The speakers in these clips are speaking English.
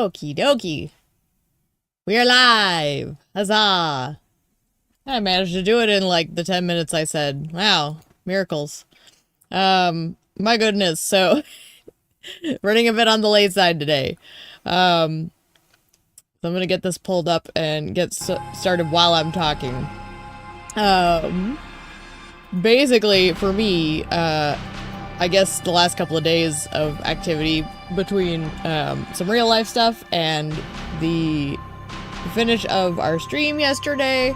Okie dokie. We're live! Huzzah! I managed to do it in like the 10 minutes I said. Wow. Miracles. My goodness. So, running a bit on the late side today. So I'm gonna get this pulled up and get started while I'm talking. Basically, for me, I guess the last couple of days of activity between some real life stuff and the finish of our stream yesterday.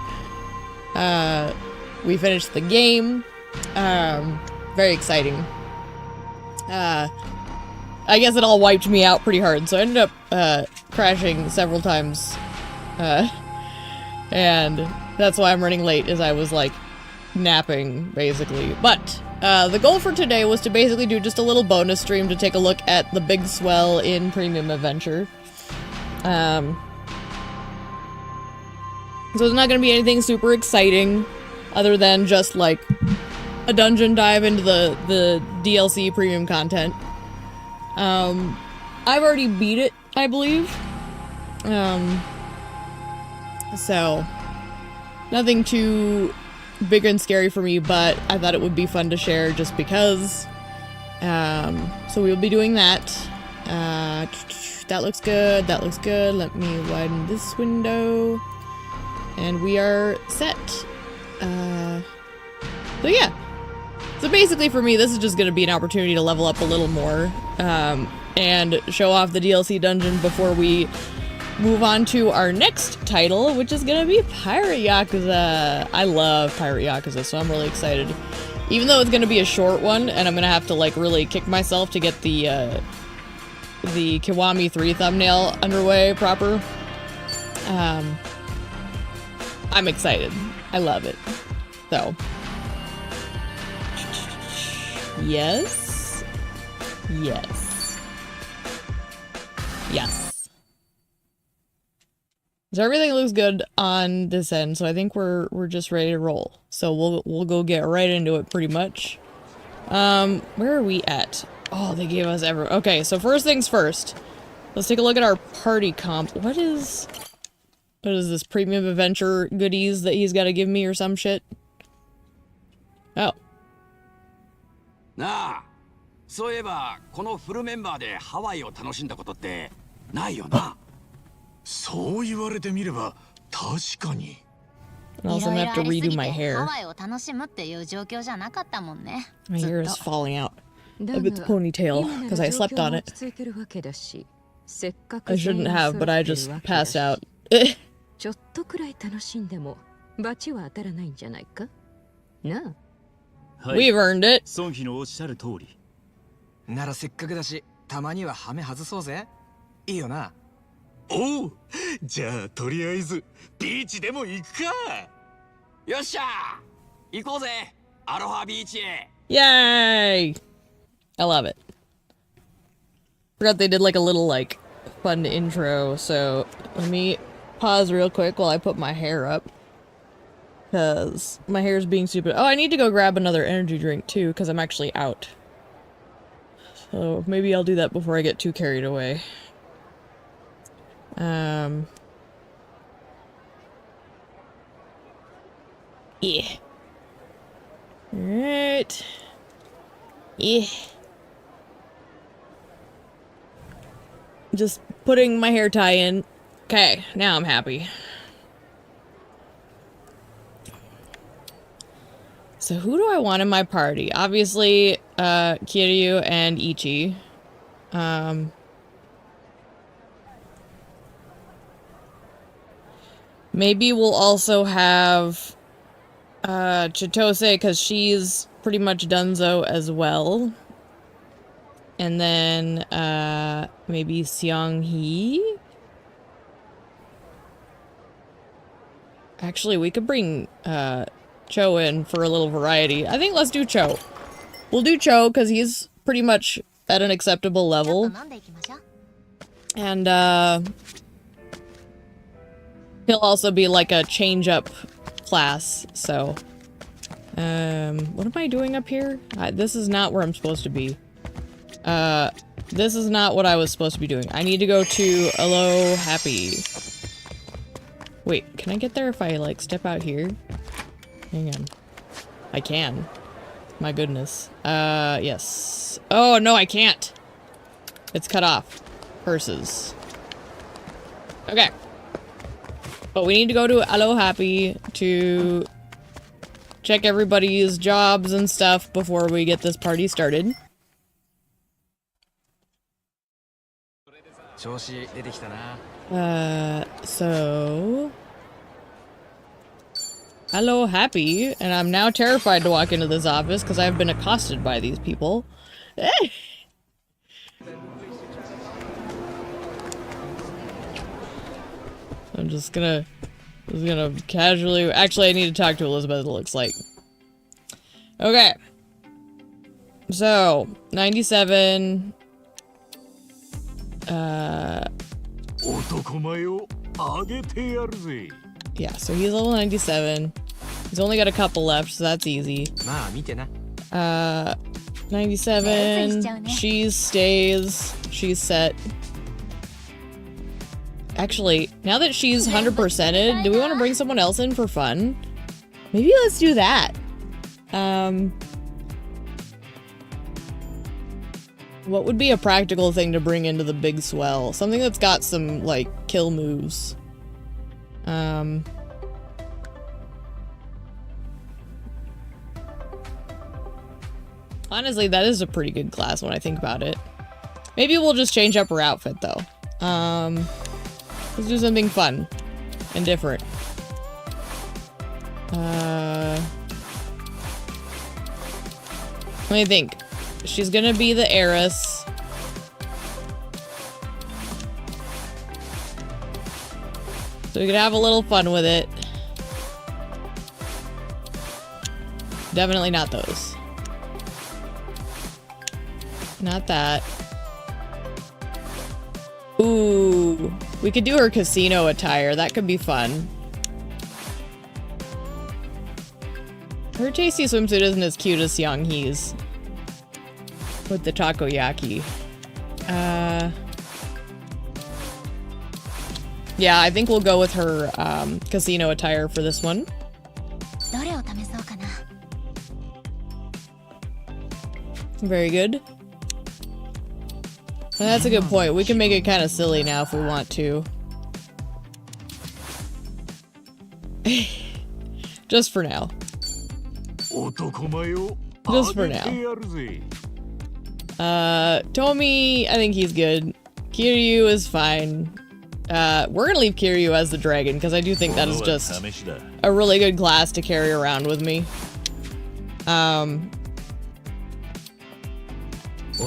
We finished the game. Very exciting. I guess it all wiped me out pretty hard, so I ended up crashing several times. And that's why I'm running late, is I was like napping, basically. But the goal for today was to basically do just a little bonus stream to take a look at the big Swell in Premium Adventure. So it's not going to be anything super exciting, other than just like a dungeon dive into the DLC premium content. I've already beat it, I believe. So nothing too big and scary for me, but I thought it would be fun to share just because. So we'll be doing that. That looks good. That looks good. Let me widen this window. And we are set. So yeah. So basically for me, this is just going to be an opportunity to level up a little more. And show off the DLC dungeon before we move on to our next title, which is going to be Pirate Yakuza. I love Pirate Yakuza, so I'm really excited. Even though it's going to be a short one, and I'm going to have to like really kick myself to get the Kiwami 3 thumbnail underway proper. I'm excited. I love it. So. Yes. Yes. Yes. So everything looks good on this end, so I think we're just ready to roll. So we'll go get right into it pretty much. Where are we at? Oh, they gave us okay, so first things first. Let's take a look at our party comp. What is this premium adventure goodies that he's got to give me or some shit? Oh. Nah. そういえばこのフルメンバーでハワイを楽しんだことってないよな。そう言われてみれば確かに。 And also, I'm gonna have to redo my hair. ハワイを楽しむっていう状況じゃなかったもんね。 My hair is falling out of its ponytail because I slept on it. I shouldn't have, but I just passed out. ちょっとくらい楽しんでもバチは当たらないんじゃないかなあ。 We've earned it. 孫妃のおっしゃる通り。ならせっかくだし、たまにはハメ外そうぜ。いいよな。おう、じゃあとりあえずビーチでも行くか。よっしゃー、行こうぜ、アロハビーチへ。 Yay! I love it. Forgot they did like a little like fun intro, so let me pause real quick while I put my hair up. Because my hair is being stupid. Oh, I need to go grab another energy drink too, because I'm actually out. So maybe I'll do that before I get too carried away. Yeah. Alright. Yeah. Just putting my hair tie in. Okay, now I'm happy. So who do I want in my party? Obviously, Kiryu and Ichi. Maybe we'll also have Chitose, because she's pretty much donezo as well. And then maybe Seong-hee? Actually, we could bring Cho in for a little variety. I think let's do Cho. We'll do Cho because he's pretty much at an acceptable level. And he'll also be like a change-up class, so... what am I doing up here? This is not where I'm supposed to be. This is not what I was supposed to be doing. I need to go to Hello Happy. Wait, can I get there if I, like, step out here? Hang on. I can. My goodness. Yes. Oh, no, I can't. It's cut off. Purses. Okay. But we need to go to Hello Happy to check everybody's jobs and stuff before we get this party started. So... Hello, Happy, and I'm now terrified to walk into this office because I've been accosted by these people. I'm just gonna casually... Actually, I need to talk to Elizabeth, it looks like. Okay. So, 97... Yeah, so he's level 97. He's only got a couple left, so that's easy. 97. She stays. She's set. Actually, now that she's 100%ed, do we want to bring someone else in for fun? Maybe let's do that. What would be a practical thing to bring into the big Swell? Something that's got some, like, kill moves. Honestly, that is a pretty good class when I think about it. Maybe we'll just change up her outfit, though. Let's do something fun and different. Let me think. She's gonna be the heiress. So we could have a little fun with it. Definitely not those. Not that. Ooh. We could do her casino attire. That could be fun. Her tasty swimsuit isn't as cute as Young-hee's. With the takoyaki. Yeah, I think we'll go with her casino attire for this one. Very good. And that's a good point. We can make it kind of silly now if we want to. Just for now. Just for now. Tomi, I think he's good. Kiryu is fine. We're gonna leave Kiryu as the dragon, because I do think that is just a really good class to carry around with me.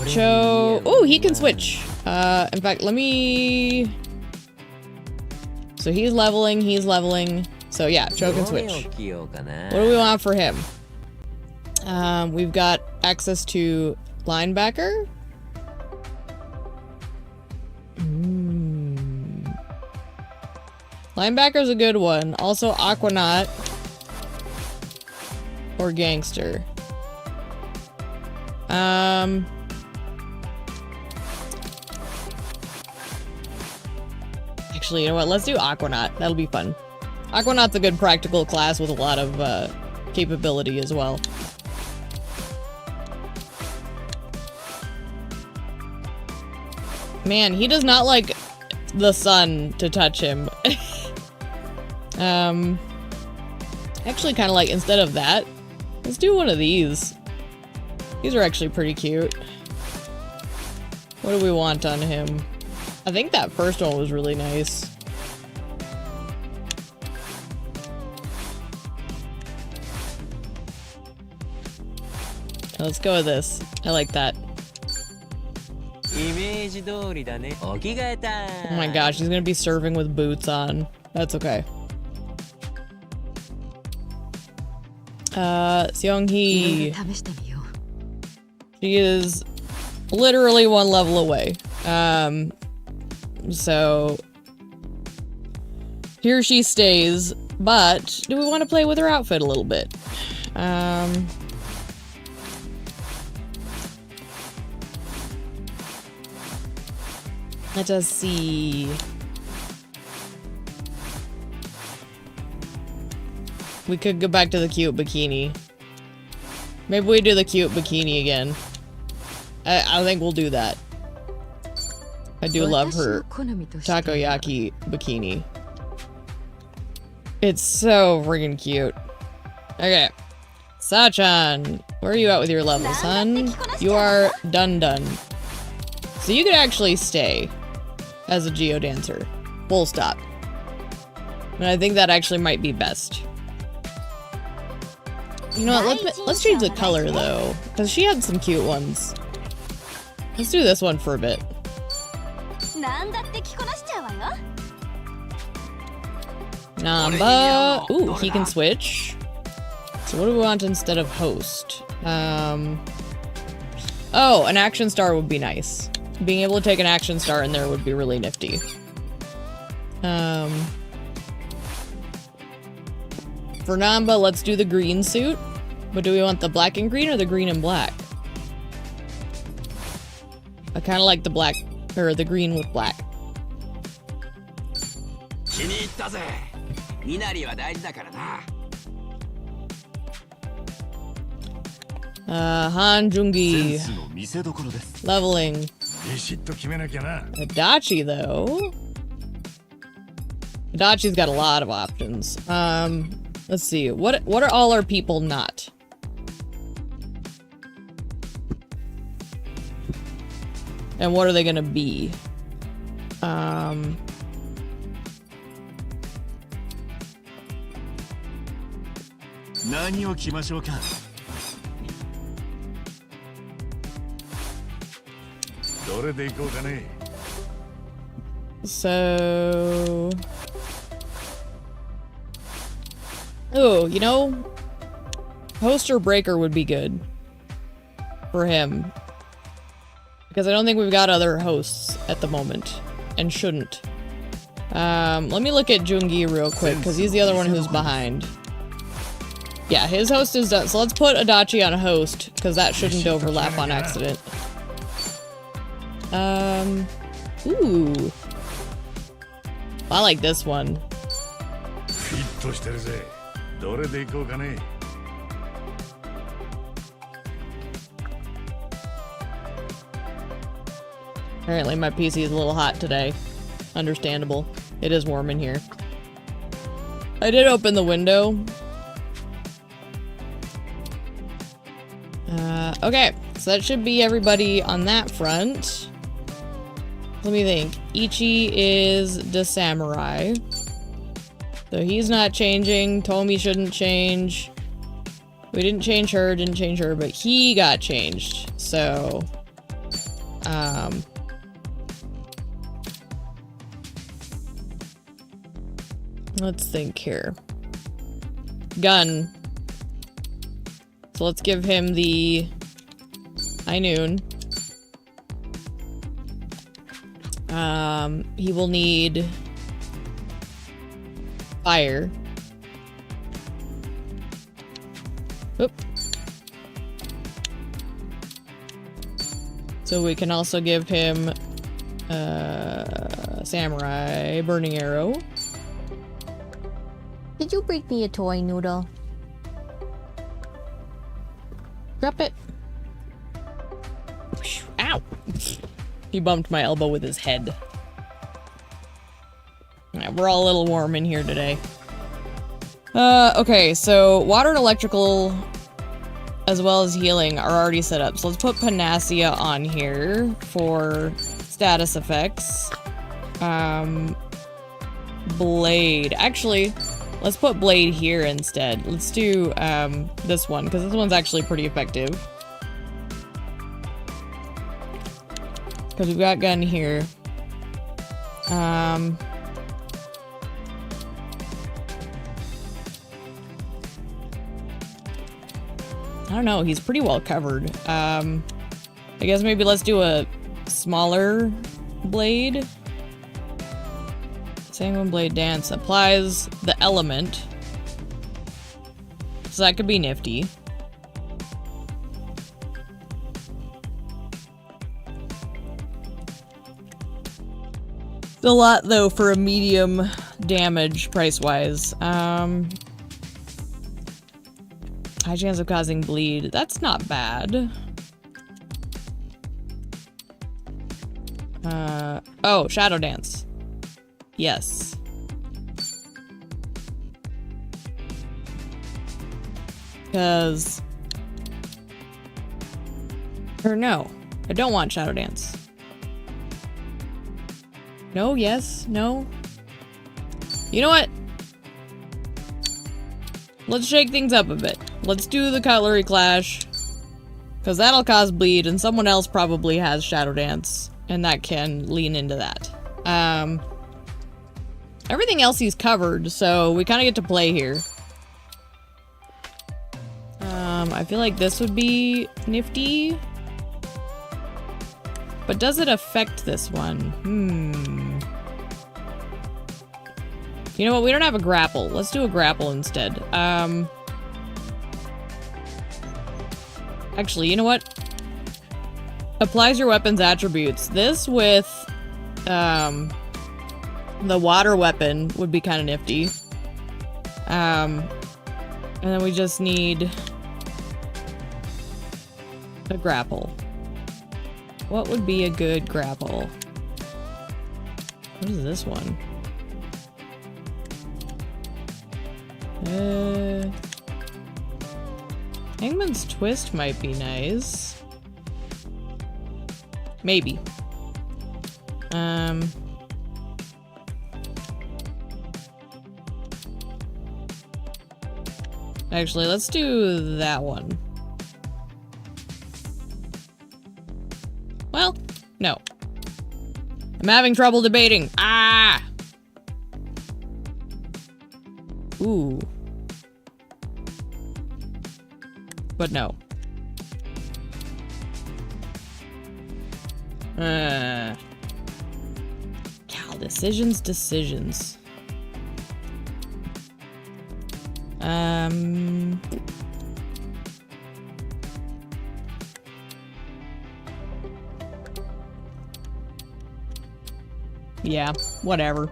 Cho... Oh, he can switch. In fact, let me... So he's leveling. So yeah, Cho can switch. What do we want for him? We've got access to linebacker. Linebacker's a good one. Also Aquanaut. Or gangster. Actually, you know what? Let's do Aquanaut. That'll be fun. Aquanaut's a good practical class with a lot of capability as well. Man, he does not like the sun to touch him. Actually kind of like, instead of that, let's do one of these. These are actually pretty cute. What do we want on him? I think that first one was really nice. Let's go with this. I like that. Oh my gosh, he's gonna be serving with boots on. That's okay. Seong-hee. She is literally one level away. So here she stays, but do we want to play with her outfit a little bit? Let us see. We could go back to the cute bikini. Maybe we do the cute bikini again. I think we'll do that. I do love her takoyaki bikini. It's so friggin' cute. Okay. Sachan, where are you at with your levels, son? You are done. So you could actually stay as a Geo dancer. Full stop. And I think that actually might be best. You know what, let's change the color though, because she had some cute ones. Let's do this one for a bit. Namba. Ooh, he can switch. So what do we want instead of host? Oh, an action star would be nice. Being able to take an action star in there would be really nifty. For Namba, let's do the green suit. But do we want the black and green or the green and black? I kind of like the black, or the green with black. Han Jungi. Leveling. Adachi, though. Adachi's got a lot of options. Let's see. What are all our people not? And what are they gonna be? So... Oh, you know, host or breaker would be good for him. Because I don't think we've got other hosts at the moment. And shouldn't. Let me look at Jungi real quick, because he's the other one who's behind. Yeah, his host is done. So let's put Adachi on a host, because that shouldn't overlap on accident. Ooh. I like this one. Apparently my PC is a little hot today. Understandable. It is warm in here. I did open the window. Okay, so that should be everybody on that front. Let me think. Ichi is the samurai. So he's not changing. Tomi shouldn't change. We didn't change her, but he got changed. So, let's think here. Gun. So let's give him the high noon. He will need fire. Oop. So we can also give him samurai burning arrow. Did you bring me a toy, Noodle? Drop it. Ow! He bumped my elbow with his head. Yeah, we're all a little warm in here today. Okay, so water and electrical, as well as healing, are already set up. So let's put Panacea on here for status effects. Blade. Actually, let's put Blade here instead. Let's do this one, because this one's actually pretty effective. Because we've got gun here. I don't know, he's pretty well covered. I guess maybe let's do a smaller blade. Sanguine Blade Dance applies the element. So that could be nifty. A lot, though, for a medium damage, price-wise. High chance of causing bleed. That's not bad. Oh, Shadow Dance. Yes. Because... Or no. I don't want Shadow Dance. No, yes, no. You know what? Let's shake things up a bit. Let's do the Cutlery Clash. Because that'll cause bleed, and someone else probably has Shadow Dance. And that can lean into that. Everything else he's covered, so we kind of get to play here. I feel like this would be nifty. But does it affect this one? You know what? We don't have a grapple. Let's do a grapple instead. Actually, you know what? Applies your weapon's attributes. This with the water weapon would be kind of nifty. And then we just need a grapple. What would be a good grapple? What is this one? Hangman's Twist might be nice. Maybe. Actually, let's do that one. Well, no. I'm having trouble debating. Ah! Ooh. But no. Decisions. Yeah, whatever.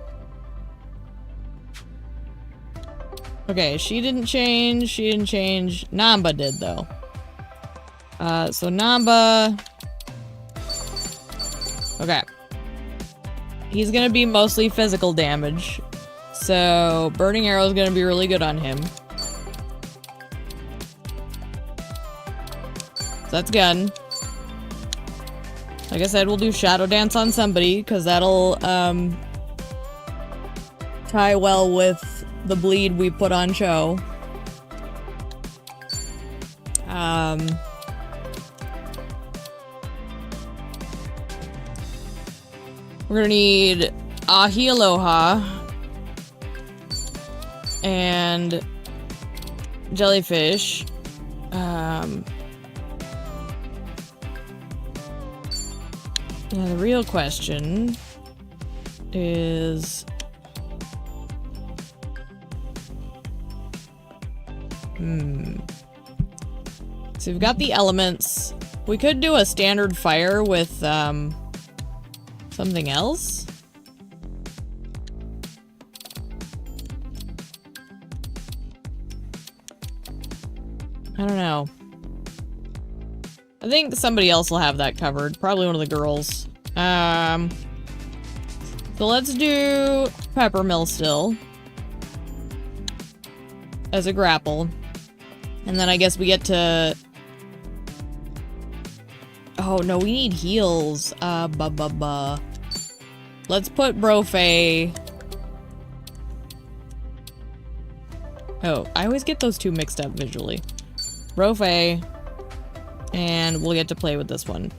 Okay, she didn't change. Namba did, though. So Namba... Okay. He's gonna be mostly physical damage. So, Burning Arrow is gonna be really good on him. So that's gun. Like I said, we'll do Shadow Dance on somebody, because that'll, tie well with the bleed we put on Cho. We're gonna need Ahi Aloha and Jellyfish. Now the real question is... So we've got the elements. We could do a standard fire with, something else? I don't know. I think somebody else will have that covered. Probably one of the girls. So let's do Peppermill still. As a grapple. And then I guess we get to... Oh, no, we need heals. Let's put Brofe... Oh, I always get those two mixed up visually. Brofe... And we'll get to play with this one.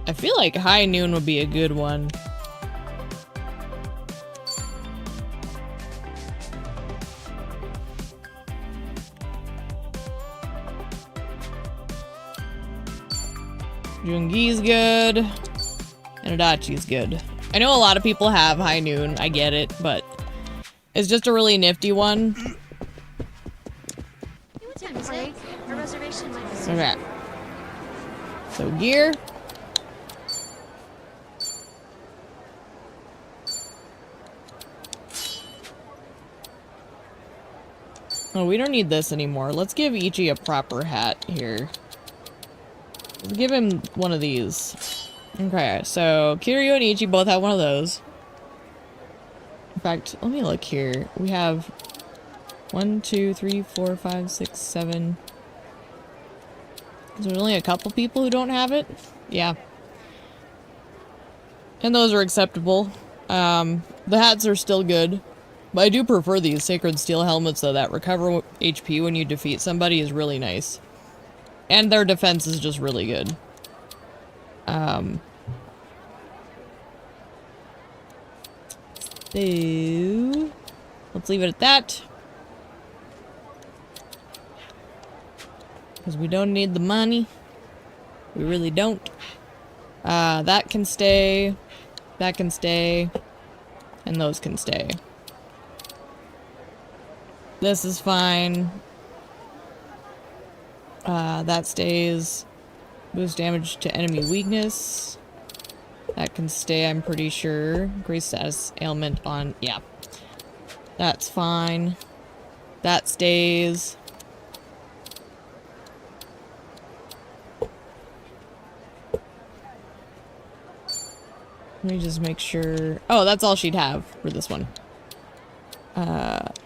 I feel like High Noon would be a good one. Jungi's good. And Adachi's good. I know a lot of people have High Noon, I get it, but It's just a really nifty one. What time is it? A reservation might be Okay. So gear. Oh, we don't need this anymore. Let's give Ichi a proper hat here. Let's give him one of these. Okay, so Kiryu and Ichi both have one of those. In fact, let me look here. We have 1, 2, 3, 4, 5, 6, 7. There's only a couple people who don't have it. Yeah. And those are acceptable. The hats are still good. But I do prefer these Sacred Steel helmets, though. That recover HP when you defeat somebody is really nice. And their defense is just really good. So let's leave it at that. Because we don't need the money. We really don't. That can stay. That can stay. And those can stay. This is fine. That stays. Boost damage to enemy weakness. That can stay, I'm pretty sure. Grace status ailment on... Yeah. That's fine. That stays. Let me just make sure... Oh, that's all she'd have for this one.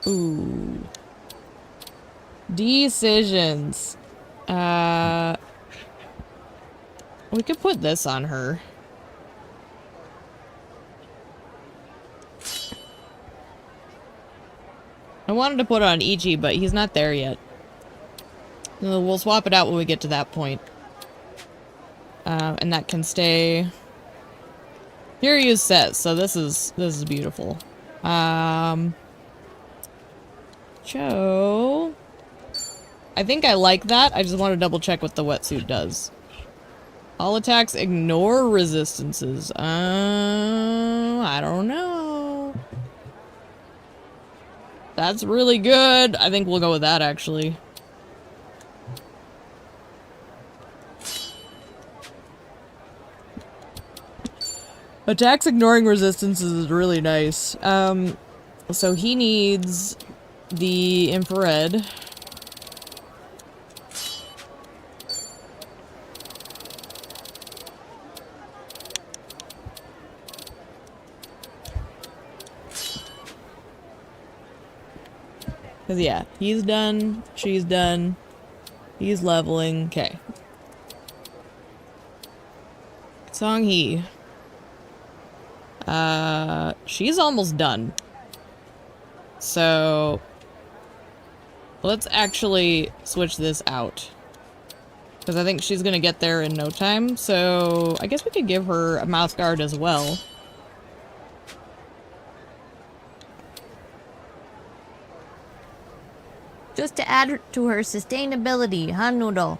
Ooh. Decisions. We could put this on her. I wanted to put it on Ichi, but he's not there yet. So we'll swap it out when we get to that point. And that can stay. Kiryu's set, so this is beautiful. Cho. I think I like that. I just want to double check what the wetsuit does. All attacks ignore resistances. I don't know. That's really good. I think we'll go with that, actually. Attacks ignoring resistances is really nice. So he needs the infrared. Because, yeah, he's done, she's done, he's leveling, okay. Songhee. She's almost done. So, let's actually switch this out. Because I think she's gonna get there in no time, so I guess we could give her a mouth guard as well. Just to add to her sustainability, huh, Noodle?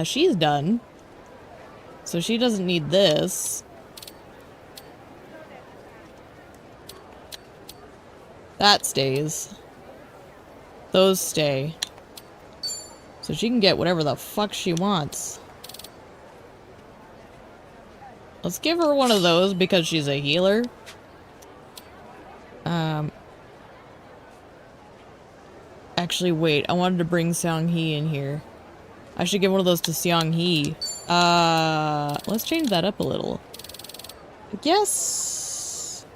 She's done. So she doesn't need this. That stays. Those stay. So she can get whatever the fuck she wants. Let's give her one of those because she's a healer. Actually, wait. I wanted to bring Songhee in here. I should give one of those to Songhee. Let's change that up a little. I guess...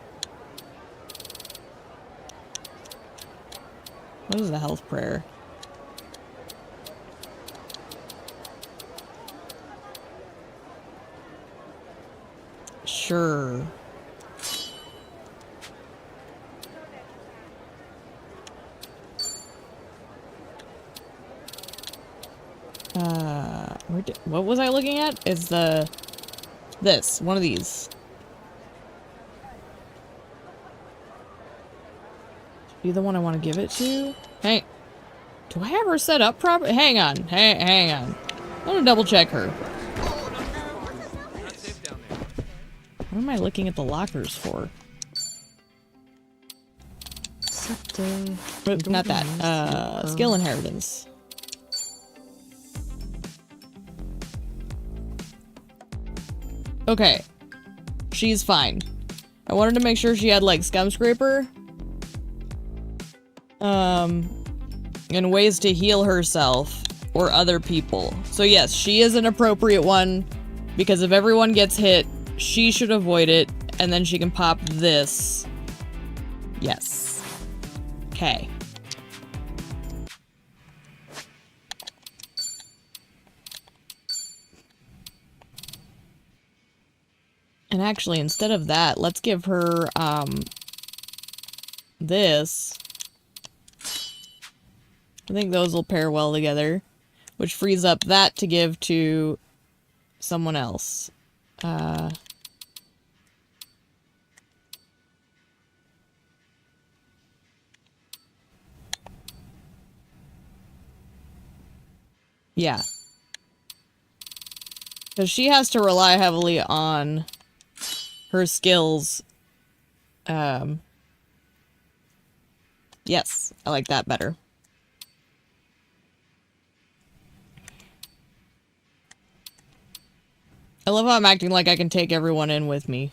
What is the health prayer? Sure. What was I looking at? Is this one of these? Be the one I want to give it to? Hey, do I have her set up properly? Hang on, hang on. I want to double check her. What am I looking at the lockers for? Not that. Skill inheritance. Okay. She's fine. I wanted to make sure she had, like, scum scraper. And ways to heal herself or other people. So yes, she is an appropriate one because if everyone gets hit, she should avoid it, and then she can pop this. Yes. Okay. And actually, instead of that, let's give her, this. I think those will pair well together, which frees up that to give to someone else. Yeah. Because she has to rely heavily on her skills. Yes, I like that better. I love how I'm acting like I can take everyone in with me.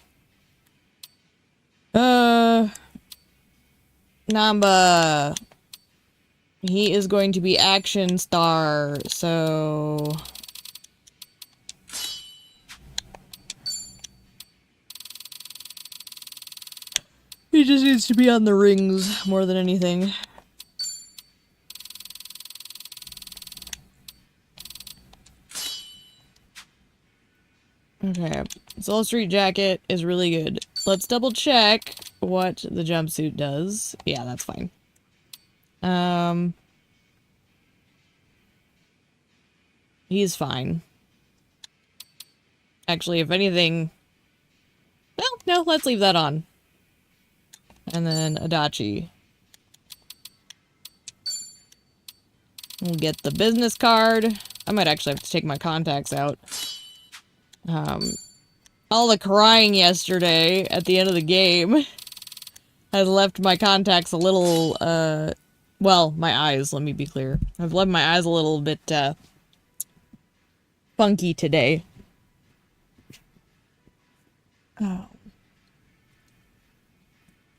Namba. He is going to be action star, so... He just needs to be on the rings more than anything. Okay, Soul Street Jacket is really good. Let's double check what the jumpsuit does. Yeah, that's fine. He's fine. Actually, if anything... Well, no, let's leave that on. And then Adachi. We'll get the business card. I might actually have to take my contacts out. All the crying yesterday at the end of the game has left my contacts a little, well, my eyes, let me be clear. I've left my eyes a little bit, funky today. Oh.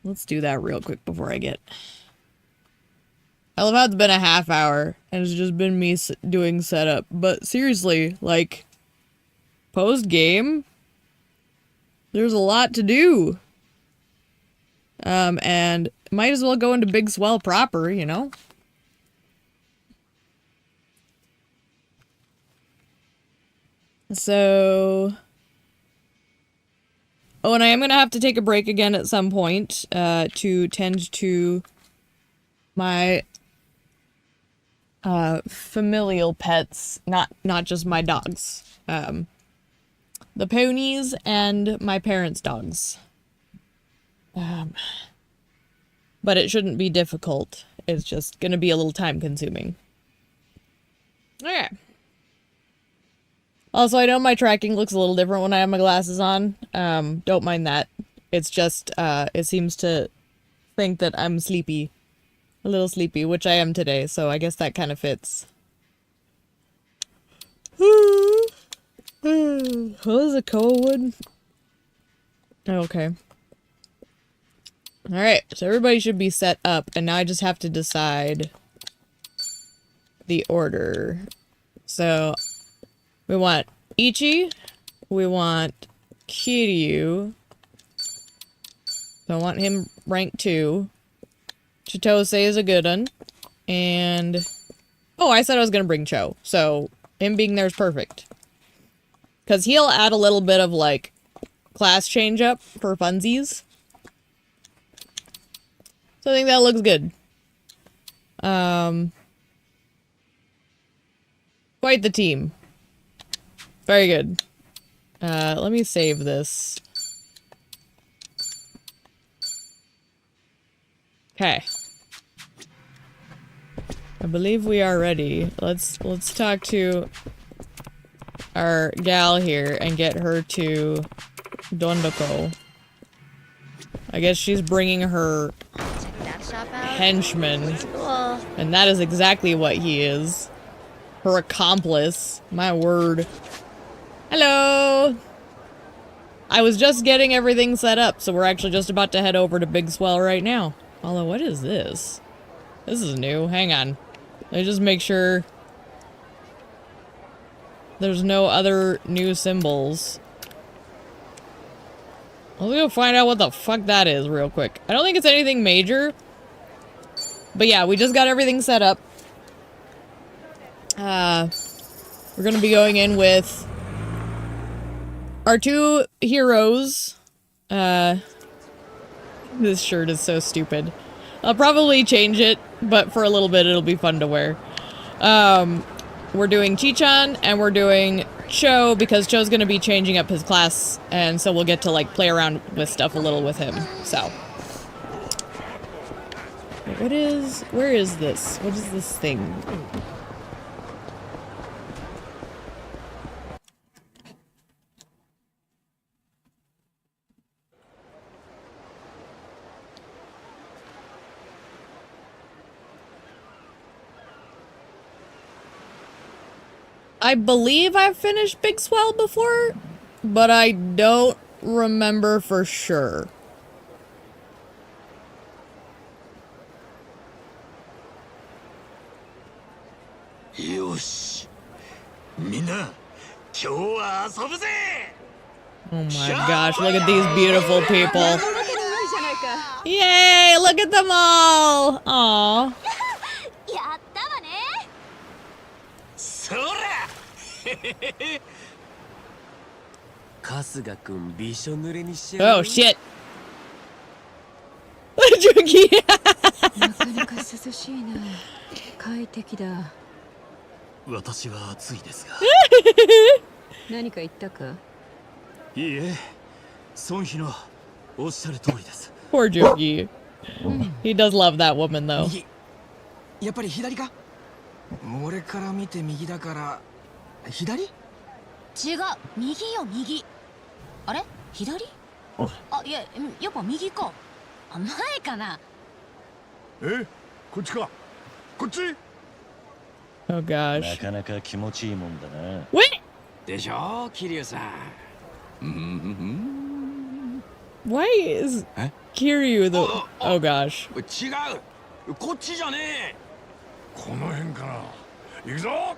Let's do that real quick before I get... I love how it's been a half hour, and it's just been me doing setup. But seriously, like, post-game, there's a lot to do. And might as well go into Big Swell proper, you know? So... Oh, and I am gonna have to take a break again at some point, to tend to my, familial pets, not just my dogs. The ponies and my parents' dogs. But it shouldn't be difficult. It's just gonna be a little time consuming. Okay. Also, I know my tracking looks a little different when I have my glasses on. Don't mind that. It's just, it seems to think that I'm sleepy. A little sleepy, which I am today, so I guess that kind of fits. What is a koa wood? Okay. Alright, so everybody should be set up, and now I just have to decide the order. So... we want Ichi, we want Kiryu, so I want him rank 2, Chitose is a good one, and, oh, I said I was gonna bring Cho, so him being there is perfect. Because he'll add a little bit of, like, class change up for funsies. So I think that looks good. Quite the team. Very good. Let me save this. Okay. I believe we are ready. Let's talk to our gal here and get her to Dondoko. I guess she's bringing her Check that shop out. henchman. Cool. And that is exactly what he is. Her accomplice. My word. Hello! I was just getting everything set up, so we're actually just about to head over to Big Swell right now. Although, what is this? This is new. Hang on. Let me just make sure there's no other new symbols. Let's go find out what the fuck that is real quick. I don't think it's anything major. But yeah, we just got everything set up. We're gonna be going in with our two heroes. This shirt is so stupid. I'll probably change it, but for a little bit it'll be fun to wear. We're doing Chi-chan and we're doing Cho because Cho's gonna be changing up his class, and so we'll get to like play around with stuff a little with him. So, where is this? What is this thing? I believe I've finished Big Swell before, but I don't remember for sure. Yosh. Minna, 今日は遊ぶぜ! Oh my gosh, look at these beautiful people. Yay, look at them all! Aww. やったわね。そら! 春日くんびしょ濡れにしちゃう。 Oh shit. Junkie. なかなか涼しいな。快適だ。私は暑いですが。何か言ったか？いいえ、孫妃のおっしゃる通りです。 Poor Junkie. He does love that woman though. 右。やっぱり左か？俺から見て右だから左？違う、右よ右。あれ左？あ、いや、やっぱ右か。あ、前かな。え、こっちか。こっち。 Oh gosh. なかなか気持ちいいもんだな。 Wait! でしょ、桐生さん。Why is Kiryu the... Oh gosh. 違う、こっちじゃねえ。この辺かな。行くぞ。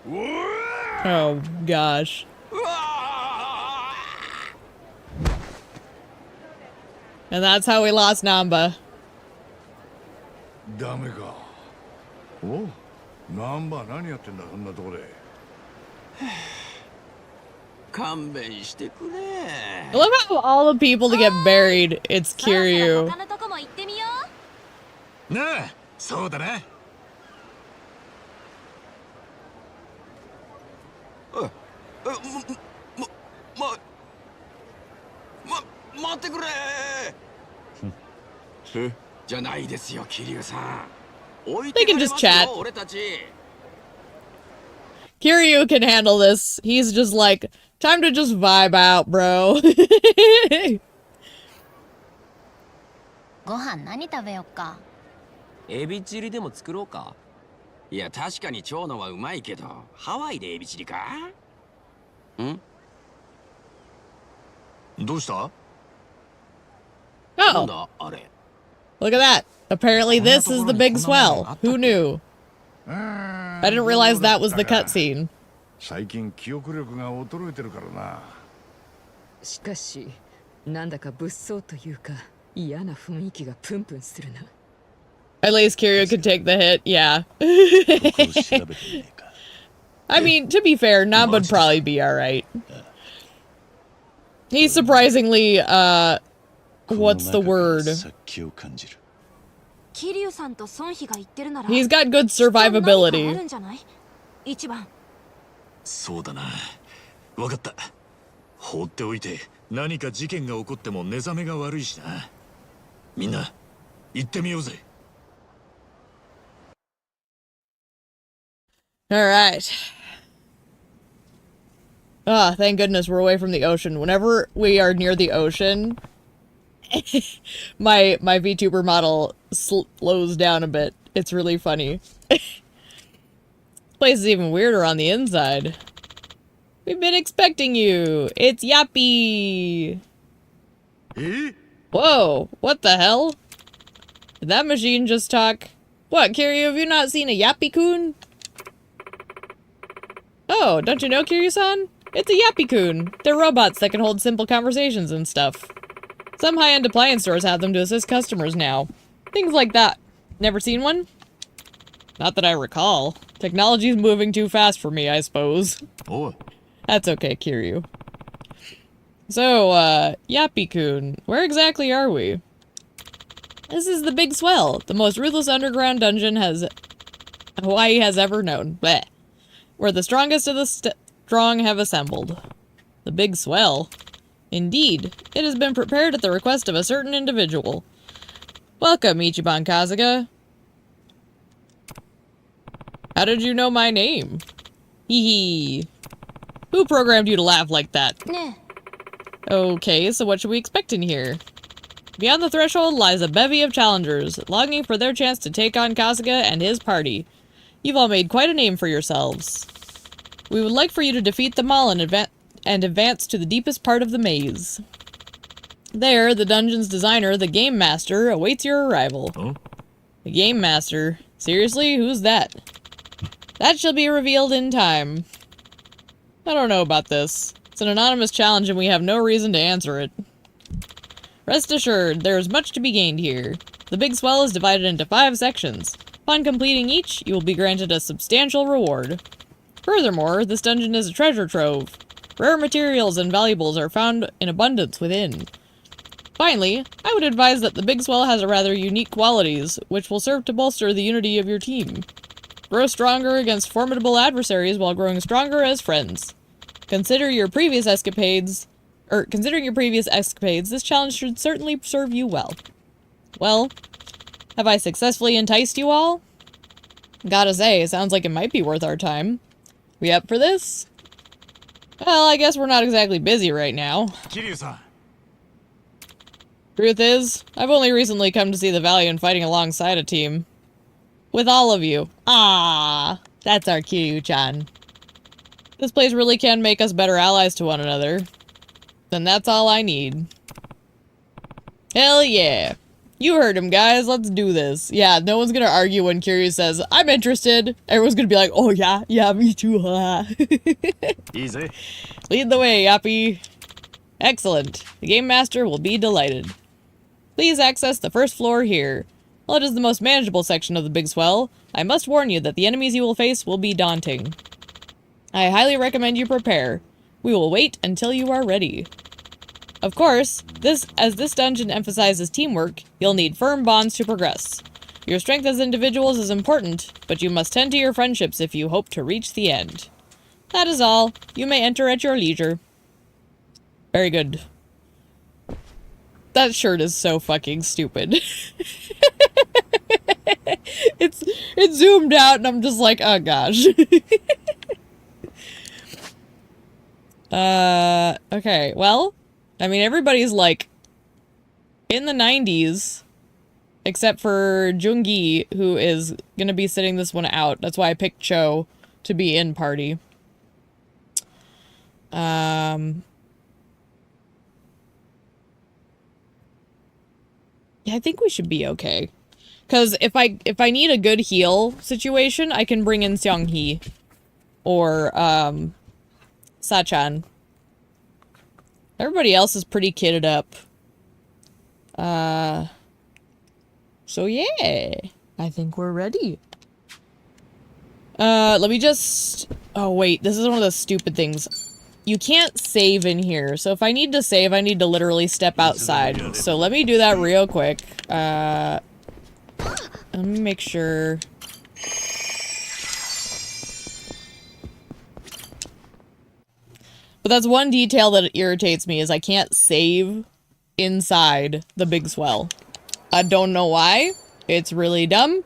Oh gosh. うわー And that's how we lost Namba. ダメか。お、ナンバー何やってんだそんなとこで。勘弁してくれ。 I love how all the people to get buried, it's そろそろ Kiryu. 他のとこも行ってみよう。なあ、そうだな。待ってくれ。じゃないですよ、桐生さん。置いて They か can れ just ますよ chat. 俺たち。 Kiryu can handle this. He's just like, time to just vibe out, bro. ご飯何食べよっか。エビチリでも作ろうか。いや、確かに蝶のはうまいけど、ハワイでエビチリか？ん？どうした？なん Oh, だあれ。 look at that. Apparently this is the big swell. Who knew? I didn't realize that was the cutscene. 最近記憶力が衰えてるからな。しかし、なんだか物騒というか嫌な雰囲気がプンプンするな。At least Kiryu could take the hit, yeah. I mean, to be fair, Namba would probably be alright. He's surprisingly, what's the word? 桐生さんと孫妃が言ってるなら He's got good ある survivability. んじゃない？一番。そうだな。わかった。放っておいて何か事件が起こっても寝覚めが悪いしな。みんな行ってみようぜ。Alright. Ah, thank goodness we're away from the ocean. Whenever we are near the ocean, my VTuber model slows down a bit. It's really funny. This place is even weirder on the inside. We've been expecting you. It's Yappy. Whoa, what the hell? Did that machine just talk? What, Kiryu, have you not seen a Yappy-kun? Oh, don't you know, Kiryu-san? It's a Yappy-kun. They're robots that can hold simple conversations and stuff. Some high-end appliance stores have them to assist customers now. Things like that. Never seen one? Not that I recall. Technology's moving too fast for me, I suppose. Oh. That's okay, Kiryu. So, Yappy-kun, where exactly are we? This is the Big Swell, the most ruthless underground dungeon Hawaii has ever known. Blech. Where the strongest of the strong have assembled. The Big Swell. Indeed, it has been prepared at the request of a certain individual. Welcome, Ichiban Kasuga. How did you know my name? Hee hee. Who programmed you to laugh like that? Okay, so what should we expect in here? Beyond the threshold lies a bevy of challengers, longing for their chance to take on Kasuga and his party. You've all made quite a name for yourselves. We would like for you to defeat them all and advance to the deepest part of the maze. There, the dungeon's designer, the Game Master, awaits your arrival. Huh? The Game Master? Seriously? Who's that? That shall be revealed in time. I don't know about this. It's an anonymous challenge and we have no reason to answer it. Rest assured, there is much to be gained here. The Big Swell is divided into 5 sections. Upon completing each, you will be granted a substantial reward. Furthermore, this dungeon is a treasure trove. Rare materials and valuables are found in abundance within. Finally, I would advise that the Big Swell has a rather unique qualities, which will serve to bolster the unity of your team. Grow stronger against formidable adversaries while growing stronger as friends. Considering your previous escapades, this challenge should certainly serve you well. Well, have I successfully enticed you all? Gotta say, it sounds like it might be worth our time. We up for this? Well, I guess we're not exactly busy right now. Kiryu-san. Truth is, I've only recently come to see the value in fighting alongside a team. With all of you. Ah, that's our Kiryu-chan. This place really can make us better allies to one another. Then that's all I need. Hell yeah. You heard him, guys. Let's do this. Yeah, no one's gonna argue when Kiryu says, I'm interested. Everyone's gonna be like, oh yeah, me too. Easy. Lead the way, Yappy. Excellent. The Game Master will be delighted. Please access the first floor here. While it is the most manageable section of the Big Swell, I must warn you that the enemies you will face will be daunting. I highly recommend you prepare. We will wait until you are ready. Of course, as this dungeon emphasizes teamwork, you'll need firm bonds to progress. Your strength as individuals is important, but you must tend to your friendships if you hope to reach the end. That is all. You may enter at your leisure. Very good. That shirt is so fucking stupid. It's zoomed out and I'm just like, oh gosh. Okay, well, I mean, everybody's like in the 90s, except for Jungi, who is gonna be sitting this one out. That's why I picked Cho to be in party. Yeah, I think we should be okay. Because if I need a good heal situation, I can bring in Seonghee. Or, Sachan. Everybody else is pretty kitted up. So yeah. I think we're ready. Let me just... Oh wait, this is one of the stupid things. You can't save in here, so if I need to save, I need to literally step outside. So let me do that real quick. Let me make sure... But that's one detail that irritates me, is I can't save inside the Big Swell. I don't know why. It's really dumb.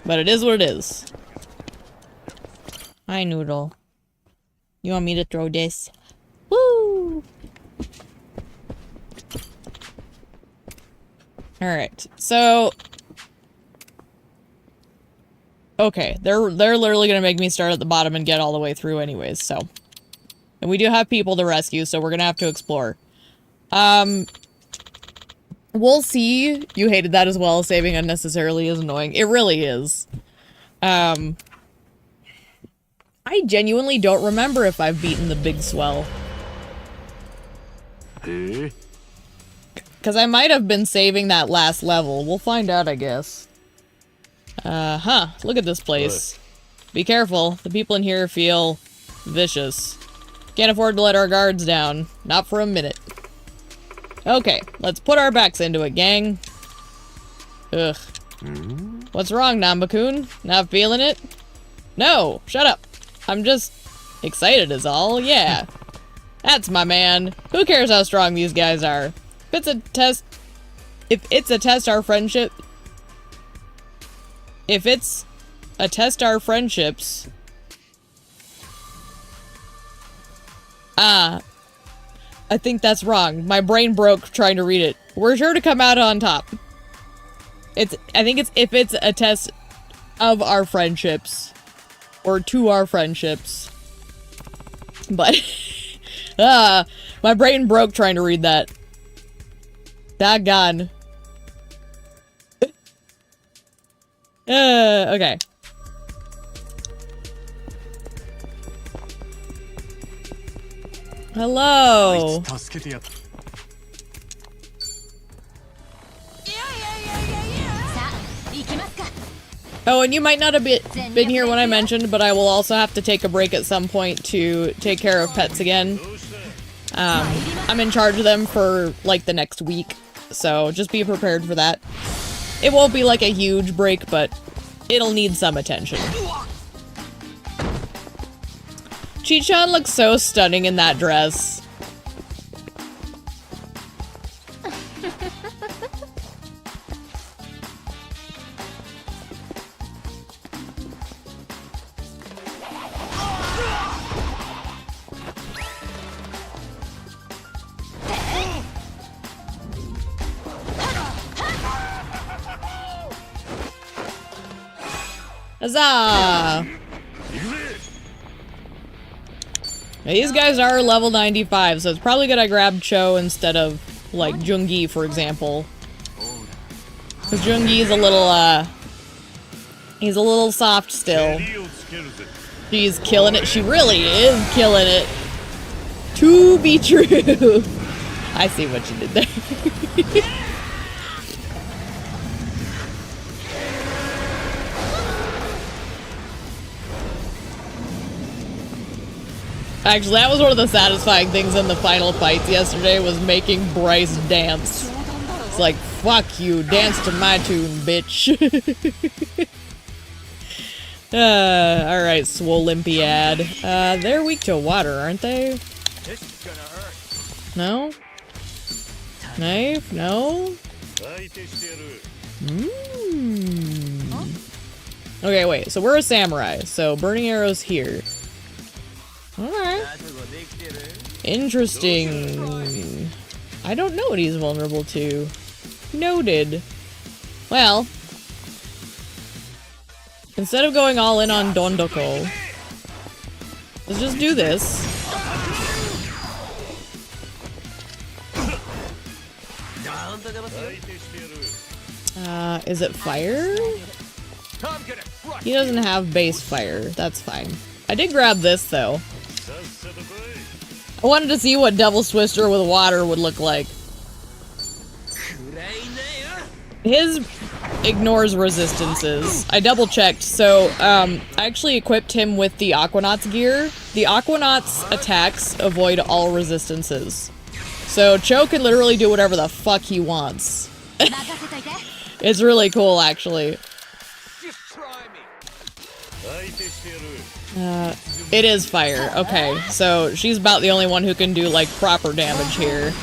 But it is what it is. Hi, Noodle. You want me to throw this? Woo! Alright, so... Okay, they're literally gonna make me start at the bottom and get all the way through anyways, so... And we do have people to rescue, so we're gonna have to explore. We'll see. You hated that as well. Saving unnecessarily is annoying. It really is. I genuinely don't remember if I've beaten the big Swell. Because I might have been saving that last level. We'll find out, I guess. Look at this place. Be careful. The people in here feel vicious. Can't afford to let our guards down. Not for a minute. Okay, let's put our backs into it, gang. Ugh. What's wrong, Namba-kun? Not feeling it? No, shut up. I'm just excited is all, yeah. That's my man. Who cares how strong these guys are? If it's a test our friendship... If it's a test our friendships... I think that's wrong. My brain broke trying to read it. We're sure to come out on top. I think it's if it's a test of our friendships. Or to our friendships. But, my brain broke trying to read that. Daggone. Okay. Hello. Oh, and you might not have been here when I mentioned, but I will also have to take a break at some point to take care of pets again. I'm in charge of them for, like, the next week, so just be prepared for that. It won't be, like, a huge break, but it'll need some attention. Chi-chan looks so stunning in that dress. Huzzah! Now, these guys are level 95, so it's probably good I grabbed Cho instead of, like, Jungi, for example. Because Jungi's a little, he's a little soft still. She's killing it. She really is killing it. To be true. I see what you did there. Actually, that was one of the satisfying things in the final fights yesterday, was making Bryce dance. It's like, fuck you, dance to my tune, bitch. Alright, Swolympiad. They're weak to water, aren't they? No? Knife? No? Okay, wait, so we're a samurai, so burning arrows here. Alright. Interesting. I don't know what he's vulnerable to. Noted. Well. Instead of going all in on Dondoko, let's just do this. Is it fire? He doesn't have base fire. That's fine. I did grab this, though. I wanted to see what Devil's Twister with water would look like. His ignores resistances. I double-checked, so, I actually equipped him with the Aquanaut's gear. The Aquanaut's attacks avoid all resistances. So, Cho can literally do whatever the fuck he wants. It's really cool, actually. It is fire. Okay, so she's about the only one who can do, like, proper damage here,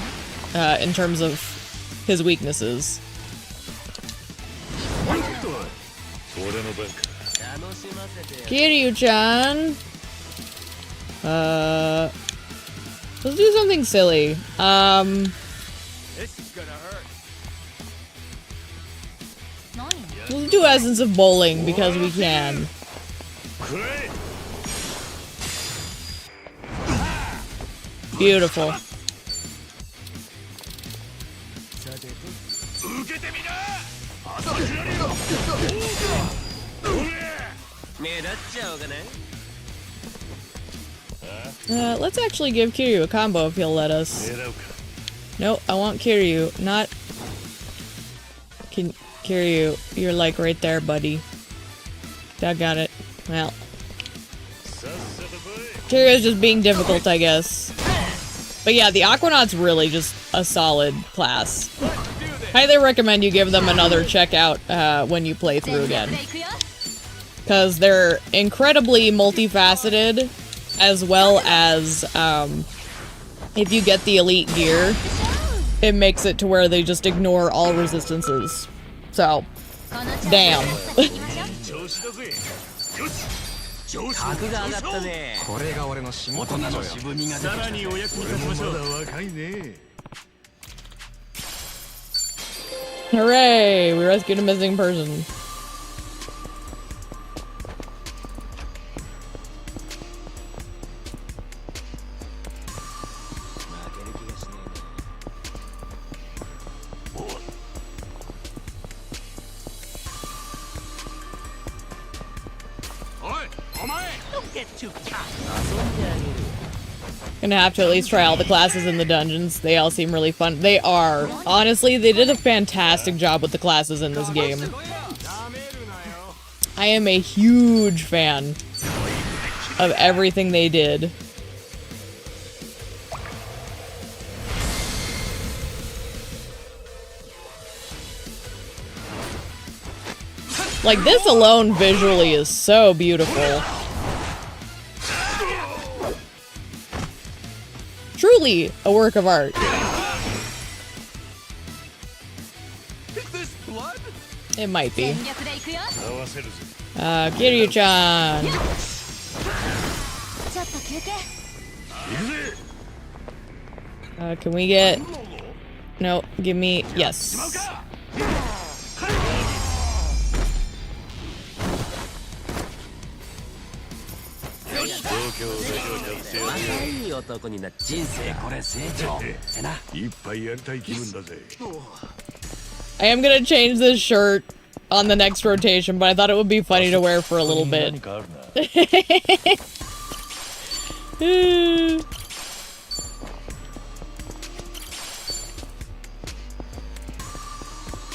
in terms of his weaknesses. Kiryu-chan. Let's do something silly. Let's do Essence of Bowling because we can. Beautiful. Let's actually give Kiryu a combo if he'll let us. Nope, I want Kiryu, not... Kiryu, you're like right there, buddy. Doggone it. Well. Kiryu's just being difficult, I guess. But yeah, the Aquanaut's really just a solid class. Highly recommend you give them another check out when you play through again. Because they're incredibly multifaceted, as well as if you get the elite gear, it makes it to where they just ignore all resistances. So, damn. 格が上がったね。これが俺の仕事なのよ。さらにお役に立ちましょう。まだ若いね。 Hooray! We rescued a missing person. Gonna have to at least try all the classes in the dungeons. They all seem really fun. They are. Honestly, they did a fantastic job with the classes in this game. I am a huge fan of everything they did. Like, this alone visually is so beautiful. Truly a work of art. Is this blood? It might be. Kiryu-chan. Can we get... No, give me... Yes. I am gonna change this shirt on the next rotation, but I thought it would be funny to wear for a little bit.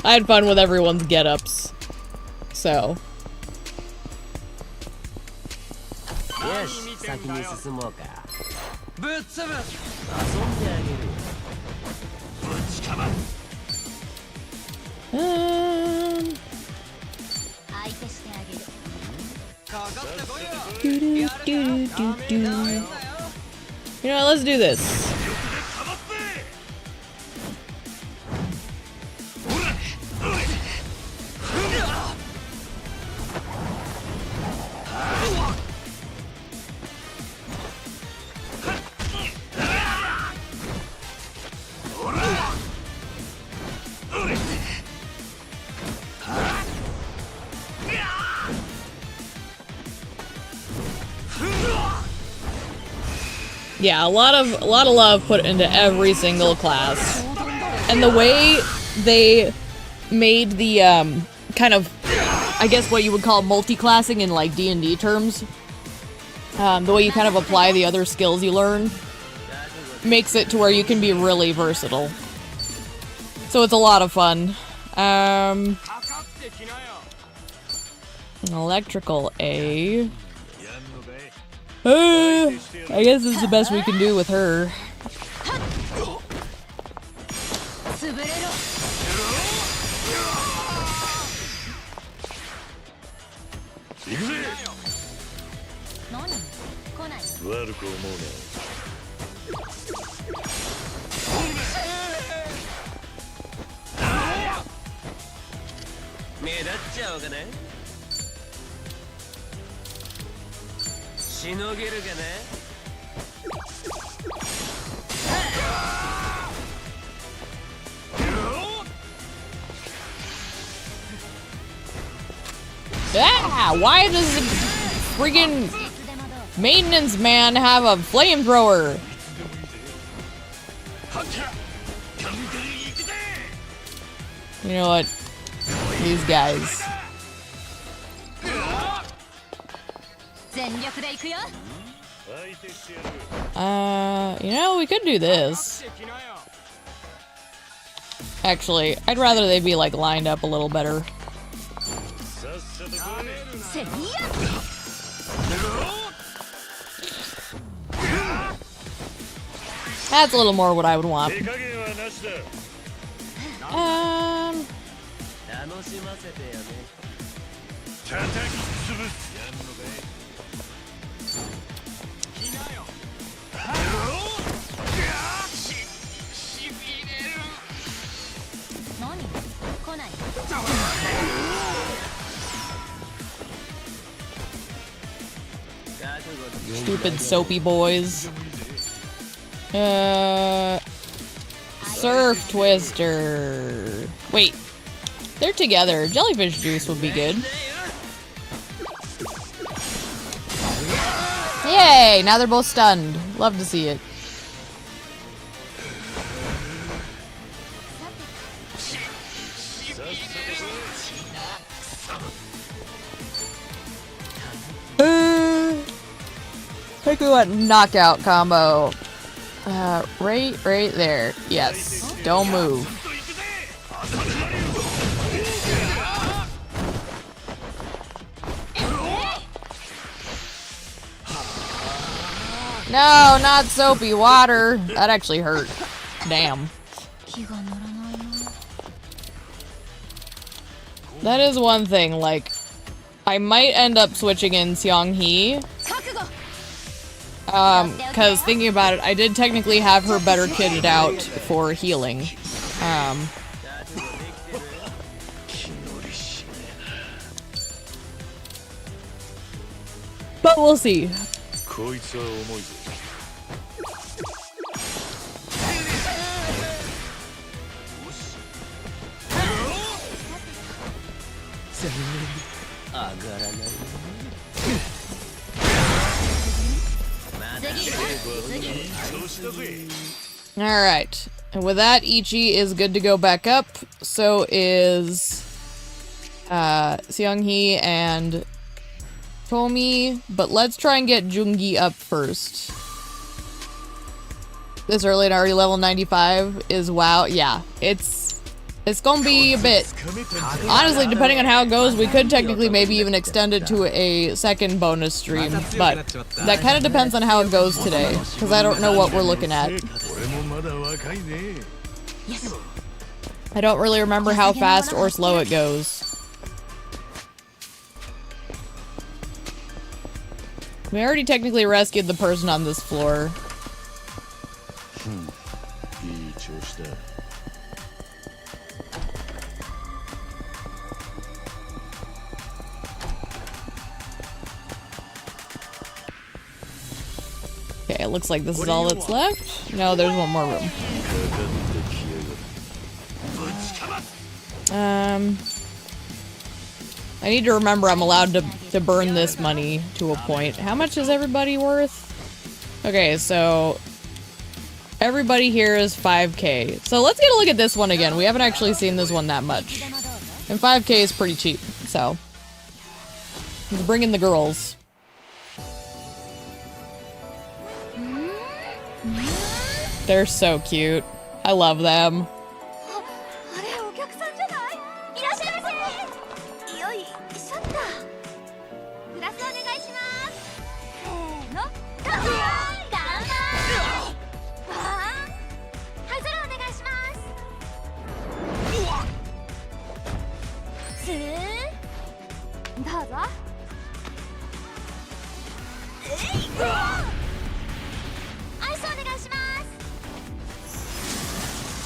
I had fun with everyone's get-ups, so. よし、先に進もうか。ぶっ潰す。遊んであげる。ぶちかま。相手してあげる。かかってこいよ。 You know what, let's do this. Yeah, a lot of love put into every single class. And the way they made the kind of, I guess what you would call multi-classing in like D&D terms, the way you kind of apply the other skills you learn, makes it to where you can be really versatile. So it's a lot of fun. Electrical A. I guess this is the best we can do with her. しのげるかな。 Ah, why does the freaking maintenance man have a flamethrower? You know what? These guys. You know, we could do this. Actually, I'd rather they be like lined up a little better. That's a little more what I would want. Stupid soapy boys. Surf Twister. Wait. They're together. Jellyfish juice would be good. Yay! Now they're both stunned. Love to see it. I think we want knockout combo. Right there. Yes. Don't move. No, not soapy water. That actually hurt. Damn. That is one thing, like, I might end up switching in Seong-hee. Cause thinking about it, I did technically have her better kitted out for healing. But we'll see. Alright. And with that, Ichi is good to go back up. So is Seong-hee and Tomi. But let's try and get Jungi up first. This early and already level 95 is wow. Yeah, it's gonna be a bit. Honestly, depending on how it goes, we could technically maybe even extend it to a second bonus stream, but that kind of depends on how it goes today, because I don't know what we're looking at. I don't really remember how fast or slow it goes. We already technically rescued the person on this floor. Okay, it looks like this is all that's left. No, there's one more room. I need to remember I'm allowed to burn this money to a point. How much is everybody worth? Okay, so everybody here is 5k. So let's get a look at this one again. We haven't actually seen this one that much. And 5k is pretty cheap, so let's bring in the girls. They're so cute. I love them.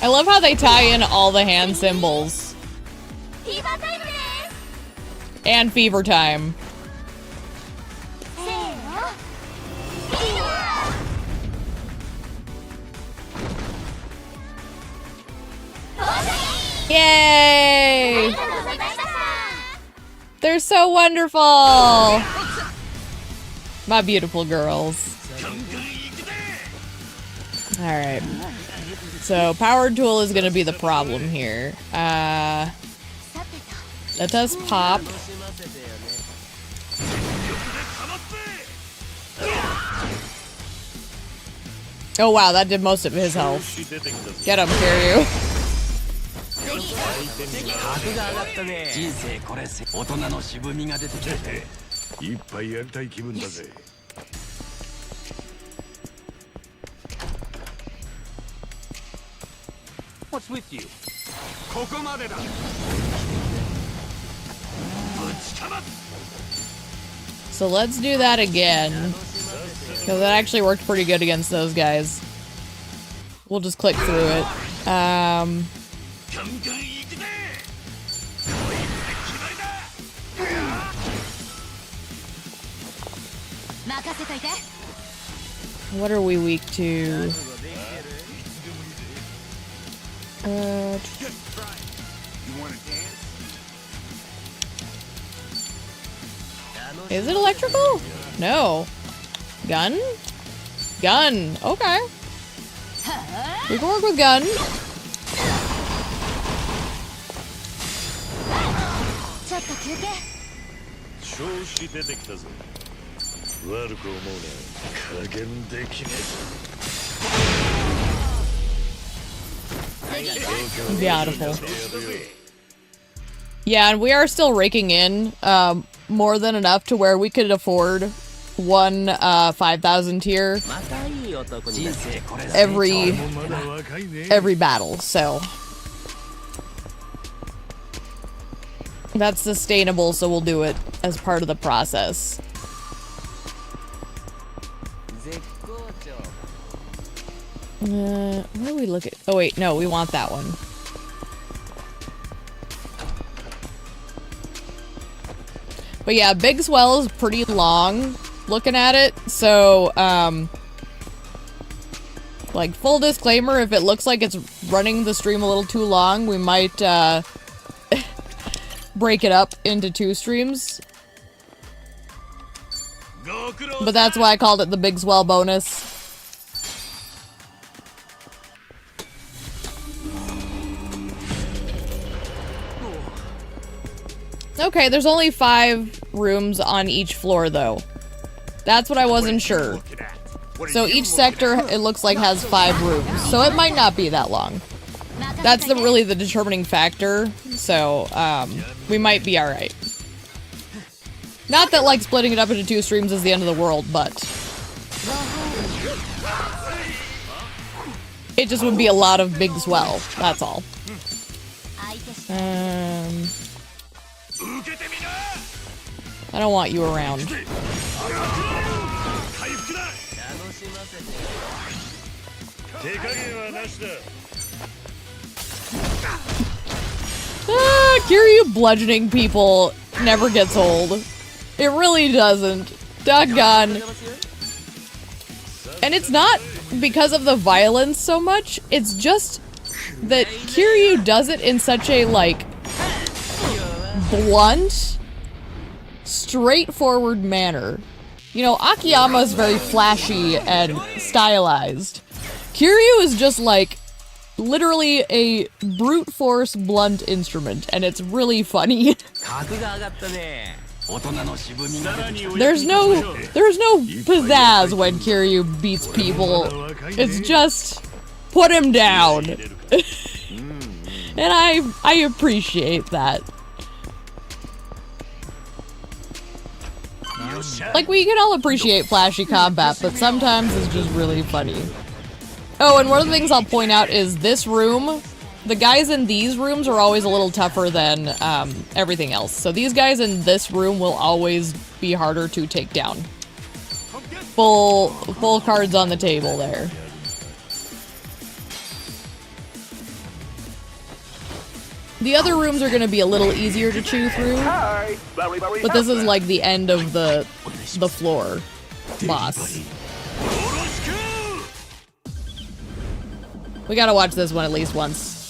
I love how they tie in all the hand symbols. And fever time. Yay! They're so wonderful! My beautiful girls. Alright. So, power tool is gonna be the problem here. Let us pop. Oh wow, that did most of his health. Get him, Kiryu. 格が上がったね。人生これ大人の渋みが出てきて。一杯やりたい気分だぜ。What's with you? ここまでだ。ぶちかま。 So let's do that again. Because that actually worked pretty good against those guys. We'll just click through it. What are we weak to? Is it electrical? No. Gun? Gun. Okay. We can work with gun. Beautiful. Yeah, and we are still raking in more than enough to where we could afford one 5,000 tier every battle, so that's sustainable, so we'll do it as part of the process. What do we look at? Oh wait, no, we want that one. But yeah, Big Swell is pretty long looking at it, so, like, full disclaimer, if it looks like it's running the stream a little too long, we might, break it up into 2 streams. But that's why I called it the Big Swell bonus. Okay, there's only 5 rooms on each floor, though. That's what I wasn't sure. So each sector, it looks like, has 5 rooms. So it might not be that long. That's really the determining factor. So, we might be alright. Not that, like, splitting it up into 2 streams is the end of the world, but... it just would be a lot of Big Swell. That's all. I don't want you around. Kiryu bludgeoning people never gets old. It really doesn't. Doggone. And it's not because of the violence so much, it's just that Kiryu does it in such a, like, blunt, straightforward manner. You know, Akiyama is very flashy and stylized. Kiryu is just like literally a brute force blunt instrument, and it's really funny. There's no pizzazz when Kiryu beats people. It's just put him down. And I appreciate that. Like, we can all appreciate flashy combat, but sometimes it's just really funny. Oh, and one of the things I'll point out is this room. The guys in these rooms are always a little tougher than everything else. So these guys in this room will always be harder to take down. Full cards on the table there. The other rooms are going to be a little easier to chew through, but this is like the end of the floor boss. We gotta watch this one at least once.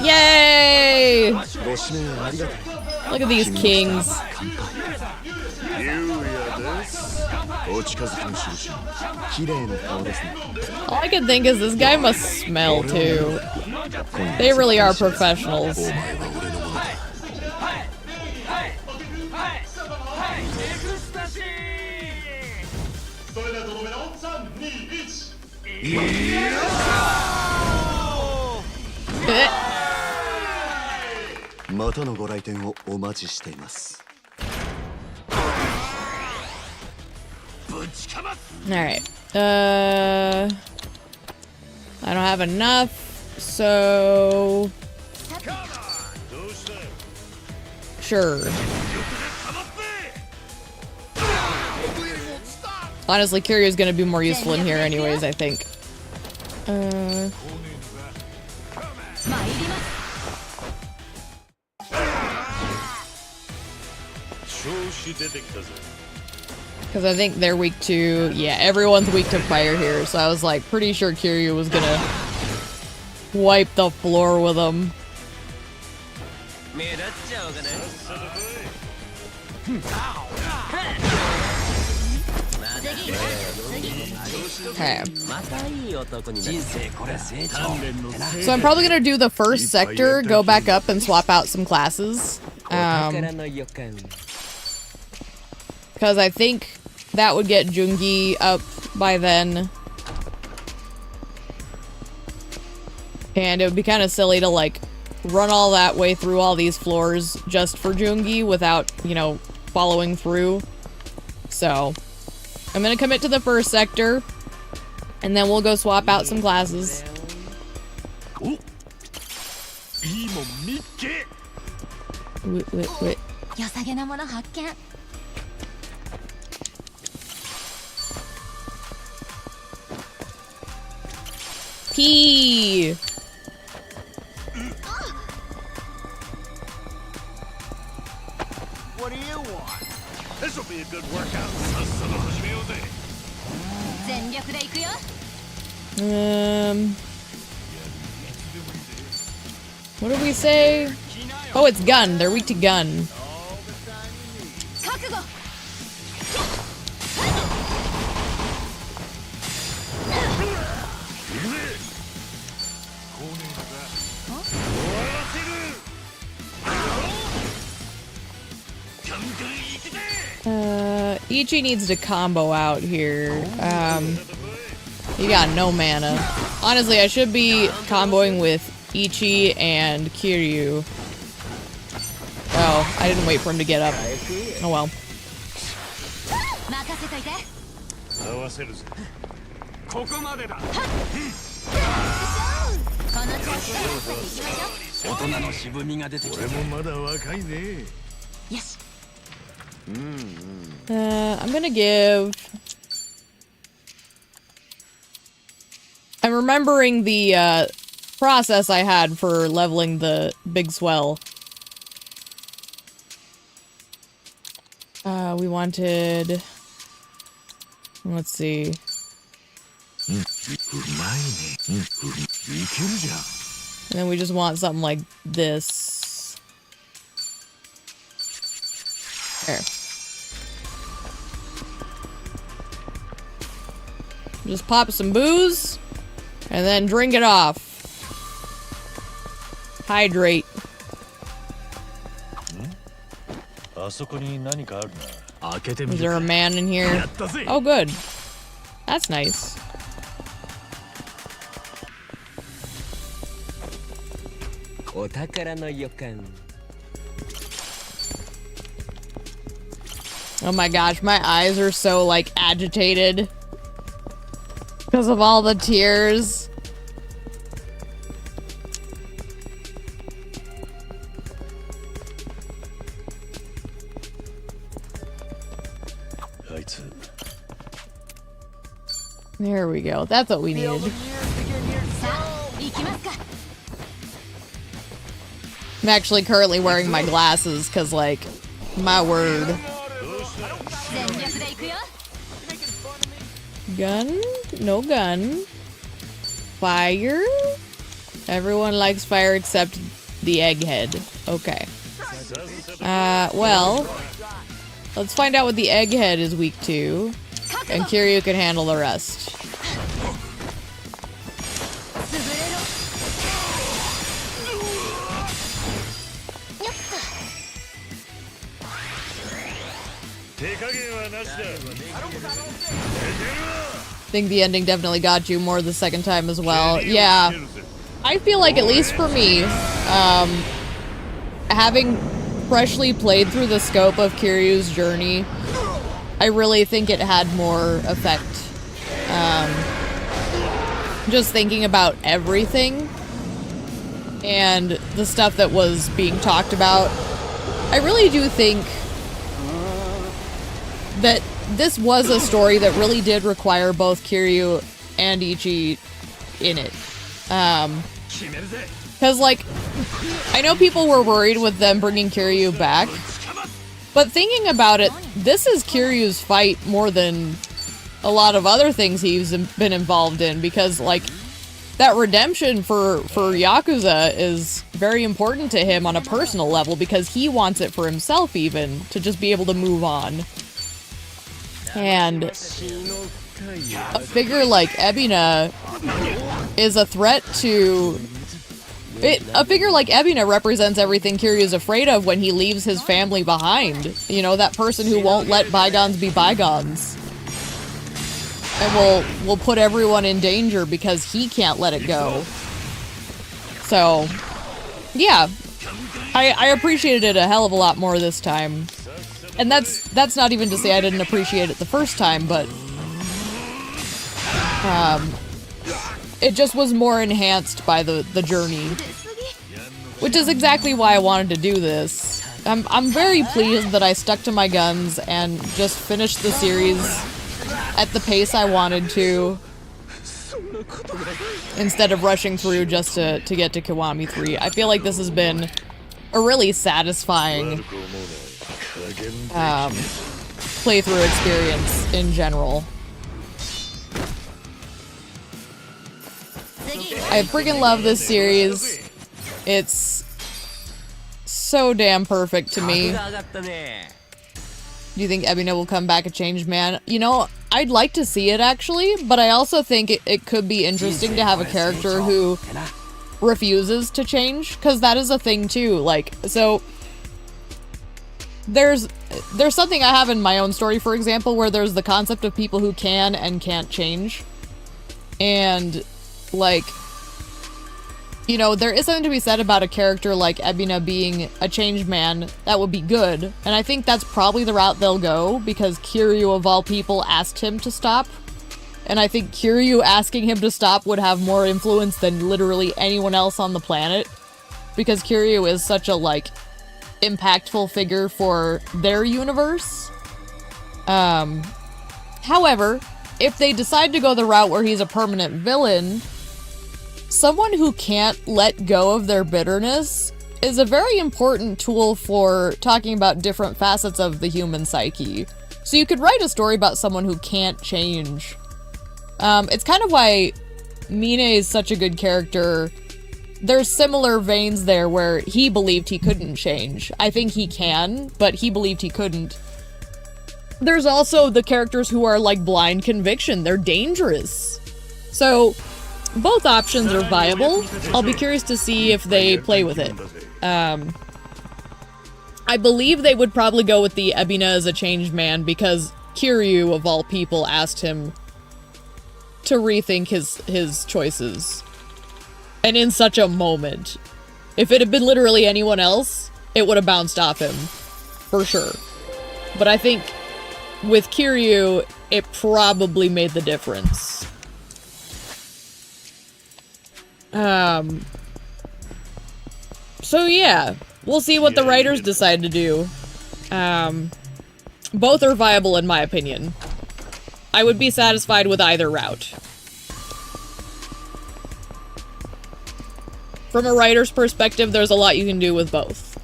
Yay! Look at these kings. All I can think is this guy must smell too. They really are professionals. Alright. I don't have enough, so... Sure. Honestly, Kiryu's gonna be more useful in here anyways, I think. Because I think they're weak to... Yeah, everyone's weak to fire here, so I was like pretty sure Kiryu was gonna wipe the floor with them. Okay. So I'm probably gonna do the first sector, go back up and swap out some classes. Because I think that would get Jungi up by then. And it would be kind of silly to like run all that way through all these floors just for Jungi without, you know, following through. So I'm gonna commit to the first sector and then we'll go swap out some classes. Wait. P. What do you want? This will be a good workout. What did we say? Oh, it's gun. They're weak to gun. Ichi needs to combo out here. He got no mana. Honestly, I should be comboing with Ichi and Kiryu. Oh, I didn't wait for him to get up. Oh well. I'm gonna give... I'm remembering the process I had for leveling the big Swell. We wanted... Let's see. And then we just want something like this. There. Just pop some booze, and then drink it off. Hydrate. Is there a man in here? Oh, good. That's nice. Oh my gosh, my eyes are so, like, agitated. Because of all the tears. There we go. That's what we needed. I'm actually currently wearing my glasses because, like, my word. Gun? No gun. Fire? Everyone likes fire except the egghead. Okay. Well, let's find out what the egghead is weak to, and Kiryu can handle the rest. I think the ending definitely got you more the second time as well. Yeah, I feel like, at least for me, having freshly played through the scope of Kiryu's journey, I really think it had more effect. Just thinking about everything and the stuff that was being talked about, I really do think that this was a story that really did require both Kiryu and Ichi in it. Because, like, I know people were worried with them bringing Kiryu back, but thinking about it, this is Kiryu's fight more than a lot of other things he's been involved in, because, like, that redemption for Yakuza is very important to him on a personal level, because he wants it for himself even, to just be able to move on. And a figure like Ebina is a threat to... a figure like Ebina represents everything Kiryu's afraid of when he leaves his family behind. You know, that person who won't let bygones be bygones. And will put everyone in danger because he can't let it go. So, yeah. I appreciated it a hell of a lot more this time. And that's not even to say I didn't appreciate it the first time, but it just was more enhanced by the journey, which is exactly why I wanted to do this. I'm very pleased that I stuck to my guns and just finished the series at the pace I wanted to, instead of rushing through just to get to Kiwami 3. I feel like this has been a really satisfying playthrough experience in general. I freaking love this series. It's so damn perfect to me. Do you think Ebina will come back a changed man? You know, I'd like to see it actually, but I also think it could be interesting to have a character who refuses to change, because that is a thing too. Like, so there's something I have in my own story, for example, where there's the concept of people who can and can't change. And, like, you know, there is something to be said about a character like Ebina being a changed man that would be good. And I think that's probably the route they'll go, because Kiryu, of all people, asked him to stop. And I think Kiryu asking him to stop would have more influence than literally anyone else on the planet. Because Kiryu is such a, like, impactful figure for their universe. However, if they decide to go the route where he's a permanent villain, someone who can't let go of their bitterness is a very important tool for talking about different facets of the human psyche. So you could write a story about someone who can't change. It's kind of why Mine is such a good character. There's similar veins there where he believed he couldn't change. I think he can, but he believed he couldn't. There's also the characters who are like blind conviction. They're dangerous. So both options are viable. I'll be curious to see if they play with it. I believe they would probably go with the Ebina as a changed man, because Kiryu, of all people, asked him to rethink his choices. And in such a moment. If it had been literally anyone else, it would have bounced off him. For sure. But I think with Kiryu, it probably made the difference. So yeah, we'll see what the writers decide to do. Both are viable in my opinion. I would be satisfied with either route. From a writer's perspective, there's a lot you can do with both.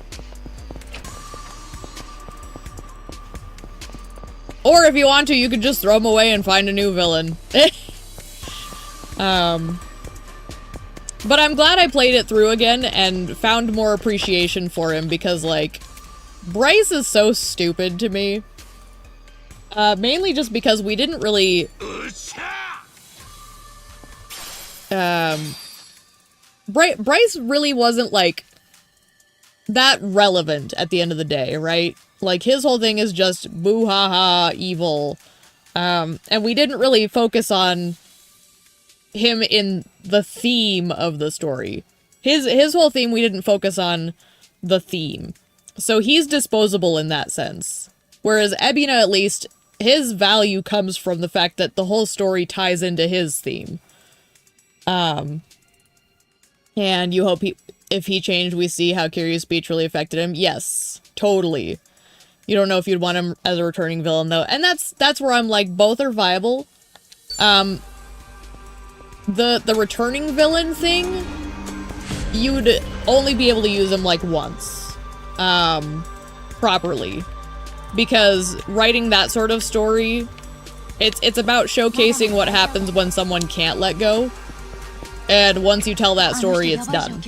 Or if you want to, you could just throw him away and find a new villain. But I'm glad I played it through again and found more appreciation for him because, like, Bryce is so stupid to me. Mainly just because we didn't really... Bryce really wasn't, like, that relevant at the end of the day, right? Like, his whole thing is just boo-ha-ha evil. And we didn't really focus on him in the theme of the story. His whole theme, we didn't focus on the theme. So he's disposable in that sense. Whereas Ebina, at least, his value comes from the fact that the whole story ties into his theme. And you hope if he changed, we see how Kiryu's speech really affected him. Yes, totally. You don't know if you'd want him as a returning villain, though. And that's where I'm like, both are viable. The returning villain thing, you'd only be able to use him, like, once. Properly. Because writing that sort of story, it's about showcasing what happens when someone can't let go. And once you tell that story, it's done.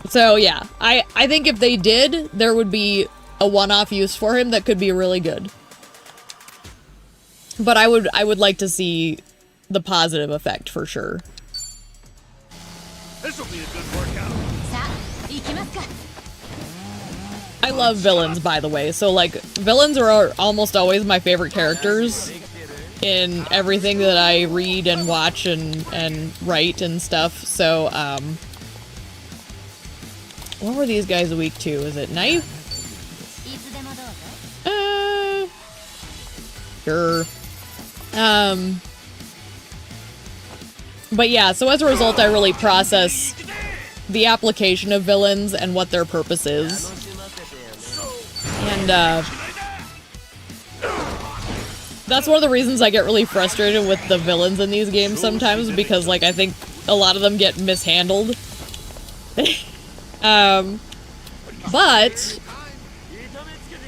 So yeah, I think if they did, there would be a one-off use for him that could be really good. But I would like to see the positive effect for sure. This'll be a good workout. I love villains, by the way. So, like, villains are almost always my favorite characters in everything that I read and watch and write and stuff. So, what were these guys weak to? Is it knife? Sure. But yeah, so as a result, I really process the application of villains and what their purpose is. And, that's one of the reasons I get really frustrated with the villains in these games sometimes, because, like, I think a lot of them get mishandled. But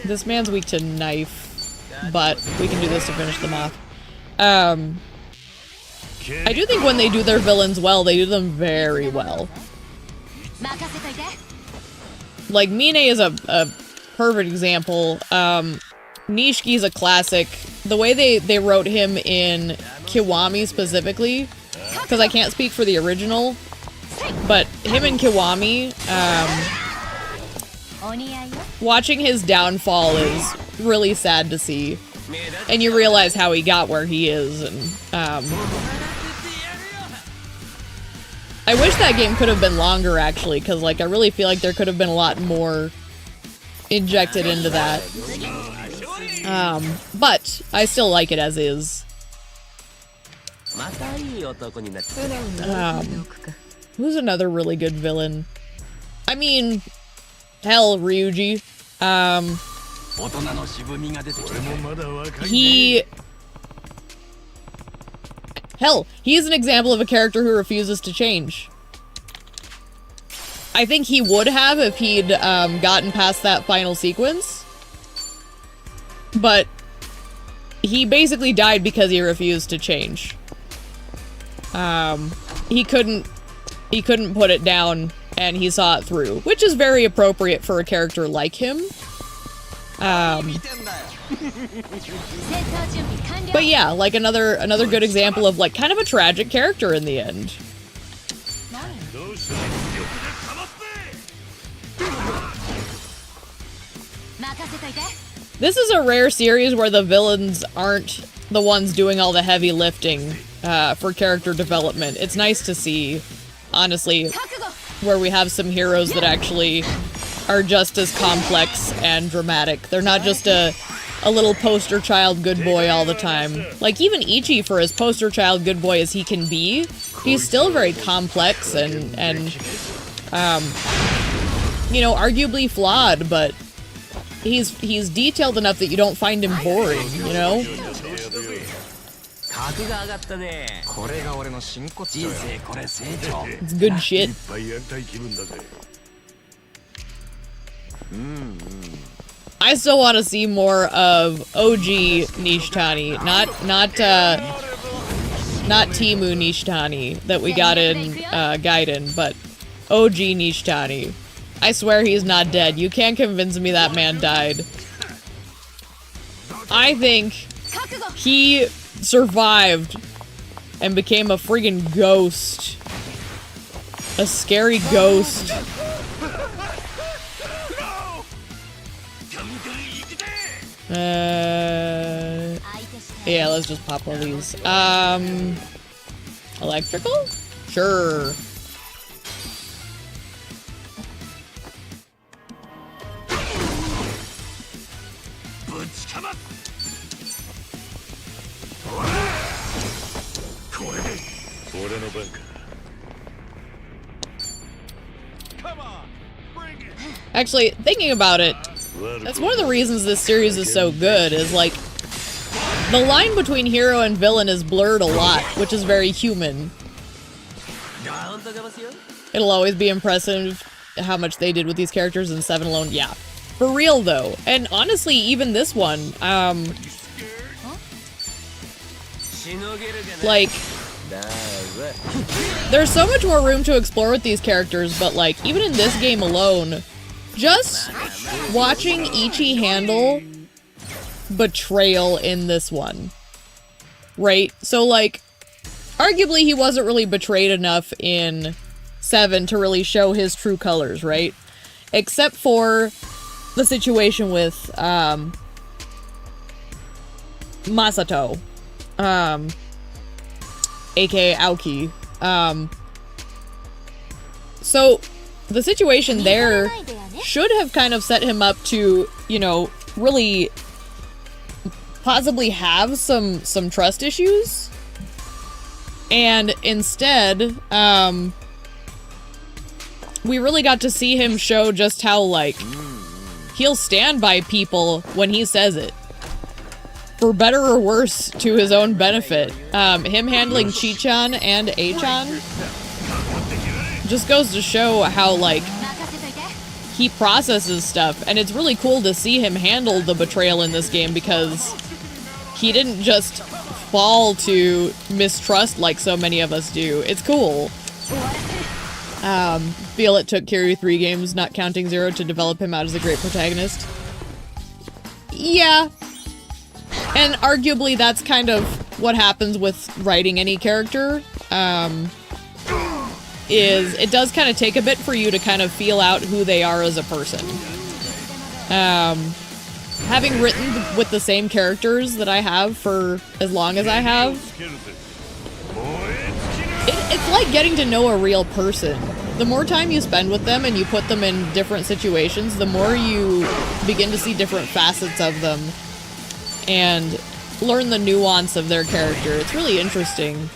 this man's weak to knife, but we can do this to finish them off. I do think when they do their villains well, they do them very well. Like, Mine is a perfect example. Nishiki is a classic. The way they wrote him in Kiwami specifically, because I can't speak for the original, but him in Kiwami, watching his downfall is really sad to see. And you realize how he got where he is, and, I wish that game could have been longer, actually, because, like, I really feel like there could have been a lot more injected into that. But I still like it as is. Who's another really good villain? I mean, hell, Ryuji. He's an example of a character who refuses to change. I think he would have if he'd gotten past that final sequence. But he basically died because he refused to change. He couldn't put it down, and he saw it through, which is very appropriate for a character like him. But yeah, like another good example of, like, kind of a tragic character in the end. This is a rare series where the villains aren't the ones doing all the heavy lifting for character development. It's nice to see, honestly, where we have some heroes that actually are just as complex and dramatic. They're not just a little poster child good boy all the time. Like, even Ichi, for as poster child good boy as he can be, he's still very complex and you know, arguably flawed, but he's detailed enough that you don't find him boring, you know? It's good shit. I still want to see more of OG Nishtani, not Timu Nishtani that we got in Gaiden, but OG Nishtani. I swear he's not dead. You can't convince me that man died. I think he survived and became a friggin' ghost. A scary ghost. Yeah, let's just pop all these. Electrical? Sure. Actually, thinking about it, that's one of the reasons this series is so good, is like, the line between hero and villain is blurred a lot, which is very human. It'll always be impressive how much they did with these characters in 7 alone, yeah. For real though, and honestly, even this one, like, there's so much more room to explore with these characters, but like, even in this game alone, just watching Ichi handle betrayal in this one, right? So like, arguably he wasn't really betrayed enough in 7 to really show his true colors, right? Except for the situation with Masato, aka Aoki. So the situation there should have kind of set him up to, you know, really possibly have some trust issues. And instead, we really got to see him show just how, like, he'll stand by people when he says it. For better or worse, to his own benefit. Him handling Chi-chan and A-chan just goes to show how, like, he processes stuff. And it's really cool to see him handle the betrayal in this game, because he didn't just fall to mistrust like so many of us do. It's cool. Feel it took Kiryu 3 games, not counting 0, to develop him out as a great protagonist. Yeah. And arguably that's kind of what happens with writing any character, is it does kind of take a bit for you to kind of feel out who they are as a person. Having written with the same characters that I have for as long as I have, it's like getting to know a real person. The more time you spend with them and you put them in different situations, the more you begin to see different facets of them and learn the nuance of their character. It's really interesting.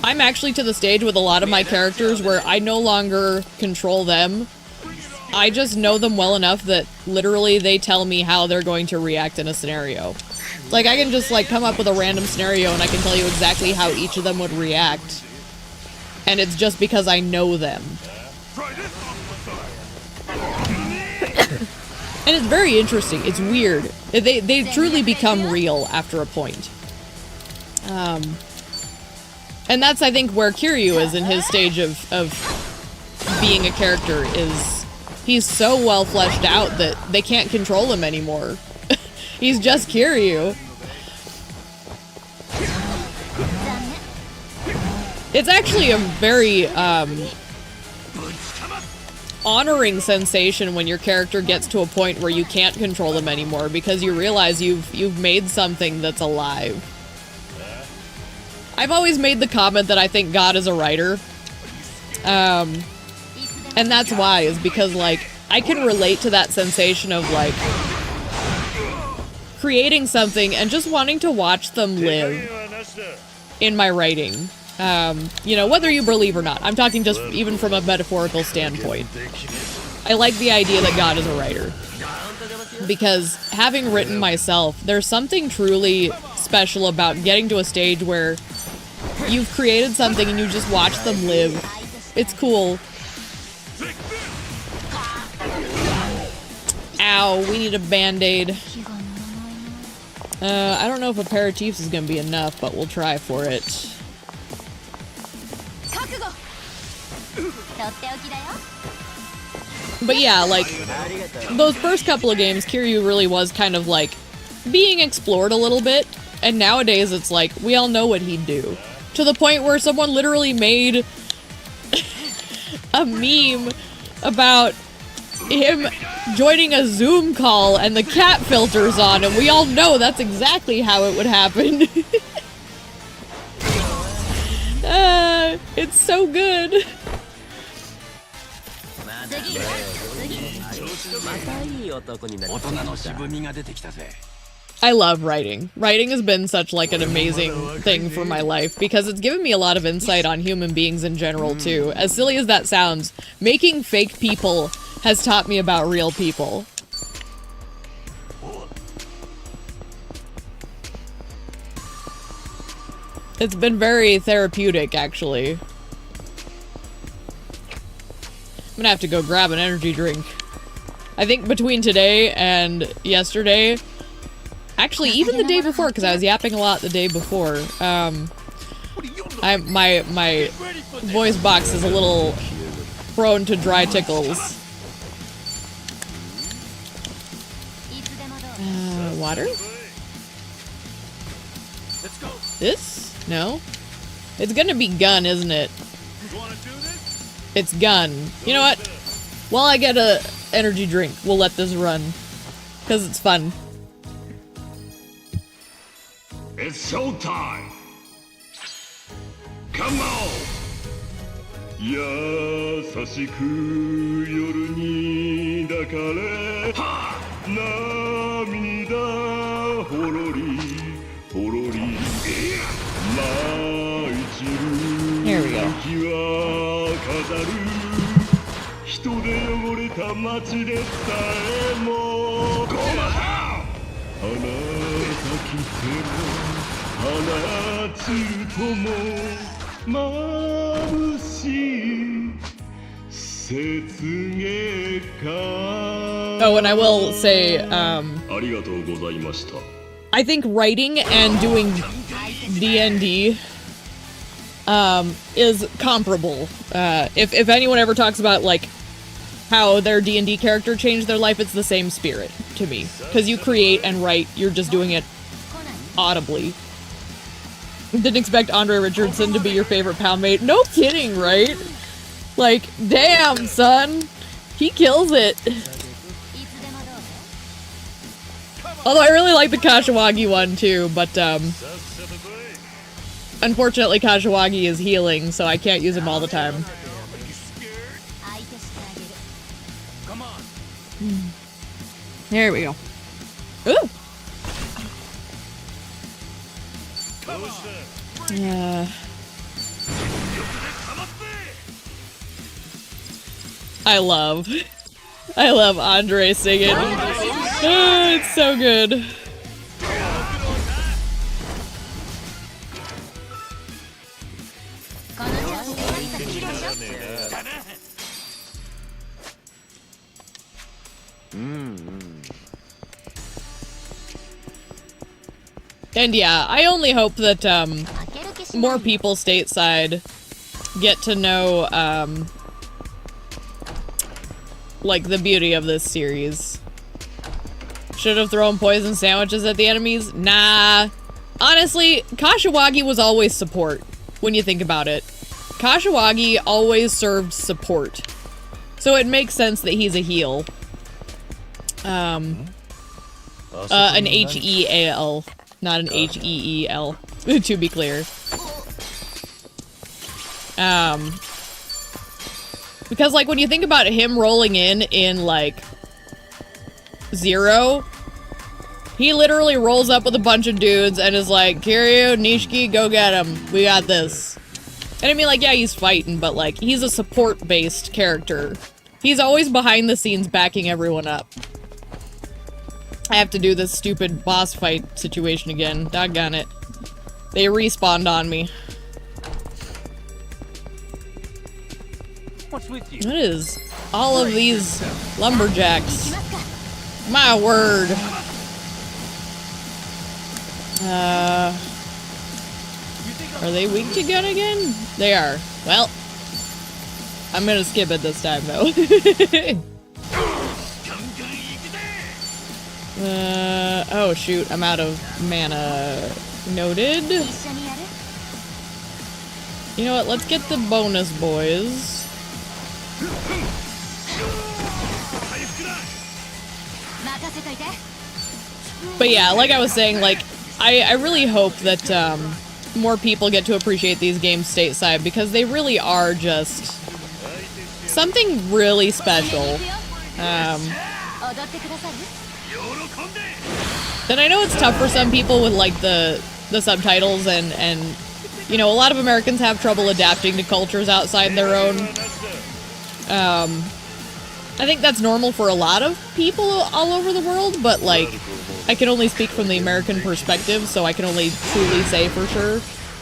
I'm actually to the stage with a lot of my characters where I no longer control them. I just know them well enough that literally they tell me how they're going to react in a scenario. Like, I can just, like, come up with a random scenario and I can tell you exactly how each of them would react. And it's just because I know them. And it's very interesting. It's weird. They truly become real after a point. And that's, I think, where Kiryu is in his stage of being a character, is he's so well fleshed out that they can't control him anymore. He's just Kiryu. It's actually a very, honoring sensation when your character gets to a point where you can't control them anymore, because you realize you've made something that's alive. I've always made the comment that I think God is a writer. And that's why, is because, like, I can relate to that sensation of, like, creating something and just wanting to watch them live in my writing. You know, whether you believe or not. I'm talking just even from a metaphorical standpoint. I like the idea that God is a writer. Because having written myself, there's something truly special about getting to a stage where you've created something and you just watch them live. It's cool. Ow, we need a band-aid. I don't know if aperitifs is gonna be enough, but we'll try for it. But yeah, like, those first couple of games, Kiryu really was kind of like being explored a little bit, and nowadays it's like, we all know what he'd do. To the point where someone literally made a meme about him joining a Zoom call and the cat filters on, and we all know that's exactly how it would happen. It's so good. I love writing. Writing has been such like an amazing thing for my life because it's given me a lot of insight on human beings in general too. As silly as that sounds, making fake people has taught me about real people. It's been very therapeutic, actually. I'm gonna have to go grab an energy drink. I think between today and yesterday, actually even the day before, because I was yapping a lot the day before, my voice box is a little prone to dry tickles. Water? This? No? It's gonna be gun, isn't it? It's gun. You know what? While I get a energy drink, we'll let this run. Because it's fun. It's showtime! Come on! 優しく夜に抱かれ涙ほろりほろり舞い散る雪は飾る人で汚れた街でさえも花咲きても花散るとも眩しい雪月花 Oh, and I will say, ありがとうございました I think writing and doing D&D is comparable. If anyone ever talks about like how their D&D character changed their life, it's the same spirit to me. Because you create and write, you're just doing it audibly. Didn't expect Andre Richardson to be your favorite poundmate. No kidding, right? Like, damn, son. He kills it. Although I really like the Kashiwagi one too, but unfortunately Kashiwagi is healing, so I can't use him all the time. There we go. Ooh! Yeah. I love Andre singing. Oh, it's so good. And yeah, I only hope that more people stateside get to know like the beauty of this series. Should have thrown poison sandwiches at the enemies? Nah. Honestly, Kashiwagi was always support, when you think about it. Kashiwagi always served support. So it makes sense that he's a heal. An H-E-A-L, not an H-E-E-L, to be clear. Because, like, when you think about him rolling in, like, Zero, he literally rolls up with a bunch of dudes and is like, Kiryu, Nishiki, go get him. We got this. And I mean, like, yeah, he's fighting, but, like, he's a support-based character. He's always behind the scenes backing everyone up. I have to do this stupid boss fight situation again. Doggone it. They respawned on me. What's with you? What is all of these lumberjacks? My word. Are they weak to gun again? They are. Well, I'm gonna skip it this time though. Oh shoot, I'm out of mana. Noted. You know what, let's get the bonus boys. But yeah, like I was saying, like, I really hope that more people get to appreciate these games stateside, because they really are just something really special. And I know it's tough for some people with like the subtitles and you know, a lot of Americans have trouble adapting to cultures outside their own. I think that's normal for a lot of people all over the world, but like, I can only speak from the American perspective, so I can only truly say for sure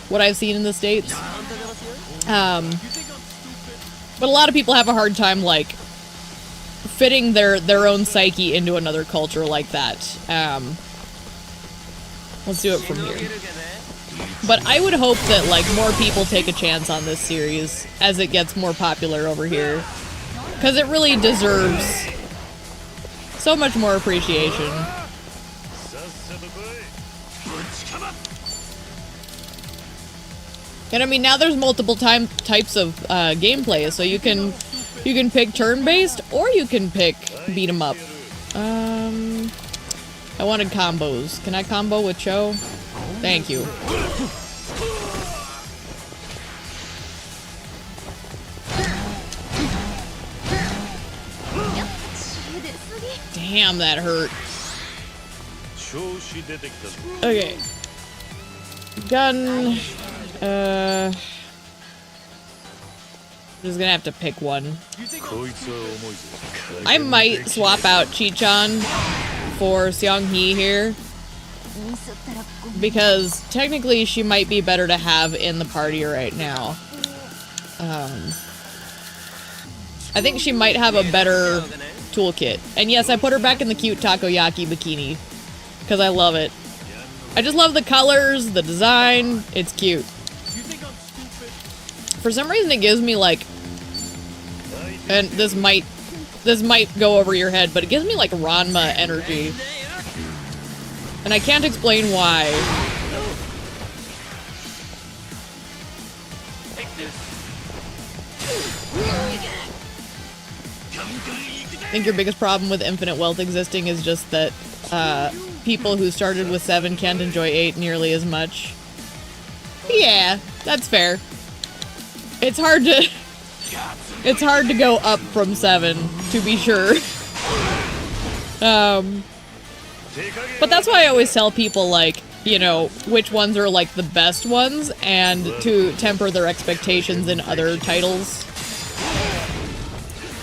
what I've seen in the States. But a lot of people have a hard time, like, fitting their own psyche into another culture like that. Let's do it from here. But I would hope that, like, more people take a chance on this series as it gets more popular over here. Because it really deserves so much more appreciation. And I mean, now there's multiple types of gameplay, so you can pick turn-based or you can pick beat 'em up. I wanted combos. Can I combo with Cho? Thank you. Damn, that hurt. Okay. Gun. I'm just gonna have to pick one. I might swap out Chi-chan for Seong-hee here, because technically she might be better to have in the party right now. I think she might have a better toolkit. And yes, I put her back in the cute takoyaki bikini, because I love it. I just love the colors, the design, it's cute. For some reason it gives me like, and this might go over your head, but it gives me like Ranma energy. And I can't explain why. I think your biggest problem with infinite wealth existing is just that people who started with 7 can't enjoy 8 nearly as much. Yeah, that's fair. It's hard to go up from 7, to be sure. But that's why I always tell people, like, you know, which ones are like the best ones, and to temper their expectations in other titles.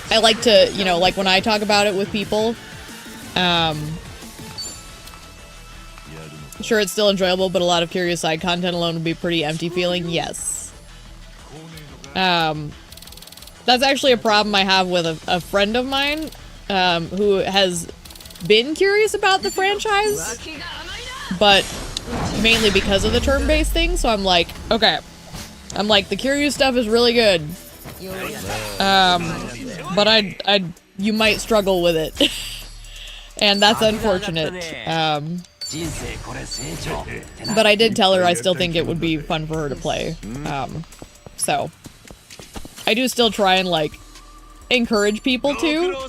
I like to, you know, like when I talk about it with people, sure, it's still enjoyable, but a lot of curious side content alone would be pretty empty feeling. Yes. That's actually a problem I have with a friend of mine, who has been curious about the franchise, but mainly because of the turn-based thing, so I'm like, okay. I'm like, the curious stuff is really good. But you might struggle with it. And that's unfortunate. But I did tell her I still think it would be fun for her to play. So I do still try and like encourage people to.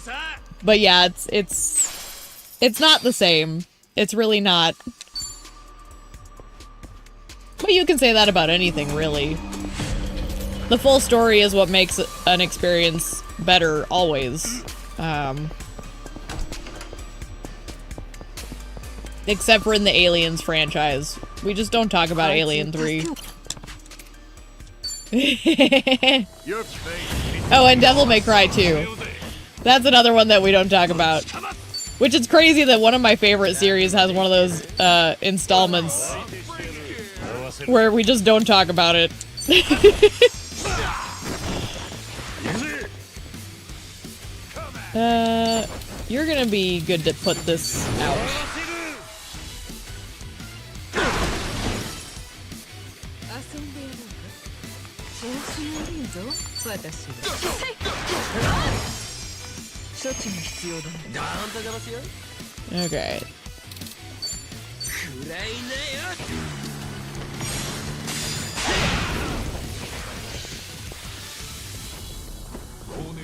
But yeah, it's not the same. It's really not. But you can say that about anything, really. The full story is what makes an experience better, always. Except for in the Aliens franchise. We just don't talk about Alien 3. Oh, and Devil May Cry 2. That's another one that we don't talk about. Which is crazy that one of my favorite series has one of those installments where we just don't talk about it. You're gonna be good to put this out. Okay.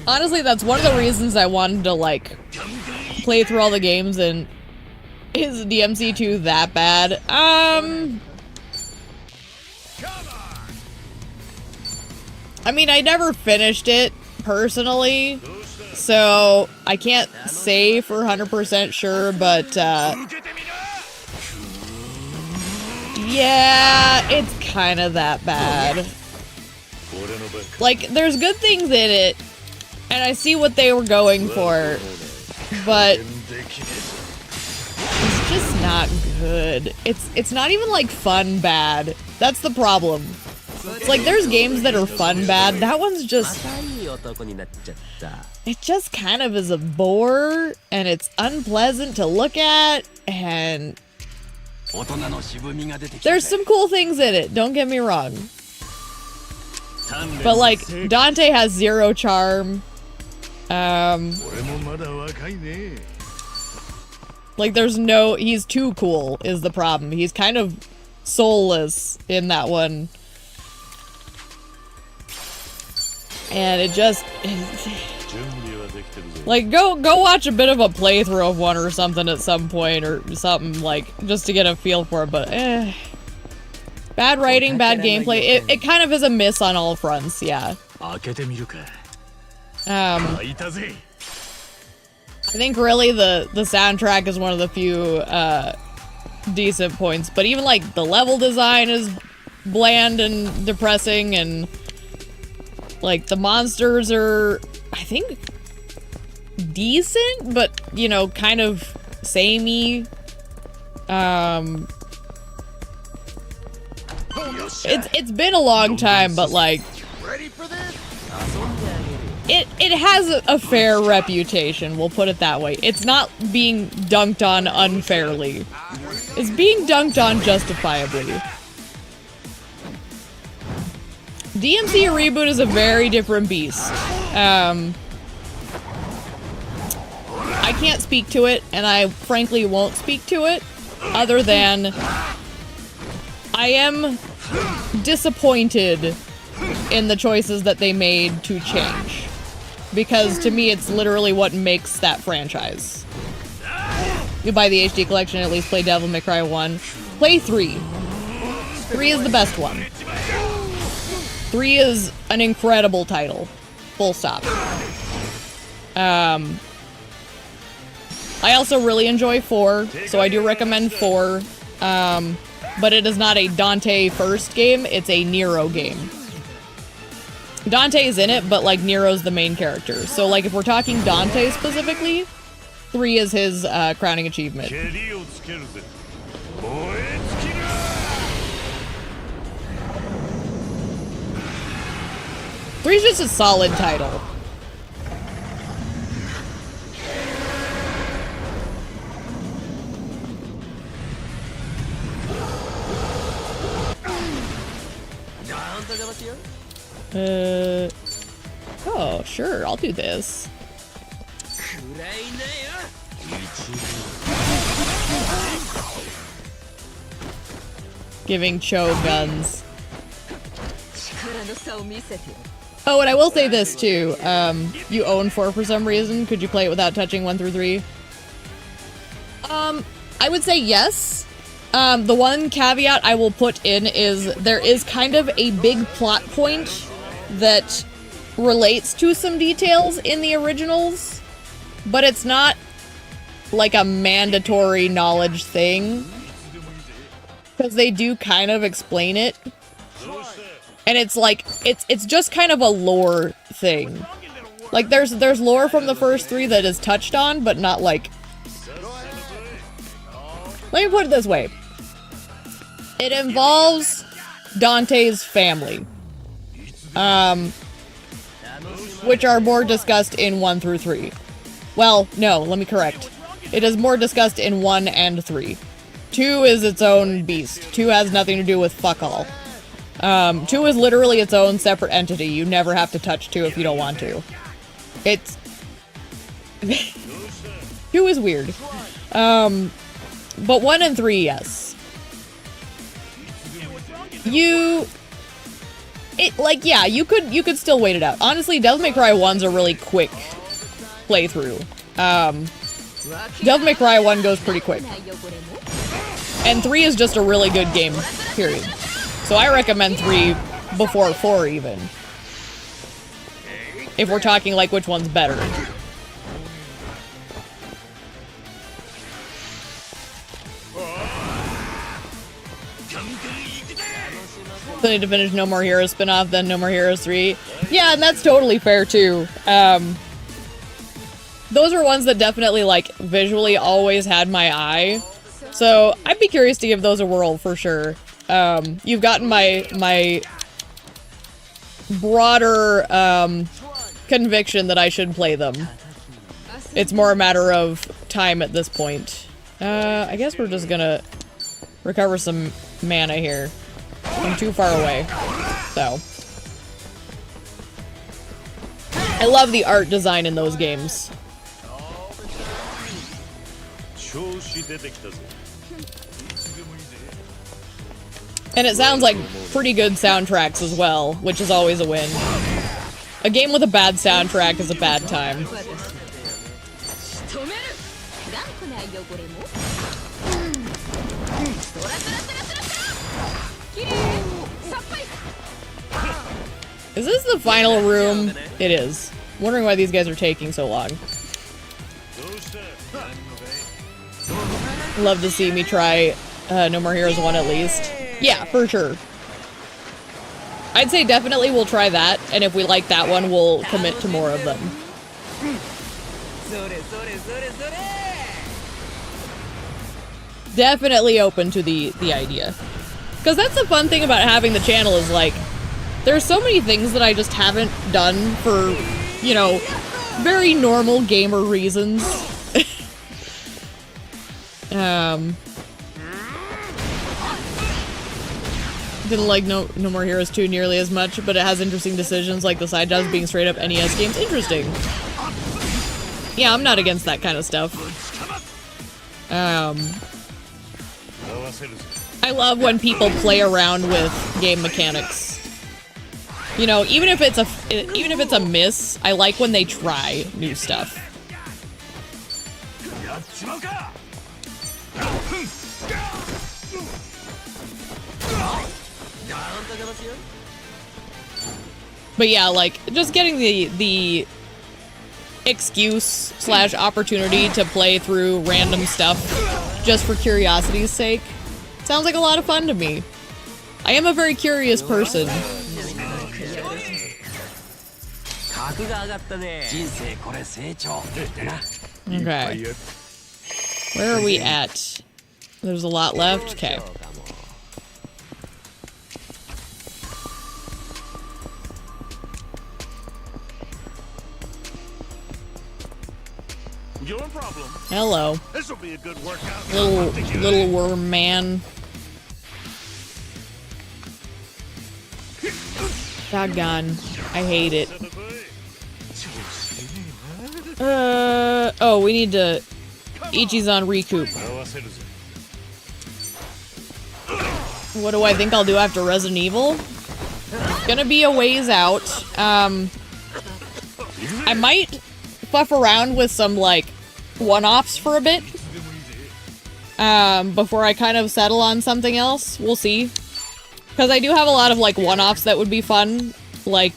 Honestly, that's one of the reasons I wanted to, like, play through all the games. And is DMC2 that bad? I mean, I never finished it personally, so I can't say for 100% sure, but yeah, it's kind of that bad. Like, there's good things in it, and I see what they were going for, but it's just not good. It's not even, like, fun bad. That's the problem. It's like, there's games that are fun bad. That one's just... It just kind of is a bore, and it's unpleasant to look at, and... There's some cool things in it, don't get me wrong. But, like, Dante has zero charm. Like, there's no... He's too cool, is the problem. He's kind of soulless in that one. And it just... Like, go watch a bit of a playthrough of one or something at some point, or something, like, just to get a feel for it, but bad writing, bad gameplay. It kind of is a miss on all fronts, yeah. I think really the soundtrack is one of the few decent points, but even, like, the level design is bland and depressing, and like, the monsters are, I think, decent, but, you know, kind of samey. It's been a long time, but, like, it has a fair reputation, we'll put it that way. It's not being dunked on unfairly. It's being dunked on justifiably. DMC Reboot is a very different beast. I can't speak to it, and I frankly won't speak to it, other than I am disappointed in the choices that they made to change. Because to me, it's literally what makes that franchise. You buy the HD collection, at least play Devil May Cry 1. Play 3. 3 is the best one. 3 is an incredible title. Full stop. I also really enjoy 4, so I do recommend 4. But it is not a Dante first game, it's a Nero game. Dante is in it, but, like, Nero's the main character. So, like, if we're talking Dante specifically, 3 is his crowning achievement. 3 is just a solid title. Oh, sure, I'll do this. Giving Cho guns. Oh, and I will say this too. You own 4 for some reason. Could you play it without touching 1 through 3? I would say yes. The one caveat I will put in is there is kind of a big plot point that relates to some details in the originals, but it's not like a mandatory knowledge thing, because they do kind of explain it, and it's like it's just kind of a lore thing. Like, there's lore from the first 3 that is touched on, but not like... Let me put it this way. It involves Dante's family, which are more discussed in 1 through 3. Well, no, let me correct. It is more discussed in 1 and 3. 2 is its own beast. 2 has nothing to do with fuck all. 2 is literally its own separate entity. You never have to touch 2 if you don't want to. It's... 2 is weird. But 1 and 3, yes. Yeah, you could still wait it out. Honestly, Devil May Cry 1's a really quick playthrough. Devil May Cry 1 goes pretty quick. And 3 is just a really good game, period. So I recommend 3 before 4 even. If we're talking like which one's better. So I need to finish No More Heroes spin-off, then No More Heroes 3. Yeah, and that's totally fair too. Those are ones that definitely, like, visually always had my eye. So I'd be curious to give those a whirl for sure. You've gotten my broader conviction that I should play them. It's more a matter of time at this point. I guess we're just gonna recover some mana here. I'm too far away, so. I love the art design in those games. And it sounds like pretty good soundtracks as well, which is always a win. A game with a bad soundtrack is a bad time. Is this the final room? It is. Wondering why these guys are taking so long. Love to see me try No More Heroes 1 at least. Yeah, for sure. I'd say definitely we'll try that, and if we like that one, we'll commit to more of them. Definitely open to the idea. Because that's the fun thing about having the channel is, like, there's so many things that I just haven't done for, you know, very normal gamer reasons. Didn't like No More Heroes 2 nearly as much, but it has interesting decisions like the side jobs being straight up NES games. Interesting. Yeah, I'm not against that kind of stuff. I love when people play around with game mechanics. You know, even if it's a miss, I like when they try new stuff. But yeah, like, just getting the excuse / opportunity to play through random stuff just for curiosity's sake sounds like a lot of fun to me. I am a very curious person. Okay. Where are we at? There's a lot left? Okay. Hello. This'll be a good workout. Little worm man. Doggone. I hate it. Oh, we need to... Ichi's on recoup. What do I think I'll do after Resident Evil? Gonna be a ways out. I might fuff around with some, like, one-offs for a bit. Before I kind of settle on something else. We'll see. Because I do have a lot of, like, one-offs that would be fun. Like,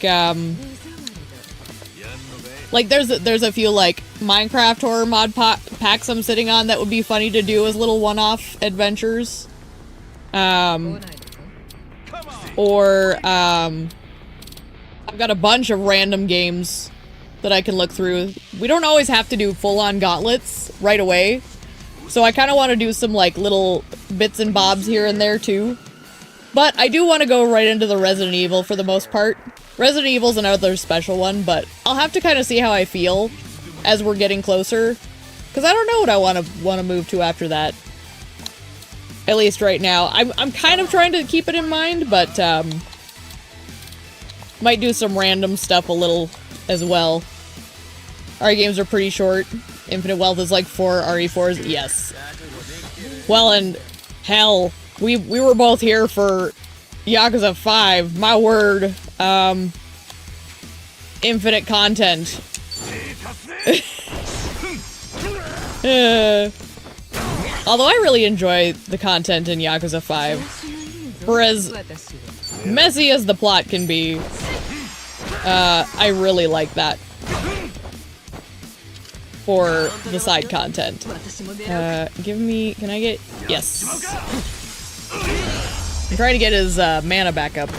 there's a few, like, Minecraft horror mod packs I'm sitting on that would be funny to do as little one-off adventures. I've got a bunch of random games that I can look through. We don't always have to do full-on gauntlets right away. So I kind of want to do some, like, little bits and bobs here and there, too. But I do want to go right into the Resident Evil for the most part. Resident Evil's another special one, but I'll have to kind of see how I feel as we're getting closer. Because I don't know what I want to move to after that. At least right now. I'm kind of trying to keep it in mind, but might do some random stuff a little as well. Our games are pretty short. Infinite Wealth is like 4 RE4s. Yes. Well, and hell, we were both here for Yakuza 5. My word. Infinite content. Although I really enjoy the content in Yakuza 5. For as messy as the plot can be, I really like that. For the side content. Can I get... Yes. I'm trying to get his mana back up.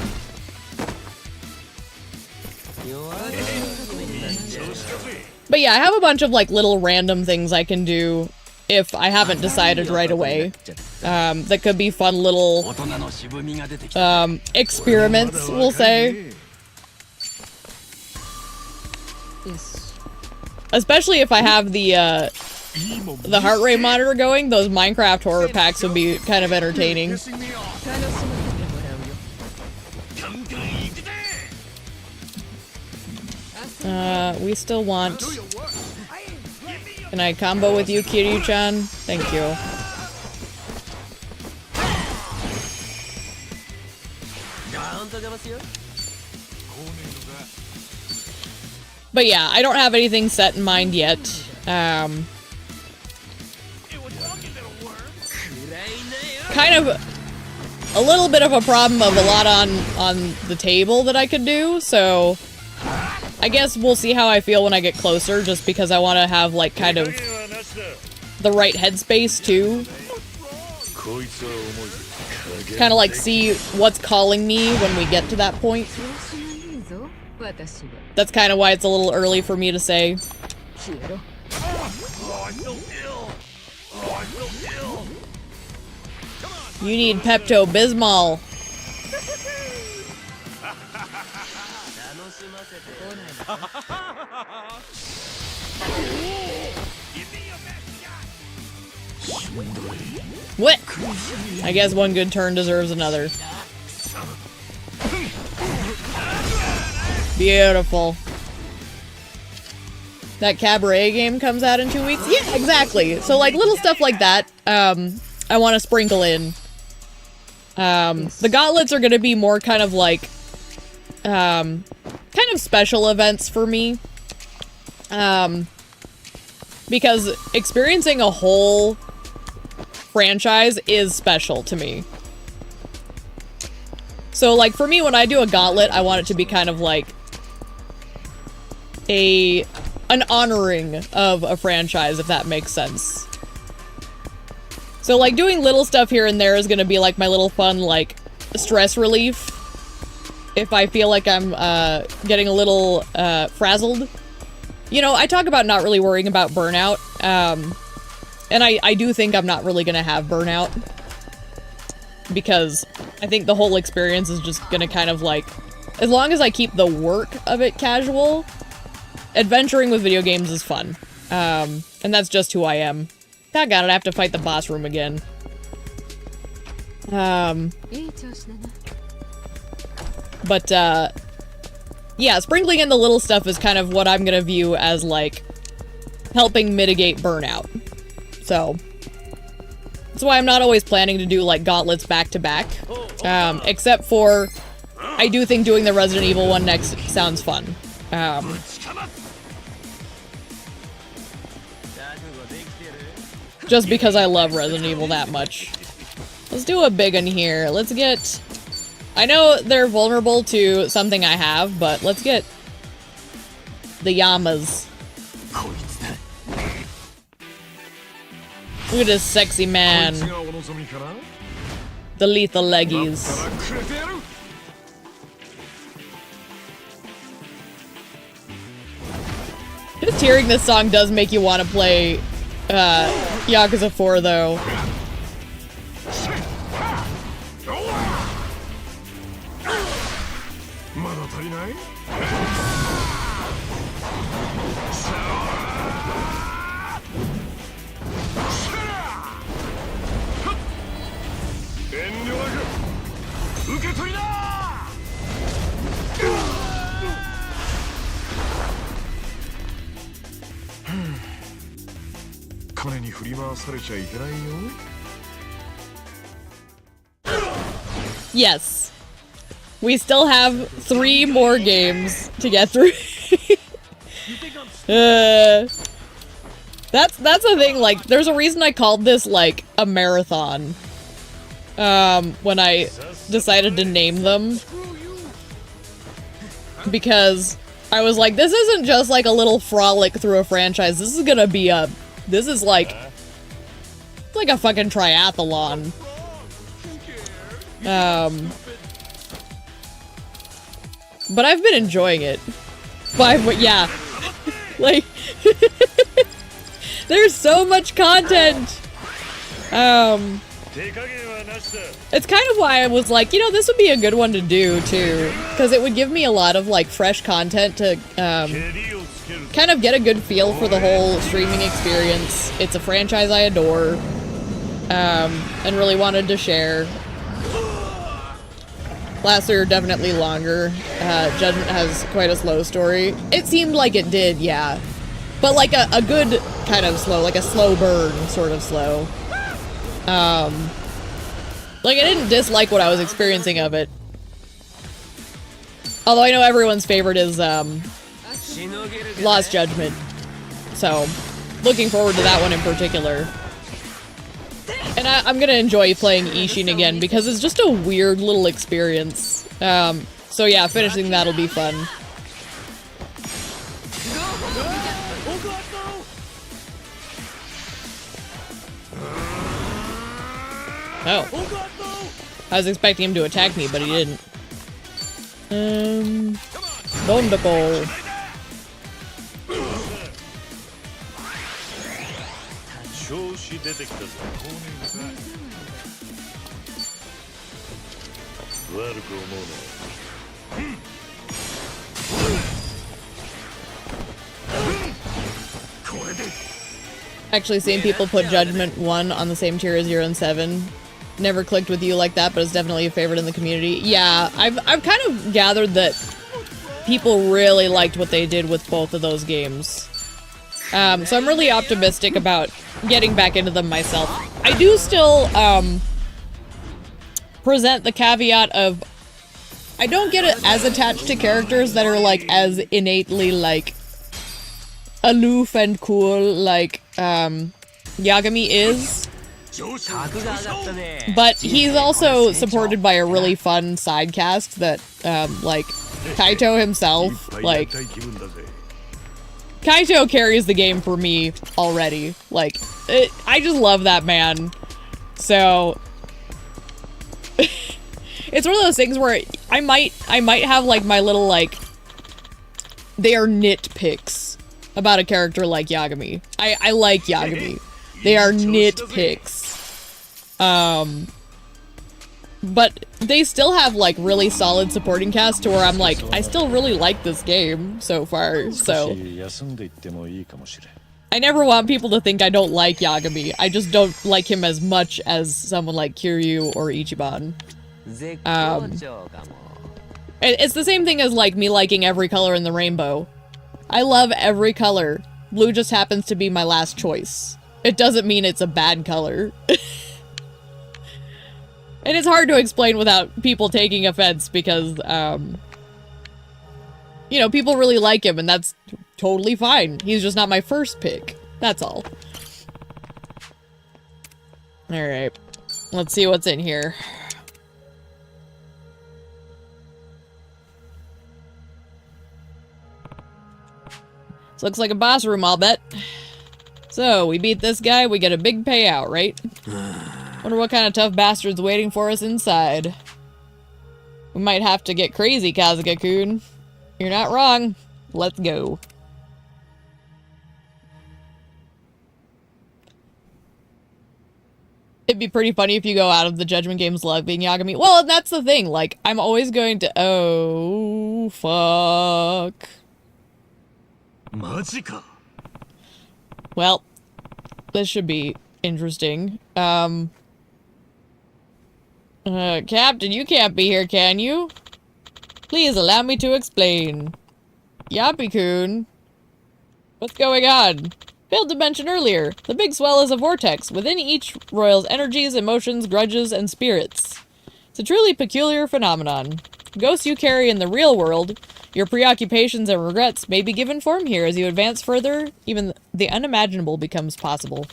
But yeah, I have a bunch of like little random things I can do if I haven't decided right away. That could be fun little experiments, we'll say. Especially if I have the heart rate monitor going, those Minecraft horror packs would be kind of entertaining. We still want... Can I combo with you, Kiryu-chan? Thank you. But yeah, I don't have anything set in mind yet. Kind of a little bit of a problem of a lot on the table that I could do, so I guess we'll see how I feel when I get closer, just because I want to have like kind of the right headspace too. Kind of like see what's calling me when we get to that point. That's kind of why it's a little early for me to say. You need Pepto-Bismol. What? I guess one good turn deserves another. Beautiful. That cabaret game comes out in 2 weeks? Yeah, exactly. So like little stuff like that, I want to sprinkle in. The gauntlets are going to be more kind of like, kind of special events for me. Because experiencing a whole franchise is special to me. So like for me, when I do a gauntlet, I want it to be kind of like an honoring of a franchise, if that makes sense. So like doing little stuff here and there is gonna be like my little fun like stress relief if I feel like I'm getting a little frazzled. You know, I talk about not really worrying about burnout, and I do think I'm not really gonna have burnout, because I think the whole experience is just gonna kind of like, as long as I keep the work of it casual, adventuring with video games is fun. And that's just who I am. Doggone it, I have to fight the boss room again. But, yeah, sprinkling in the little stuff is kind of what I'm gonna view as, like, helping mitigate burnout. So, that's why I'm not always planning to do, like, gauntlets back-to-back. Except for, I do think doing the Resident Evil one next sounds fun. Just because I love Resident Evil that much. Let's do a big one here. Let's get... I know they're vulnerable to something I have, but let's get the Yamas. Look at this sexy man. The lethal leggies. Just hearing this song does make you want to play Yakuza 4 though. Yes. We still have 3 more games to get through. That's the thing, like, there's a reason I called this, like, a marathon. When I decided to name them. Because I was like, this isn't just like a little frolic through a franchise, this is gonna be a... This is like... It's like a fucking triathlon. But I've been enjoying it. But yeah. Like... There's so much content! It's kind of why I was like, you know, this would be a good one to do, too. Because it would give me a lot of, like, fresh content to, kind of get a good feel for the whole streaming experience. It's a franchise I adore, and really wanted to share. Last year, definitely longer. Judgment has quite a slow story. It seemed like it did, yeah. But, like, a good kind of slow, like a slow burn sort of slow. Like, I didn't dislike what I was experiencing of it. Although I know everyone's favorite is, Lost Judgment. So, looking forward to that one in particular. And I'm gonna enjoy playing Ishin again, because it's just a weird little experience. So yeah, finishing that'll be fun. Oh. I was expecting him to attack me, but he didn't. Wonderful. Actually, seeing people put Judgment 1 on the same tier as 0 and 7 never clicked with you like that, but it's definitely a favorite in the community. Yeah, I've kind of gathered that people really liked what they did with both of those games. So I'm really optimistic about getting back into them myself. I do still present the caveat of I don't get as attached to characters that are like as innately like aloof and cool like Yagami is. But he's also supported by a really fun side cast that like Kaito himself, like Kaito carries the game for me already. Like I just love that man. So it's one of those things where I might have like my little like they are nitpicks about a character like Yagami. I like Yagami. They are nitpicks. But they still have like really solid supporting cast to where I'm like, I still really like this game so far, so. I never want people to think I don't like Yagami. I just don't like him as much as someone like Kiryu or Ichiban. It's the same thing as like me liking every color in the rainbow. I love every color. Blue just happens to be my last choice. It doesn't mean it's a bad color. And it's hard to explain without people taking offense because, you know, people really like him and that's totally fine. He's just not my first pick. That's all. Alright. Let's see what's in here. This looks like a boss room, I'll bet. So, we beat this guy, we get a big payout, right? Wonder what kind of tough bastard's waiting for us inside. We might have to get crazy, Kazuka-kun. You're not wrong. Let's go. It'd be pretty funny if you go out of the Judgment games loving Yagami. Well, and that's the thing. Like, I'm always going to... Oh, fuck. Well, this should be interesting. Captain, you can't be here, can you? Please allow me to explain. Yappy-kun. What's going on? Failed to mention earlier, the big swell is a vortex within each royal's energies, emotions, grudges, and spirits. It's a truly peculiar phenomenon. Ghosts you carry in the real world, your preoccupations and regrets may be given form here as you advance further. Even the unimaginable becomes possible.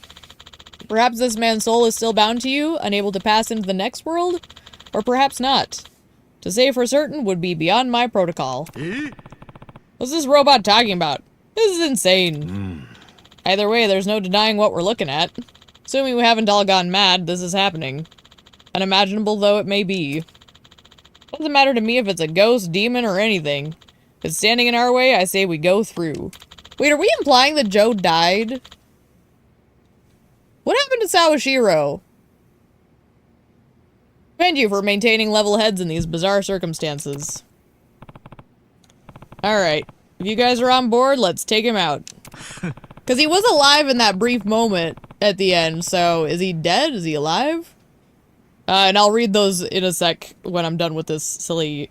Perhaps this man's soul is still bound to you, unable to pass into the next world? Or perhaps not. To say for certain would be beyond my protocol. What's this robot talking about? This is insane. Either way, there's no denying what we're looking at. Assuming we haven't all gone mad, this is happening. Unimaginable though it may be. Doesn't matter to me if it's a ghost, demon, or anything. If it's standing in our way, I say we go through. Wait, are we implying that Joe died? What happened to Sawashiro? Commend you for maintaining level heads in these bizarre circumstances. Alright. If you guys are on board, let's take him out. Because he was alive in that brief moment at the end, so is he dead? Is he alive? And I'll read those in a sec when I'm done with this silly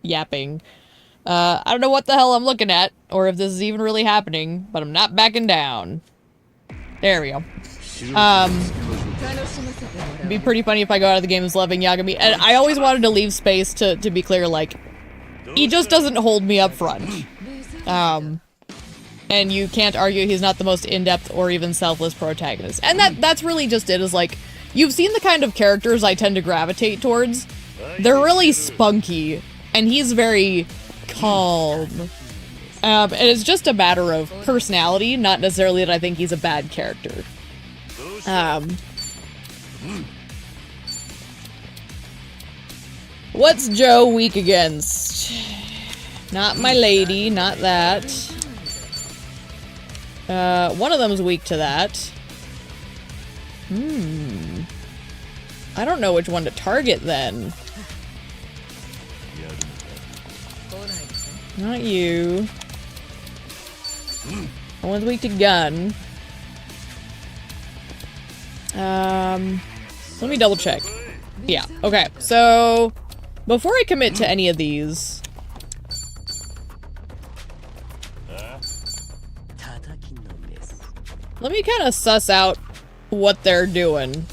yapping. I don't know what the hell I'm looking at, or if this is even really happening, but I'm not backing down. There we go. It'd be pretty funny if I go out of the game as loving Yagami. And I always wanted to leave space to be clear, like, he just doesn't hold me up front. And you can't argue he's not the most in-depth or even selfless protagonist. And that's really just it, is like, you've seen the kind of characters I tend to gravitate towards. They're really spunky, and he's very calm. And it's just a matter of personality, not necessarily that I think he's a bad character. What's Joe weak against? Not my lady, not that. One of them's weak to that. I don't know which one to target then. Not you. One's weak to gun. Let me double check. Yeah, okay. So, before I commit to any of these... let me kind of suss out what they're doing.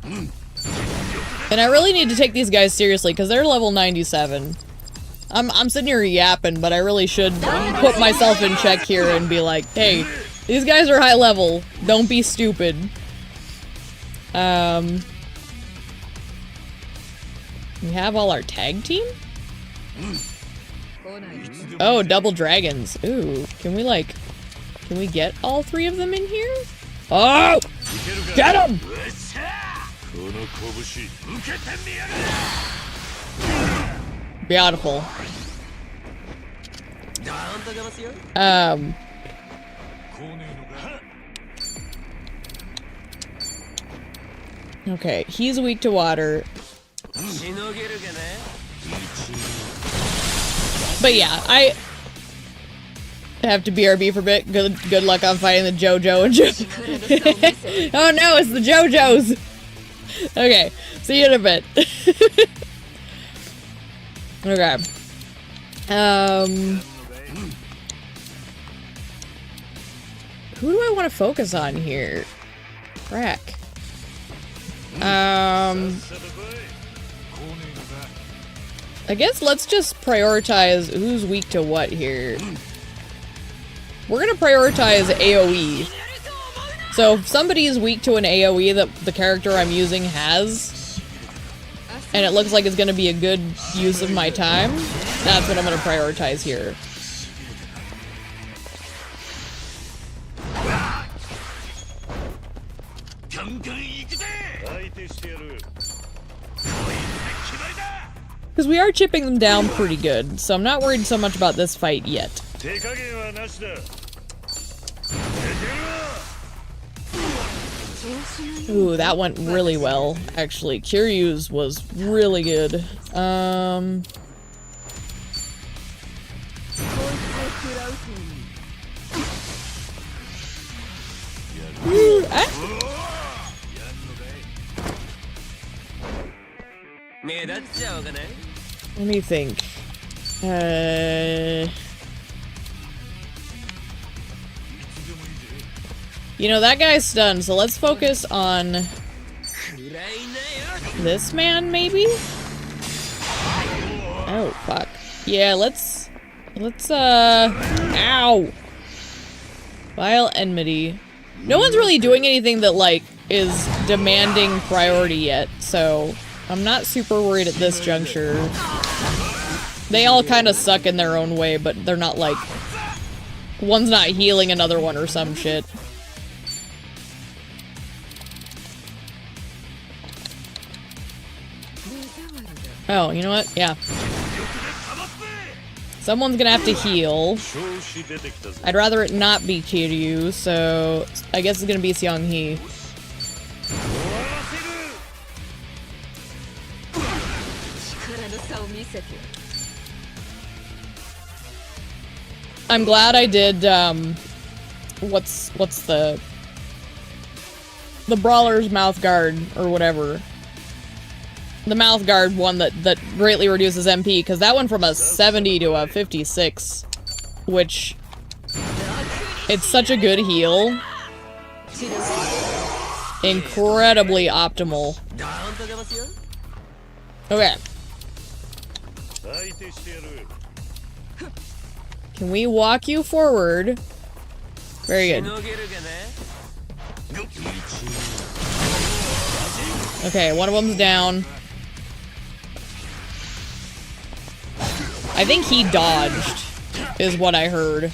And I really need to take these guys seriously, because they're level 97. I'm sitting here yapping, but I really should put myself in check here and be like, hey, these guys are high level. Don't be stupid. We have all our tag team? Oh, double dragons. Ooh, can we get all three of them in here? Oh! Get them! Beautiful. Okay, he's weak to water. But yeah, I have to BRB for a bit. Good luck on fighting the JoJo and JoJo. Oh no, it's the JoJos! Okay, see you in a bit. Okay. Who do I want to focus on here? Frack. I guess let's just prioritize who's weak to what here. We're gonna prioritize AoE. So if somebody is weak to an AoE that the character I'm using has, and it looks like it's gonna be a good use of my time, that's what I'm gonna prioritize here. Because we are chipping them down pretty good, so I'm not worried so much about this fight yet. Ooh, that went really well, actually. Kiryu's was really good. Let me think. You know, that guy's stunned, so let's focus on this man, maybe? Oh, fuck. Yeah, let's, ow! Vile enmity. No one's really doing anything that, like, is demanding priority yet, so I'm not super worried at this juncture. They all kind of suck in their own way, but they're not, like, one's not healing another one or some shit. Oh, you know what? Yeah. Someone's gonna have to heal. I'd rather it not be Kiryu, so I guess it's gonna be Seong-hee. I'm glad I did, what's the Brawler's mouth guard, or whatever. The mouth guard one that greatly reduces MP, because that went from a 70 to a 56, which, it's such a good heal. Incredibly optimal. Okay. Can we walk you forward? Very good. Okay, one of them's down. I think he dodged, is what I heard.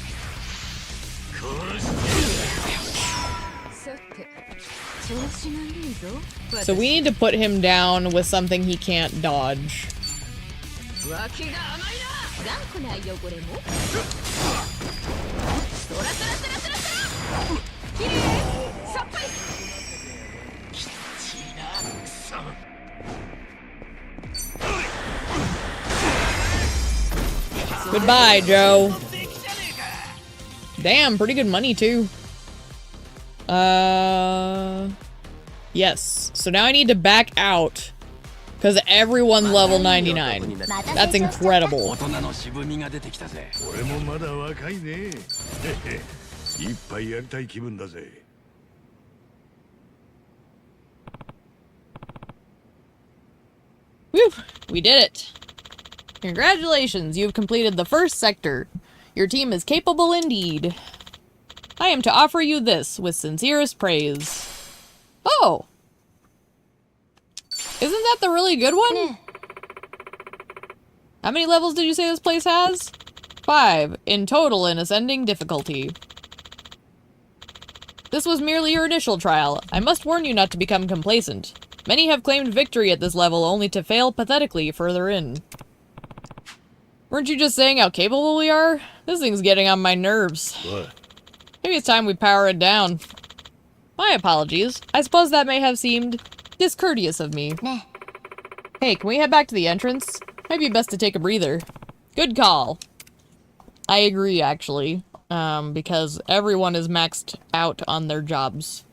So we need to put him down with something he can't dodge. Goodbye, Joe. Damn, pretty good money, too. Yes. So now I need to back out. Because everyone's level 99. That's incredible. Whew, we did it. Congratulations, you've completed the first sector. Your team is capable indeed. I am to offer you this with sincerest praise. Oh! Isn't that the really good one? How many levels did you say this place has? 5, in total in ascending difficulty. This was merely your initial trial. I must warn you not to become complacent. Many have claimed victory at this level only to fail pathetically further in. Weren't you just saying how capable we are? This thing's getting on my nerves. What? Maybe it's time we power it down. My apologies. I suppose that may have seemed discourteous of me. Hey, can we head back to the entrance? Might be best to take a breather. Good call. I agree, actually. Because everyone is maxed out on their jobs.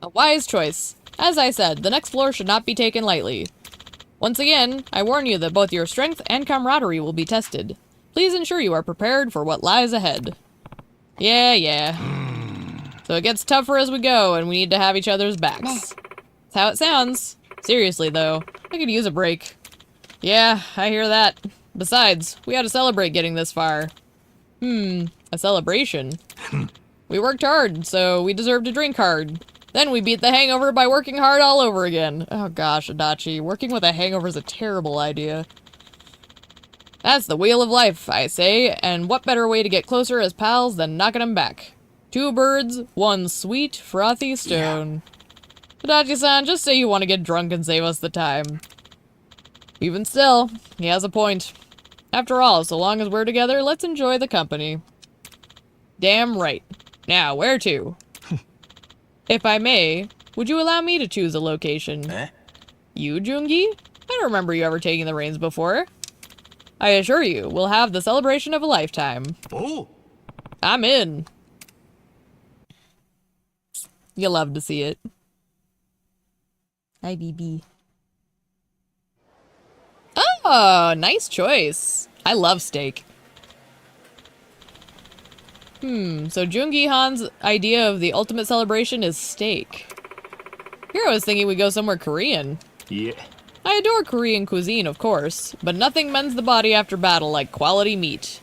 A wise choice. As I said, the next floor should not be taken lightly. Once again, I warn you that both your strength and camaraderie will be tested. Please ensure you are prepared for what lies ahead. Yeah. So it gets tougher as we go, and we need to have each other's backs. That's how it sounds. Seriously, though, I could use a break. Yeah, I hear that. Besides, we ought to celebrate getting this far. A celebration? We worked hard, so we deserve to drink hard. Then we beat the hangover by working hard all over again. Oh gosh, Adachi, working with a hangover is a terrible idea. That's the wheel of life, I say, and what better way to get closer as pals than knocking 'em back? 2 birds, 1 sweet, frothy stone. Adachi-san, just say you want to get drunk and save us the time. Even still, he has a point. After all, so long as we're together, let's enjoy the company. Damn right. Now, where to? If I may, would you allow me to choose a location? You, Jungi? I don't remember you ever taking the reins before. I assure you, we'll have the celebration of a lifetime. Oh! I'm in. You love to see it. Hi, BB. Oh, nice choice. I love steak. So Jungi Han's idea of the ultimate celebration is steak. Here I was thinking we'd go somewhere Korean. Yeah. I adore Korean cuisine, of course, but nothing mends the body after battle like quality meat.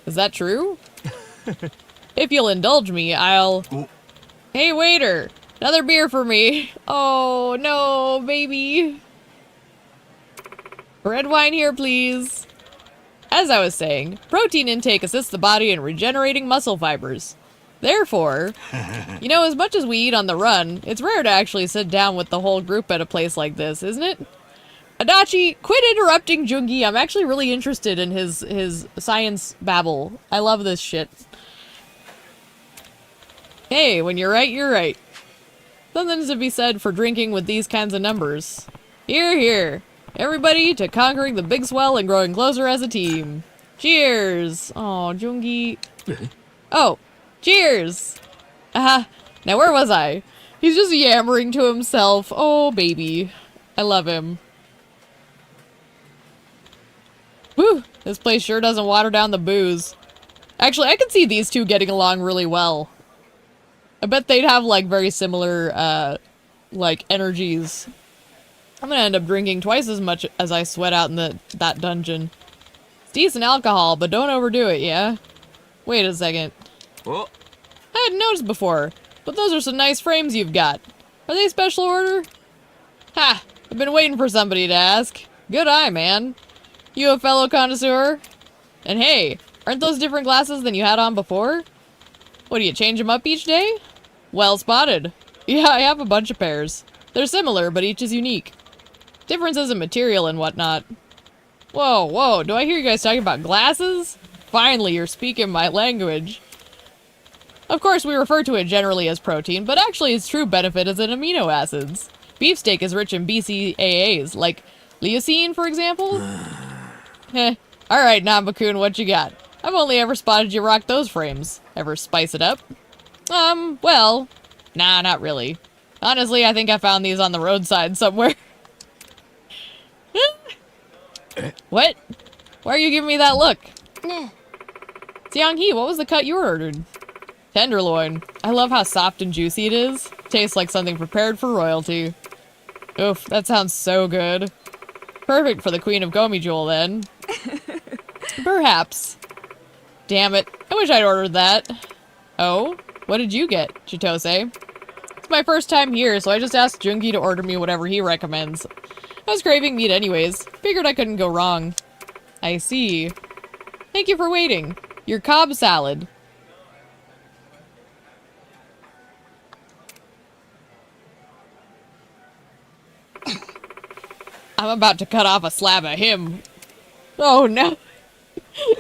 Is that true? If you'll indulge me, I'll... Hey, waiter! Another beer for me! Oh, no, baby! Red wine here, please. As I was saying, protein intake assists the body in regenerating muscle fibers. Therefore, you know, as much as we eat on the run, it's rare to actually sit down with the whole group at a place like this, isn't it? Adachi, quit interrupting Jungi. I'm actually really interested in his science babble. I love this shit. Hey, when you're right, you're right. Something's to be said for drinking with these kinds of numbers. Here, here. Everybody to conquering the big swell and growing closer as a team. Cheers! Oh, Jungi. Oh, cheers! Aha, now where was I? He's just yammering to himself. Oh, baby. I love him. Whew, this place sure doesn't water down the booze. Actually, I could see these two getting along really well. I bet they'd have, like, very similar, like, energies. I'm gonna end up drinking twice as much as I sweat out in that dungeon. It's decent alcohol, but don't overdo it, yeah? Wait a second. Oh. I hadn't noticed before, but those are some nice frames you've got. Are they special order? Ha! I've been waiting for somebody to ask. Good eye, man. You a fellow connoisseur? And hey, aren't those different glasses than you had on before? What, do you change them up each day? Well spotted. Yeah, I have a bunch of pairs. They're similar, but each is unique. Differences in material and whatnot. Whoa, whoa, do I hear you guys talking about glasses? Finally, you're speaking my language. Of course, we refer to it generally as protein, but actually its true benefit is in amino acids. Beefsteak is rich in BCAAs, like leucine, for example. Alright, Nambakun, what you got? I've only ever spotted you rock those frames. Ever spice it up? Well, nah, not really. Honestly, I think I found these on the roadside somewhere. What? Why are you giving me that look? Xiang-Hee, what was the cut you ordered? Tenderloin. I love how soft and juicy it is. Tastes like something prepared for royalty. Oof, that sounds so good. Perfect for the Queen of Gomi Jewel, then. Perhaps. Damn it. I wish I'd ordered that. Oh? What did you get, Chitose? It's my first time here, so I just asked Jungi to order me whatever he recommends. I was craving meat anyways. Figured I couldn't go wrong. I see. Thank you for waiting. Your Cobb salad. I'm about to cut off a slab of him. Oh no.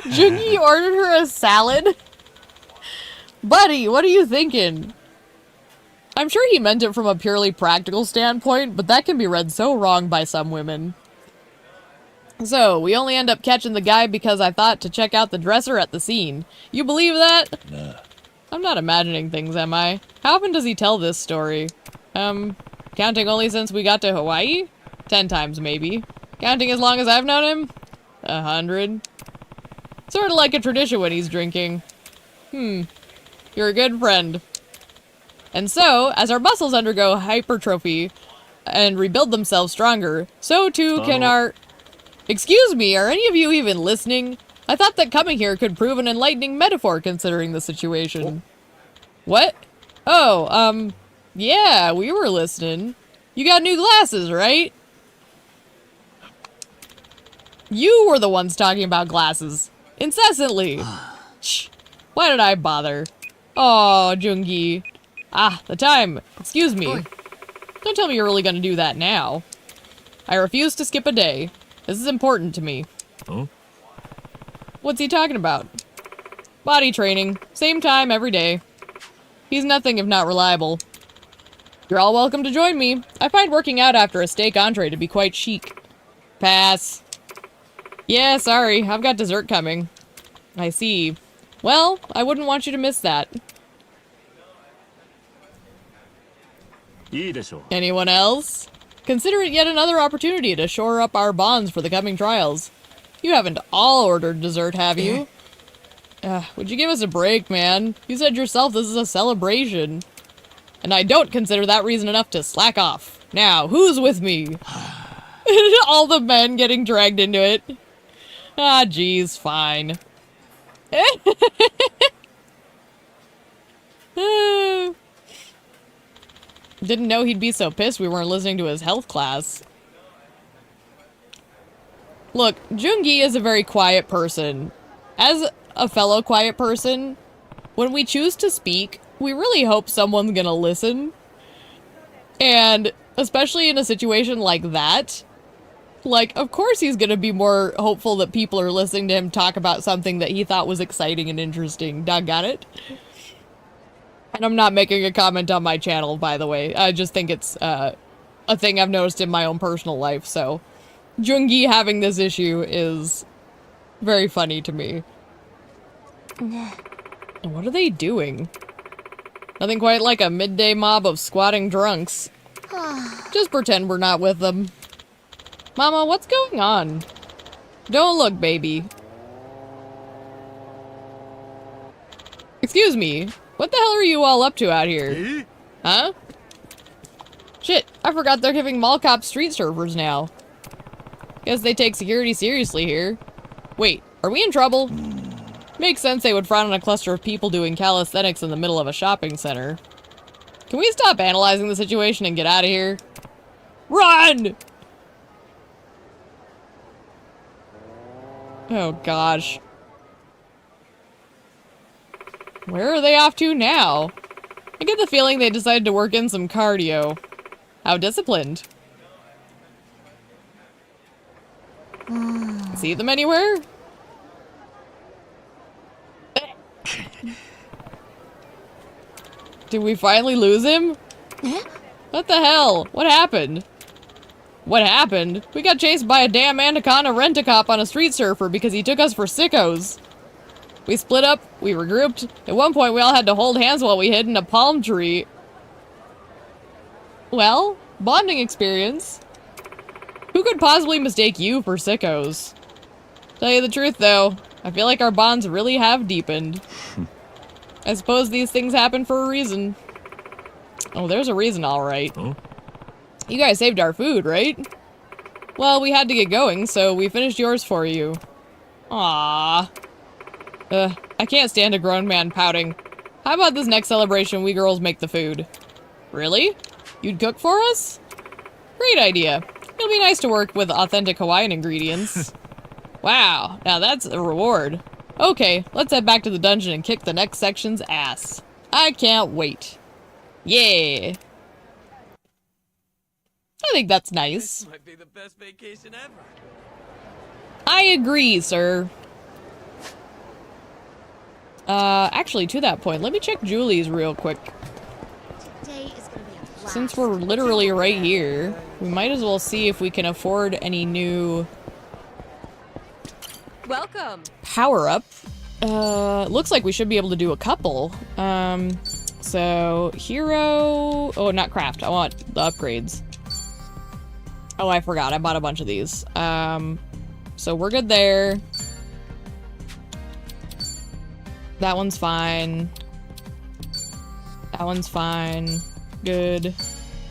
Jungi ordered her a salad? Buddy, what are you thinking? I'm sure he meant it from a purely practical standpoint, but that can be read so wrong by some women. So, we only end up catching the guy because I thought to check out the dresser at the scene. You believe that? Nah. I'm not imagining things, am I? How often does he tell this story? Counting only since we got to Hawaii? 10 times, maybe. Counting as long as I've known him? 100. Sort of like a tradition when he's drinking. You're a good friend. And so, as our muscles undergo hypertrophy and rebuild themselves stronger, so too can our... Excuse me, are any of you even listening? I thought that coming here could prove an enlightening metaphor considering the situation. What? Oh, yeah, we were listening. You got new glasses, right? You were the ones talking about glasses. Incessantly. Shh. Why did I bother? Oh, Jungi. Ah, the time. Excuse me. Don't tell me you're really gonna do that now. I refuse to skip a day. This is important to me. Huh? What's he talking about? Body training. Same time every day. He's nothing if not reliable. You're all welcome to join me. I find working out after a steak entree to be quite chic. Pass. Yeah, sorry. I've got dessert coming. I see. Well, I wouldn't want you to miss that. Anyone else? Consider it yet another opportunity to shore up our bonds for the coming trials. You haven't all ordered dessert, have you? Would you give us a break, man? You said yourself this is a celebration. And I don't consider that reason enough to slack off. Now, who's with me? All the men getting dragged into it. Ah, geez, fine. Didn't know he'd be so pissed we weren't listening to his health class. Look, Jungi is a very quiet person. As a fellow quiet person, when we choose to speak, we really hope someone's gonna listen. And especially in a situation like that, like, of course he's gonna be more hopeful that people are listening to him talk about something that he thought was exciting and interesting. Doggone it. And I'm not making a comment on my channel, by the way. I just think it's a thing I've noticed in my own personal life, so Jungi having this issue is very funny to me. And what are they doing? Nothing quite like a midday mob of squatting drunks. Just pretend we're not with them. Mama, what's going on? Don't look, baby. Excuse me. What the hell are you all up to out here? Huh? Shit, I forgot they're giving mall cops street surfers now. Guess they take security seriously here. Wait, are we in trouble? Makes sense they would frown on a cluster of people doing calisthenics in the middle of a shopping center. Can we stop analyzing the situation and get out of here? Run! Oh gosh. Where are they off to now? I get the feeling they decided to work in some cardio. How disciplined. See them anywhere? Did we finally lose him? What the hell? What happened? What happened? We got chased by a damn anaconda rent-a-cop on a street surfer because he took us for sickos. We split up, we regrouped. At one point we all had to hold hands while we hid in a palm tree. Well, bonding experience. Who could possibly mistake you for sickos? Tell you the truth though, I feel like our bonds really have deepened. I suppose these things happen for a reason. Oh, there's a reason, alright. Huh? You guys saved our food, right? Well, we had to get going, so we finished yours for you. Aww. I can't stand a grown man pouting. How about this next celebration we girls make the food? Really? You'd cook for us? Great idea. It'll be nice to work with authentic Hawaiian ingredients. Wow, now that's a reward. Okay, let's head back to the dungeon and kick the next section's ass. I can't wait. Yeah. I think that's nice. This might be the best vacation ever. I agree, sir. Actually, to that point, let me check Julie's real quick. Since we're literally right here, we might as well see if we can afford any new... Welcome. Power-up. Looks like we should be able to do a couple. So, hero... Oh, not craft. I want the upgrades. Oh, I forgot. I bought a bunch of these. So we're good there. That one's fine. That one's fine. Good.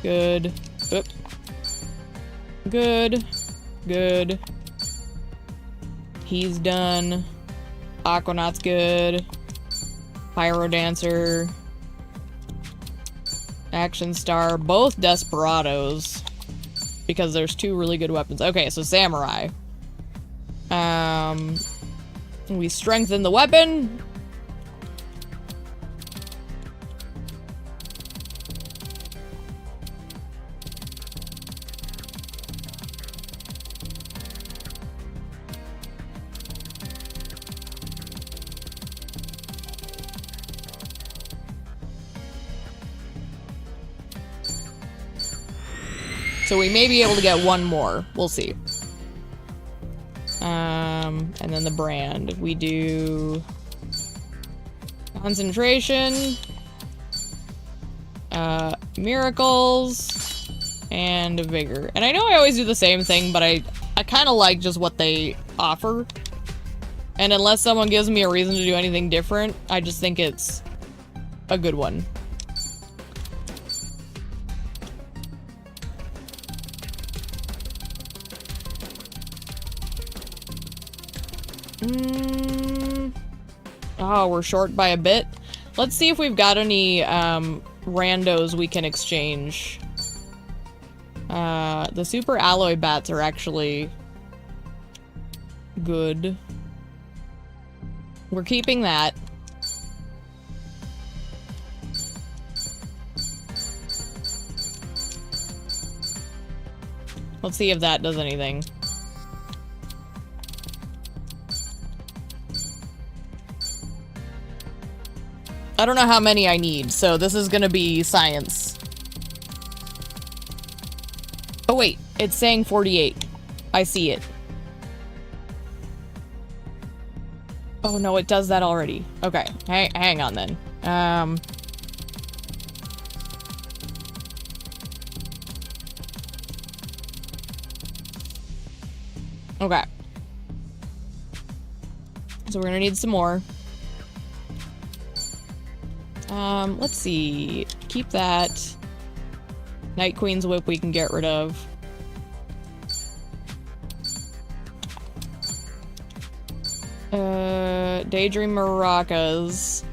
Good. Oop. Good. Good. He's done. Aquanaut's good. Pyro Dancer. Action Star. Both Desperados. Because there's two really good weapons. Okay, so Samurai. We strengthen the weapon. So we may be able to get one more. We'll see. And then the brand. We do... Concentration. Miracles and Vigor. And I know I always do the same thing, but I kind of like just what they offer. And unless someone gives me a reason to do anything different, I just think it's a good one. Oh, we're short by a bit. Let's see if we've got any randos we can exchange. The super alloy bats are actually good. We're keeping that. Let's see if that does anything. I don't know how many I need, so this is gonna be science. Oh wait, it's saying 48. I see it. Oh no, it does that already. Okay, hang on then. Okay. So we're gonna need some more. Let's see. Keep that. Night Queen's Whip we can get rid of. Daydream Maracas.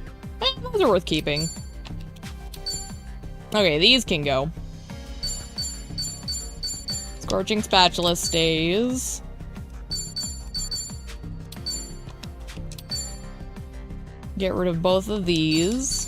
Those are worth keeping. Okay, these can go. Scorching Spatula stays. Get rid of both of these.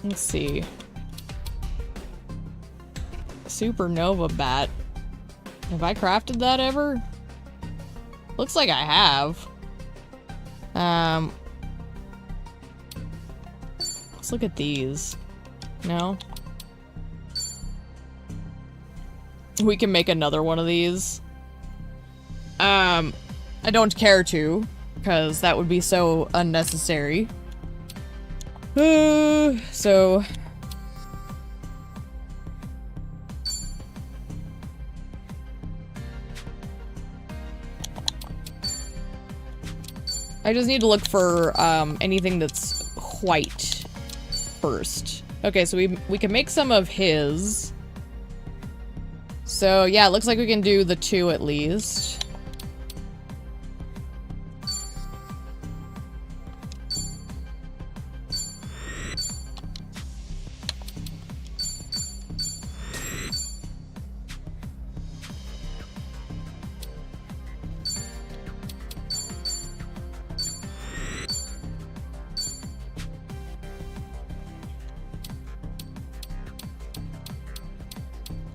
Let's see. Supernova bat. Have I crafted that ever? Looks like I have. Let's look at these. No? We can make another one of these. I don't care to, because that would be so unnecessary. So... I just need to look for, anything that's white first. Okay, so we can make some of his. So, yeah, it looks like we can do the 2 at least.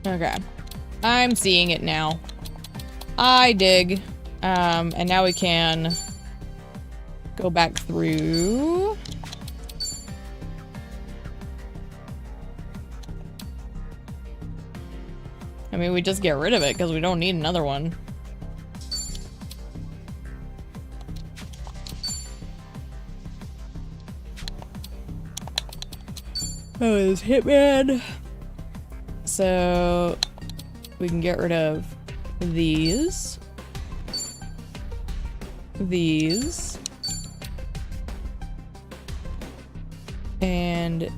Okay. I'm seeing it now. I dig. And now we can go back through. I mean, we just get rid of it because we don't need another one. Oh, it's Hitman. So we can get rid of these, and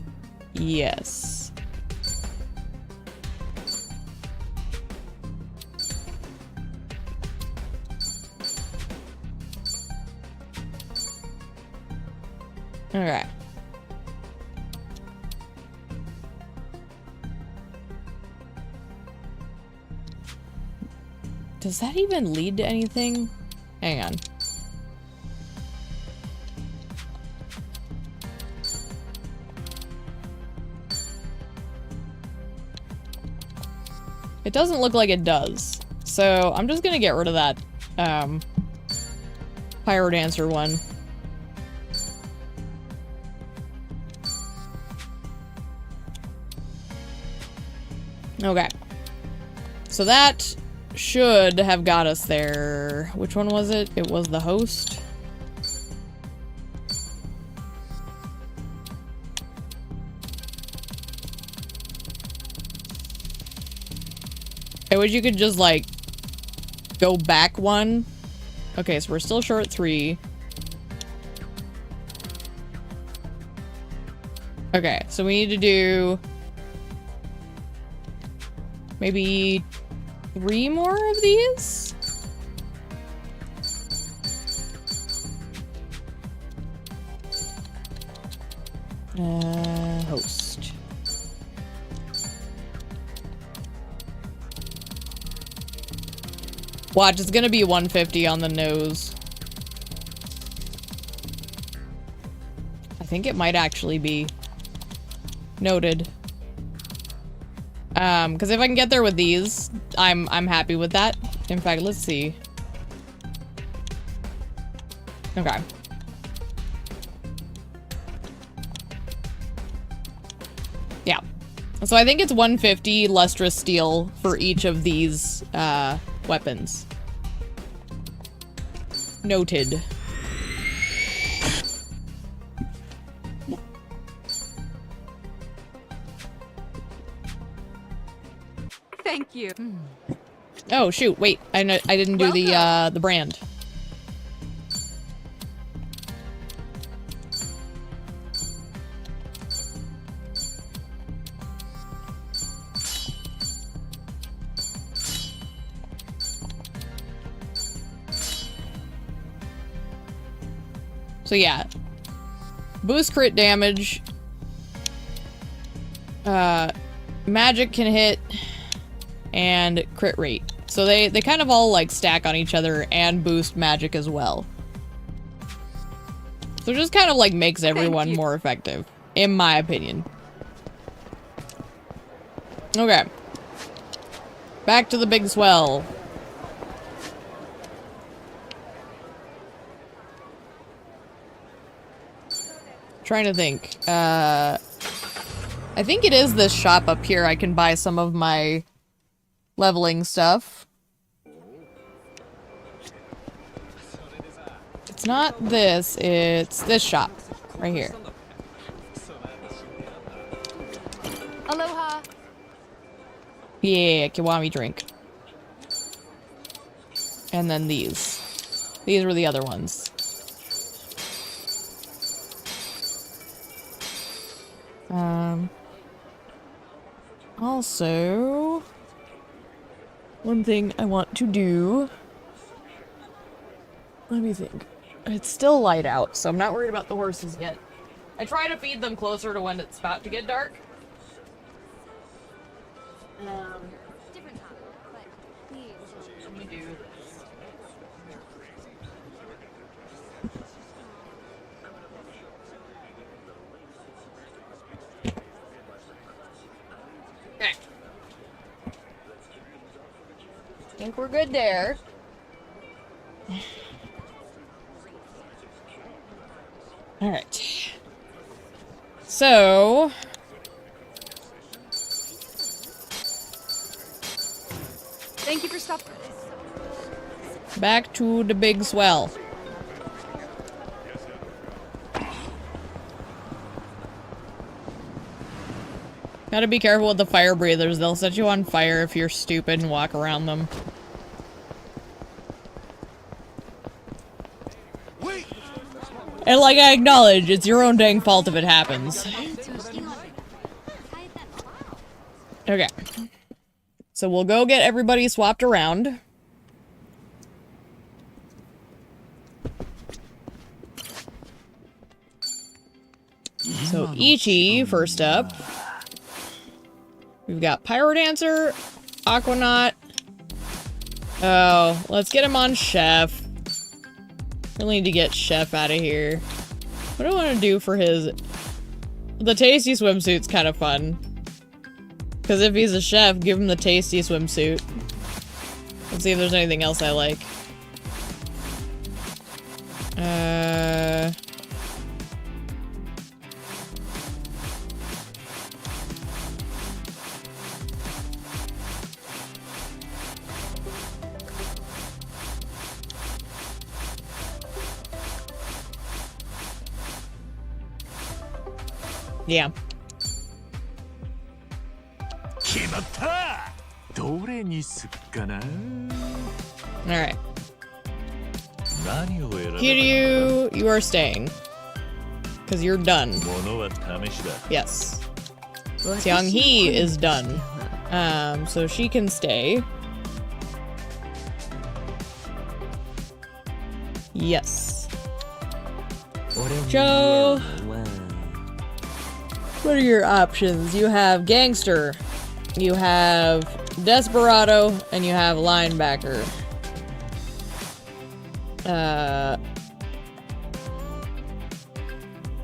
yes. Okay. Does that even lead to anything? Hang on. It doesn't look like it does. So I'm just gonna get rid of that Pyrodancer one. Okay. So that should have got us there. Which one was it? It was the host. I wish you could just, like, go back one. Okay, so we're still short 3. Okay, so we need to do maybe 3 more of these? Host. Watch, it's gonna be 150 on the nose. I think it might actually be. Noted. Because if I can get there with these, I'm happy with that. In fact, let's see. Okay. Yeah. So I think it's 150 lustrous steel for each of these weapons. Noted. Thank you. Oh shoot! Wait, I didn't do the brand. So yeah, boost crit damage. Magic can hit. And crit rate. So they kind of all like stack on each other and boost magic as well. So it just kind of like makes everyone more effective, in my opinion. Okay. Back to the big swell. Trying to think. I think it is this shop up here I can buy some of my leveling stuff. It's not this, it's this shop right here. Aloha. Yeah, Kiwami drink. And then these. These were the other ones. Also, one thing I want to do, let me think. It's still light out, so I'm not worried about the horses yet. I try to feed them closer to when it's about to get dark. Different topic, but please. Let me do this. Okay. I think we're good there. Alright. So... Thank you for stopping. back to the big swell. Gotta be careful with the fire breathers. They'll set you on fire if you're stupid and walk around them. And like I acknowledge, it's your own dang fault if it happens. Okay. So we'll go get everybody swapped around. So Ichi, first up. We've got Pyrodancer, Aquanaut. Oh, let's get him on Chef. Really need to get Chef out of here. What do I want to do for his... The tasty swimsuit's kind of fun. Because if he's a chef, give him the tasty swimsuit. Let's see if there's anything else I like. Yeah. 決まった。どれにすっかな。 Alright. 何を選ぶ。 Kiryu, you are staying. Because you're done. 物は試しだ。 Yes. Xiang-He is done. So she can stay. Yes. Joe. What are your options? You have Gangster, you have Desperado, and you have Linebacker.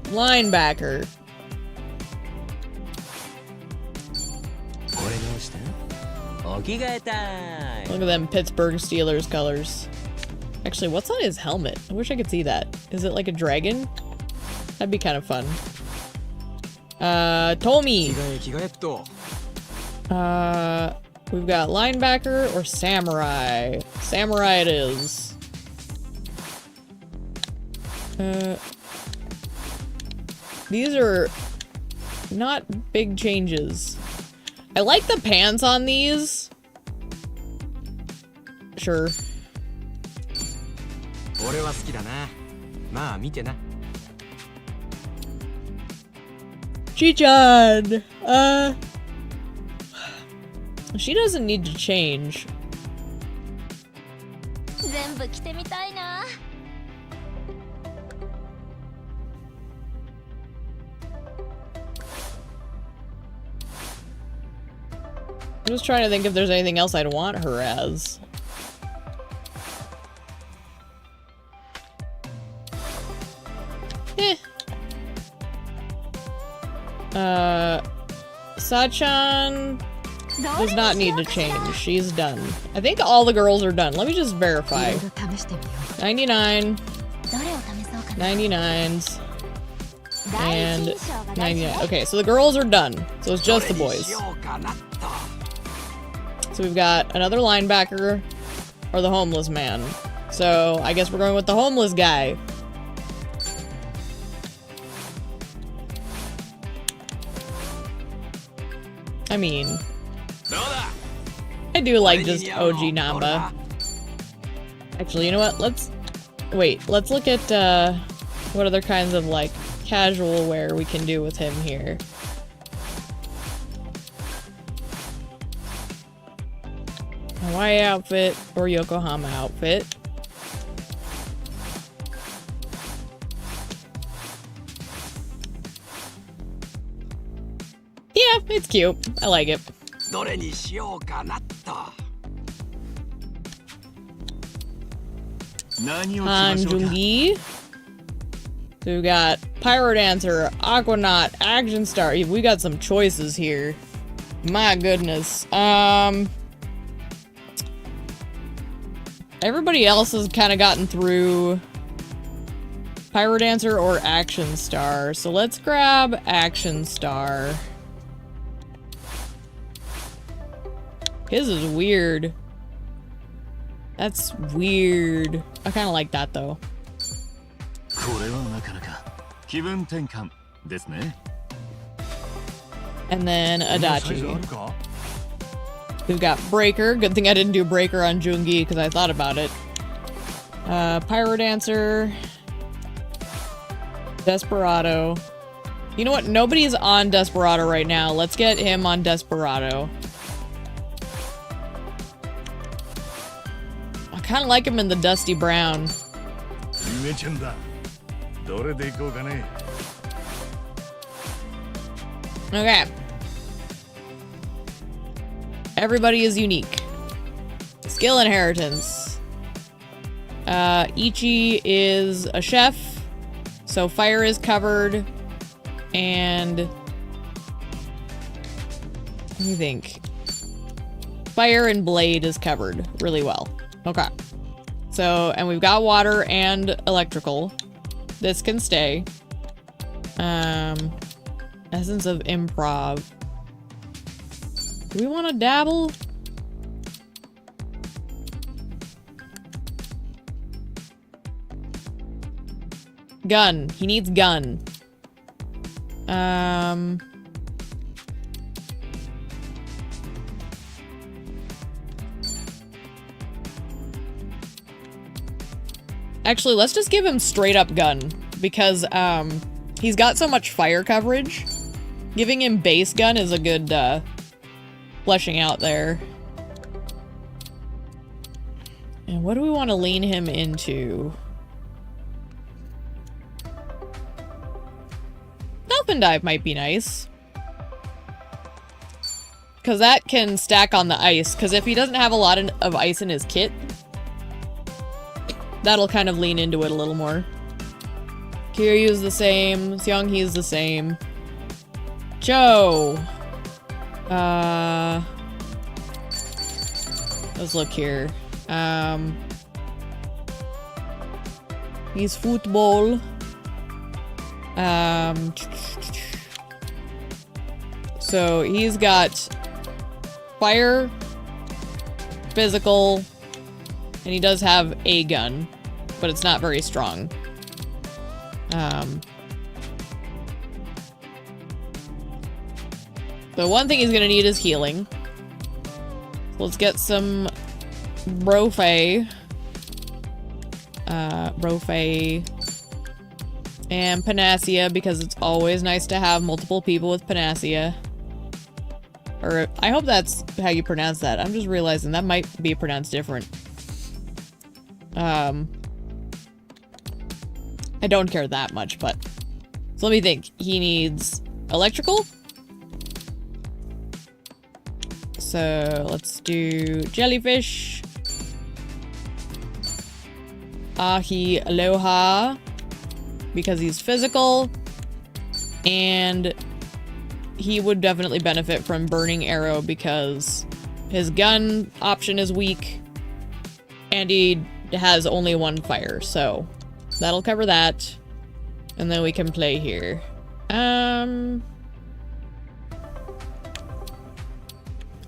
Linebacker. Look at them Pittsburgh Steelers colors. Actually, what's on his helmet? I wish I could see that. Is it like a dragon? That'd be kind of fun. Tomi. We've got linebacker or samurai. Samurai it is. These are not big changes. I like the pants on these. Sure. Chichan! She doesn't need to change. I'm just trying to think if there's anything else I'd want her as. Sachan does not need to change. She's done. I think all the girls are done. Let me just verify. 99, 99s, and 99. Okay, so the girls are done. So it's just the boys. So we've got another linebacker or the homeless man. So I guess we're going with the homeless guy. I mean, I do like just OG Namba. Actually, you know what? Let's look at what other kinds of like casual wear we can do with him here. Hawaii outfit or Yokohama outfit. Yeah, it's cute. I like it. Han Jungi. So we got Pyro Dancer, Aquanaut, Action Star. We got some choices here. My goodness. Everybody else has kind of gotten through Pyro Dancer or Action Star. So let's grab Action Star. His is weird. That's weird. I kind of like that though. And then Adachi. We've got Breaker. Good thing I didn't do Breaker on Jungi because I thought about it. Pyro Dancer. Desperado. You know what? Nobody's on Desperado right now. Let's get him on Desperado. I kind of like him in the dusty brown. Okay. Everybody is unique. Skill inheritance. Ichi is a chef, so fire is covered, and let me think. Fire and blade is covered really well. Okay. So, and we've got water and electrical. This can stay. Essence of improv. Do we want to dabble? Gun. He needs gun. Actually, let's just give him straight up gun. Because, he's got so much fire coverage. Giving him base gun is a good, fleshing out there. And what do we want to lean him into? Dolphin dive might be nice. Because that can stack on the ice. Because if he doesn't have a lot of ice in his kit, that'll kind of lean into it a little more. Kiryu's the same. Seonghee's the same. Joe. Let's look here. He's football. So he's got fire, physical, and he does have a gun, but it's not very strong. The one thing he's gonna need is healing. Let's get some Rofe. Rofe. And Panacea, because it's always nice to have multiple people with Panacea. Or, I hope that's how you pronounce that. I'm just realizing that might be pronounced different. I don't care that much, but... So let me think. He needs electrical. So, let's do jellyfish. Ahi Aloha. Because he's physical. And he would definitely benefit from Burning Arrow because his gun option is weak. And he has only one fire, so that'll cover that. And then we can play here.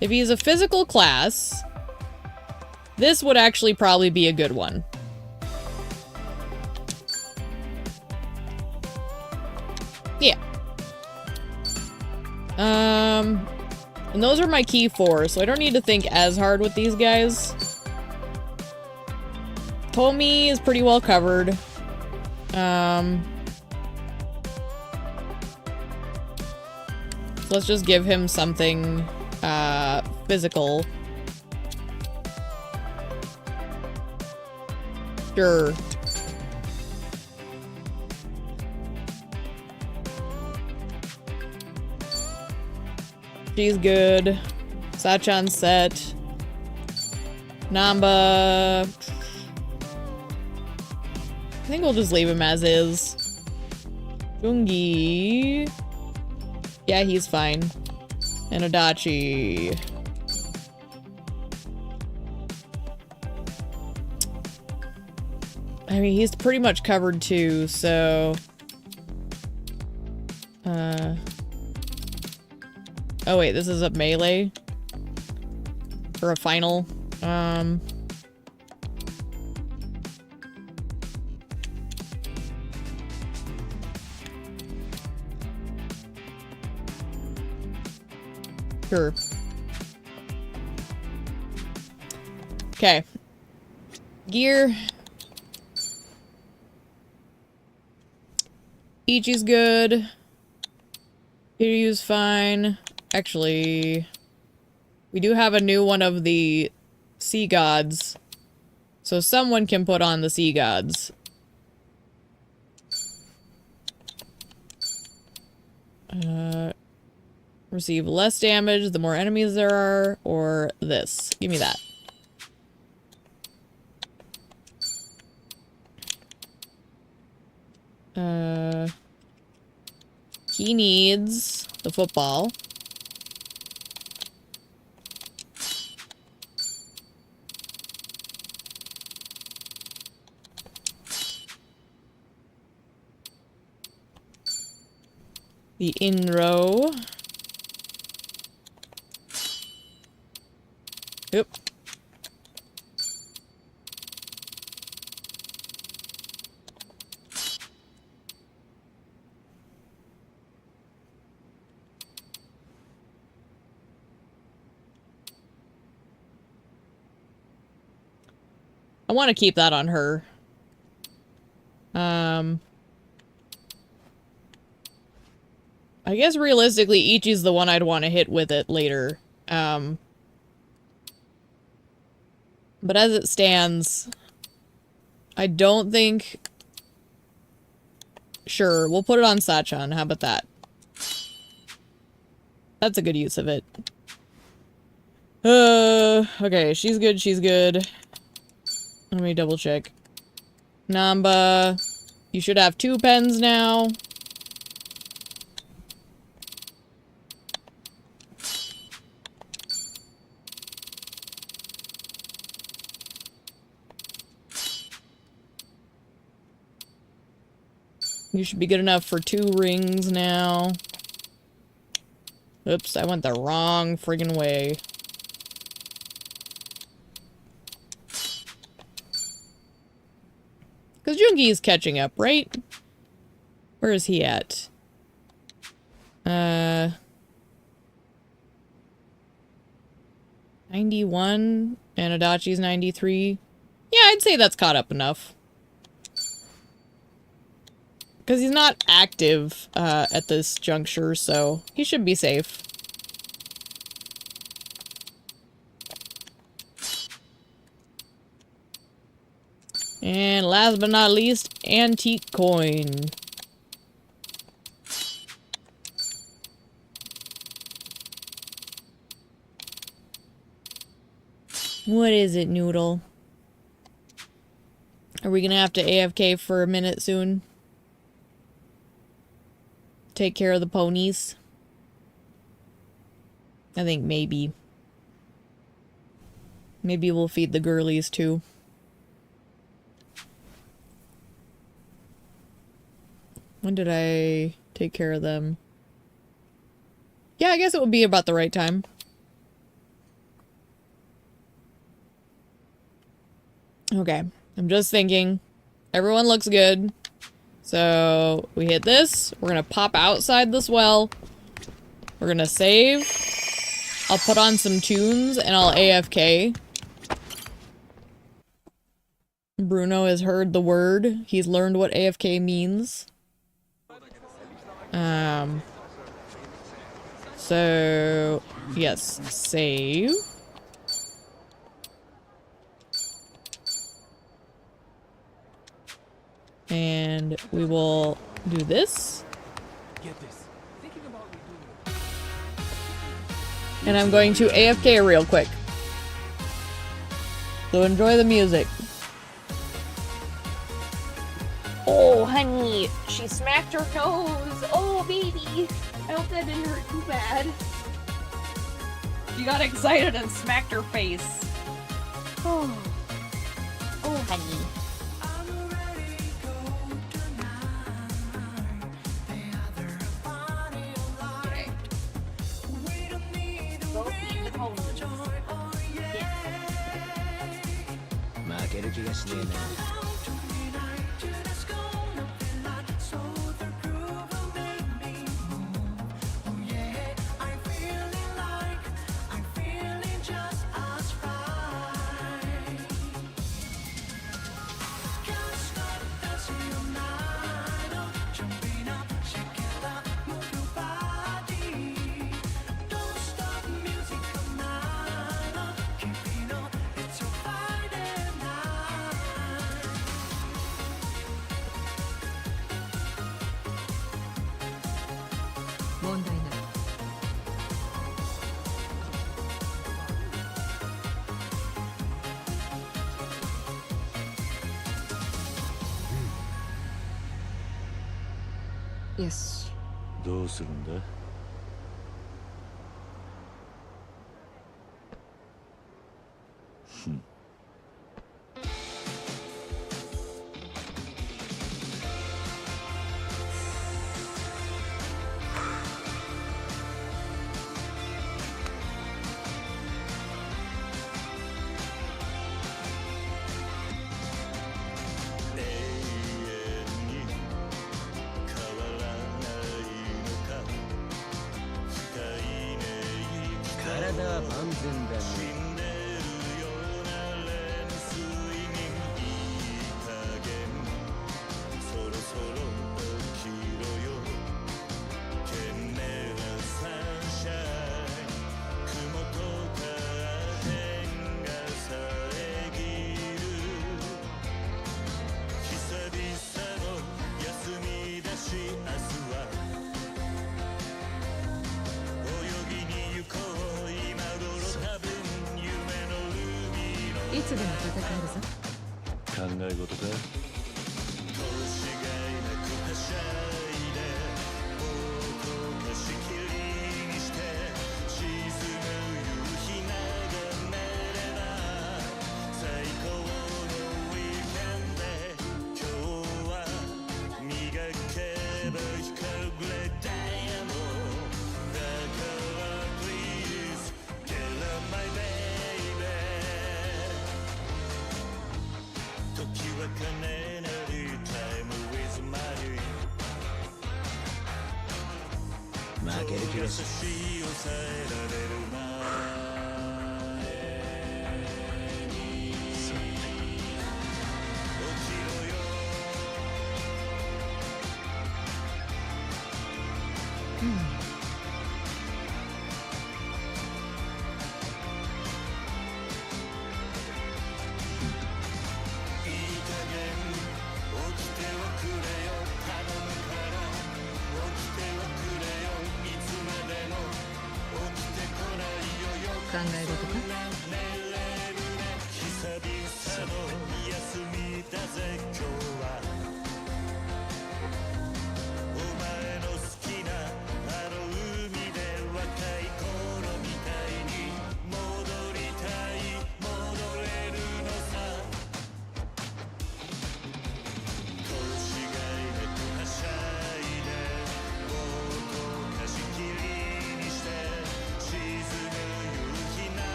If he's a physical class, this would actually probably be a good one. Yeah. And those are my key four, so I don't need to think as hard with these guys. Tomi is pretty well covered. So let's just give him something physical. Sure. She's good. Sachan set. Namba. I think we'll just leave him as is. Jungi. Yeah, he's fine. And Adachi. I mean, he's pretty much covered too, so... Oh wait, this is a melee? Or a final? Sure. Okay. Gear. Ichi's good. Kiryu's fine. Actually, we do have a new one of the sea gods. So someone can put on the sea gods. Receive less damage the more enemies there are, or this. Give me that. He needs the football. the in-row. Oop. I want to keep that on her. I guess realistically, Ichi's the one I'd want to hit with it later. But as it stands, I don't think... Sure, we'll put it on Sachan. How about that? That's a good use of it. Okay, she's good, she's good. Let me double check. Namba, you should have 2 pens now. You should be good enough for 2 rings now. Oops, I went the wrong friggin' way. Because Jungi's catching up, right? Where is he at? 91, and Adachi's 93. Yeah, I'd say that's caught up enough. Because he's not active at this juncture, so he should be safe. And last but not least, antique coin. What is it, Noodle? Are we gonna have to AFK for a minute soon? Take care of the ponies? I think maybe. Maybe we'll feed the girlies too. When did I take care of them? Yeah, I guess it would be about the right time. Okay, I'm just thinking. Everyone looks good. So, we hit this. We're gonna pop outside the Swell. We're gonna save. I'll put on some tunes and I'll AFK. Bruno has heard the word. He's learned what AFK means. So, yes, save. And we will do this. And I'm going to AFK real quick. So enjoy the music. Oh, honey, she smacked her nose. Oh, baby. I hope that didn't hurt too bad. She got excited and smacked her face. Oh, oh, honey. Yes. どうするんだ?は万全だね。いつでも戦えるぞ。考え事か。負ける気がする。考え事か。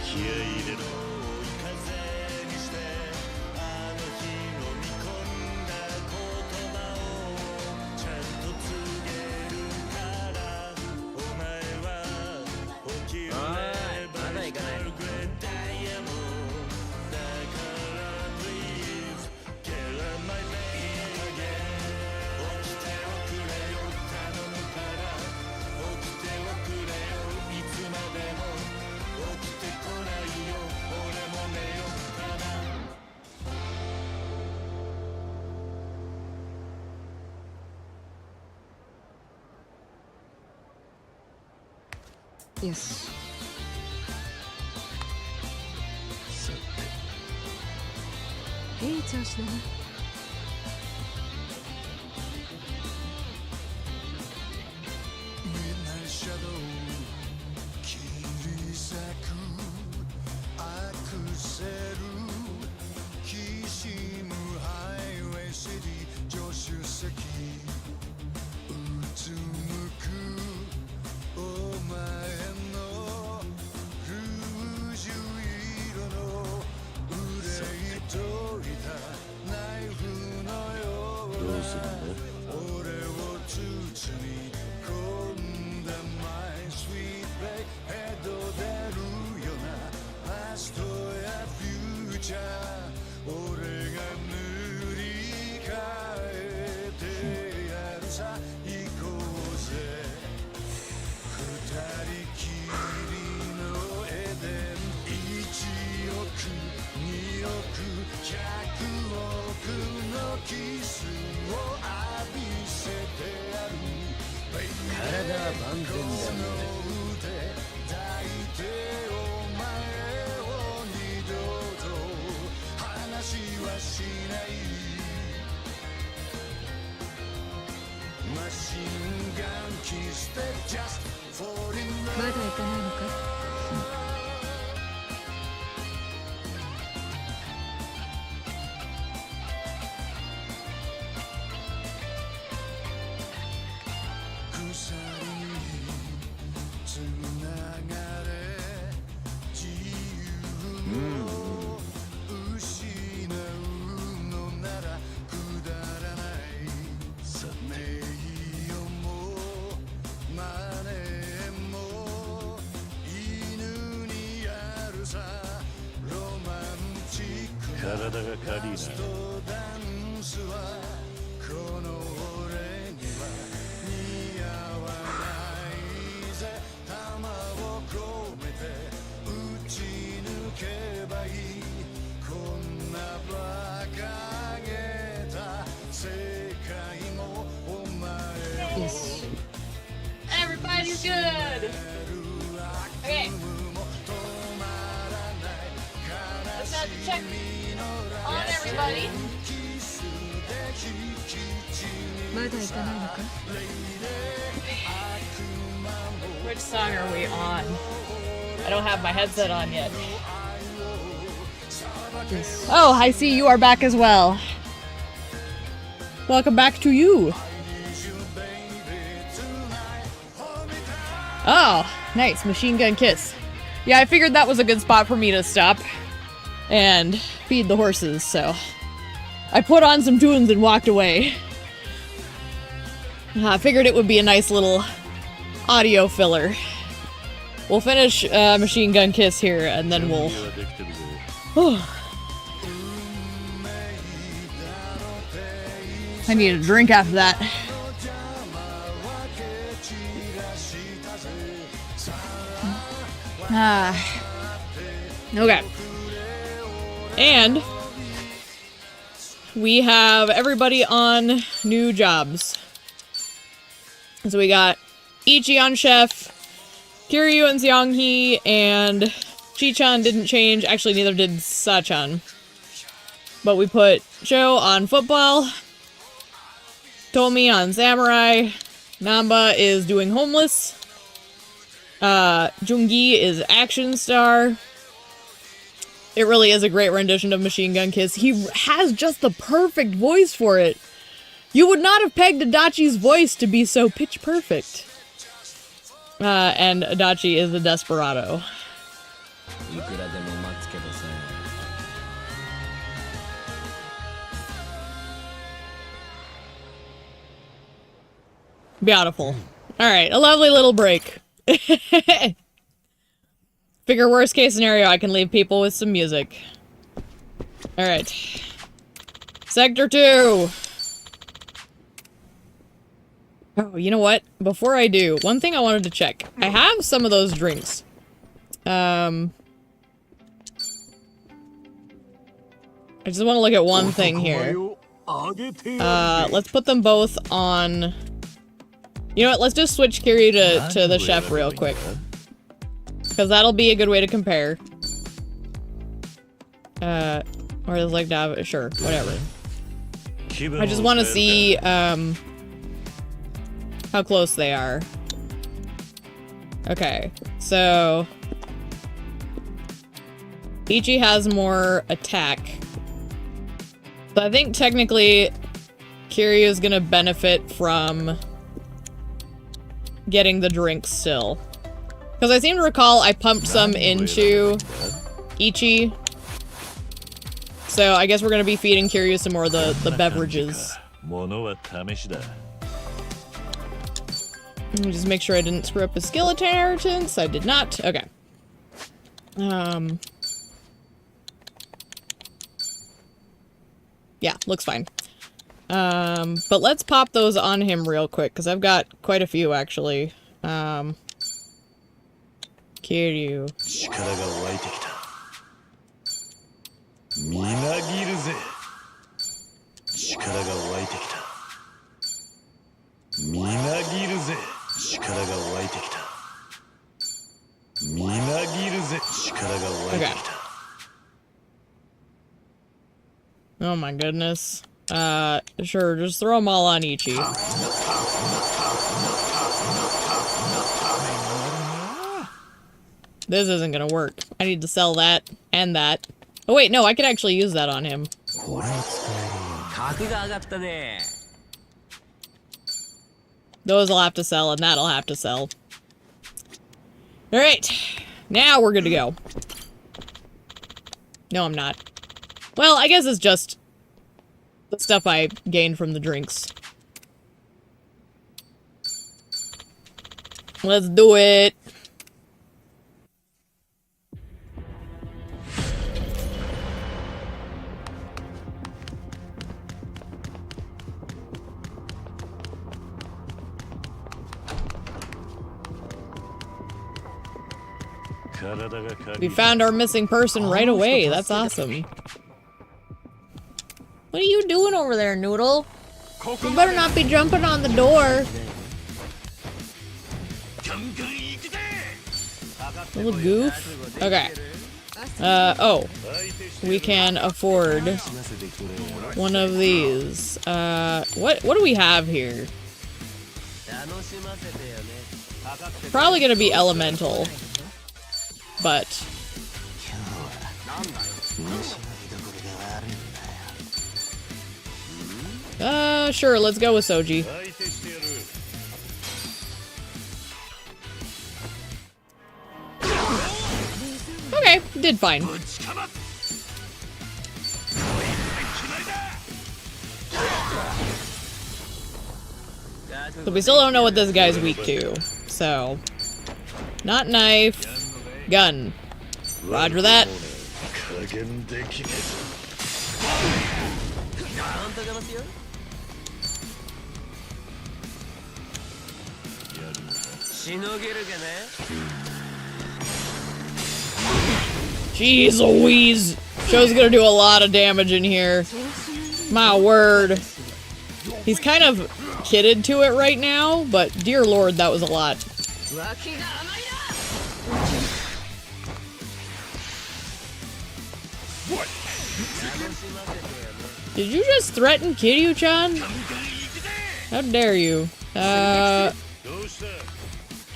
気合い入れろ。よし。いい調子だな。体は万全だね。まだ行かないのか。Yes. Everybody's good. Okay. Let's have to check on everybody. まだ行かないのか? Which song are we on? I don't have my headset on yet. Yes. Oh, I see you are back as well. Welcome back to you. Oh, nice. Machine Gun Kiss. Yeah, I figured that was a good spot for me to stop and feed the horses, so I put on some tunes and walked away. I figured it would be a nice little audio filler. We'll finish Machine Gun Kiss here, and then we'll... I need a drink after that. Okay. And we have everybody on new jobs. So we got Ichi on chef, Kiryu and Seonghee, and Chi-chan didn't change. Actually, neither did Sa-chan. But we put Cho on football, Tomi on samurai, Namba is doing homeless, Jungi is action star. It really is a great rendition of Machine Gun Kiss. He has just the perfect voice for it. You would not have pegged Adachi's voice to be so pitch perfect. And Adachi is the desperado. Beautiful. Alright, a lovely little break. Figure worst case scenario, I can leave people with some music. Alright. Sector 2! Oh, you know what? Before I do, one thing I wanted to check. I have some of those drinks. I just want to look at one thing here. Let's put them both on... You know what? Let's just switch Kiryu to the chef real quick. Because that'll be a good way to compare. Or it's like, sure, whatever. I just want to see, how close they are. Okay, so... Ichi has more attack. So I think technically Kiryu is gonna benefit from getting the drinks still. Because I seem to recall I pumped some into Ichi. So I guess we're gonna be feeding Kiryu some more of the beverages. Let me just make sure I didn't screw up his skill inheritance. I did not. Okay. Yeah, looks fine. But let's pop those on him real quick, because I've got quite a few, actually. Kiryu. Okay. Oh my goodness. Sure, just throw them all on Ichi. This isn't gonna work. I need to sell that and that. Oh wait, no, I could actually use that on him. Those will have to sell and that'll have to sell. Alright, now we're good to go. No, I'm not. Well, I guess it's just the stuff I gained from the drinks. Let's do it. We found our missing person right away. That's awesome. What are you doing over there, Noodle? You better not be jumping on the door. Little goof. Okay. Oh. We can afford one of these. What do we have here? Probably gonna be elemental. But sure, let's go with Soji. Okay, did fine. But we still don't know what this guy's weak to. So, not knife, gun. Roger that. Jeez Louise. Show's gonna do a lot of damage in here. My word. He's kind of kidded to it right now, but dear lord, that was a lot. Did you just threaten Kiryu-chan? How dare you?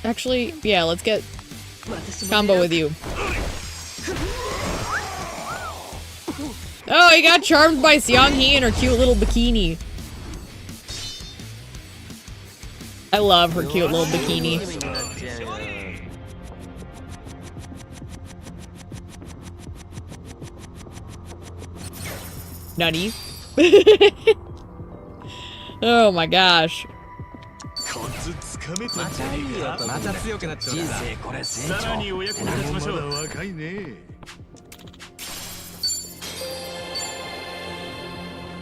Actually, yeah, let's get combo with you. Oh, he got charmed by Seong-hee in her cute little bikini. I love her cute little bikini. Nutty. Oh my gosh.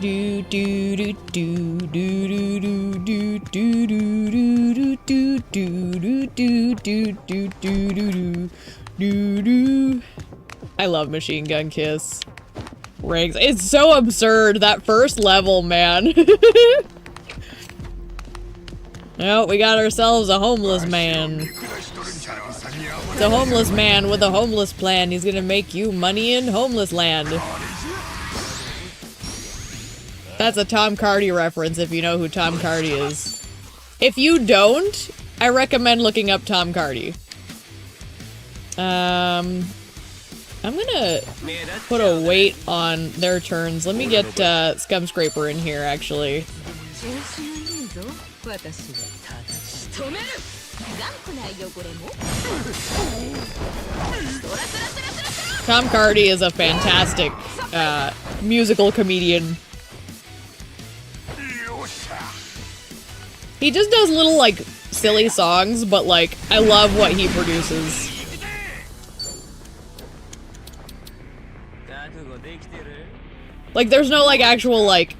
Do do do do do do do do do do do do do do do do do. I love Machine Gun Kiss. Ranks. It's so absurd, that first level, man. Oh, we got ourselves a homeless man. It's a homeless man with a homeless plan. He's gonna make you money in homeless land. That's a Tom Hardy reference if you know who Tom Hardy is. If you don't, I recommend looking up Tom Hardy. I'm gonna put a wait on their turns. Let me get Scum Scraper in here, actually. Tom Hardy is a fantastic musical comedian. He just does little, like, silly songs, but, like, I love what he produces. Like, there's no, like, actual, like,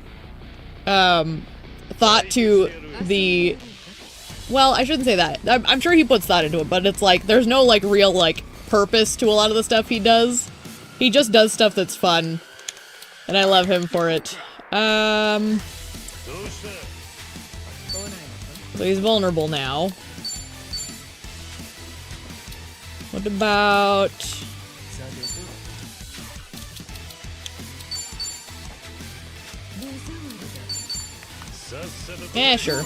thought to the... Well, I shouldn't say that. I'm sure he puts thought into it, but it's like, there's no, like, real, like, purpose to a lot of the stuff he does. He just does stuff that's fun. And I love him for it. So he's vulnerable now. What about... Yeah, sure.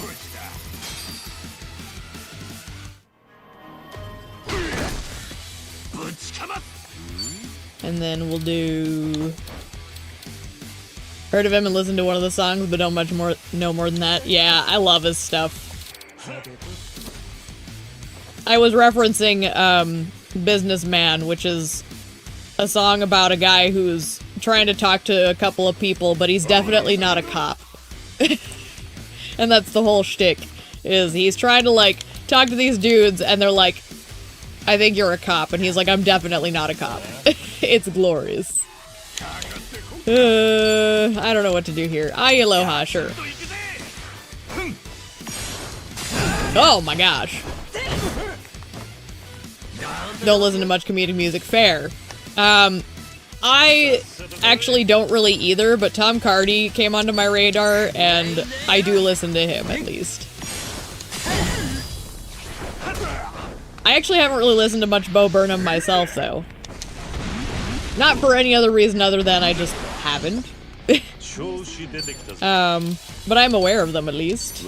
And then we'll do... Heard of him and listened to one of the songs, but don't much more know more than that. Yeah, I love his stuff. I was referencing Businessman, which is a song about a guy who's trying to talk to a couple of people, but he's definitely not a cop. And that's the whole shtick, is he's trying to, like, talk to these dudes, and they're like, I think you're a cop, and he's like, I'm definitely not a cop. It's glorious. I don't know what to do here. Ay, aloha, sure. Oh my gosh. don't listen to much comedic music. Fair. I actually don't really either, but Tom Cardy came onto my radar, and I do listen to him, at least. I actually haven't really listened to much Bo Burnham myself, though. Not for any other reason other than I just haven't. But I'm aware of them, at least.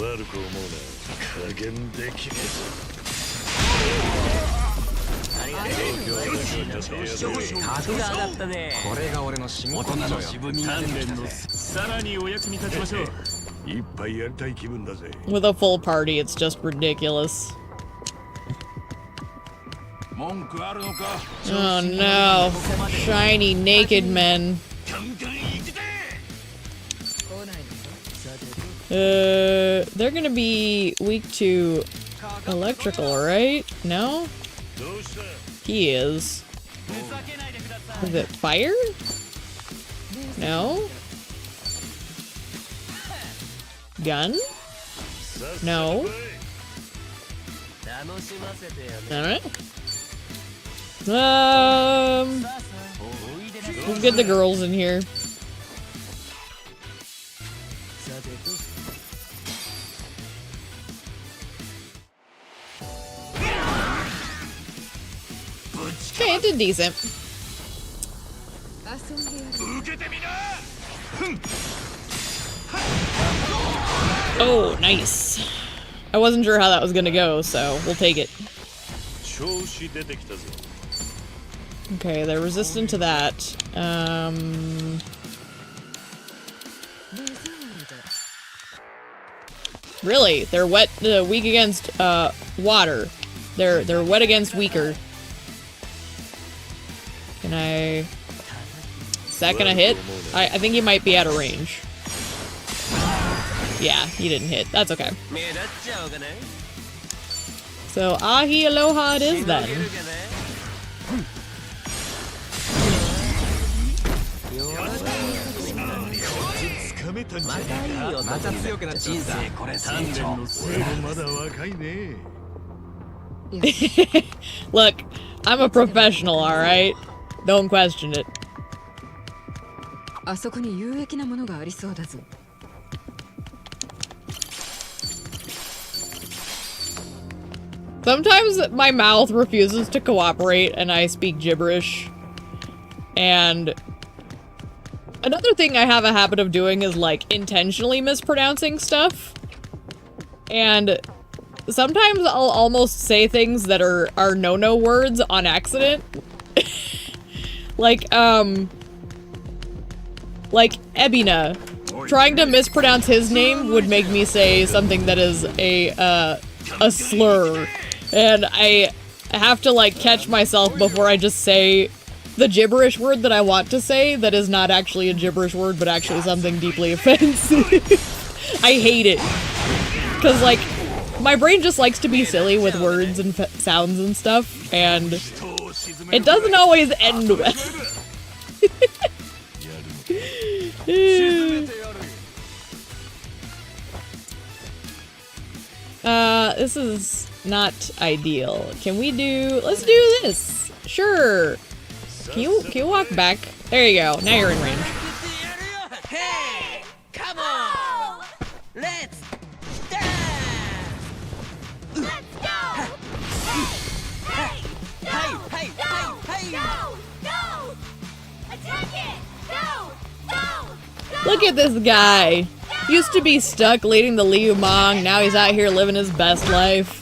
With a full party, it's just ridiculous. Oh no. Shiny naked men. They're gonna be weak to electrical, right? No? He is. Is it fire? No? Gun? No? Alright. Let's get the girls in here. Okay, it did decent. Oh, nice. I wasn't sure how that was gonna go, so we'll take it. Okay, they're resistant to that. Really? They're weak against water. They're wet against weaker. Can I... Is that gonna hit? I think he might be out of range. Yeah, he didn't hit. That's okay. So, Ahi Aloha it is then. Look, I'm a professional, alright? Don't question it. Sometimes my mouth refuses to cooperate and I speak gibberish. And another thing I have a habit of doing is, like, intentionally mispronouncing stuff. And sometimes I'll almost say things that are no-no words on accident. Like Ebina. Trying to mispronounce his name would make me say something that is a slur. And I have to, like, catch myself before I just say the gibberish word that I want to say that is not actually a gibberish word, but actually something deeply offensive. I hate it. Because, like, my brain just likes to be silly with words and sounds and stuff, and it doesn't always end well. This is not ideal. Can we do... Let's do this! Sure! Can you walk back? There you go. Now you're in range. Hey! Come on! Let's dance! Let's go! Hey! Hey! Go! Go! Attack it! Go! Look at this guy. Used to be stuck leading the Liu Mong, now he's out here living his best life.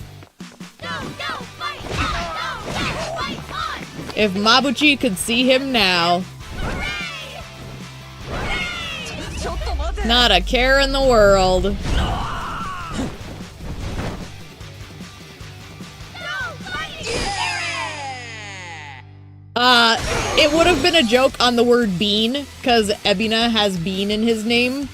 If Mabuchi could see him now. Not a care in the world. It would have been a joke on the word bean, because Ebina has bean in his name.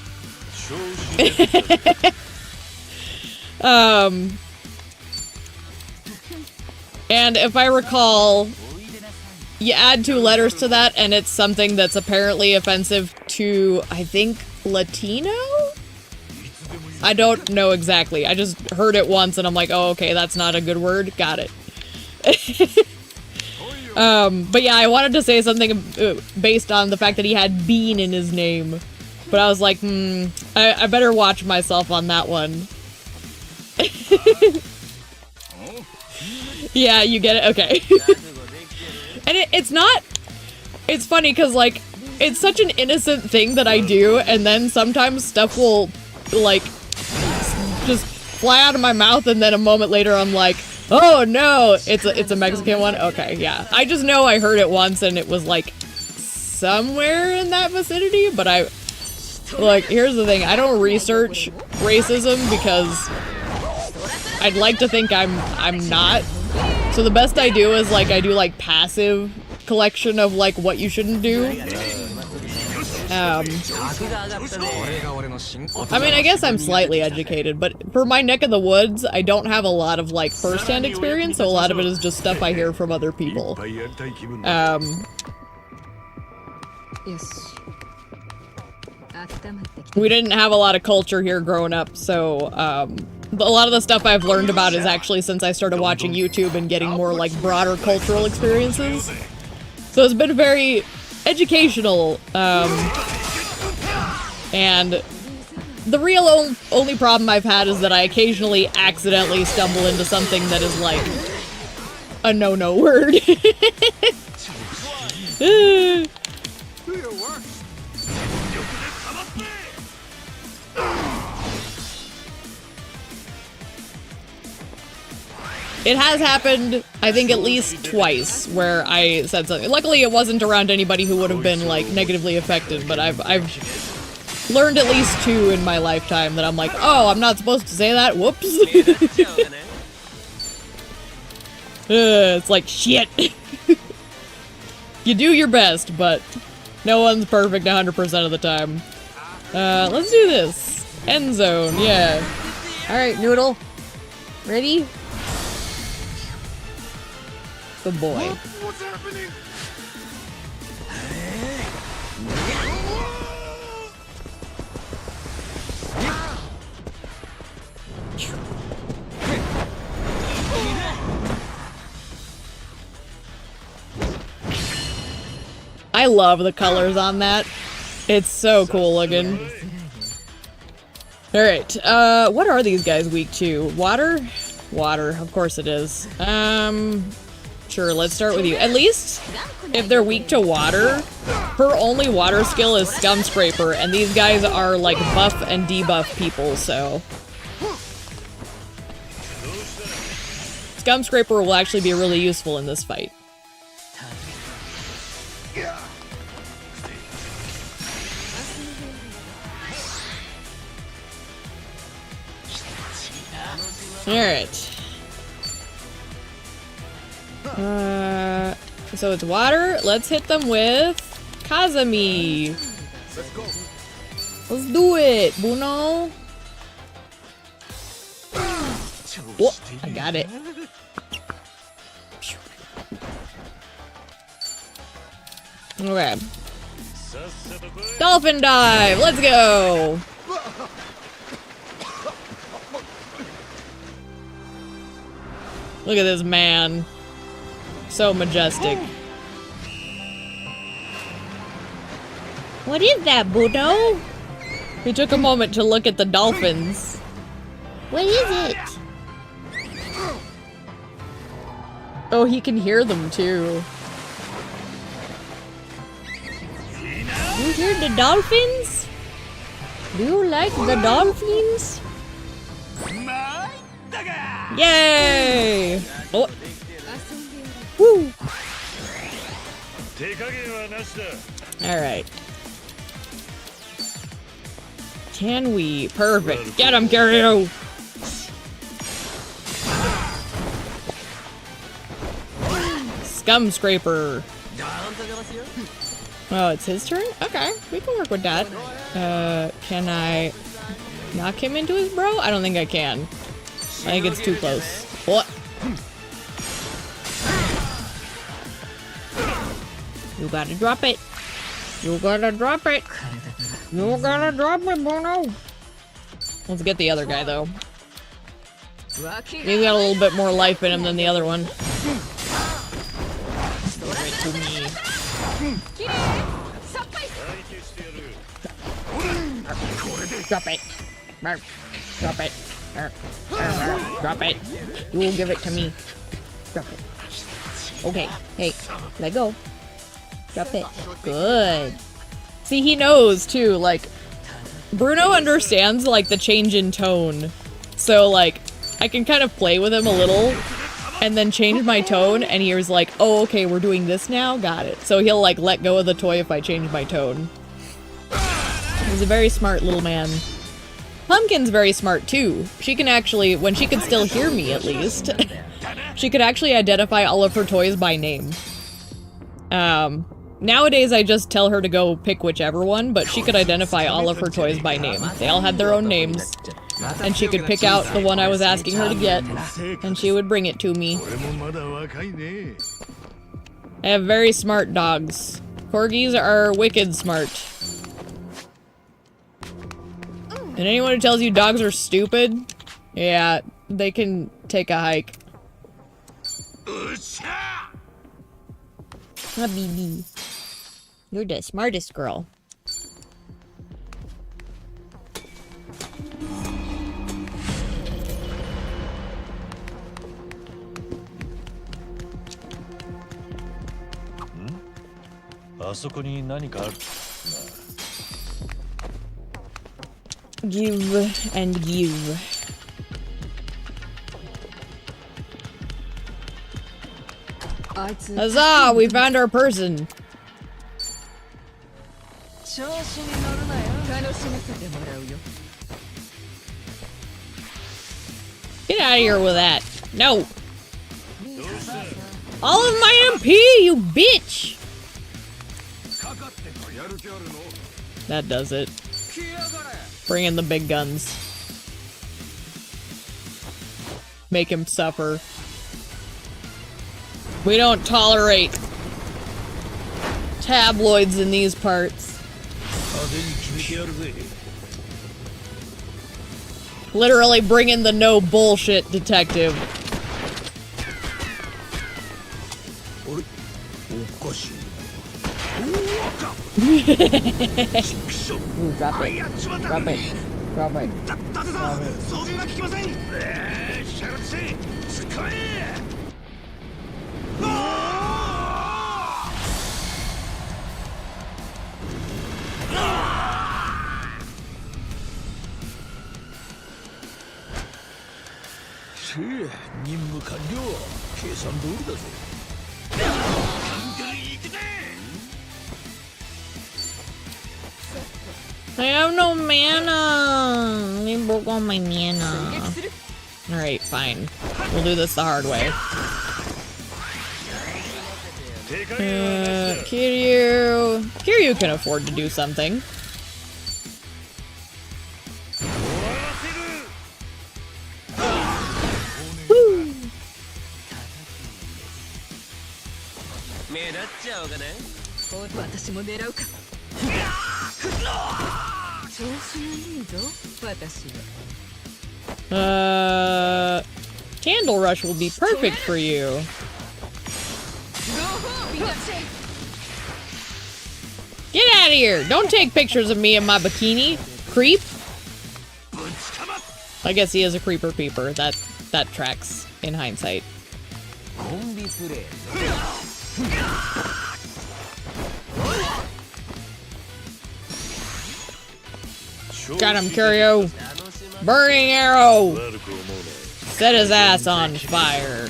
And if I recall, you add 2 letters to that, and it's something that's apparently offensive to, I think, Latino? I don't know exactly. I just heard it once, and I'm like, oh, okay, that's not a good word. Got it. But yeah, I wanted to say something based on the fact that he had Bean in his name. But I was like, I better watch myself on that one. Yeah, you get it? Okay. And it's funny because, like, it's such an innocent thing that I do, and then sometimes stuff will, like, just fly out of my mouth, and then a moment later I'm like, oh no, it's a Mexican one? Okay, yeah. I just know I heard it once and it was like somewhere in that vicinity, but like, here's the thing, I don't research racism because I'd like to think I'm not. So the best I do is like, I do like passive collection of like what you shouldn't do. I mean, I guess I'm slightly educated, but for my neck of the woods, I don't have a lot of, like, first-hand experience, so a lot of it is just stuff I hear from other people. We didn't have a lot of culture here growing up, so, a lot of the stuff I've learned about is actually since I started watching YouTube and getting more, like, broader cultural experiences. So it's been very educational, and the real only problem I've had is that I occasionally accidentally stumble into something that is like a no-no word. It has happened, I think, at least twice where I said something. Luckily, it wasn't around anybody who would have been, like, negatively affected, but I've learned at least 2 in my lifetime that I'm like, oh, I'm not supposed to say that? Whoops. It's like, shit. You do your best, but no one's perfect 100% of the time. Let's do this. End zone, yeah. Alright, Noodle. Ready? Good boy. What's happening? I love the colors on that. It's so cool looking. Alright, what are these guys weak to? Water? Water, of course it is. Sure, let's start with you. At least, if they're weak to water, her only water skill is Scum Scraper, and these guys are, like, buff and debuff people, so... Scum Scraper will actually be really useful in this fight. Alright. So it's water. Let's hit them with Kazami. Let's do it, Bruno. Whoa, I got it. Okay. Dolphin dive. Let's go. Look at this man. So majestic. What is that, Bruno? He took a moment to look at the dolphins. What is it? Oh, he can hear them too. You hear the dolphins? Do you like the dolphins? Yay! Oh. Woo! Alright. Can we? Perfect. Get him, Kiryu! Scum Scraper. Oh, it's his turn? Okay, we can work with that. Can I knock him into his bro? I don't think I can. I think it's too close. What? You gotta drop it. You gotta drop it. You gotta drop it, Bruno. Let's get the other guy, though. He's got a little bit more life in him than the other one. to me. Drop it. Drop it. Drop it. You will give it to me. Drop it. Okay. Hey, let go. Drop it. Good. See, he knows too. Like, Bruno understands like the change in tone. So like, I can kind of play with him a little and then change my tone, and he was like, oh, okay, we're doing this now? Got it. So he'll like let go of the toy if I change my tone. He's a very smart little man. Pumpkin's very smart too. She can actually, when she could still hear me at least, she could actually identify all of her toys by name. Nowadays I just tell her to go pick whichever one, but she could identify all of her toys by name. They all had their own names. And she could pick out the one I was asking her to get, and she would bring it to me. I have very smart dogs. Corgis are wicked smart. And anyone who tells you dogs are stupid, yeah, they can take a hike. Habibi. You're the smartest girl. Give and give. Huzzah! We found our person! Get out of here with that! No! All of my MP, you bitch! That does it. Bring in the big guns. Make him suffer. We don't tolerate tabloids in these parts. Literally bring in the no bullshit detective. Ooh, drop it. Drop it. Drop it. Drop it. I have no mana. They broke all my mana. Alright, fine. We'll do this the hard way. Kiryu. Kiryu can afford to do something. Woo. Candle Rush will be perfect for you. Get out of here! Don't take pictures of me in my bikini, creep. I guess he is a creeper peeper. That tracks in hindsight. Got him, Kiryu! Burning arrow! Set his ass on fire.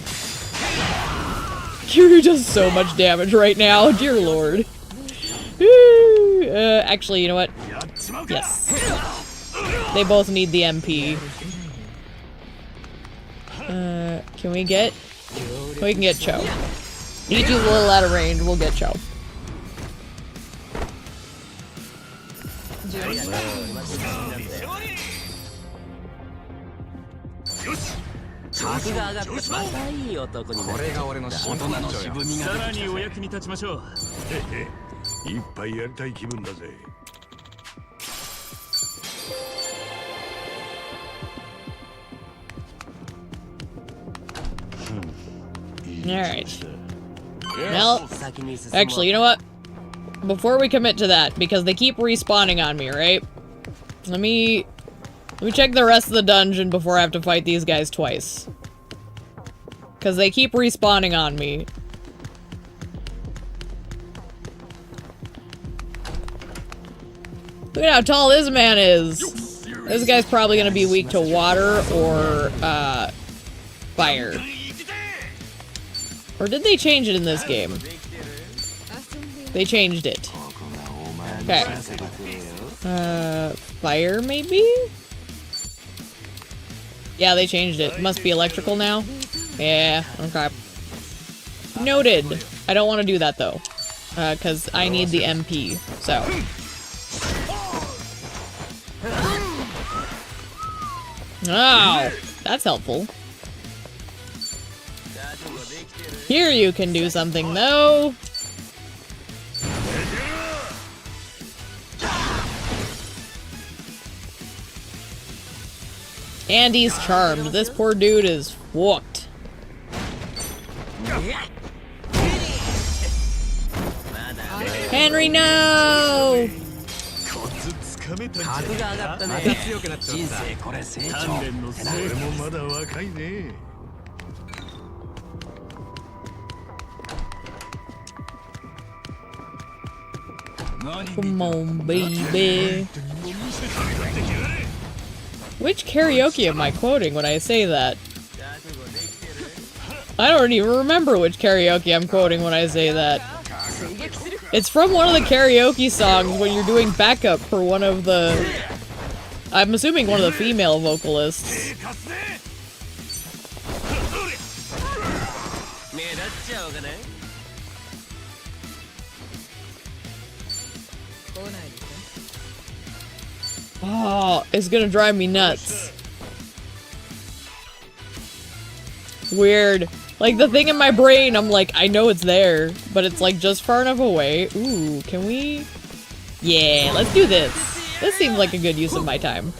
Kiryu does so much damage right now, dear lord. Actually, you know what? Yes. They both need the MP. Can we get... We can get Cho. Ichi's a little out of range, we'll get Cho. Alright. Well, actually, you know what? Before we commit to that, because they keep respawning on me, right? Let me check the rest of the dungeon before I have to fight these guys twice. Because they keep respawning on me. Look at how tall this man is! This guy's probably gonna be weak to water or, fire. Or did they change it in this game? They changed it. Okay. Fire, maybe? Yeah, they changed it. Must be electrical now? Yeah, okay. Noted. I don't want to do that, though. Because I need the MP, so. Oh, that's helpful. Here you can do something, though. And he's charmed. This poor dude is fucked. Henry, no! 格が上がったね。強くなっちゃった。人生これ成長。鍛錬の末もまだ若いね。Come on, baby. Which karaoke am I quoting when I say that? I don't even remember which karaoke I'm quoting when I say that. It's from one of the karaoke songs when you're doing backup for one of the... I'm assuming one of the female vocalists. Oh, it's gonna drive me nuts. Weird. Like, the thing in my brain, I'm like, I know it's there, but it's like just far enough away. Ooh, can we? Yeah, let's do this. This seems like a good use of my time.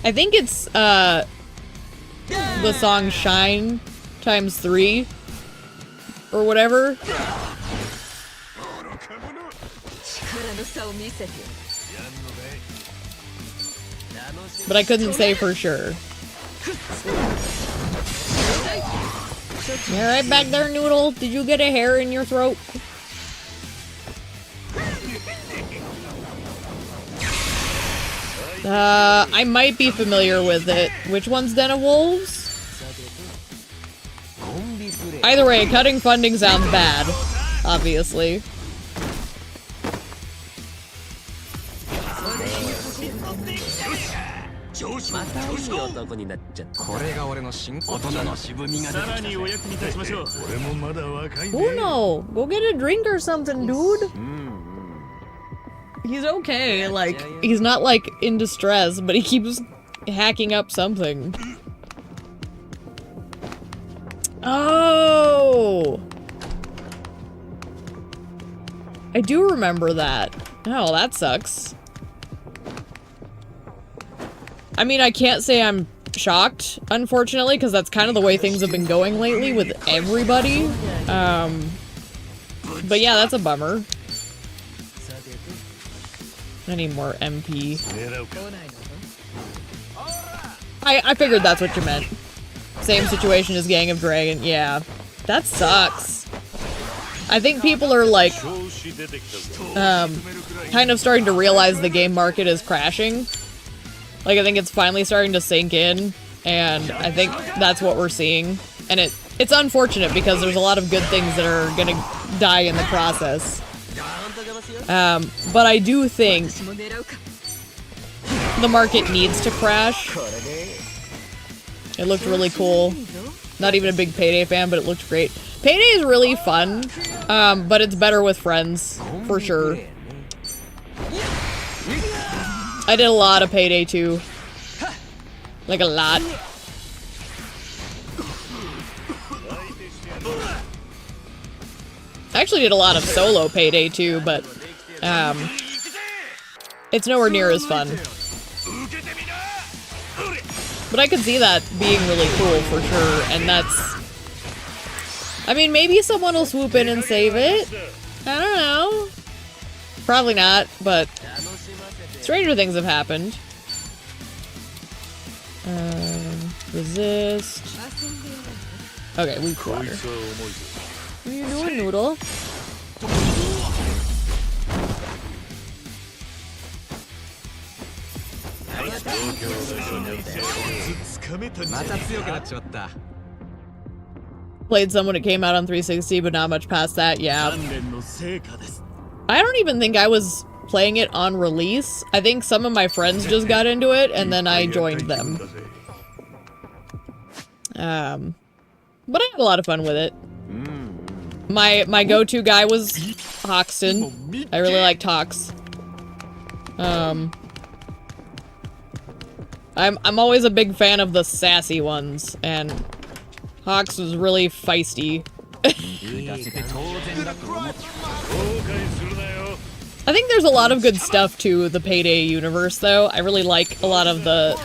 I think it's, the song Shine ×3 or whatever. But I couldn't say for sure. You alright back there, Noodle? Did you get a hair in your throat? I might be familiar with it. Which one's Den of Wolves? Either way, cutting funding sounds bad. Obviously. Uno, go get a drink or something, dude. He's okay, like, he's not, like, in distress, but he keeps hacking up something. Oh! I do remember that. Oh, that sucks. I mean, I can't say I'm shocked, unfortunately, because that's kind of the way things have been going lately with everybody. But yeah, that's a bummer. I need more MP. I figured that's what you meant. Same situation as Gang of Dragon. Yeah. That sucks. I think people are like, kind of starting to realize the game market is crashing. Like, I think it's finally starting to sink in, and I think that's what we're seeing. And it's unfortunate because there's a lot of good things that are gonna die in the process. But I do think the market needs to crash. It looked really cool. Not even a big Payday fan, but it looked great. Payday is really fun, but it's better with friends, for sure. I did a lot of Payday 2. Like, a lot. I actually did a lot of solo Payday 2, but, It's nowhere near as fun. But I could see that being really cool for sure, and that's... I mean, maybe someone will swoop in and save it? I don't know. Probably not, but stranger things have happened. Resist. Okay, weak water. What are you doing, Noodle? Played some when it came out on 360, but not much past that, yeah. I don't even think I was playing it on release. I think some of my friends just got into it, and then I joined them. But I had a lot of fun with it. My go-to guy was Hoxton. I really liked Hox. I'm always a big fan of the sassy ones, and Hox was really feisty. I think there's a lot of good stuff to the Payday universe, though. I really like a lot of the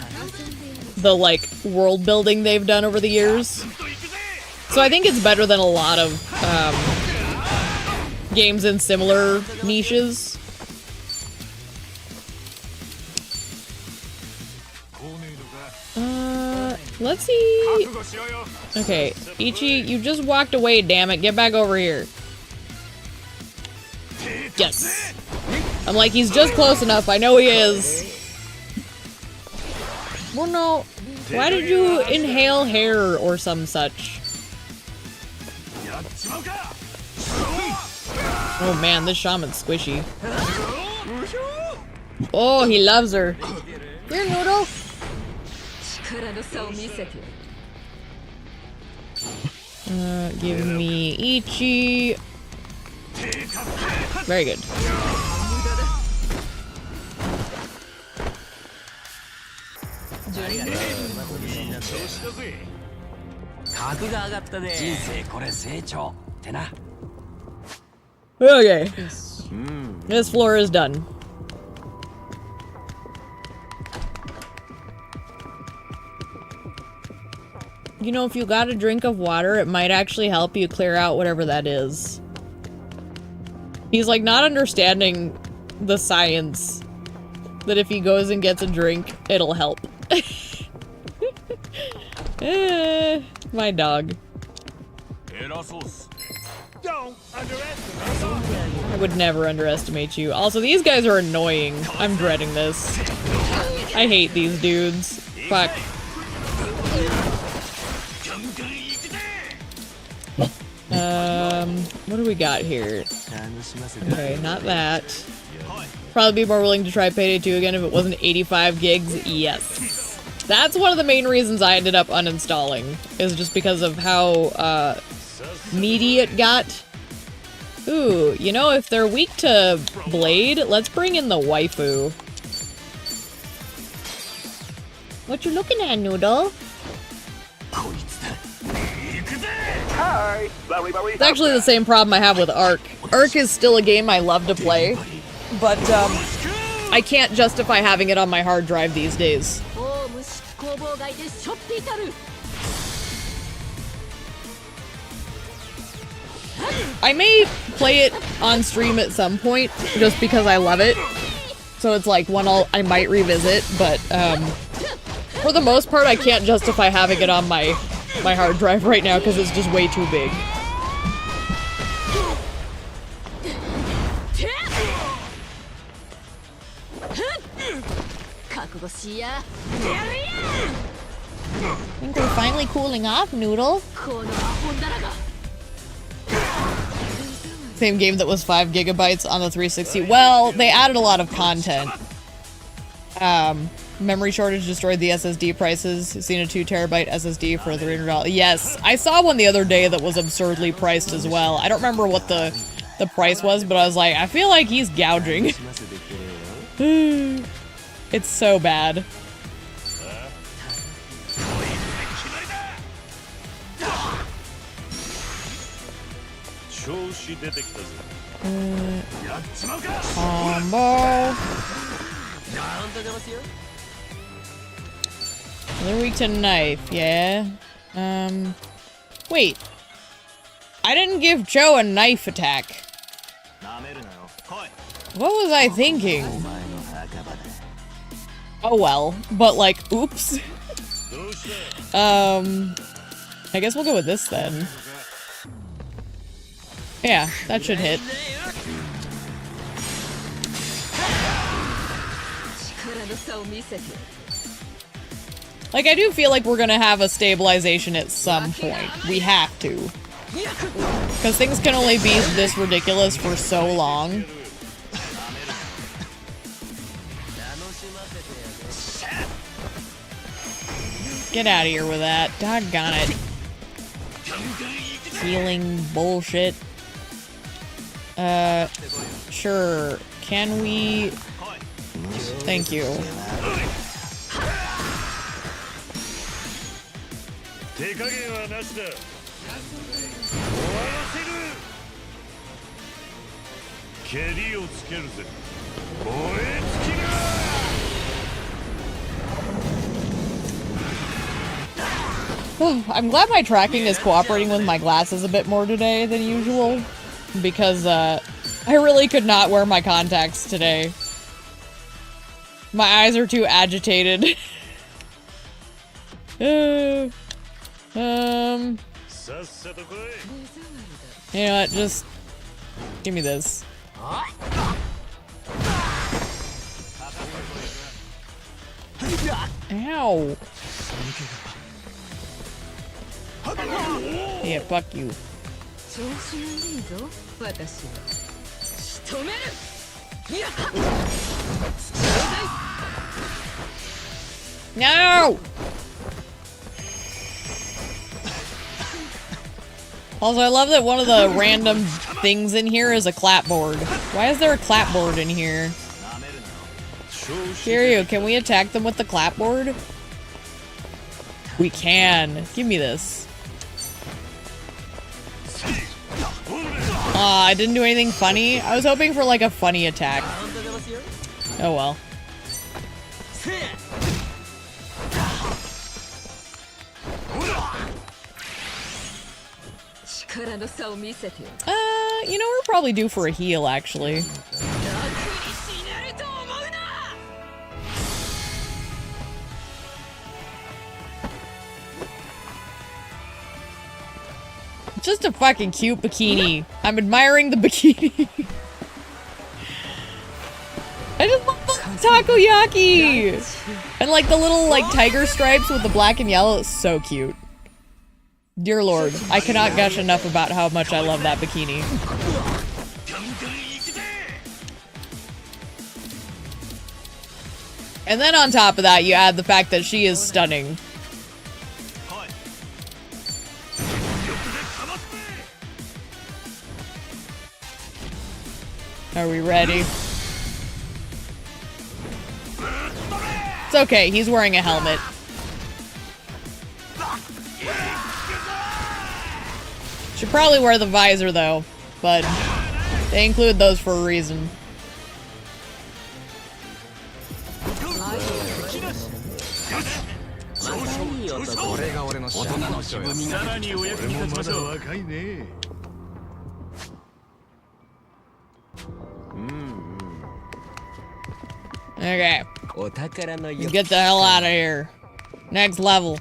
like world building they've done over the years. So I think it's better than a lot of games in similar niches. Let's see. Okay, Ichi, you just walked away, damn it. Get back over here. Yes. I'm like, he's just close enough. I know he is. Well, no. Why did you inhale hair or some such? Oh man, this shaman's squishy. Oh, he loves her. Here, Noodle. Give me Ichi. Very good. Okay. This floor is done. You know, if you got a drink of water, it might actually help you clear out whatever that is. He's like not understanding the science that if he goes and gets a drink, it'll help. My dog. I would never underestimate you. Also, these guys are annoying. I'm dreading this. I hate these dudes. Fuck. What do we got here? Okay, not that. Probably be more willing to try Payday 2 again if it wasn't 85 gigs. Yes. That's one of the main reasons I ended up uninstalling, is just because of how, meaty it got. Ooh, you know, if they're weak to Blade, let's bring in the waifu. What you looking at, Noodle? It's actually the same problem I have with Ark. Ark is still a game I love to play, but I can't justify having it on my hard drive these days. I may play it on stream at some point, just because I love it. So it's like one I might revisit, but for the most part I can't justify having it on my hard drive right now because it's just way too big. I think we're finally cooling off, Noodle. Same game that was 5 gigabytes on the 360. Well, they added a lot of content. Memory shortage destroyed the SSD prices. Seen a 2 terabyte SSD for $300. Yes, I saw one the other day that was absurdly priced as well. I don't remember what the price was, but I was like, I feel like he's gouging. It's so bad. Combo. They're weak to knife, yeah. Wait. I didn't give Joe a knife attack. What was I thinking? Oh well, but like, oops. I guess we'll go with this then. Yeah, that should hit. Like, I do feel like we're gonna have a stabilization at some point. We have to. Because things can only be this ridiculous for so long. Get out of here with that. Doggone it. Healing bullshit. Sure. Can we... Thank you. I'm glad my tracking is cooperating with my glasses a bit more today than usual, because I really could not wear my contacts today. My eyes are too agitated. You know what, just give me this. Ow. Yeah, fuck you. No! Also, I love that one of the random things in here is a clapboard. Why is there a clapboard in here? Kiryu, can we attack them with the clapboard? We can. Give me this. I didn't do anything funny. I was hoping for like a funny attack. Oh well. You know, we're probably due for a heal, actually. Just a fucking cute bikini. I'm admiring the bikini. I just love the takoyaki! And like the little like tiger stripes with the black and yellow, it's so cute. Dear Lord, I cannot gush enough about how much I love that bikini. And then on top of that, you add the fact that she is stunning. Are we ready? It's okay, he's wearing a helmet. Should probably wear the visor though, but they include those for a reason. Okay. Get the hell out of here. Next level.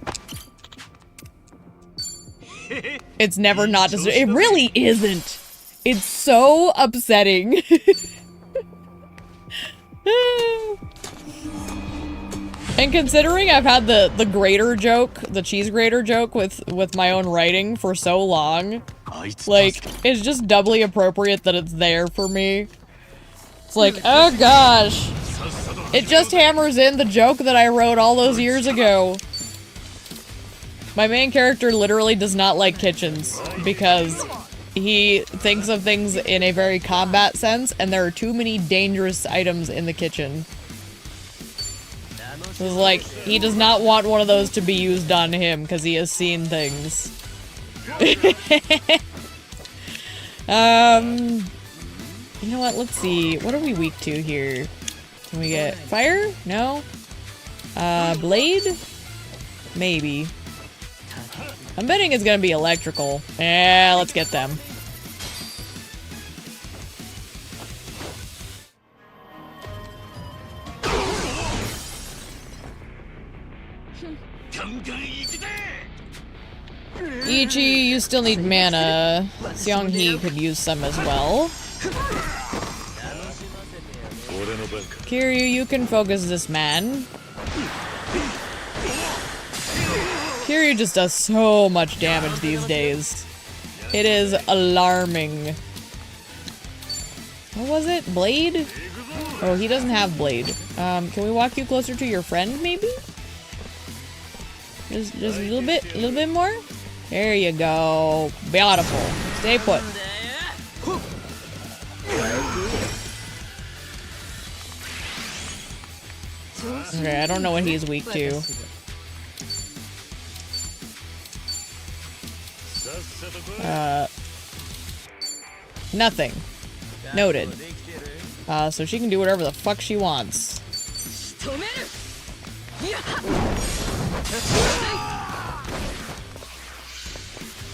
It's never not just. It really isn't. It's so upsetting. And considering I've had the grater joke, the cheese grater joke with my own writing for so long, like, it's just doubly appropriate that it's there for me. It's like, oh gosh. It just hammers in the joke that I wrote all those years ago. My main character literally does not like kitchens because he thinks of things in a very combat sense, and there are too many dangerous items in the kitchen. It's like, he does not want one of those to be used on him because he has seen things. You know what? Let's see. What are we weak to here? Can we get fire? No. Blade? Maybe. I'm betting it's gonna be electrical. Yeah, let's get them. Ichi, you still need mana. Seong-hee could use some as well. Kiryu, you can focus this man. Kiryu just does so much damage these days. It is alarming. What was it? Blade? Oh, he doesn't have blade. Can we walk you closer to your friend, maybe? Just a little bit more? There you go. Beautiful. Stay put. Okay, I don't know what he's weak to. Nothing. Noted. So she can do whatever the fuck she wants.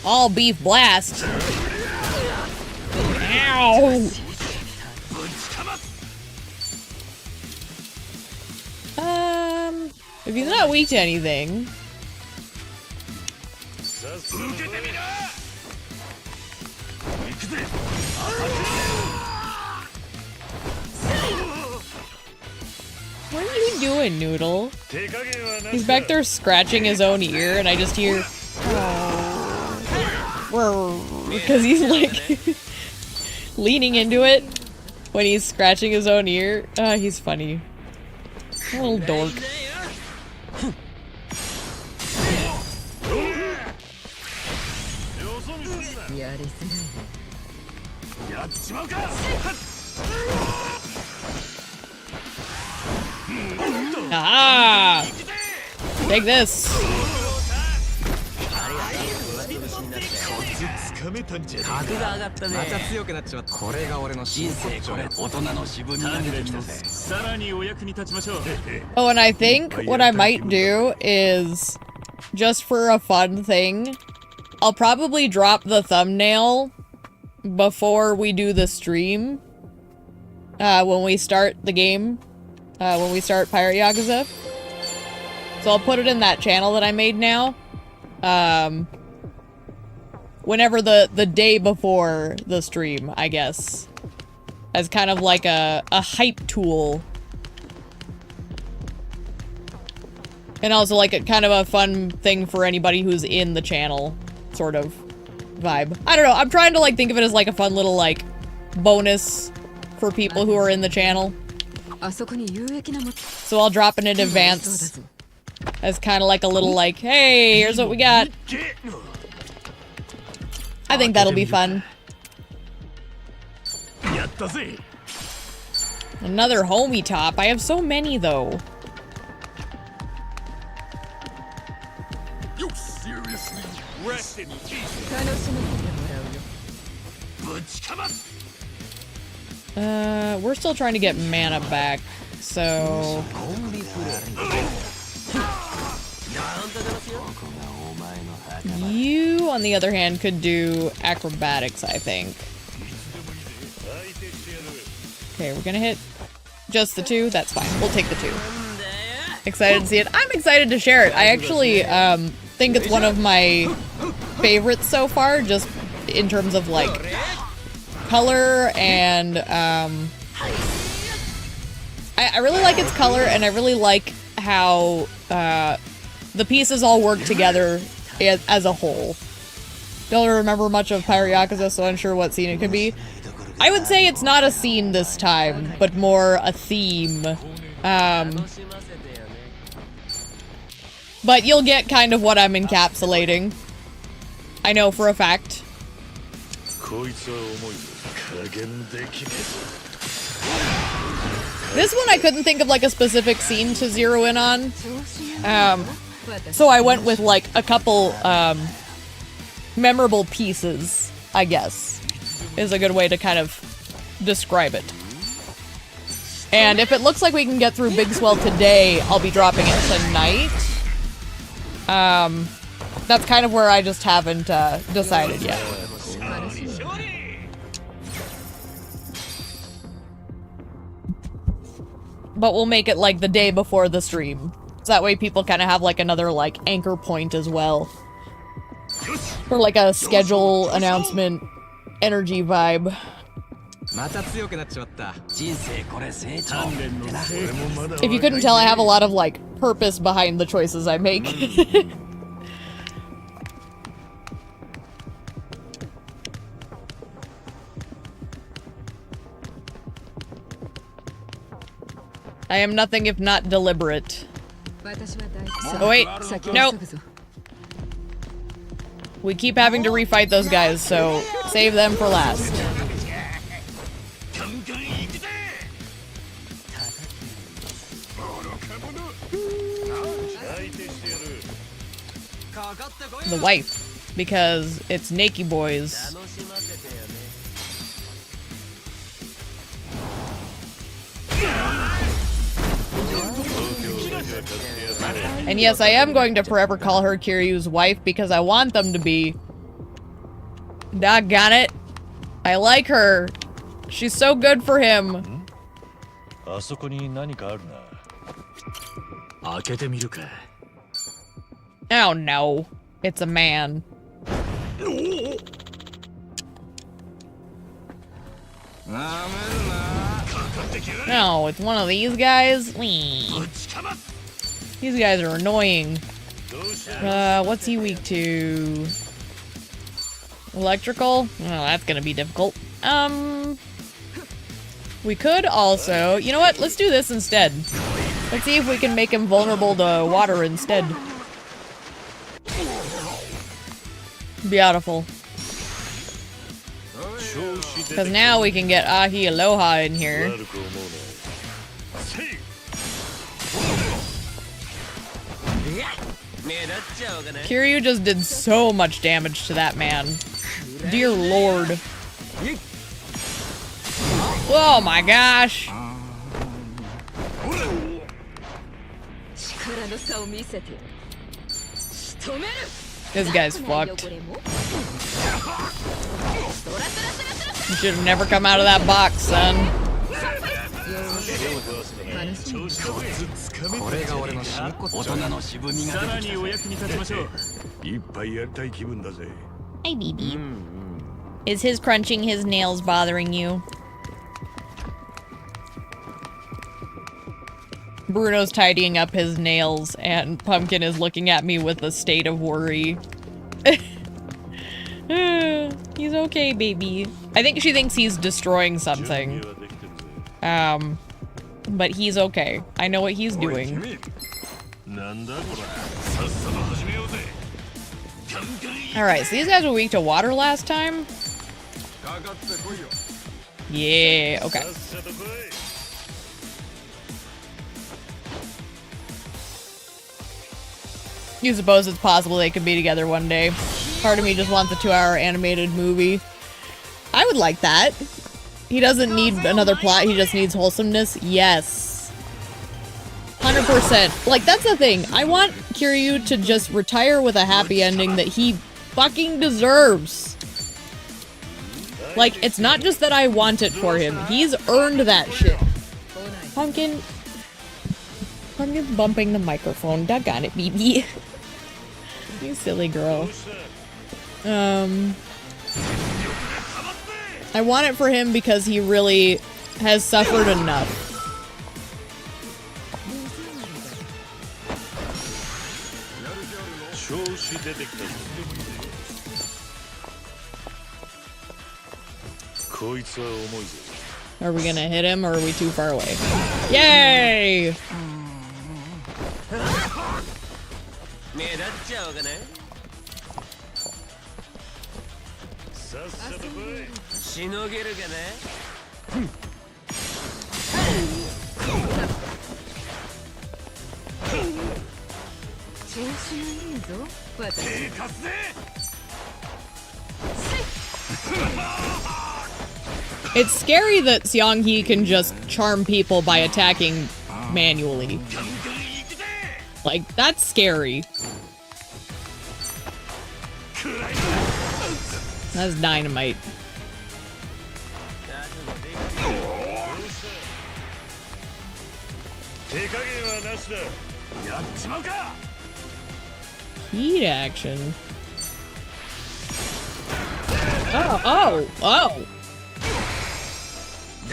All beef blast. Ow! If he's not weak to anything. What are you doing, Noodle? He's back there scratching his own ear, and I just hear... because he's like... leaning into it when he's scratching his own ear. He's funny. A little dork. Ah! Take this. Oh, and I think what I might do is, just for a fun thing, I'll probably drop the thumbnail before we do the stream. When we start the game. When we start Pirate Yakuza. So I'll put it in that channel that I made now. Whenever the day before the stream, I guess. As kind of like a hype tool. And also like a kind of a fun thing for anybody who's in the channel, sort of vibe. I don't know, I'm trying to like think of it as like a fun little like bonus for people who are in the channel. So I'll drop it in advance as kind of like a little like, hey, here's what we got. I think that'll be fun. Another homie top. I have so many though. You seriously? Rest in peace. We're still trying to get mana back, so... You, on the other hand, could do acrobatics, I think. Okay, we're gonna hit just the 2. That's fine. We'll take the 2. Excited to see it. I'm excited to share it. I actually think it's one of my favorites so far, just in terms of like color and I really like its color, and I really like how the pieces all work together as a whole. Don't remember much of Pirate Yakuza, so unsure what scene it could be. I would say it's not a scene this time, but more a theme. But you'll get kind of what I'm encapsulating. I know for a fact. This one I couldn't think of like a specific scene to zero in on. So I went with like a couple memorable pieces, I guess, is a good way to kind of describe it. And if it looks like we can get through Big Swell today, I'll be dropping it tonight. That's kind of where I just haven't decided yet. But we'll make it like the day before the stream. So that way people kind of have like another like anchor point as well. For like a schedule announcement energy vibe. If you couldn't tell, I have a lot of like purpose behind the choices I make. I am nothing if not deliberate. Oh wait, nope. We keep having to refight those guys, so save them for last. The wife, because it's Nakey Boys. And yes, I am going to forever call her Kiryu's wife because I want them to be. Doggone it. I like her. She's so good for him. Oh no. It's a man. No, it's one of these guys. These guys are annoying. What's he weak to? Electrical? Oh, that's gonna be difficult. We could also... You know what? Let's do this instead. Let's see if we can make him vulnerable to water instead. Beautiful. Because now we can get Ahi Aloha in here. Kiryu just did so much damage to that man. Dear lord. Oh my gosh. This guy's fucked. You should have never come out of that box, son. Hey, BB. Is his crunching his nails bothering you? Bruno's tidying up his nails, and Pumpkin is looking at me with a state of worry. He's okay, baby. I think she thinks he's destroying something. But he's okay. I know what he's doing. Alright, so these guys were weak to water last time? Yeah, okay. You suppose it's possible they could be together one day. Part of me just wants a 2-hour animated movie. I would like that. He doesn't need another plot, he just needs wholesomeness. Yes. 100%. Like, that's the thing. I want Kiryu to just retire with a happy ending that he fucking deserves. Like, it's not just that I want it for him. He's earned that shit. Pumpkin's bumping the microphone. Doggone it, BB. You silly girl. I want it for him because he really has suffered enough. Are we gonna hit him or are we too far away? Yay! It's scary that Seong-hee can just charm people by attacking manually. Like, that's scary. That's dynamite. Heat action. Oh.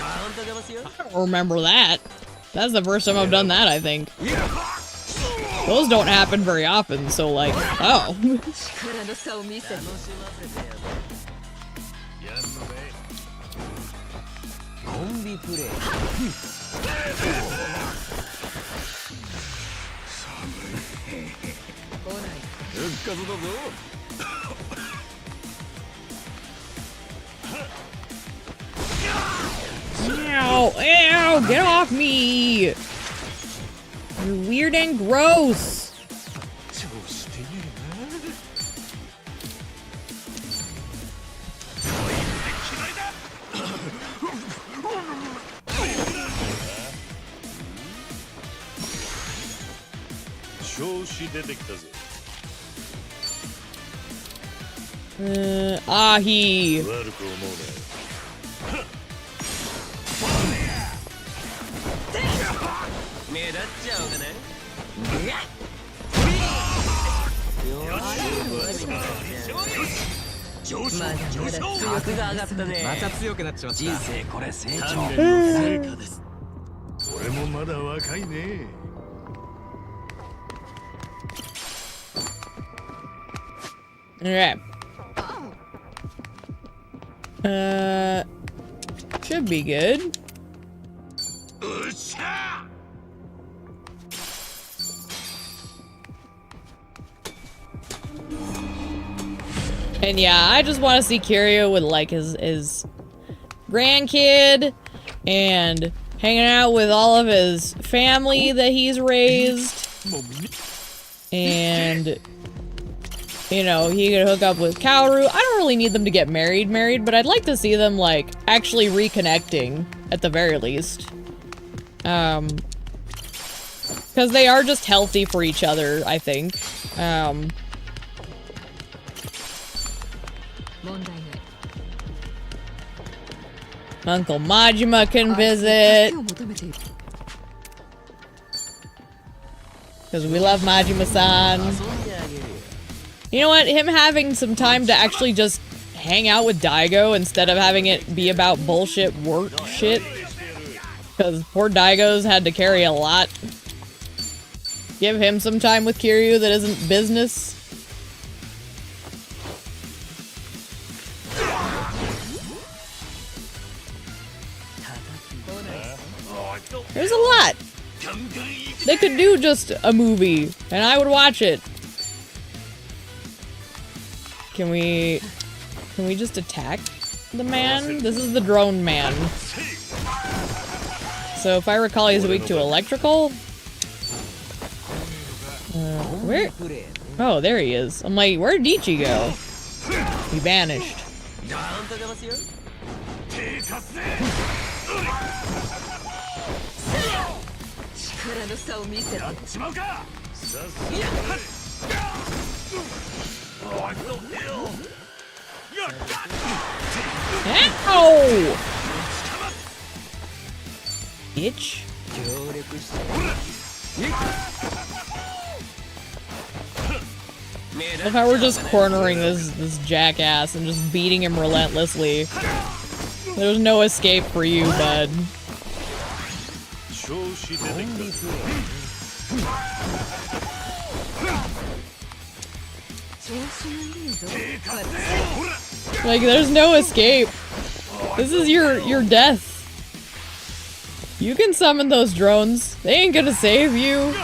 I don't remember that. That's the first time I've done that, I think. Those don't happen very often, so like, oh. Ow! Ew! Get off me! You're weird and gross! Ahi! Okay. Should be good. And yeah, I just want to see Kiryu with like his grandkid and hanging out with all of his family that he's raised. And you know, he could hook up with Kaoru. I don't really need them to get married, but I'd like to see them, like, actually reconnecting, at the very least. Because they are just healthy for each other, I think. Uncle Majima can visit. Because we love Majima-san. You know what? Him having some time to actually just hang out with Daigo instead of having it be about bullshit work shit. Because poor Daigo's had to carry a lot. Give him some time with Kiryu that isn't business. There's a lot. They could do just a movie, and I would watch it. Can we just attack the man? This is the drone man. So if I recall, he's weak to electrical? Where? Oh, there he is. I'm like, where'd Ichi go? He vanished. Ow! Bitch. If I were just cornering this jackass and just beating him relentlessly. There's no escape for you, bud. Like, there's no escape. This is your death. You can summon those drones. They ain't gonna save you.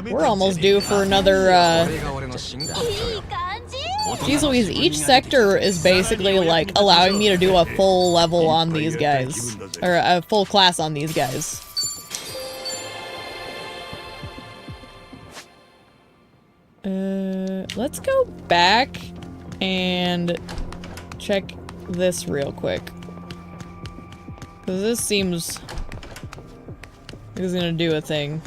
We're almost due for another, Jeez Louise, each sector is basically, like, allowing me to do a full level on these guys. Or a full class on these guys. Let's go back and check this real quick. Because this seems like it's gonna do a thing.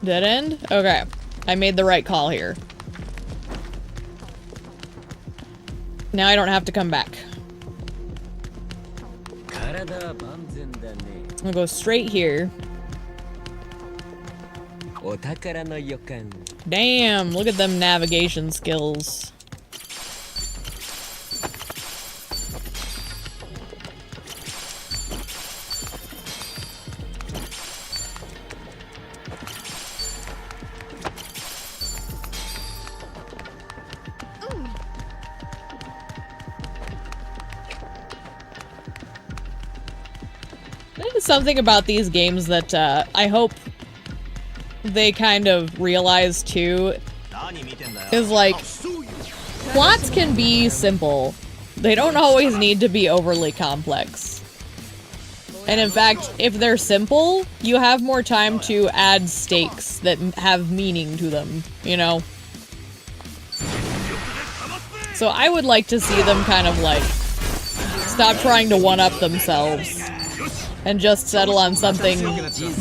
Dead end? Okay. I made the right call here. Now I don't have to come back. I'll go straight here. Damn, look at them navigation skills. There's something about these games that I hope they kind of realize too, is like, plots can be simple. They don't always need to be overly complex. And in fact, if they're simple, you have more time to add stakes that have meaning to them, you know? So I would like to see them kind of like, stop trying to one-up themselves. And just settle on something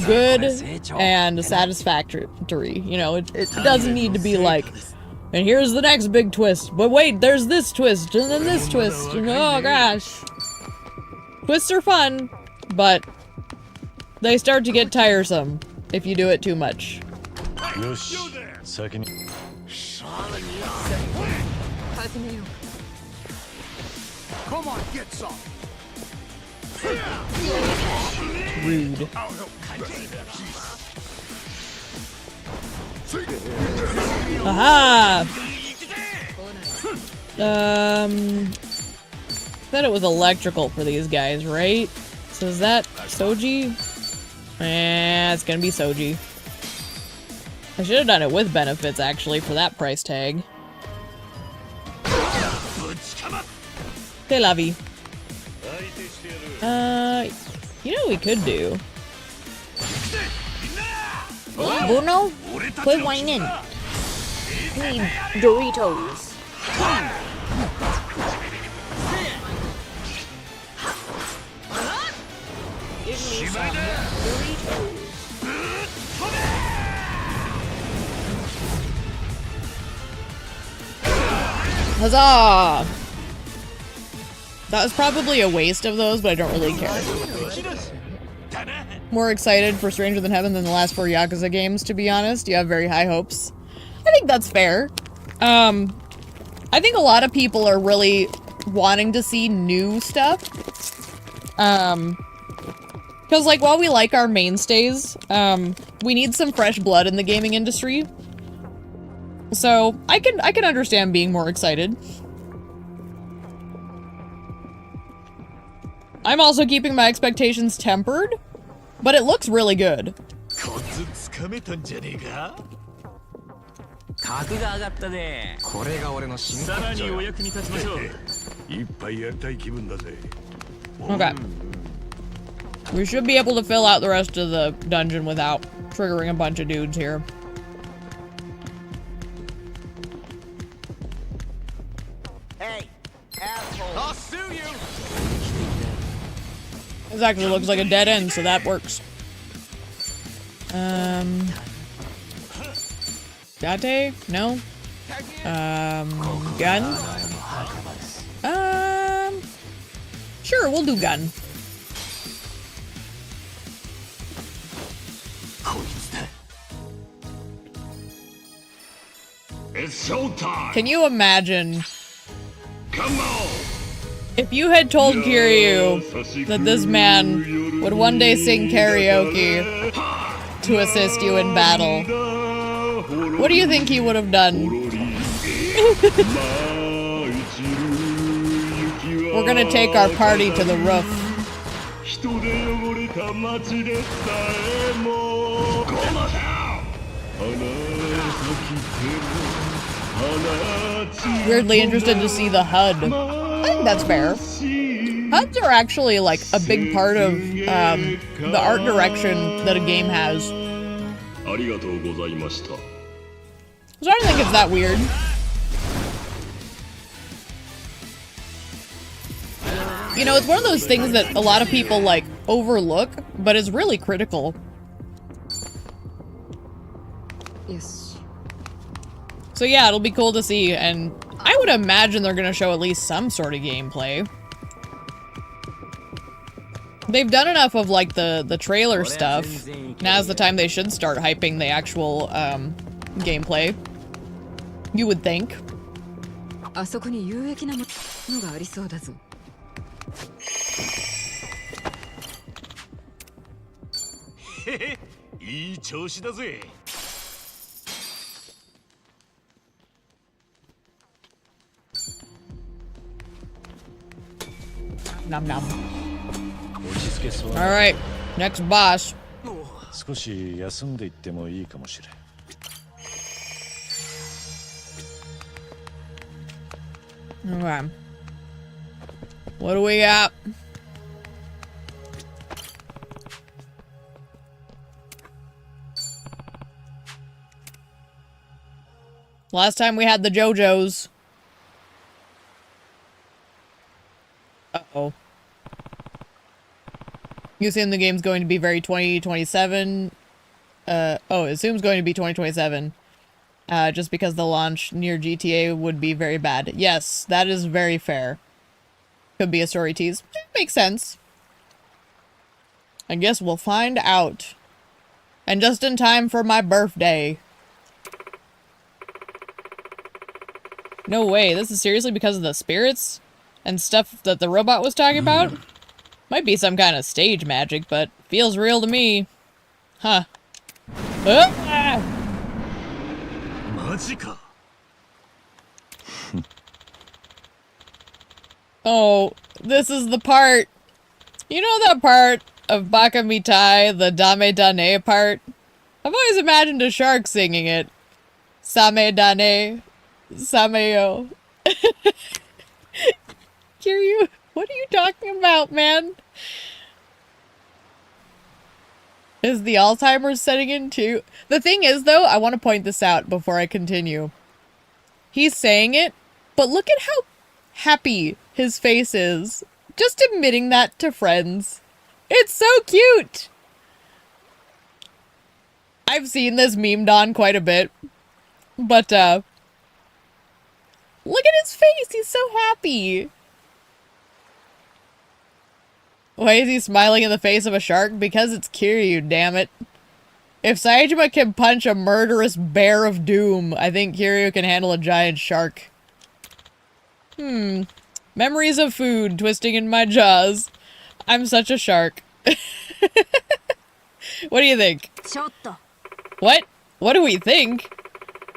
good and satisfactory. You know, it doesn't need to be like, and here's the next big twist, but wait, there's this twist, and then this twist, and oh gosh. Twists are fun, but they start to get tiresome if you do it too much. Come on, get some. Rude. Aha! Said it was electrical for these guys, right? So is that Soji? It's gonna be Soji. I should have done it with benefits, actually, for that price tag. C'est la vie. You know what we could do? Bruno, quit whining. I need Doritos. Give me some Doritos. Huzzah! That was probably a waste of those, but I don't really care. More excited for Stranger Than Heaven than the last 4 Yakuza games, to be honest. You have very high hopes. I think that's fair. I think a lot of people are really wanting to see new stuff. Because, like, while we like our mainstays, we need some fresh blood in the gaming industry. So, I can understand being more excited. I'm also keeping my expectations tempered, but it looks really good. Okay. We should be able to fill out the rest of the dungeon without triggering a bunch of dudes here. Hey, asshole. I'll sue you. This actually looks like a dead end, so that works. Date? No? Gun? Sure, we'll do gun. It's showtime. Can you imagine Come on. if you had told Kiryu that this man would one day sing karaoke to assist you in battle? What do you think he would have done? We're gonna take our party to the roof. 人で汚れた街でさえも花咲きても Weirdly interested to see the HUD. I think that's fair. HUDs are actually like a big part of the art direction that a game has. So I don't think it's that weird. You know, it's one of those things that a lot of people like overlook, but is really critical. Yes. So yeah, it'll be cool to see, and I would imagine they're gonna show at least some sort of gameplay. They've done enough of like the trailer stuff. Now's the time they should start hyping the actual gameplay. You would think. あそこに有益なものがありそうだぞ。へへ、いい調子だぜ。 Nom nom. Alright, next boss. 少し休んでいってもいいかもしれん。Okay. What do we got? Last time we had the JoJo's. Uh-oh. You assume the game's going to be very 2027. Oh, it assumes going to be 2027. Just because the launch near GTA would be very bad. Yes, that is very fair. Could be a story tease. Makes sense. I guess we'll find out. And just in time for my birthday. No way, this is seriously because of the spirits? And stuff that the robot was talking about? Might be some kind of stage magic, but feels real to me. Huh. Ah! Oh, this is the part. You know that part of Baka Mitai, the Dame Dane part? I've always imagined a shark singing it. Same Dane, Sameo. Kiryu, what are you talking about, man? Is the Alzheimer's setting in too? The thing is, though, I want to point this out before I continue. He's saying it, but look at how happy his face is. Just admitting that to friends. It's so cute! I've seen this memed on quite a bit. But, look at his face! He's so happy! Why is he smiling in the face of a shark? Because it's Kiryu, damn it. If Saejima can punch a murderous bear of doom, I think Kiryu can handle a giant shark. Memories of food twisting in my jaws. I'm such a shark. What do you think? What? What do we think?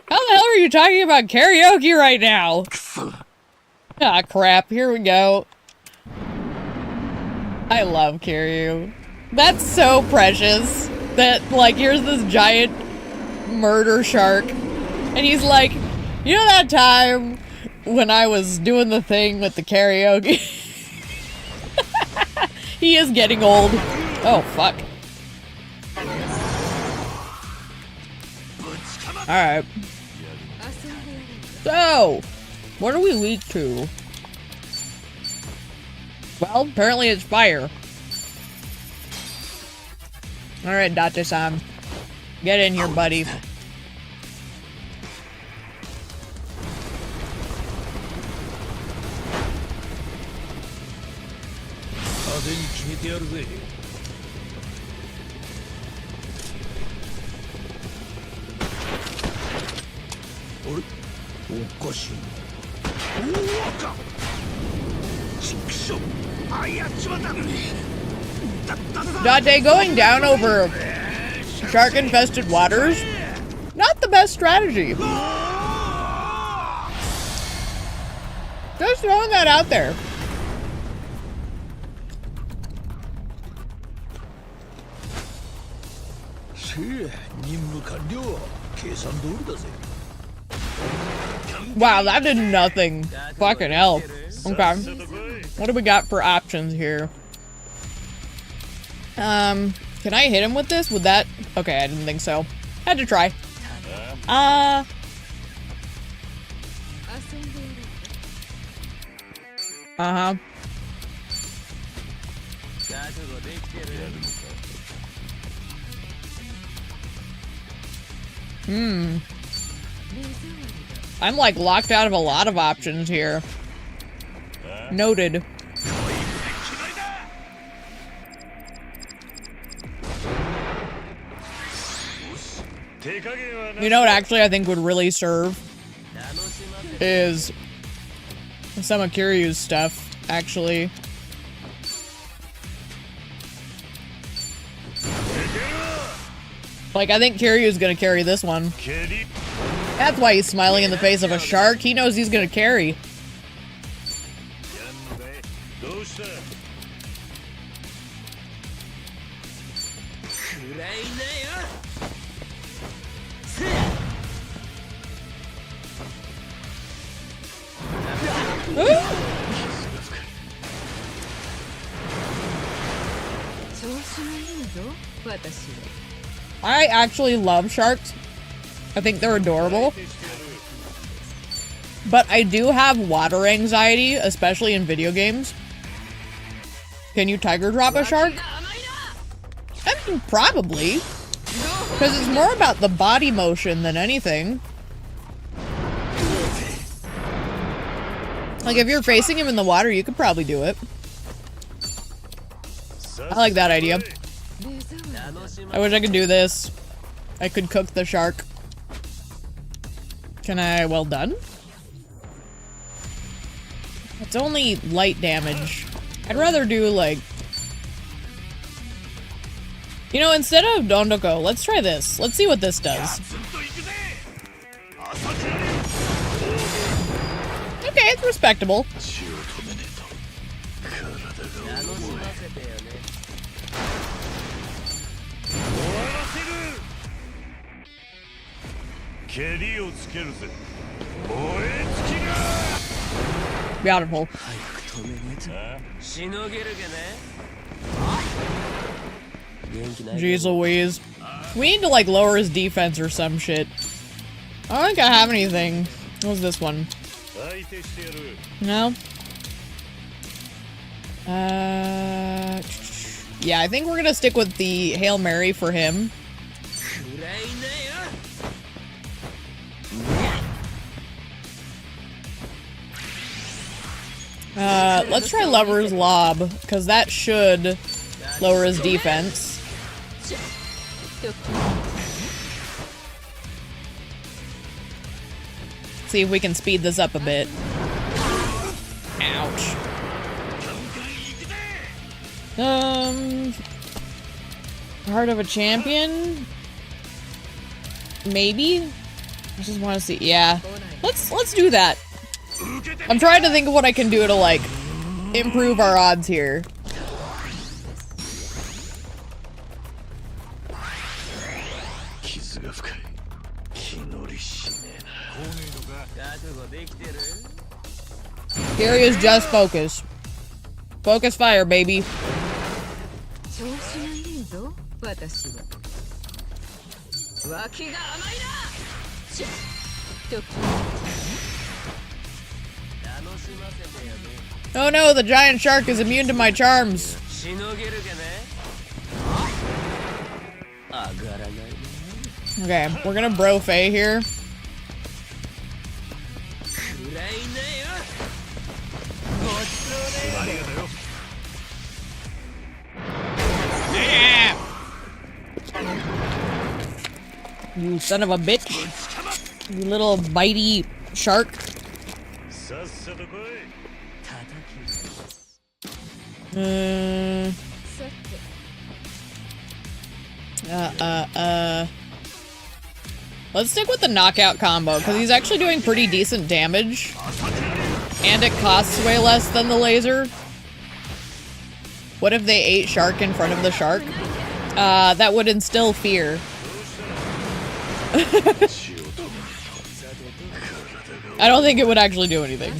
How the hell are you talking about karaoke right now? Ah, crap. Here we go. I love Kiryu. That's so precious. That, like, here's this giant murder shark. And he's like, you know that time when I was doing the thing with the karaoke? He is getting old. Oh, fuck. Alright. So, what do we lead to? Well, apparently it's fire. Alright, Date-san. Get in here, buddy. Date, going down over shark-infested waters? Not the best strategy. Just throwing that out there. Wow, that did nothing. Fucking hell. Okay. What do we got for options here? Can I hit him with this? Would that... Okay, I didn't think so. Had to try. Uh-huh. I'm like locked out of a lot of options here. Noted. You know what actually I think would really serve is some of Kiryu's stuff, actually. Like, I think Kiryu's gonna carry this one. That's why he's smiling in the face of a shark. He knows he's gonna carry. I actually love sharks. I think they're adorable. But I do have water anxiety, especially in video games. Can you tiger drop a shark? I mean, probably. Because it's more about the body motion than anything. Like, if you're facing him in the water, you could probably do it. I like that idea. I wish I could do this. I could cook the shark. Can I? Well done. It's only light damage. I'd rather do, like... You know, instead of Dondoko, let's try this. Let's see what this does. Okay, it's respectable. Beautiful. Jeez Louise. We need to, like, lower his defense or some shit. I don't think I have anything. What was this one? No? Yeah, I think we're gonna stick with the Hail Mary for him. Let's try Lover's Lob, because that should lower his defense. See if we can speed this up a bit. Ouch. Heart of a Champion? Maybe? I just want to see. Yeah. Let's do that. I'm trying to think of what I can do to, like, improve our odds here. Here is just focus. Focus fire, baby. Oh no, the giant shark is immune to my charms. Okay, we're gonna bro Faye here. You son of a bitch. You little bitey shark. Let's stick with the knockout combo, because he's actually doing pretty decent damage. And it costs way less than the laser. What if they ate shark in front of the shark? That would instill fear. I don't think it would actually do anything.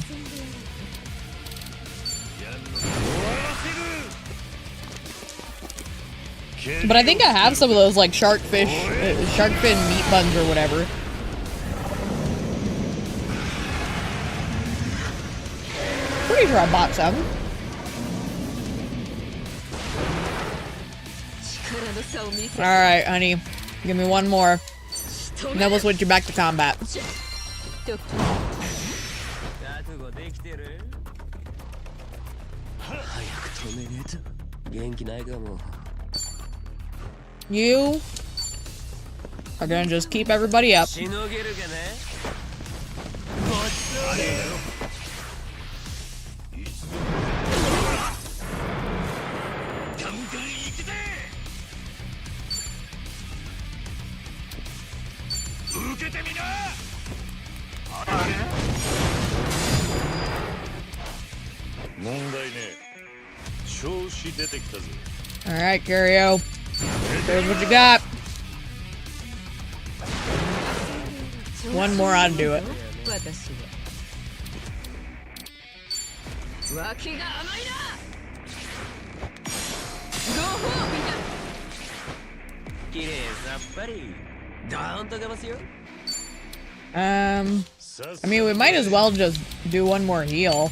But I think I have some of those, like, shark fin meat buns or whatever. Pretty sure I bought some. Alright, honey. Give me one more. And then we'll switch you back to combat. You are gonna just keep everybody up. Alright, Curio. There's what you got. One more ought to do it. I mean, we might as well just do one more heal.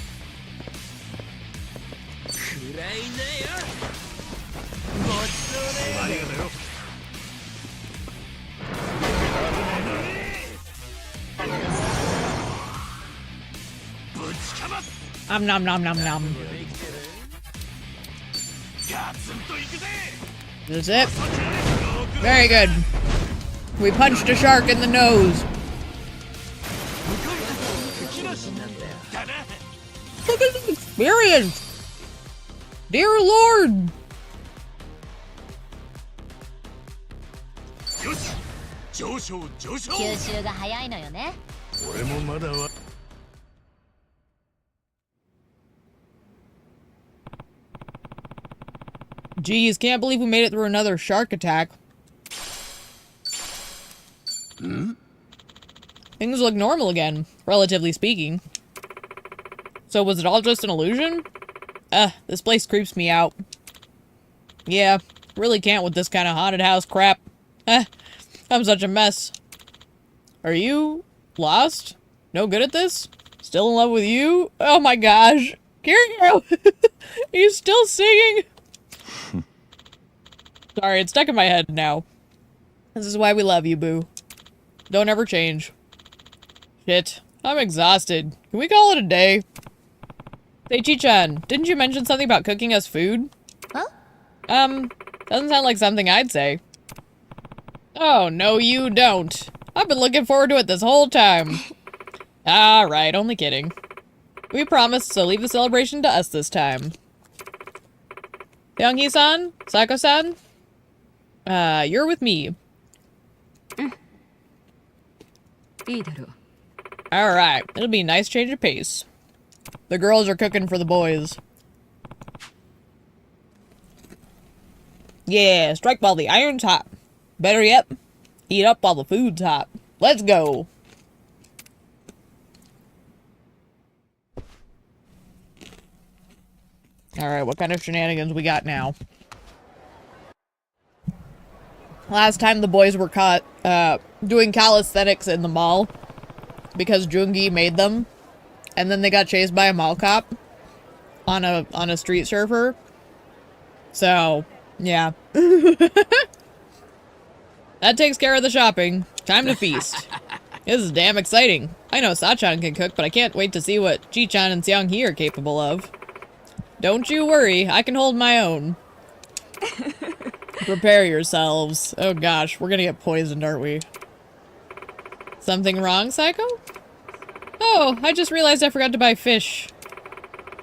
Nom nom nom nom. Is it? Very good. We punched a shark in the nose. Look at this experience! Dear Lord! Jeez, can't believe we made it through another shark attack. Things look normal again, relatively speaking. So was it all just an illusion? This place creeps me out. Yeah, really can't with this kind of haunted house crap. I'm such a mess. Are you lost? No good at this? Still in love with you? Oh my gosh. Kiryu! Are you still singing? Sorry, it's stuck in my head now. This is why we love you, boo. Don't ever change. Shit. I'm exhausted. Can we call it a day? Hey, Chi-chan, didn't you mention something about cooking us food? Huh? Doesn't sound like something I'd say. Oh, no you don't. I've been looking forward to it this whole time. Alright, only kidding. We promised, so leave the celebration to us this time. Younghee-san? Sako-san? You're with me. Alright, it'll be a nice change of pace. The girls are cooking for the boys. Yeah, strike while the iron's hot. Better yet, eat up while the food's hot. Let's go! Alright, what kind of shenanigans we got now? Last time the boys were caught, doing calisthenics in the mall. Because Jungi made them. And then they got chased by a mall cop. On a street surfer. So, yeah. That takes care of the shopping. Time to feast. This is damn exciting. I know Sachan can cook, but I can't wait to see what Chi-chan and Seong-hee are capable of. Don't you worry, I can hold my own. Prepare yourselves. Oh gosh, we're gonna get poisoned, aren't we? Something wrong, Psycho? Oh, I just realized I forgot to buy fish.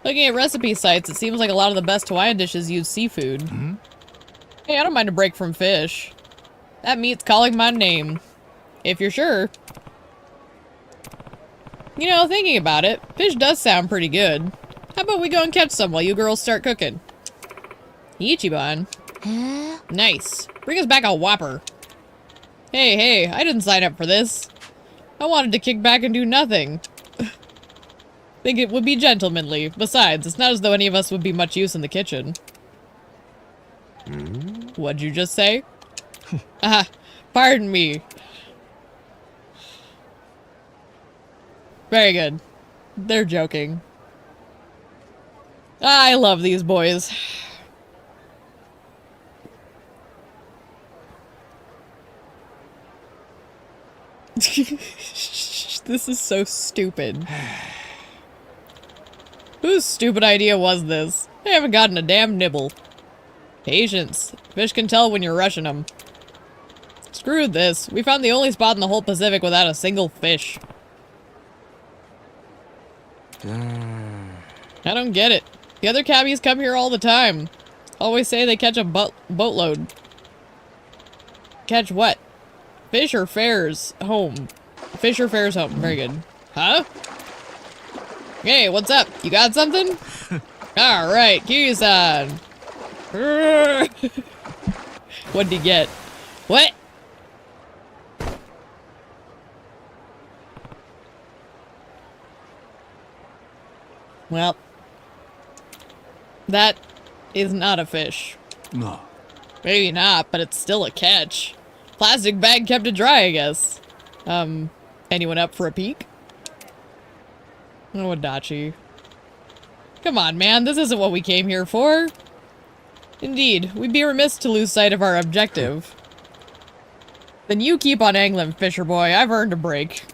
Looking at recipe sites, it seems like a lot of the best Hawaiian dishes use seafood. Mm-hmm. Hey, I don't mind a break from fish. That meat's calling my name. If you're sure. You know, thinking about it, fish does sound pretty good. How about we go and catch some while you girls start cooking? Ichiban. Nice. Bring us back a Whopper. Hey, hey, I didn't sign up for this. I wanted to kick back and do nothing. Think it would be gentlemanly. Besides, it's not as though any of us would be much use in the kitchen. What'd you just say? Pardon me. Very good. They're joking. I love these boys. This is so stupid. Whose stupid idea was this? I haven't gotten a damn nibble. Patience. Fish can tell when you're rushing them. Screw this. We found the only spot in the whole Pacific without a single fish. I don't get it. The other cabbies come here all the time. Always say they catch a boatload. Catch what? Fish or fares home? Fish or fares home. Very good. Huh? Hey, what's up? You got something? Alright, Kiryu-san. What'd you get? What? Well, that is not a fish. No. Maybe not, but it's still a catch. Plastic bag kept it dry, I guess. Anyone up for a peek? Oh, Adachi. Come on, man, this isn't what we came here for. Indeed, we'd be remiss to lose sight of our objective. Then you keep on angling, Fisher boy. I've earned a break.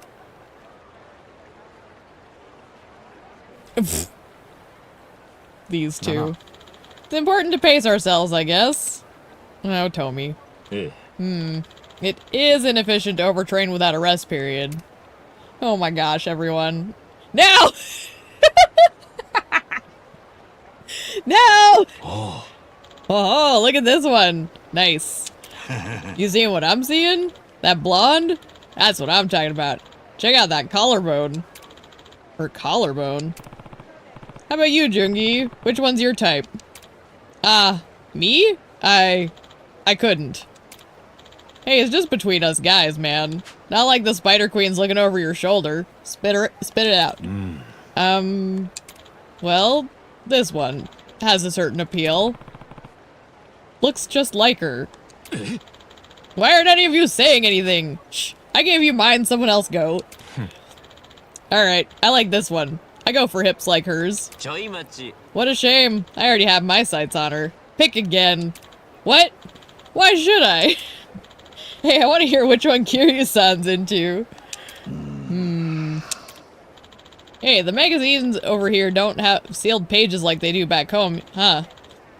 These two. It's important to pace ourselves, I guess. Oh, Tomi. It is inefficient to overtrain without a rest period. Oh my gosh, everyone. No! No! Oh, look at this one. Nice. You seeing what I'm seeing? That blonde? That's what I'm talking about. Check out that collarbone. Her collarbone? How about you, Jungi? Which one's your type? Me? I couldn't. Hey, it's just between us guys, man. Not like the Spider Queen's looking over your shoulder. Spit it out. Well, this one has a certain appeal. Looks just like her. Why aren't any of you saying anything? Shh, I gave you mine, someone else go. Alright, I like this one. I go for hips like hers. What a shame. I already have my sights on her. Pick again. What? Why should I? Hey, I want to hear which one Kiryu-san's into. Hey, the magazines over here don't have sealed pages like they do back home, huh?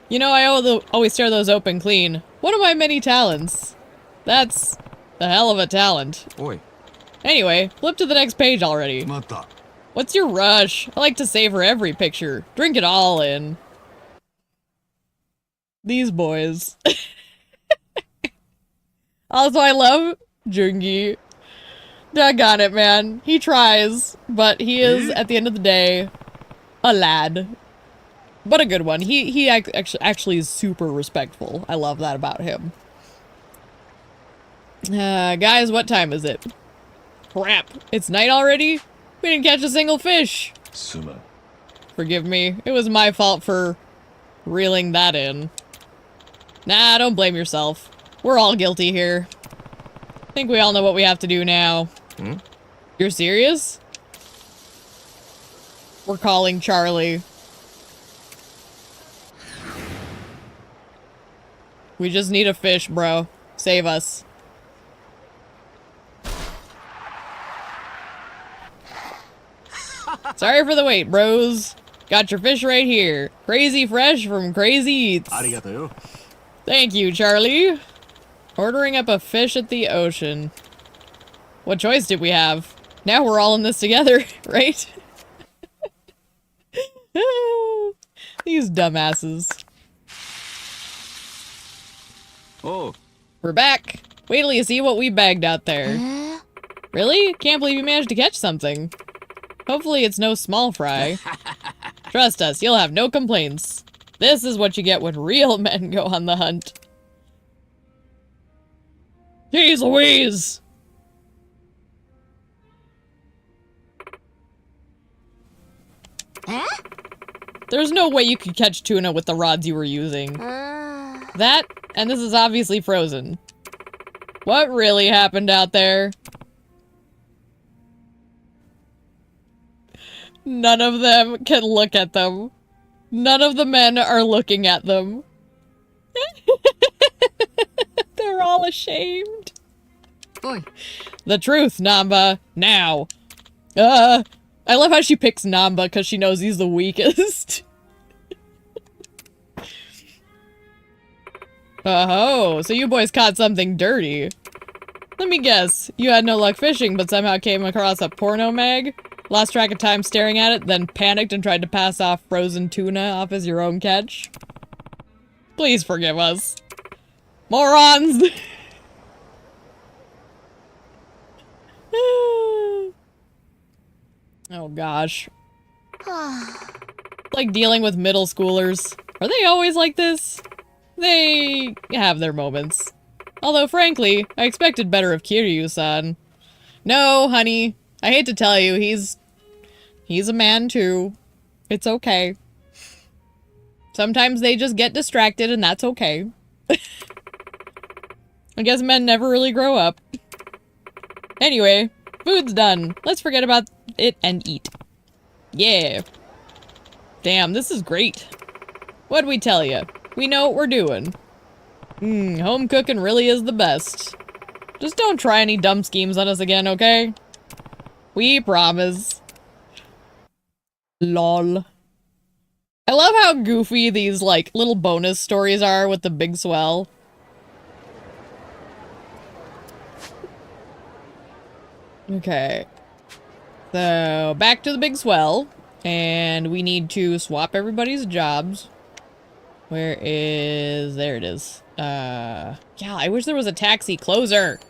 You know, I always tear those open clean. One of my many talents. That's a hell of a talent. Oi. Anyway, flip to the next page already. What's your rush? I like to savor every picture. Drink it all in. These boys. Also, I love Jungi. Doggone it, man. He tries, but he is, at the end of the day, a lad. But a good one. He actually is super respectful. I love that about him. Guys, what time is it? Crap. It's night already? We didn't catch a single fish. Forgive me. It was my fault for reeling that in. Nah, don't blame yourself. We're all guilty here. I think we all know what we have to do now. You're serious? We're calling Charlie. We just need a fish, bro. Save us. Sorry for the wait, bros. Got your fish right here. Crazy fresh from Crazy Eats. Thank you, Charlie. Ordering up a fish at the ocean. What choice did we have? Now we're all in this together, right? These dumbasses. Oh. We're back. Wait till you see what we bagged out there. Really? Can't believe you managed to catch something. Hopefully it's no small fry. Trust us, you'll have no complaints. This is what you get when real men go on the hunt. Jeez Louise! Eh? There's no way you could catch tuna with the rods you were using. That, and this is obviously frozen. What really happened out there? None of them can look at them. None of the men are looking at them. They're all ashamed. Boy. The truth, Namba. Now. I love how she picks Namba because she knows he's the weakest. Oh, so you boys caught something dirty. Let me guess. You had no luck fishing, but somehow came across a porno mag? Lost track of time staring at it, then panicked and tried to pass off frozen tuna off as your own catch? Please forgive us. Morons! Oh gosh. Like dealing with middle schoolers. Are they always like this? They have their moments. Although frankly, I expected better of Kiryu-san. No, honey. I hate to tell you, he's a man too. It's okay. Sometimes they just get distracted and that's okay. I guess men never really grow up. Anyway, food's done. Let's forget about it and eat. Yeah. Damn, this is great. What'd we tell you? We know what we're doing. Home cooking really is the best. Just don't try any dumb schemes on us again, okay? We promise. Lol. I love how goofy these, like, little bonus stories are with the big swell. Okay. So, back to the big swell. And we need to swap everybody's jobs. Where is... There it is. Yeah, I wish there was a taxi closer.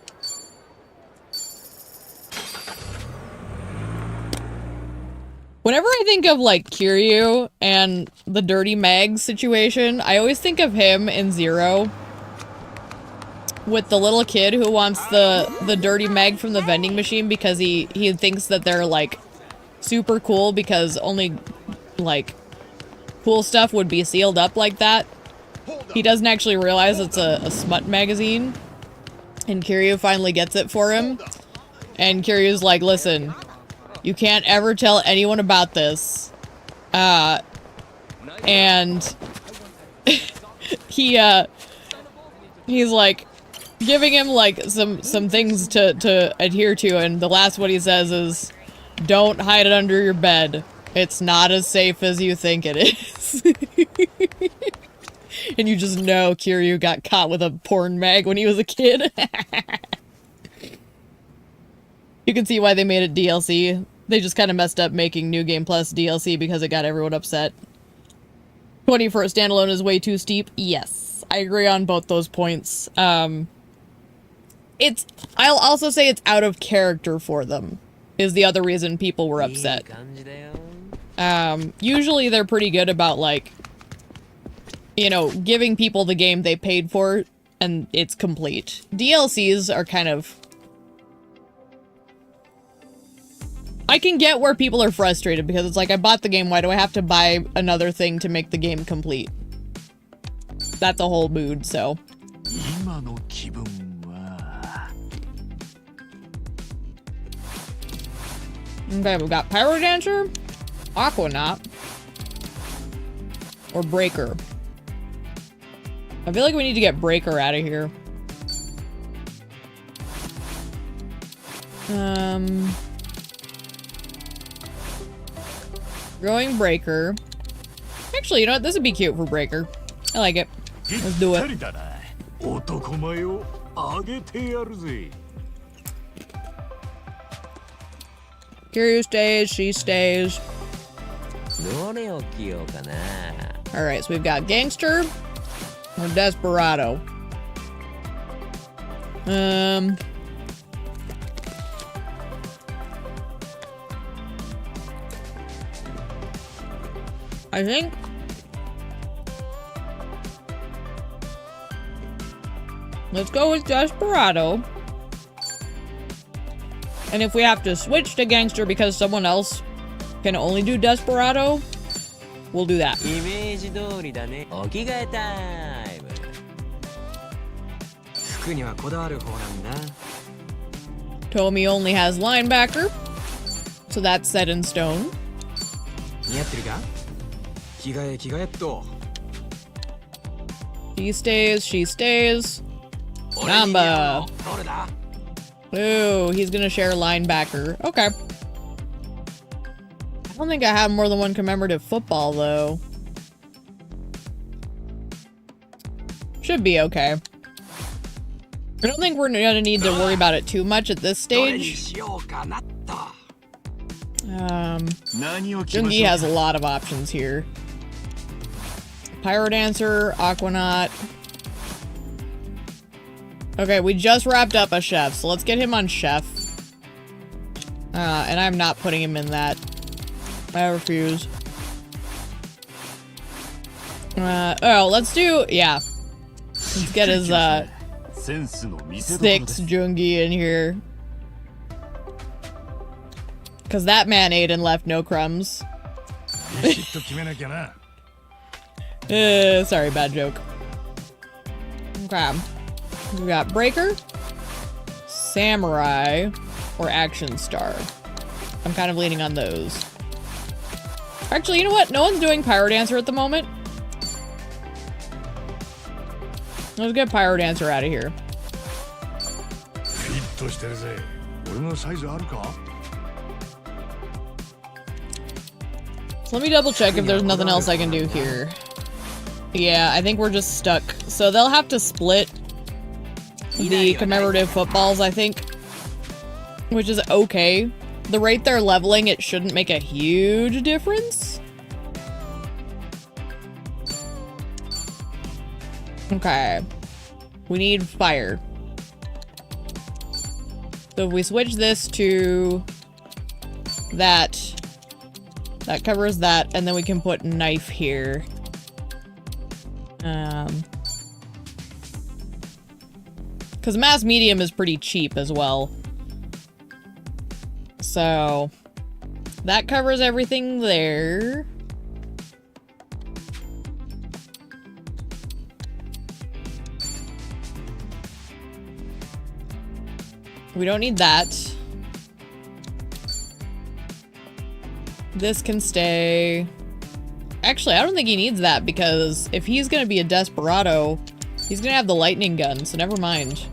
Whenever I think of, like, Kiryu and the Dirty Mag situation, I always think of him in Zero. With the little kid who wants the Dirty Mag from the vending machine because he thinks that they're, like, super cool because only, like, cool stuff would be sealed up like that. He doesn't actually realize it's a smut magazine. And Kiryu finally gets it for him. And Kiryu's like, listen, you can't ever tell anyone about this. And he's like giving him like some things to adhere to, and the last one he says is, don't hide it under your bed. It's not as safe as you think it is. And you just know Kiryu got caught with a porn mag when he was a kid. You can see why they made it DLC. They just kind of messed up making New Game Plus DLC because it got everyone upset. 20 for a standalone is way too steep. Yes, I agree on both those points. I'll also say it's out of character for them, is the other reason people were upset. Usually they're pretty good about, like, you know, giving people the game they paid for and it's complete. DLCs are kind of... I can get where people are frustrated because it's like, I bought the game, why do I have to buy another thing to make the game complete? That's a whole mood, so. Okay, we've got Pyro Dancer, Aquanaut, or Breaker. I feel like we need to get Breaker out of here. Growing Breaker. Actually, you know what? This would be cute for Breaker. I like it. Let's do it. Kiryu stays, she stays. Alright, so we've got Gangster or Desperado. I think Let's go with Desperado. And if we have to switch to Gangster because someone else can only do Desperado, we'll do that. イメージ通りだね。お着替えタイム。服にはこだわる方なんだ。 Tomi only has linebacker, so that's set in stone. 似合ってるか？着替えっと。 She stays. Namba. どれだ？ Ooh, he's gonna share linebacker. Okay. I don't think I have more than one commemorative football, though. Should be okay. I don't think we're gonna need to worry about it too much at this どれに stage. しようかなと。Jungi has a lot of options here. Pyro Dancer, Aquanaut. Okay, we just wrapped up a chef, so let's get him on chef. And I'm not putting him in that. I refuse. Oh, let's do, yeah. Let's get his, Sticks Jungi in here. Cause that man ate and left no crumbs. Sorry, bad joke. Okay. We got Breaker, Samurai, or Action Star. I'm kind of leaning on those. Actually, you know what? No one's doing Pyro Dancer at the moment. Let's get Pyro Dancer out of here. So let me double check if there's nothing else I can do here. Yeah, I think we're just stuck. So they'll have to split the commemorative footballs, I think. Which is okay. The rate they're leveling, it shouldn't make a huge difference. Okay. We need fire. So if we switch this to that, that covers that, and then we can put knife here. Because mass medium is pretty cheap as well. So that covers everything there. We don't need that. This can stay. Actually, I don't think he needs that because if he's gonna be a Desperado, he's gonna have the lightning gun, so never mind.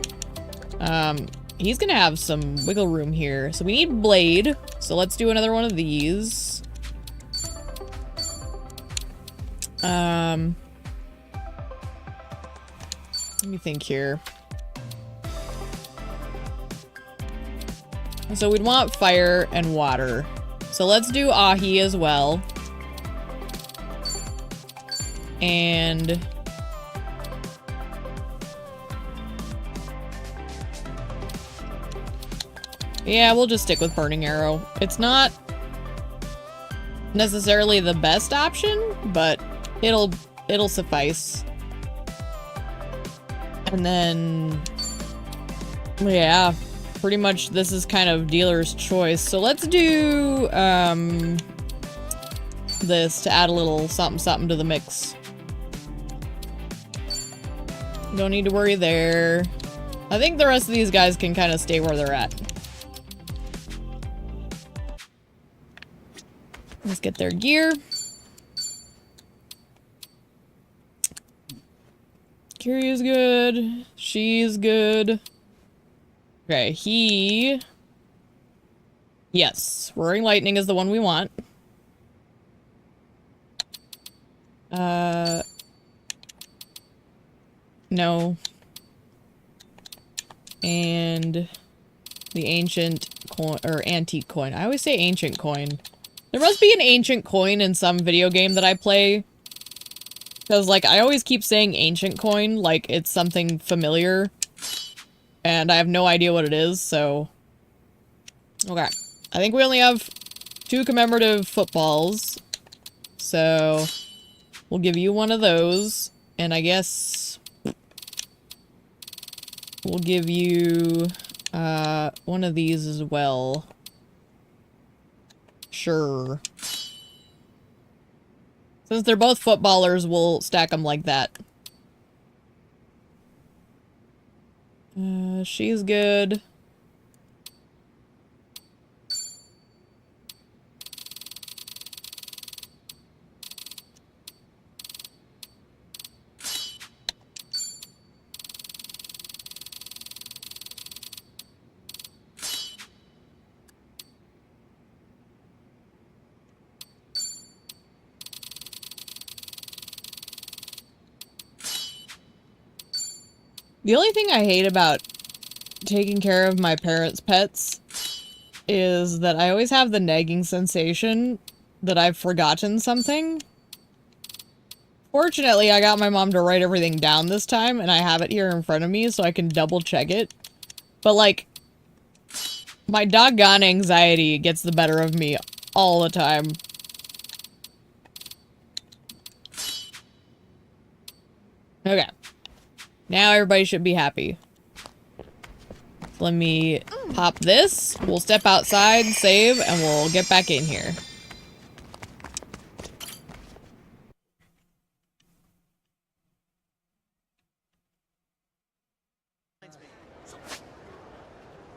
He's gonna have some wiggle room here. So we need blade, so let's do another one of these. Let me think here. So we'd want fire and water. So let's do Ahi as well. And yeah, we'll just stick with Burning Arrow. It's not necessarily the best option, but it'll suffice. And then yeah, pretty much this is kind of dealer's choice. So let's do this to add a little something to the mix. Don't need to worry there. I think the rest of these guys can kind of stay where they're at. Let's get their gear. Kiryu's good. She's good. Okay, yes, Roaring Lightning is the one we want. No. And the ancient coin, or antique coin. I always say ancient coin. There must be an ancient coin in some video game that I play. Because, like, I always keep saying ancient coin like it's something familiar. And I have no idea what it is, so... Okay. I think we only have 2 commemorative footballs. So... we'll give you one of those. And I guess... We'll give you one of these as well. Sure. Since they're both footballers, we'll stack them like that. She's good. The only thing I hate about taking care of my parents' pets is that I always have the nagging sensation that I've forgotten something. Fortunately, I got my mom to write everything down this time, and I have it here in front of me so I can double check it. But, like, my doggone anxiety gets the better of me all the time. Okay. Now everybody should be happy. Let me pop this. We'll step outside, save, and we'll get back in here.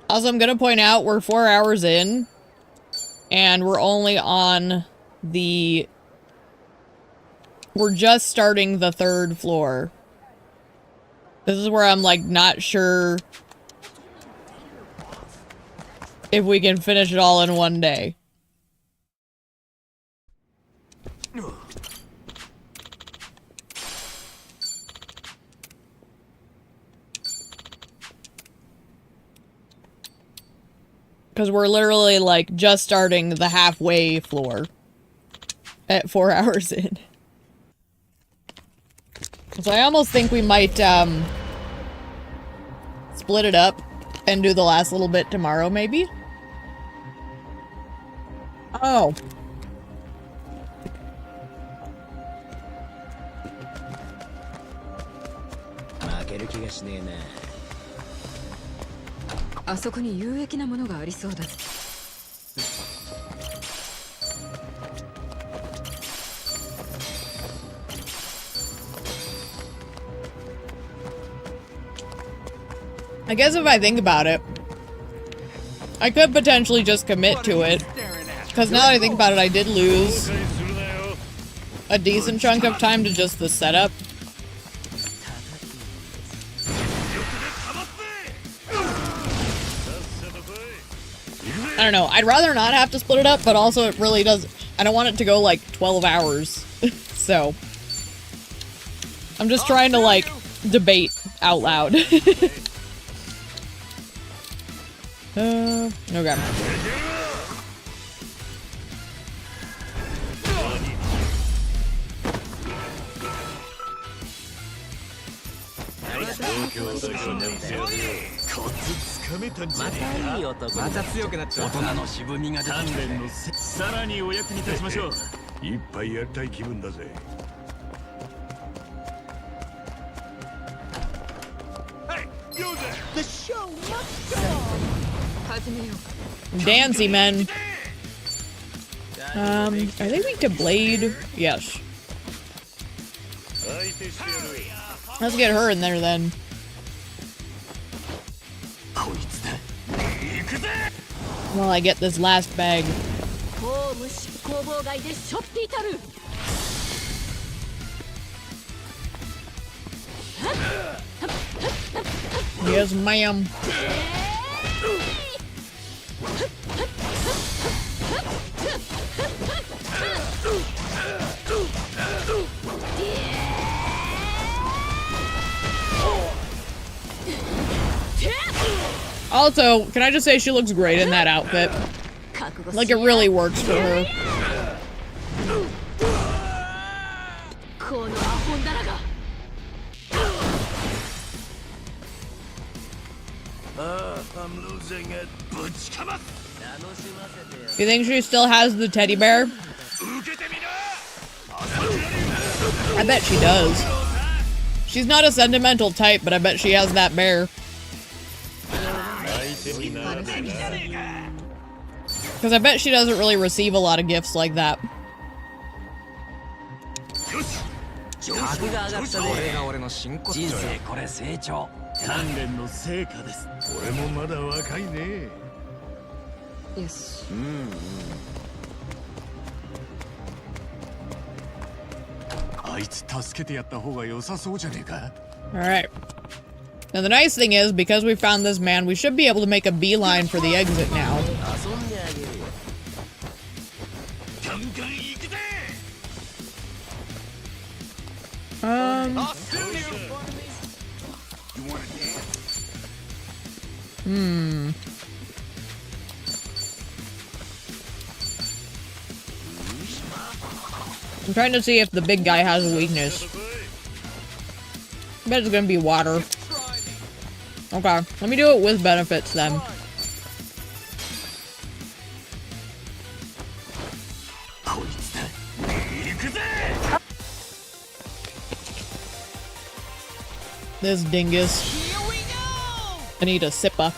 Also, I'm gonna point out we're 4 hours in, and we're only on the... We're just starting the 3rd floor. This is where I'm, like, not sure if we can finish it all in one day. Because we're literally, like, just starting the halfway floor at 4 hours in. So I almost think we might, split it up and do the last little bit tomorrow, maybe? Oh. I guess if I think about it, I could potentially just commit to it. Because now that I think about it, I did lose a decent chunk of time to just the setup. I don't know. I'd rather not have to split it up, but also it really does... I don't want it to go, like, 12 hours. So... I'm just trying to, like, debate out loud. Okay. The show must go on. Dancy men. Are they weak to blade? Yes. Let's get her in there then. While I get this last bag. Yes, ma'am. Also, can I just say she looks great in that outfit? Like, it really works for her. I'm losing it. You think she still has the teddy bear? I bet she does. She's not a sentimental type, but I bet she has that bear. Because I bet she doesn't really receive a lot of gifts like that. 格が上がったね。これが俺の真骨頂よ。人生これ成長。鍛錬の成果です。俺もまだ若いね。よし。あいつ助けてやった方が良さそうじゃねえか。 Alright. Now the nice thing is, because we found this man, we should be able to make a beeline for the exit now. 遊んであげるよ。ガンガン行くぜ。I'm trying to see if the big guy has a weakness. I bet it's gonna be water. Okay, let me do it with benefits then. This dingus. I need a sipper.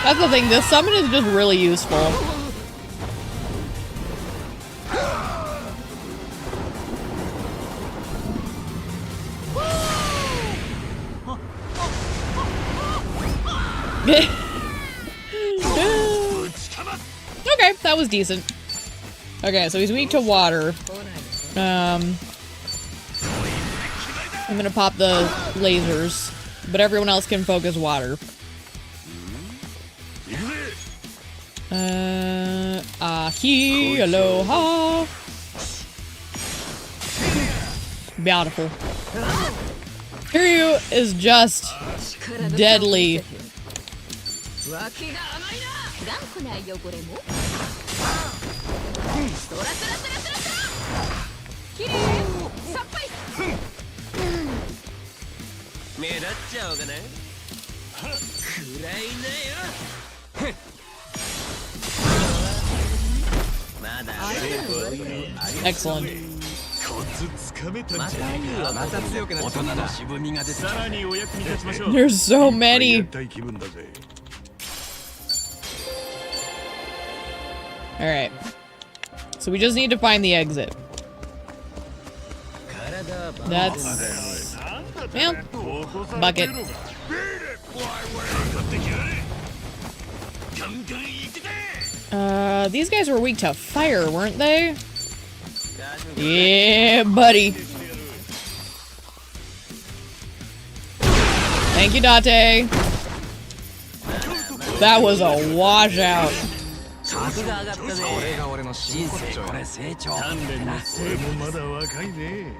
That's the thing, this summon is just really useful. Okay, that was decent. Okay, so he's weak to water. I'm gonna pop the lasers, but everyone else can focus water. Ahi, aloha. Beautiful. Kiryu is just deadly. Excellent. There's so many. Alright. So we just need to find the exit. That's... well, bucket. These guys were weak to fire, weren't they? Yeah, buddy. Thank you, Date. That was a washout. 格が上がったね。これが俺の真骨頂よ。これ成長。鍛錬の俺もまだ若いね。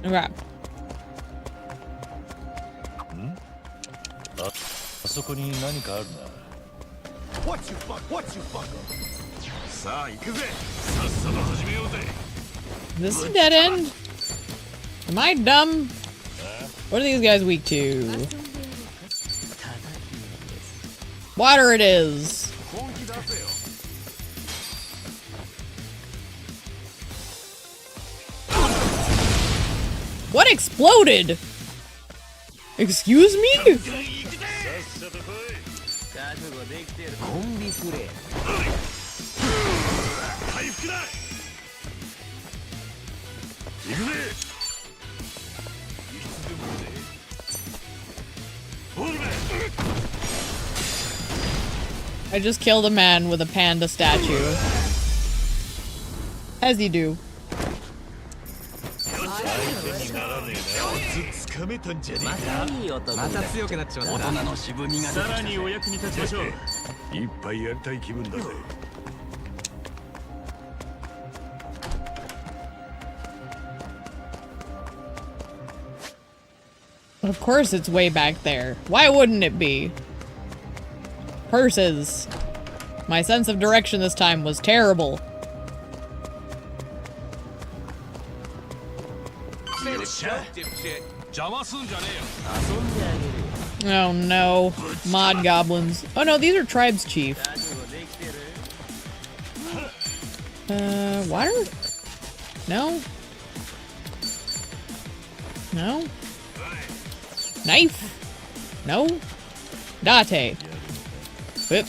Okay. あそこに何かあるな。さあ行くぜ。さっさと始めようぜ。 This is a dead end. Am I dumb? What are these guys weak to? Water it is. What exploded? Excuse me? I just killed a man with a panda statue. As you do. めたんじゃねえか。また強くなっちまった。大人の渋みが出てきた。さらにお役に立ちましょう。一杯やりたい気分だぜ。Of course it's way back there. Why wouldn't it be? Purses. My sense of direction this time was terrible. Oh no. Mod goblins. Oh no, these are tribes chief. Water? No? No? Knife? No? Date. Whip.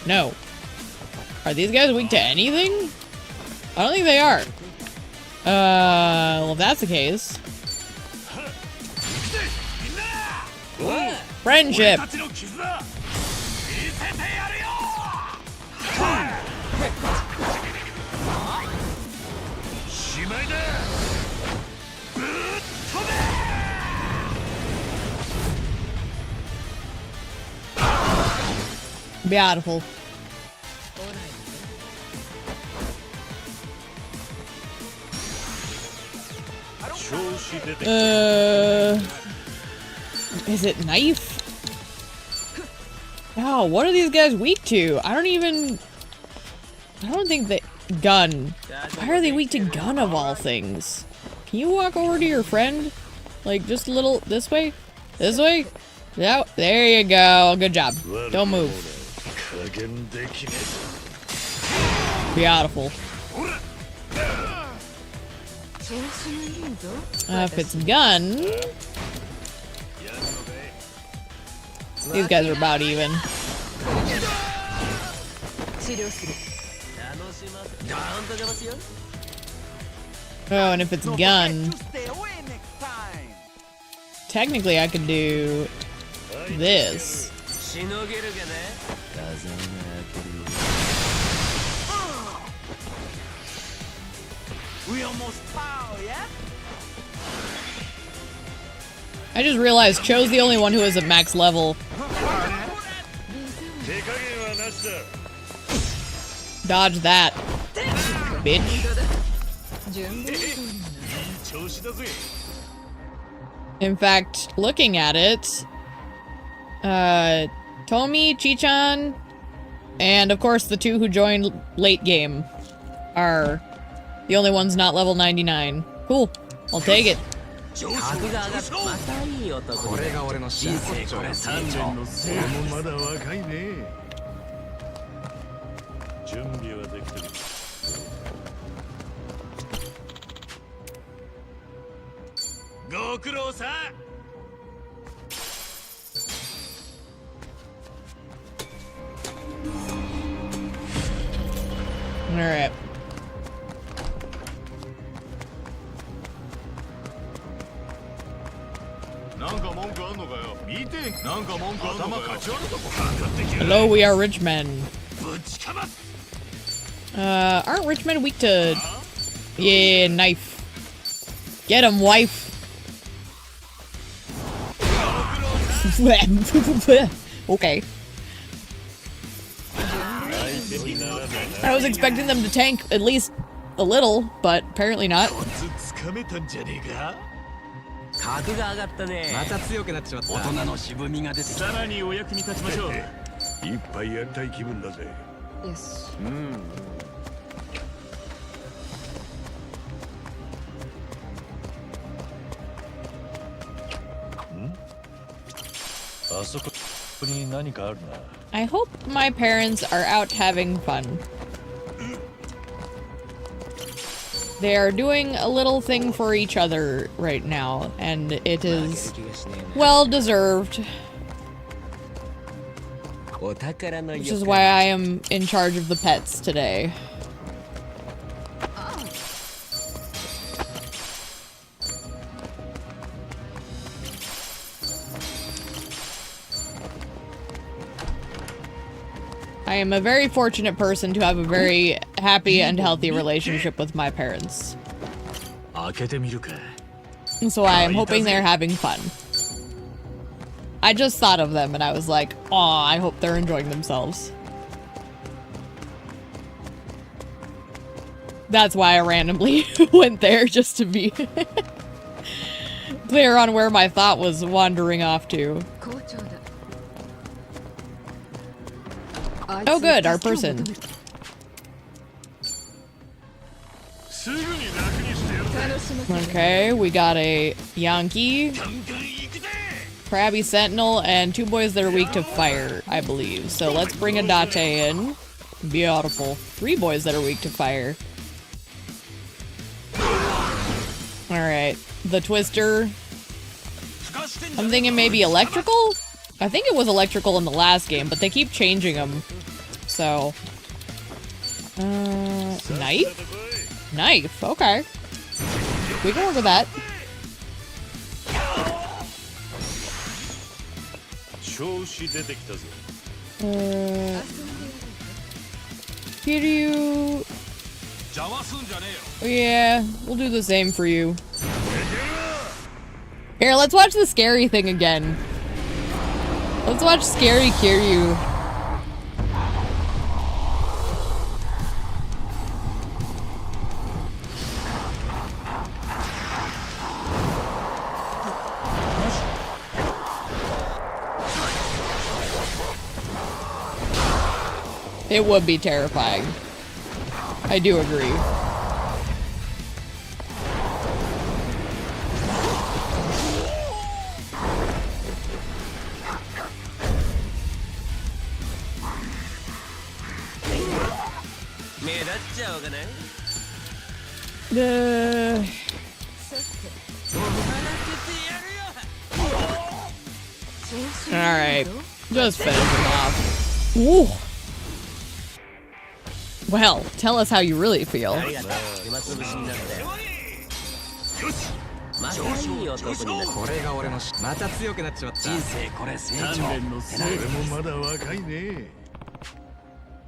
No. Are these guys weak to anything? I don't think they are. Well if that's the case. Friendship! Beautiful. Is it knife? Oh, what are these guys weak to? I don't think they... Gun. Why are they weak to gun of all things? Can you walk over to your friend? Like, just a little... This way? This way? Yeah, there you go. Good job. Don't move. Beautiful. If it's gun... These guys are about even. Oh, and if it's gun... Technically, I could do... this. I just realized Cho's the only one who is at max level. Dodge that, bitch. In fact, looking at it, Tomi, Chichan, and of course the two who joined late game are the only ones not level 99. Cool. I'll take it. これが俺の真骨頂です。俺もまだ若いね。準備はできてる。ご苦労さん。All right. Hello, we are rich men. Aren't rich men weak to... Yeah, knife. Get him, wife. Okay. I was expecting them to tank at least a little, but apparently not. 格が上がったね。また強くなってしまった。大人の渋みが出てきた。さらにお役に立ちましょう。一杯やりたい気分だぜ。よし。あそこに何かあるな。I hope my parents are out having fun. They are doing a little thing for each other right now, and it is well deserved. Which is why I am in charge of the pets today. I am a very fortunate person to have a very happy and healthy relationship with my parents. And so I am hoping they're having fun. I just thought of them and I was like, aw, I hope they're enjoying themselves. That's why I randomly went there, just to be clear on where my thought was wandering off to. Oh good, our person. Okay, we got a Yankee, Crabby Sentinel, and 2 boys that are weak to fire, I believe. So let's bring a Date in. Beautiful. 3 boys that are weak to fire. Alright, the Twister. I'm thinking maybe electrical? I think it was electrical in the last game, but they keep changing them. So... knife? Knife, okay. We can work with that. Kiryu... Yeah, we'll do the same for you. Here, let's watch the scary thing again. Let's watch Scary Kiryu. It would be terrifying. I do agree. Alright. Just finish him off. Ooh. Well, tell us how you really feel.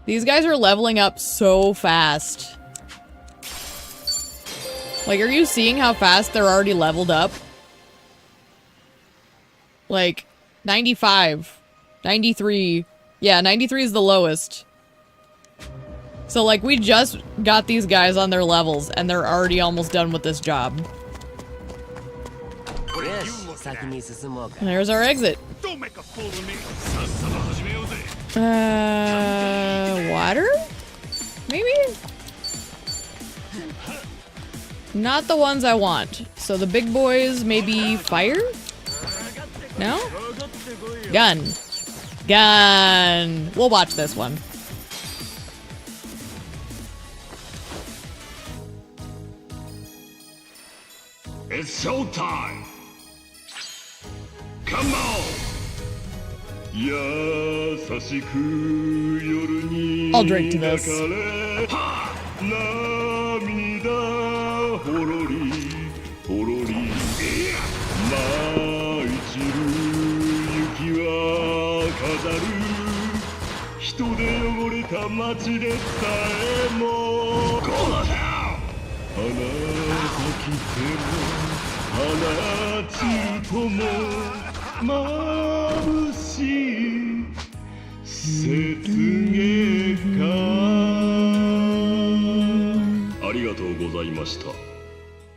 These guys are leveling up so fast. Like, are you seeing how fast they're already leveled up? Like, 95, 93. Yeah, 93 is the lowest. So, like, we just got these guys on their levels, and they're already almost done with this job. And there's our exit. Water? Maybe? Not the ones I want. So the big boys, maybe fire? No? Gun. Gun. We'll watch this one. It's showtime! Come on! I'll drink to this.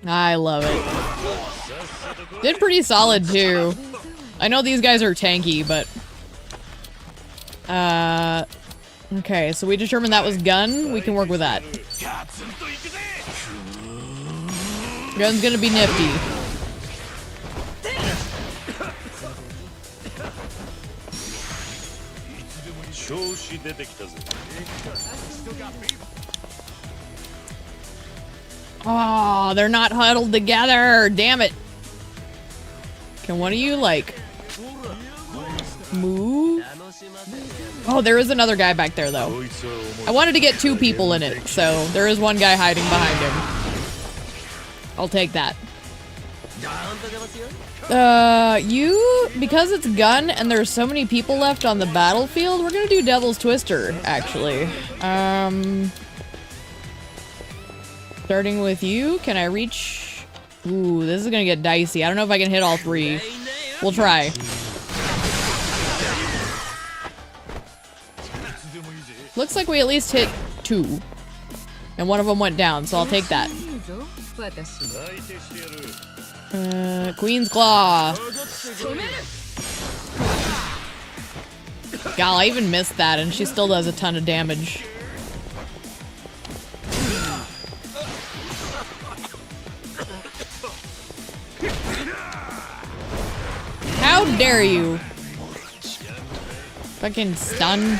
I love it. Did pretty solid too. I know these guys are tanky, but okay, so we determined that was gun. We can work with that. Gun's gonna be nifty. Oh, they're not huddled together. Damn it. Can one of you, like, move? Oh, there is another guy back there, though. I wanted to get 2 people in it, so there is one guy hiding behind him. I'll take that. Because it's gun and there's so many people left on the battlefield, we're gonna do Devil's Twister, actually. Starting with you, can I reach? Ooh, this is gonna get dicey. I don't know if I can hit all 3. We'll try. Looks like we at least hit 2. And one of them went down, so I'll take that. Queen's Claw. God, I even missed that, and she still does a ton of damage. dare you? Fucking stunned.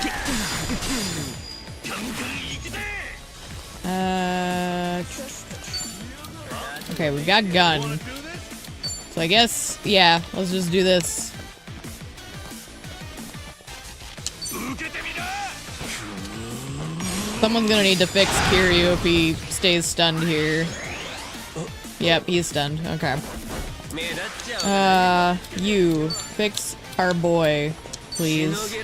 Okay, we got gun. So I guess, yeah, let's just do this. Someone's gonna need to fix Kiryu if he stays stunned here. Yep, he's stunned. Okay. You fix our boy, please.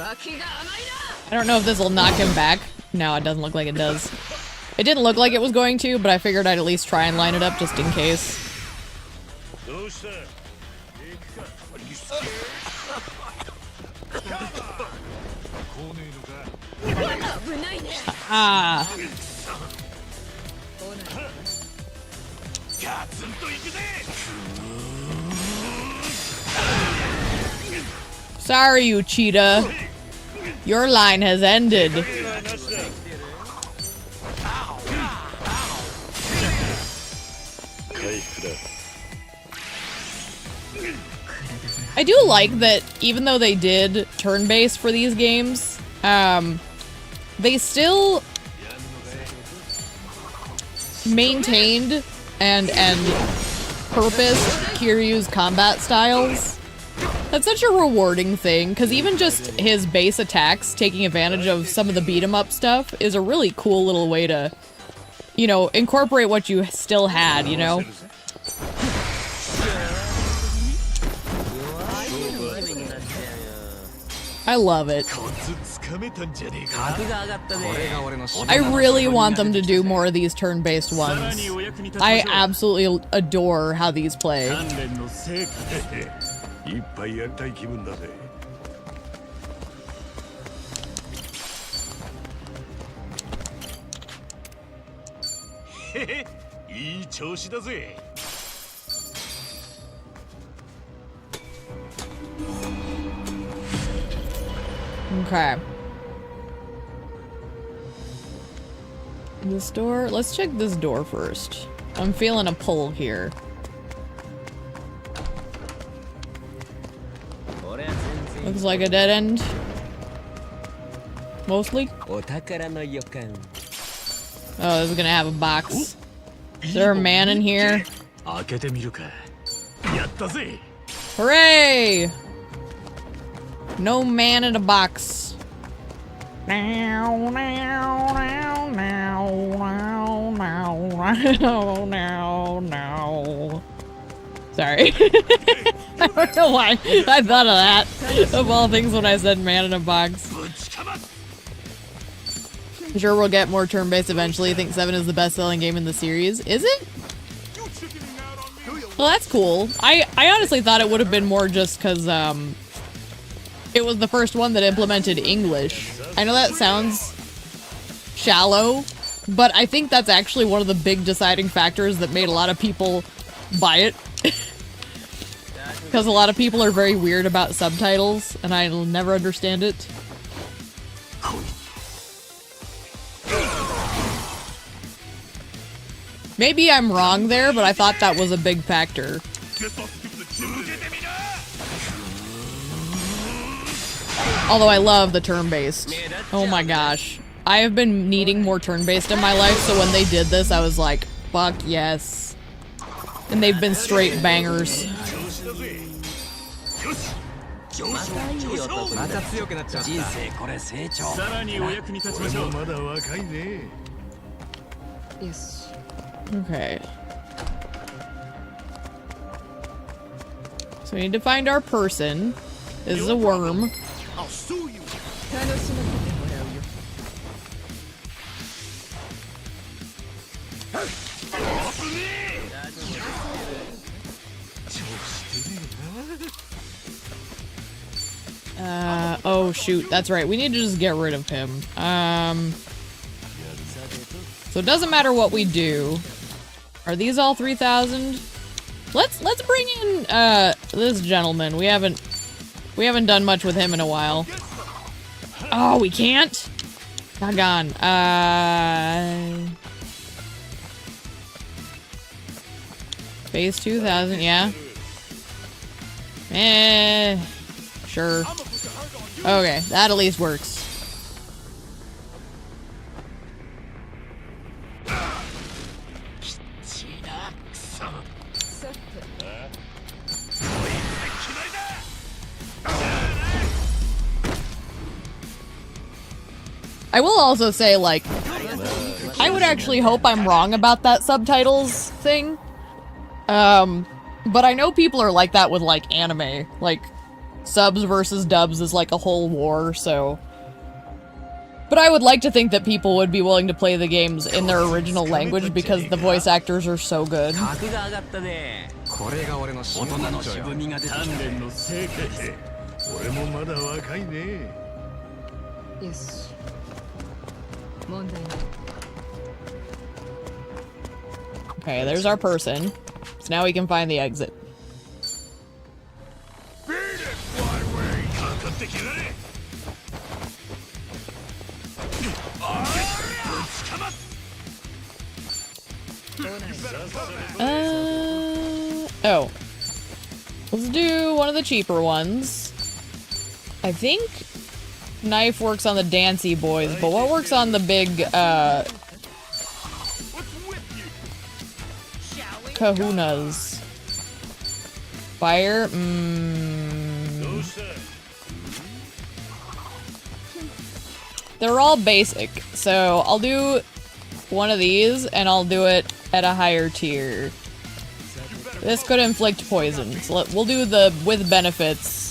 I don't know if this will knock him back. No, it doesn't look like it does. It didn't look like it was going to, but I figured I'd at least try and line it up just in case. Ah. Sorry, you cheetah. Your line has ended. I do like that even though they did turn-based for these games, they still maintained and purposed Kiryu's combat styles. That's such a rewarding thing, because even just his base attacks, taking advantage of some of the beat-em-up stuff, is a really cool little way to, you know, incorporate what you still had, you know? I love it. I really want them to do more of these turn-based ones. I absolutely adore how these play. Okay. This door? Let's check this door first. I'm feeling a pull here. Looks like a dead end. Mostly. Oh, this is gonna have a box. Is there a man in here? Hooray! No man in a box. Now, now, now, now, now, now, now, now. Sorry. I don't know why I thought of that. Of all things when I said man in a box. I'm sure we'll get more turn-based eventually. I think 7 is the best-selling game in the series. Is it? Well, that's cool. I honestly thought it would have been more just because, it was the first one that implemented English. I know that sounds shallow, but I think that's actually one of the big deciding factors that made a lot of people buy it. Because a lot of people are very weird about subtitles, and I'll never understand it. Maybe I'm wrong there, but I thought that was a big factor. Although I love the turn-based. Oh my gosh. I have been needing more turn-based in my life, so when they did this, I was like, fuck yes. And they've been straight bangers. Yes. Okay. So we need to find our person. This is a worm. I'll sue you. Oh shoot, that's right. We need to just get rid of him. So it doesn't matter what we do. Are these all 3,000? Let's bring in this gentleman. We haven't done much with him in a while. Oh, we can't? Doggone. Phase 2,000, yeah. Sure. Okay, that at least works. I will also say, like, I would actually hope I'm wrong about that subtitles thing. But I know people are like that with, like, anime. Like, subs versus dubs is like a whole war, so... But I would like to think that people would be willing to play the games in their original language because the voice actors are so good. これが俺の大人の渋みが出てきた。鍛錬の成果って俺もまだ若いね。よし。問題ない。 Okay, there's our person. So now we can find the exit. Oh. Let's do one of the cheaper ones. I think knife works on the Dancy boys, but what works on the big, kahunas? Fire? They're all basic, so I'll do one of these, and I'll do it at a higher tier. This could inflict poison, so we'll do the with benefits.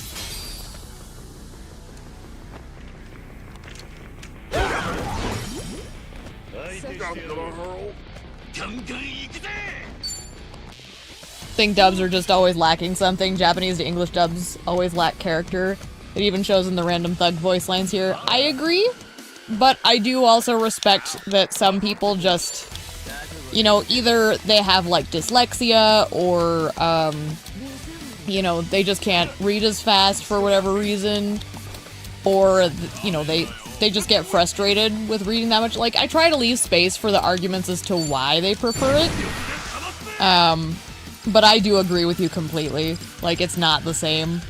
I think dubs are just always lacking something. Japanese to English dubs always lack character. It even shows in the random thug voice lines here. I agree, but I do also respect that some people just, you know, either they have like dyslexia or, you know, they just can't read as fast for whatever reason, or, you know, they just get frustrated with reading that much. Like, I try to leave space for the arguments as to why they prefer it. But I do agree with you completely. Like, it's not the same.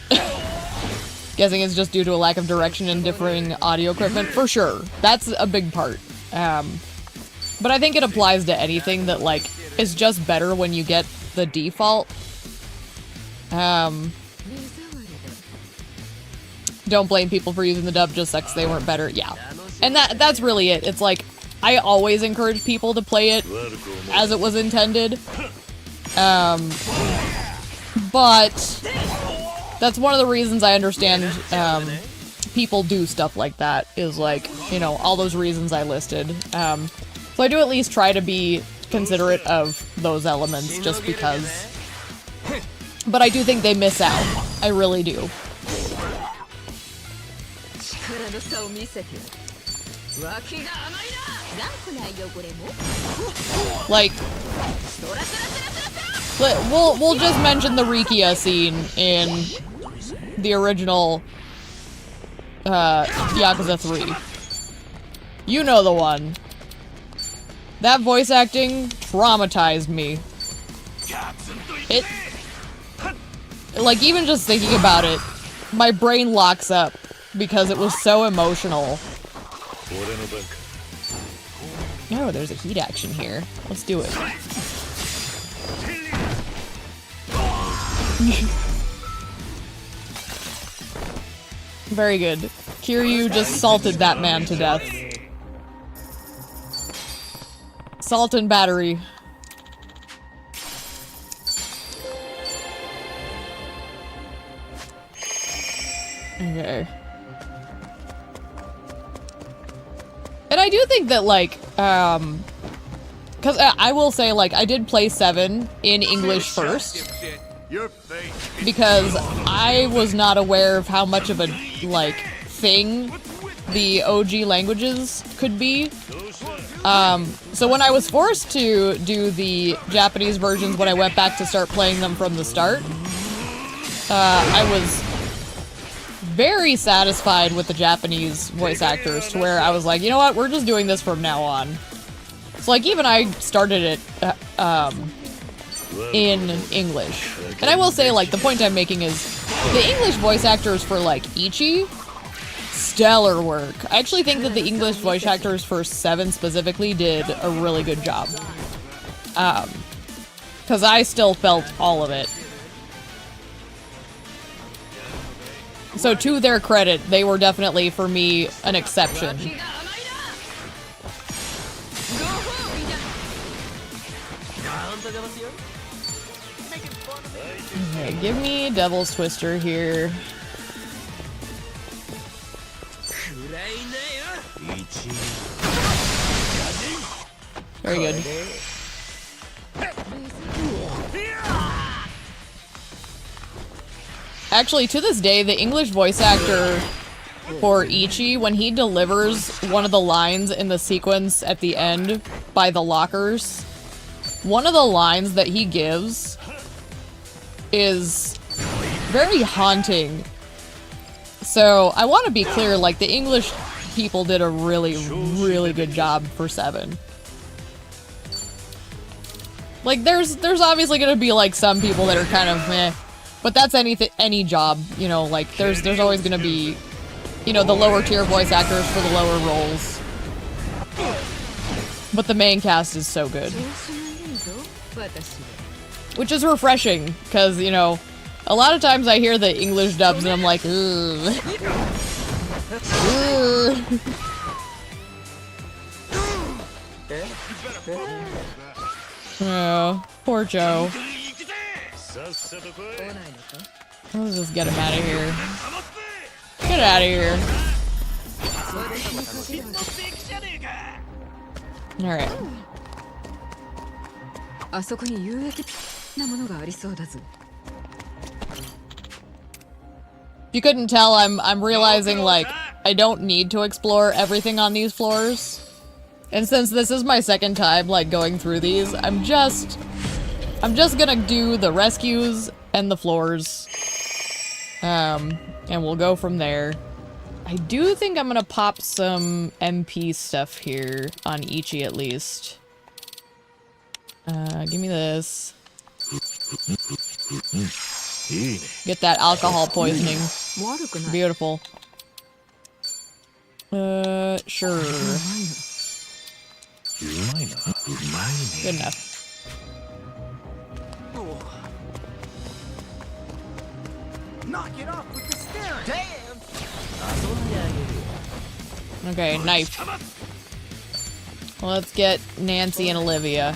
Guessing it's just due to a lack of direction and differing audio equipment. For sure. That's a big part. But I think it applies to anything that, like, is just better when you get the default. Don't blame people for using the dub, just sucks they weren't better. Yeah. And that's really it. It's like, I always encourage people to play it as it was intended. But that's one of the reasons I understand people do stuff like that, is like, you know, all those reasons I listed. So I do at least try to be considerate of those elements just because. But I do think they miss out. I really do. Like, we'll just mention the Rikia scene in the original Yakuza 3. You know the one. That voice acting traumatized me. It, like, even just thinking about it, my brain locks up because it was so emotional. Oh, there's a heat action here. Let's do it. Very good. Kiryu just salted that man to death. Salt and battery. Okay. And I do think that, like, because I will say, like, I did play 7 in English first. Because I was not aware of how much of a, like, thing the OG languages could be. So when I was forced to do the Japanese versions when I went back to start playing them from the start, I was very satisfied with the Japanese voice actors to where I was like, you know what, we're just doing this from now on. So like even I started it in English. And I will say, like, the point I'm making is the English voice actors for like Ichi, stellar work. I actually think that the English voice actors for 7 specifically did a really good job. Because I still felt all of it. So to their credit, they were definitely, for me, an exception. Okay, give me Devil's Twister here. Very good. Actually, to this day, the English voice actor for Ichi, when he delivers one of the lines in the sequence at the end by the lockers, one of the lines that he gives is very haunting. So I want to be clear, like, the English people did a really, really good job for 7. Like, there's obviously gonna be, like, some people that are kind of meh, but that's any job, you know, like, there's always gonna be, you know, the lower tier voice actors for the lower roles. But the main cast is so good. Which is refreshing, because, you know, a lot of times I hear the English dubs and I'm like, ugh. Oh, poor Joe. Let's just get him out of here. Get out of here. Alright. If you couldn't tell, I'm realizing, like, I don't need to explore everything on these floors. And since this is my second time, like, going through these, I'm just gonna do the rescues and the floors. And we'll go from there. I do think I'm gonna pop some MP stuff here, on Ichi at least. Give me this. Get that alcohol poisoning. Beautiful. Sure. Good enough. Knock it off with the steering. Damn. Okay, knife. Well, let's get Nancy and Olivia.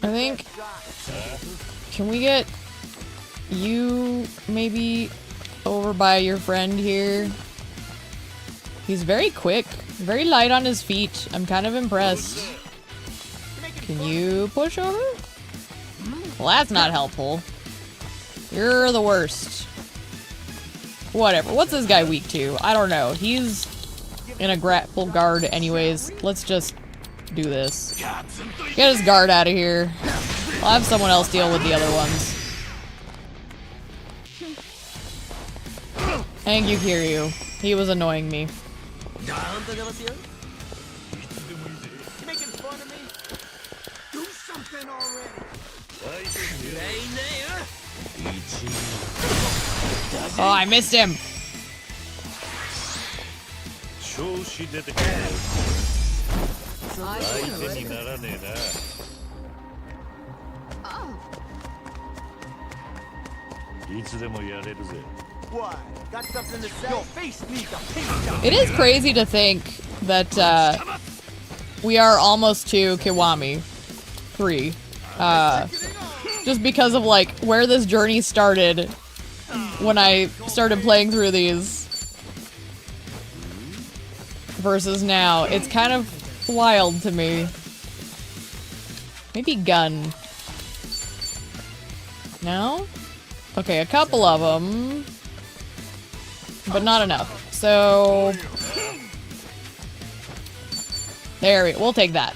I think, can we get you maybe over by your friend here? He's very quick, very light on his feet. I'm kind of impressed. Can you push over? Well, that's not helpful. You're the worst. Whatever. What's this guy weak to? I don't know. He's in a grapple guard anyways. Let's just do this. Get his guard out of here. I'll have someone else deal with the other ones. Thank you, Kiryu. He was annoying me. Oh, I missed him. It is crazy to think that we are almost to Kiwami 3. Just because of, like, where this journey started when I started playing through these versus now. It's kind of wild to me. Maybe gun. No? Okay, a couple of them. But not enough. So... we'll take that.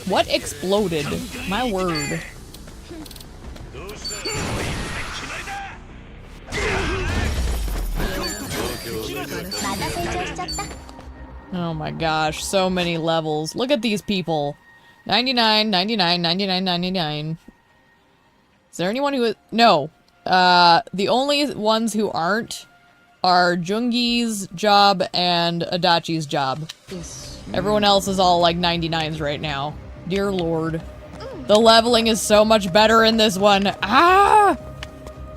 What exploded? My word. Oh my gosh, so many levels. Look at these people. 99, 99, 99, 99. Is there anyone who is— no. The only ones who aren't are Jungi's job and Adachi's job. Everyone else is all like 99s right now. Dear Lord. The leveling is so much better in this one. Ah!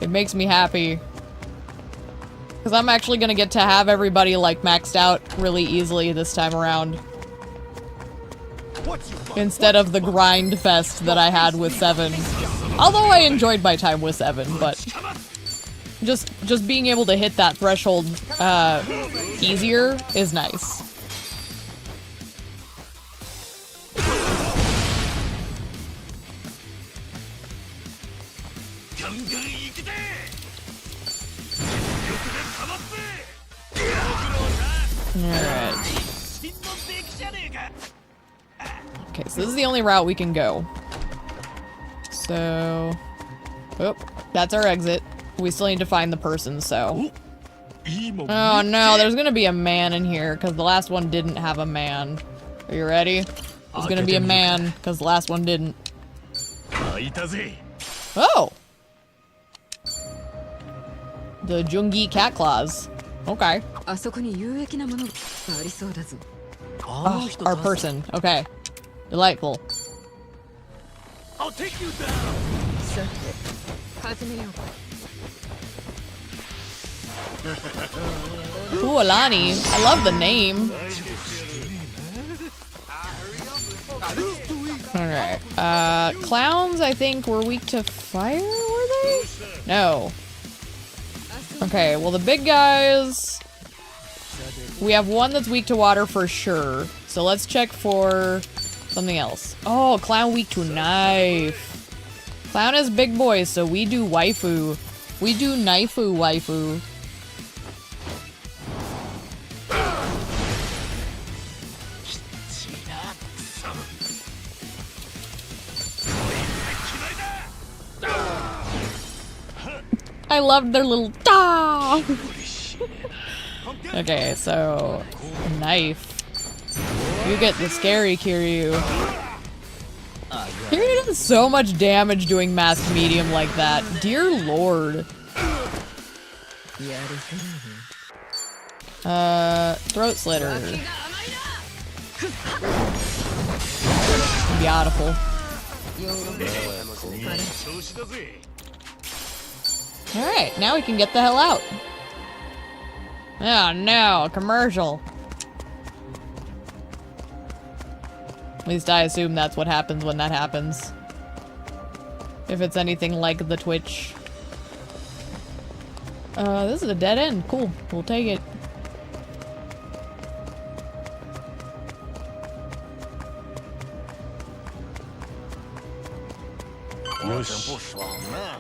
It makes me happy. Because I'm actually gonna get to have everybody like maxed out really easily this time around. Instead of the grind fest that I had with 7. Although I enjoyed my time with 7, but just being able to hit that threshold easier is nice. Alright. Okay, so this is the only route we can go. So... oh, that's our exit. We still need to find the person, so... oh no, there's gonna be a man in here, because the last one didn't have a man. Are you ready? There's gonna be a man, because the last one didn't. Oh! The Jungi cat claws. Okay. Oh, our person. Okay. Delightful. I'll take you down. Ooh, Alani. I love the name. Alright. Clowns, I think, were weak to fire, were they? No. Okay, well, the big guys... we have one that's weak to water for sure. So let's check for something else. Oh, clown weak to knife. Clown is big boys, so we do waifu. We do knifeu waifu. I loved their little da. Okay, so knife. You get the scary Kiryu. Kiryu does so much damage doing masked medium like that. Dear Lord. Throat slitter. Beautiful. Alright, now we can get the hell out. Oh no, a commercial. At least I assume that's what happens when that happens. If it's anything like the Twitch. This is a dead end. Cool. We'll take it.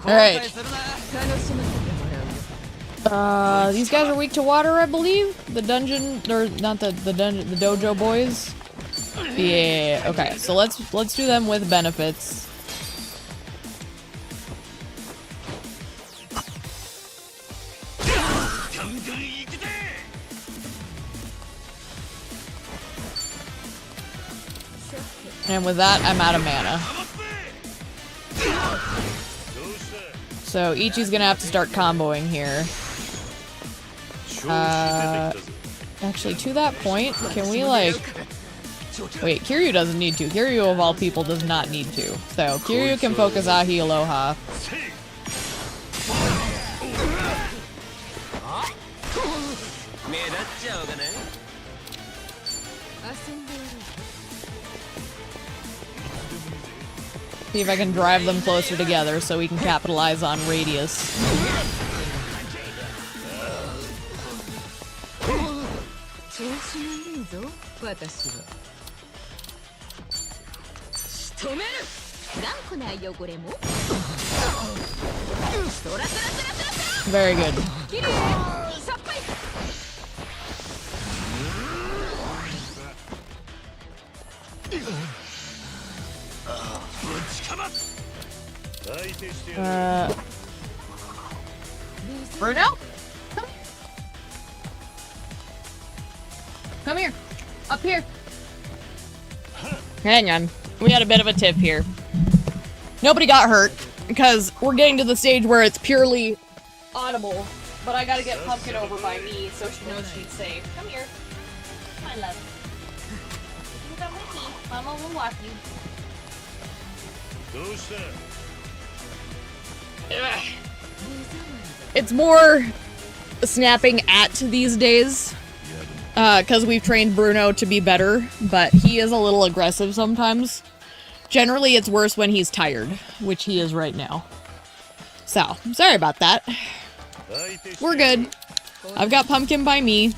Alright. These guys are weak to water, I believe? The dungeon, or not the dungeon, the dojo boys? Yeah, okay, so let's do them with benefits. And with that, I'm out of mana. So Ichi's gonna have to start comboing here. Actually, to that point, can we like... wait, Kiryu doesn't need to. Kiryu, of all people, does not need to. So, Kiryu can focus Ahi Aloha. See if I can drive them closer together so we can capitalize on radius. 調子がいいぞ私は。仕留める。頑固な汚れも。そらそらそらそら。 Very good. きれい。さっぱり。Bruno? Come here. Up here. Hang on. We had a bit of a tip here. Nobody got hurt, because we're getting to the stage where it's purely audible. But I gotta get Pumpkin over by me so she knows she's safe. Come here. Come on, love. You come with me. Mama will walk you. It's more snapping at these days. Because we've trained Bruno to be better, but he is a little aggressive sometimes. Generally, it's worse when he's tired, which he is right now. So, sorry about that. We're good. I've got Pumpkin by me.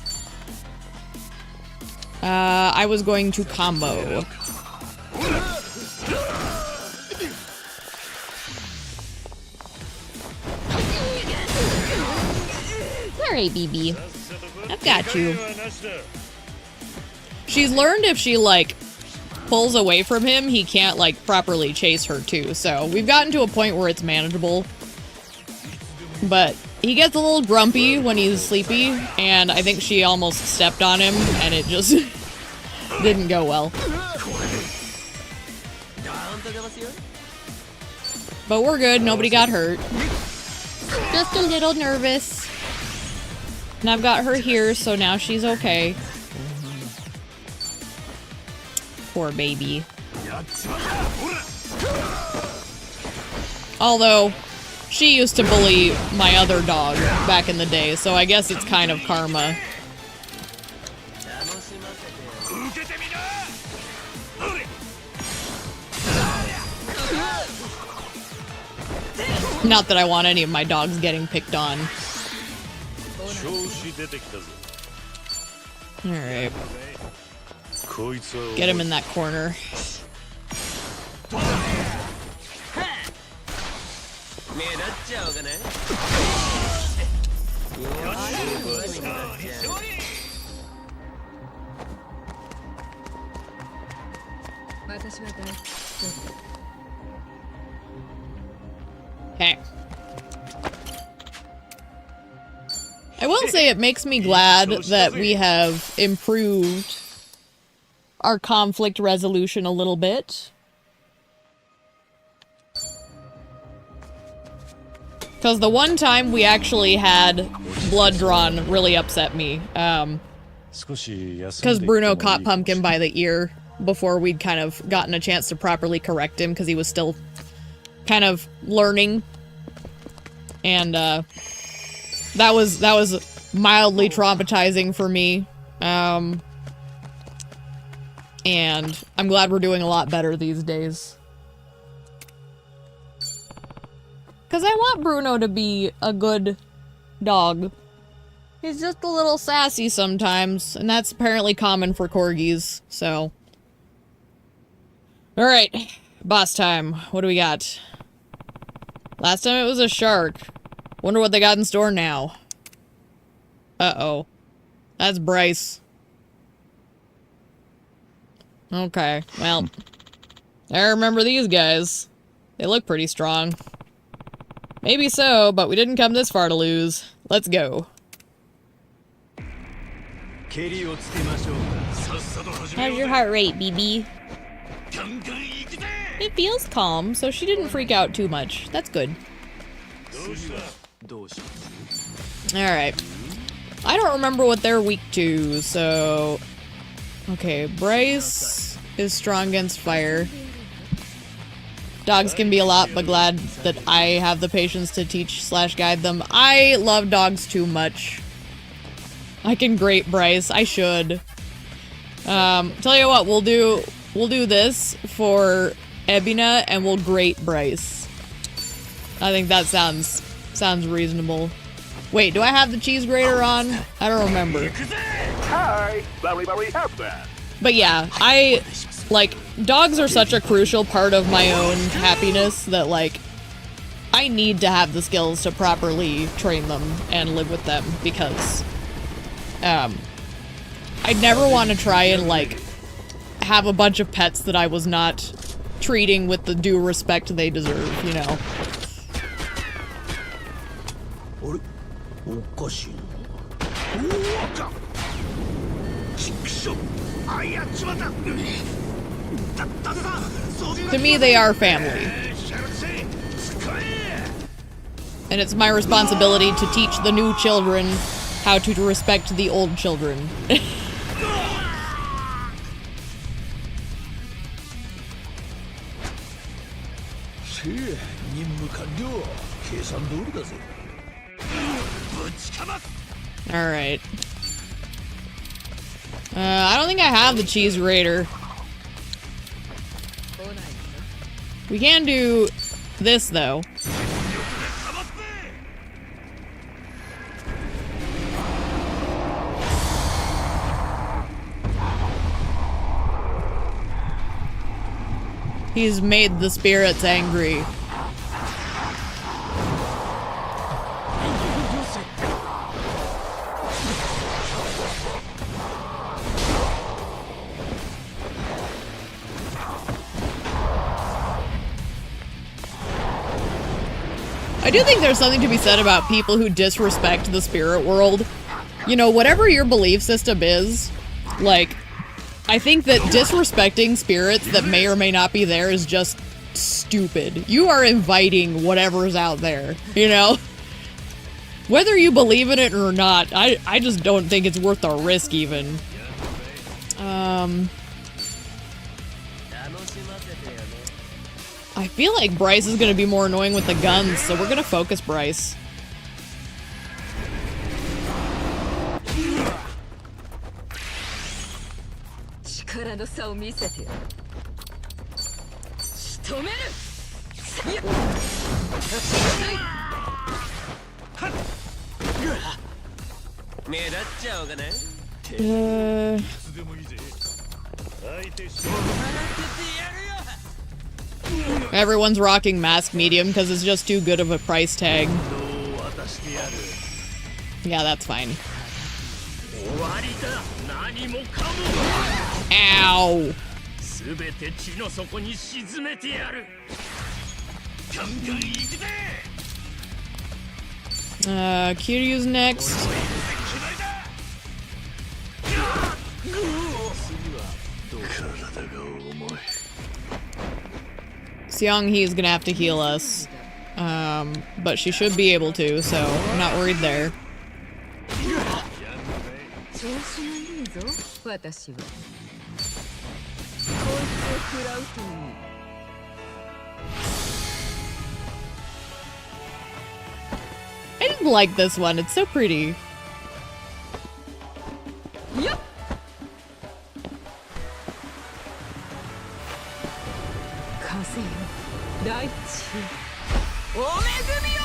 I was going to combo. Alright, BB. I've got you. She's learned if she, like, pulls away from him, he can't, like, properly chase her, too. So, we've gotten to a point where it's manageable. But he gets a little grumpy when he's sleepy, and I think she almost stepped on him, and it just didn't go well. But we're good, nobody got hurt. Just a little nervous. And I've got her here, so now she's okay. Poor baby. Although, she used to bully my other dog back in the day, so I guess it's kind of karma. Not that I want any of my dogs getting picked on. Alright. Get him in that corner. Okay. I will say it makes me glad that we have improved our conflict resolution a little bit. Because the one time we actually had blood drawn really upset me. Because Bruno caught Pumpkin by the ear before we'd kind of gotten a chance to properly correct him because he was still kind of learning. And that was mildly traumatizing for me. And I'm glad we're doing a lot better these days. Because I want Bruno to be a good dog. He's just a little sassy sometimes, and that's apparently common for corgis, so. Alright, boss time. What do we got? Last time it was a shark. Wonder what they got in store now. Uh-oh. That's Bryce. Okay, well. I remember these guys. They look pretty strong. Maybe so, but we didn't come this far to lose. Let's go. How's your heart rate, BB? It feels calm, so she didn't freak out too much. That's good. Alright. I don't remember what they're weak to, so... Okay, Bryce is strong against fire. Dogs can be a lot, but glad that I have the patience to teach / guide them. I love dogs too much. I can grate Bryce. I should. Tell you what, we'll do this for Ebina, and we'll grate Bryce. I think that sounds reasonable. Wait, do I have the cheese grater on? I don't remember. But yeah, like, dogs are such a crucial part of my own happiness that, like, I need to have the skills to properly train them and live with them because, I'd never want to try and, like, have a bunch of pets that I was not treating with the due respect they deserve, you know? To me, they are family. And it's my responsibility to teach the new children how to respect the old children. Alright. I don't think I have the cheese raider. We can do this, though. He's made the spirits angry. I do think there's something to be said about people who disrespect the spirit world. You know, whatever your belief system is, like, I think that disrespecting spirits that may or may not be there is just stupid. You are inviting whatever's out there, you know? Whether you believe in it or not, I just don't think it's worth the risk even. I feel like Bryce is gonna be more annoying with the guns, so we're gonna focus Bryce. Everyone's rocking mask medium because it's just too good of a price tag. Yeah, that's fine. Ow! Kiryu's next. Seong-hee's gonna have to heal us. But she should be able to, so I'm not worried there. I didn't like this one, it's so pretty. Yep.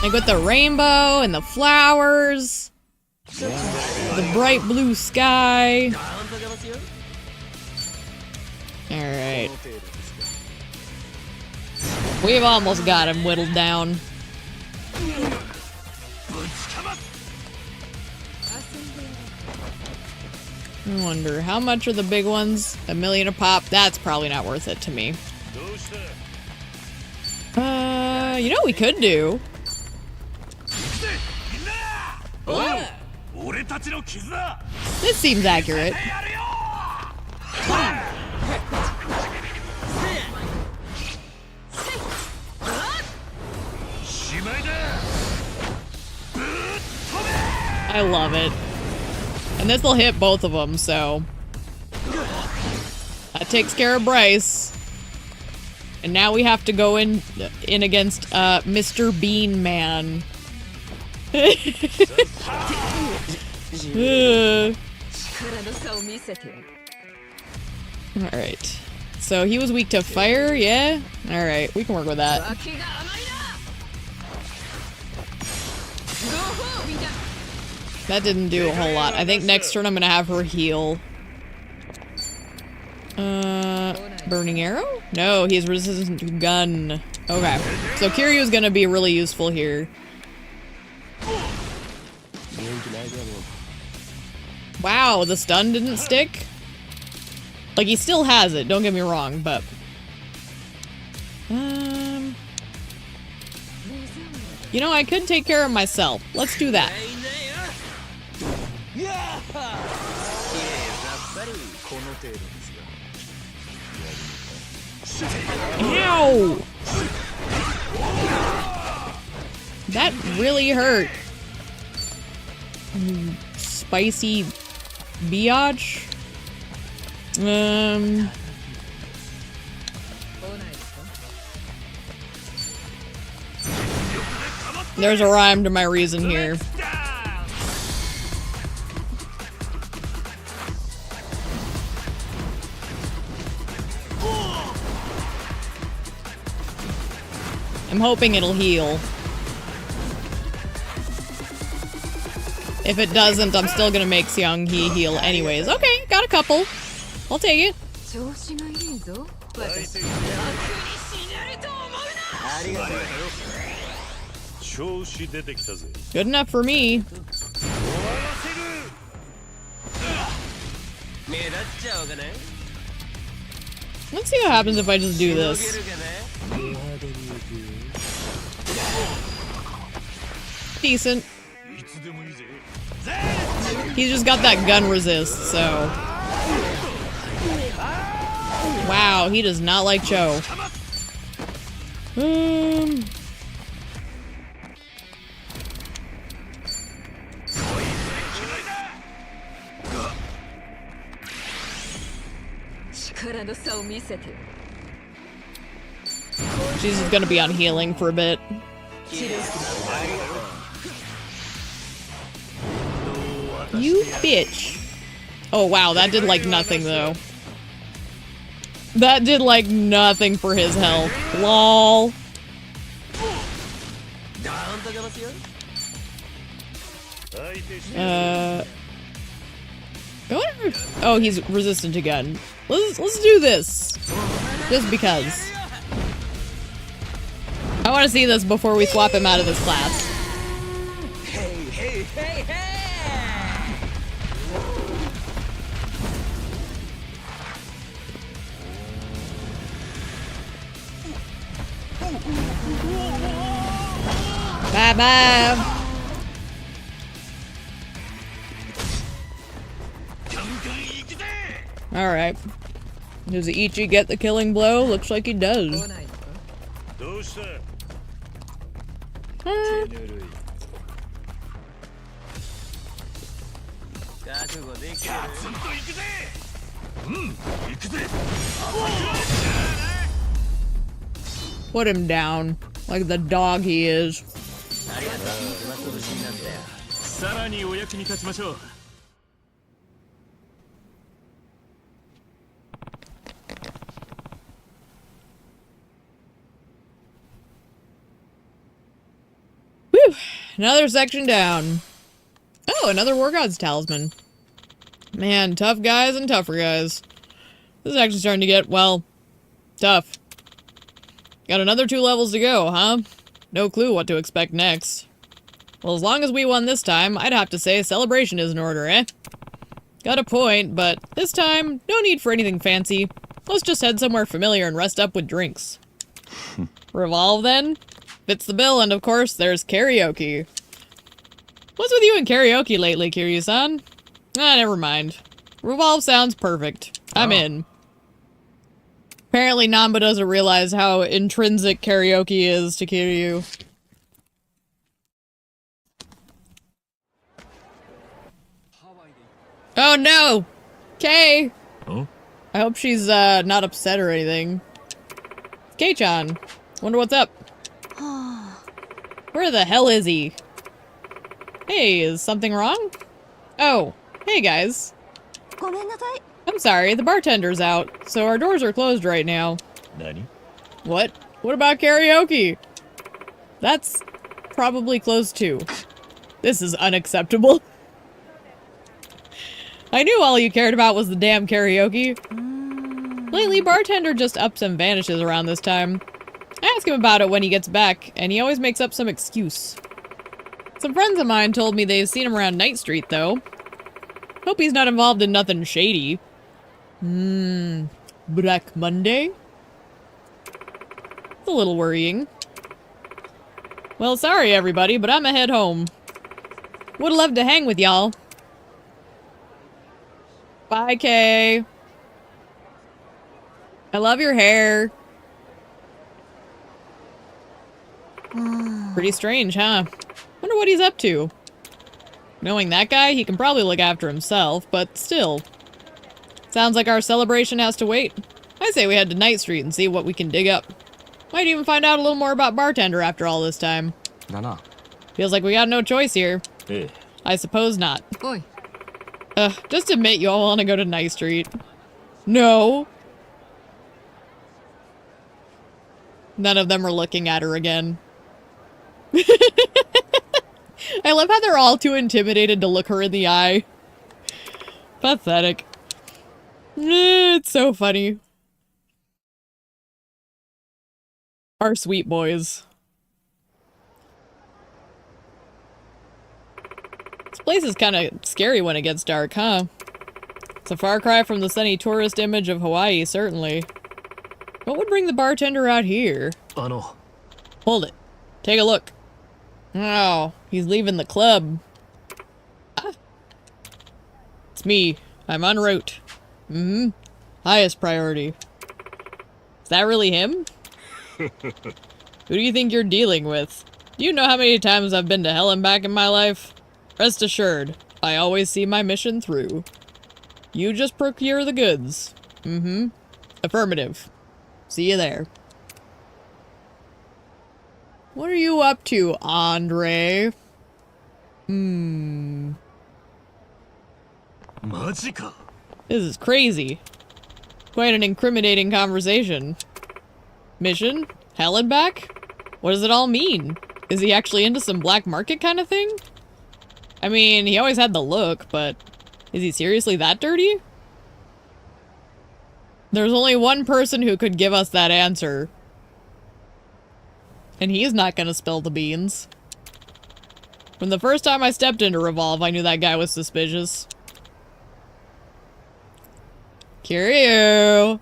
Like with the rainbow and the flowers, the bright blue sky. Alright. We've almost got him whittled down. I wonder, how much are the big ones? $1 million a pop? That's probably not worth it to me. You know what we could do? This seems accurate. I love it. And this will hit both of them, so that takes care of Bryce. And now we have to go in against Mr. Bean Man. Alright. So he was weak to fire, yeah? Alright, we can work with that. That didn't do a whole lot. I think next turn I'm gonna have her heal. Burning arrow? No, he's resistant to gun. Okay. So Kiryu's gonna be really useful here. Wow, the stun didn't stick? Like, he still has it, don't get me wrong, but... You know, I could take care of myself. Let's do that. Ow! That really hurt. Spicy biatch? There's a rhyme to my reason here. I'm hoping it'll heal. If it doesn't, I'm still gonna make Seong-hee heal anyways. Okay, got a couple. I'll take it. Good enough for me. Let's see what happens if I just do this. Decent. He's just got that gun resist, so... Wow, he does not like Cho. She's just gonna be on healing for a bit. You bitch. Oh wow, that did like nothing though. That did like nothing for his health. LOL. Oh, he's resistant to gun. Let's do this. Just because. I want to see this before we swap him out of this class. Bye-bye. Alright. Does Ichi get the killing blow? Looks like he does. Put him down, like the dog he is. Whew, another section down. Oh, another War God's Talisman. Man, tough guys and tougher guys. This is actually starting to get, well, tough. Got another 2 levels to go, huh? No clue what to expect next. Well, as long as we won this time, I'd have to say celebration is in order, eh? Got a point, but this time, no need for anything fancy. Let's just head somewhere familiar and rest up with drinks. Revolve, then? Fits the bill, and of course, there's karaoke. What's with you and karaoke lately, Kiryu-san? Ah, never mind. Revolve sounds perfect. I'm in. Apparently Namba doesn't realize how intrinsic karaoke is to Kiryu. Oh no! Kay! Huh? I hope she's not upset or anything. Kei-chan! Wonder what's up. Where the hell is he? Hey, is something wrong? Oh, hey guys. I'm sorry, the bartender's out, so our doors are closed right now. Nani? What? What about karaoke? That's probably closed too. This is unacceptable. I knew all you cared about was the damn karaoke. Lately, bartender just ups and vanishes around this time. I ask him about it when he gets back, and he always makes up some excuse. Some friends of mine told me they've seen him around Night Street, though. Hope he's not involved in nothing shady. Black Monday? It's a little worrying. Well, sorry everybody, but I'ma head home. Would've loved to hang with y'all. Bye, Kay. I love your hair. Pretty strange, huh? Wonder what he's up to. Knowing that guy, he can probably look after himself, but still. Sounds like our celebration has to wait. I say we head to Night Street and see what we can dig up. Might even find out a little more about Bartender after all this time. No. Feels like we got no choice here. I suppose not. Oi. Just admit you all want to go to Night Street. No. None of them are looking at her again. I love how they're all too intimidated to look her in the eye. Pathetic. It's so funny. Our sweet boys. This place is kind of scary when it gets dark, huh? It's a far cry from the sunny tourist image of Hawaii, certainly. What would bring the bartender out here? Hold it. Take a look. Oh, he's leaving the club. Ah. It's me. I'm en route. Highest priority. Is that really him? Who do you think you're dealing with? Do you know how many times I've been to hell and back in my life? Rest assured, I always see my mission through. You just procure the goods. Affirmative. See you there. What are you up to, Andre? This is crazy. Quite an incriminating conversation. Mission? Hell and back? What does it all mean? Is he actually into some black market kind of thing? I mean, he always had the look, but is he seriously that dirty? There's only one person who could give us that answer. And he's not gonna spill the beans. From the first time I stepped into Revolve, I knew that guy was suspicious. Kiryu!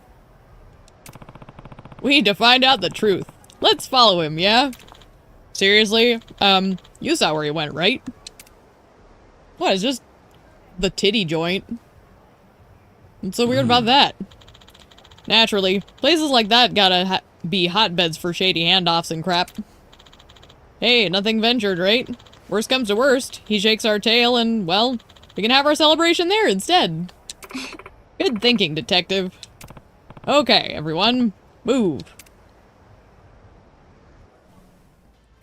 We need to find out the truth. Let's follow him, yeah? Seriously? You saw where he went, right? What, it's just the titty joint? What's so weird about that? Naturally, places like that gotta be hotbeds for shady handoffs and crap. Hey, nothing ventured, right? Worst comes to worst, he shakes our tail and, well, we can have our celebration there instead. Good thinking, detective. Okay, everyone, move.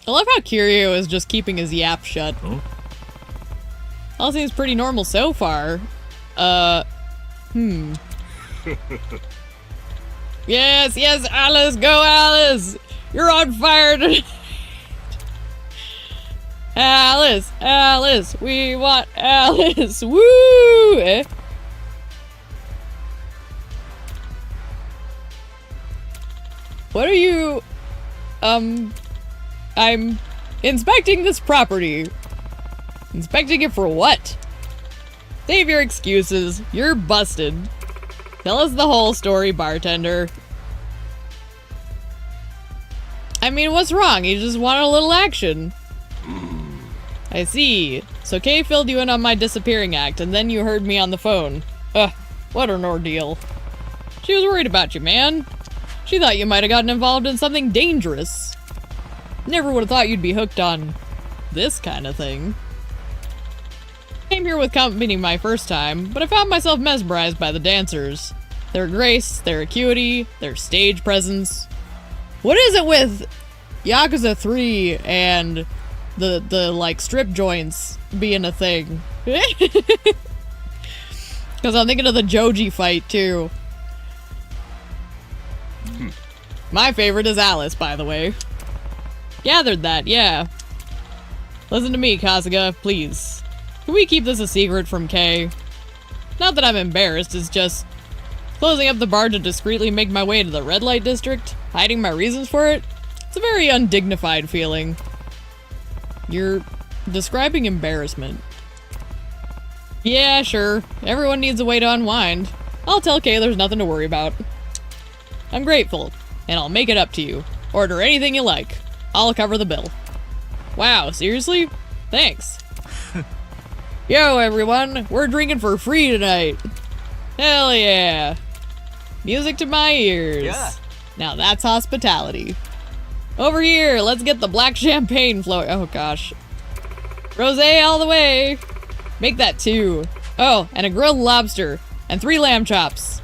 I love how Kiryu is just keeping his yap shut. All seems pretty normal so far. Yes, yes, Alice, go Alice! You're on fire tonight! Alice, Alice, we want Alice! Woo! Eh? What are you... I'm inspecting this property. Inspecting it for what? Save your excuses. You're busted. Tell us the whole story, bartender. I mean, what's wrong? You just want a little action. I see. So Kay filled you in on my disappearing act, and then you heard me on the phone. Ugh, what an ordeal. She was worried about you, man. She thought you might have gotten involved in something dangerous. Never would have thought you'd be hooked on this kind of thing. Came here with company my first time, but I found myself mesmerized by the dancers. Their grace, their acuity, their stage presence. What is it with Yakuza 3 and the like strip joints being a thing? Because I'm thinking of the Joji fight too. My favorite is Alice, by the way. Gathered that, yeah. Listen to me, Kasuga, please. Can we keep this a secret from Kay? Not that I'm embarrassed, it's just closing up the bar to discreetly make my way to the red light district, hiding my reasons for it. It's a very undignified feeling. You're describing embarrassment. Yeah, sure. Everyone needs a way to unwind. I'll tell Kay there's nothing to worry about. I'm grateful, and I'll make it up to you. Order anything you like. I'll cover the bill. Wow, seriously? Thanks. Yo, everyone, we're drinking for free tonight. Hell yeah. Music to my ears. Yeah. Now that's hospitality. Over here, let's get the black champagne flowing. Oh gosh. Rosé all the way. Make that 2. Oh, and a grilled lobster. And 3 lamb chops.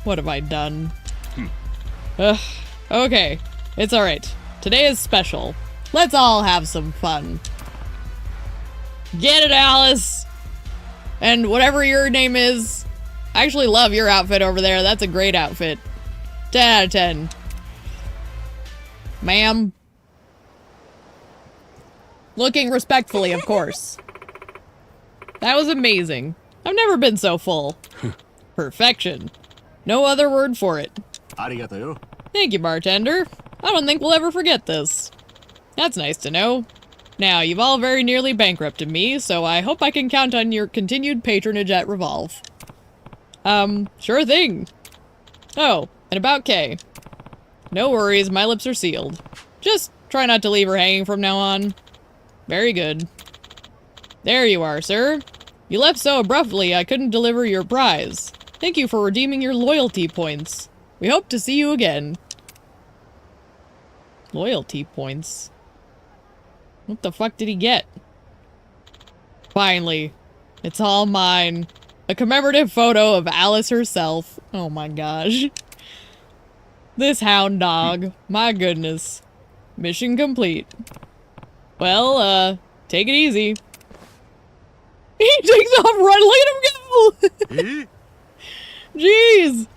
What have I done? Ugh. Okay, it's alright. Today is special. Let's all have some fun. Get it, Alice! And whatever your name is, I actually love your outfit over there. That's a great outfit. 10 out of 10. Ma'am. Looking respectfully, of course. That was amazing. I've never been so full. Perfection. No other word for it. Arigato. Thank you, bartender. I don't think we'll ever forget this. That's nice to know. Now, you've all very nearly bankrupted me, so I hope I can count on your continued patronage at Revolve. Sure thing. Oh, and about Kay. No worries, my lips are sealed. Just try not to leave her hanging from now on. Very good. There you are, sir. You left so abruptly I couldn't deliver your prize. Thank you for redeeming your loyalty points. We hope to see you again. Loyalty points? What the fuck did he get? Finally. It's all mine. A commemorative photo of Alice herself. Oh my gosh. This hound dog. My goodness. Mission complete. Well, take it easy. He takes off run, look at him go! Jeez!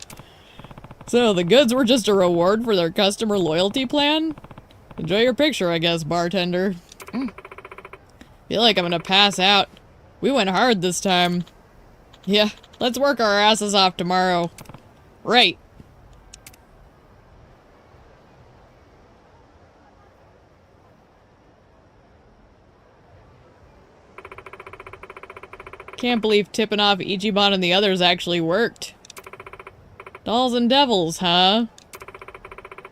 So, the goods were just a reward for their customer loyalty plan? Enjoy your picture, I guess, bartender. Feel like I'm gonna pass out. We went hard this time. Yeah, let's work our asses off tomorrow. Right. Can't believe tipping off Ichiban and the others actually worked. Dolls and devils, huh?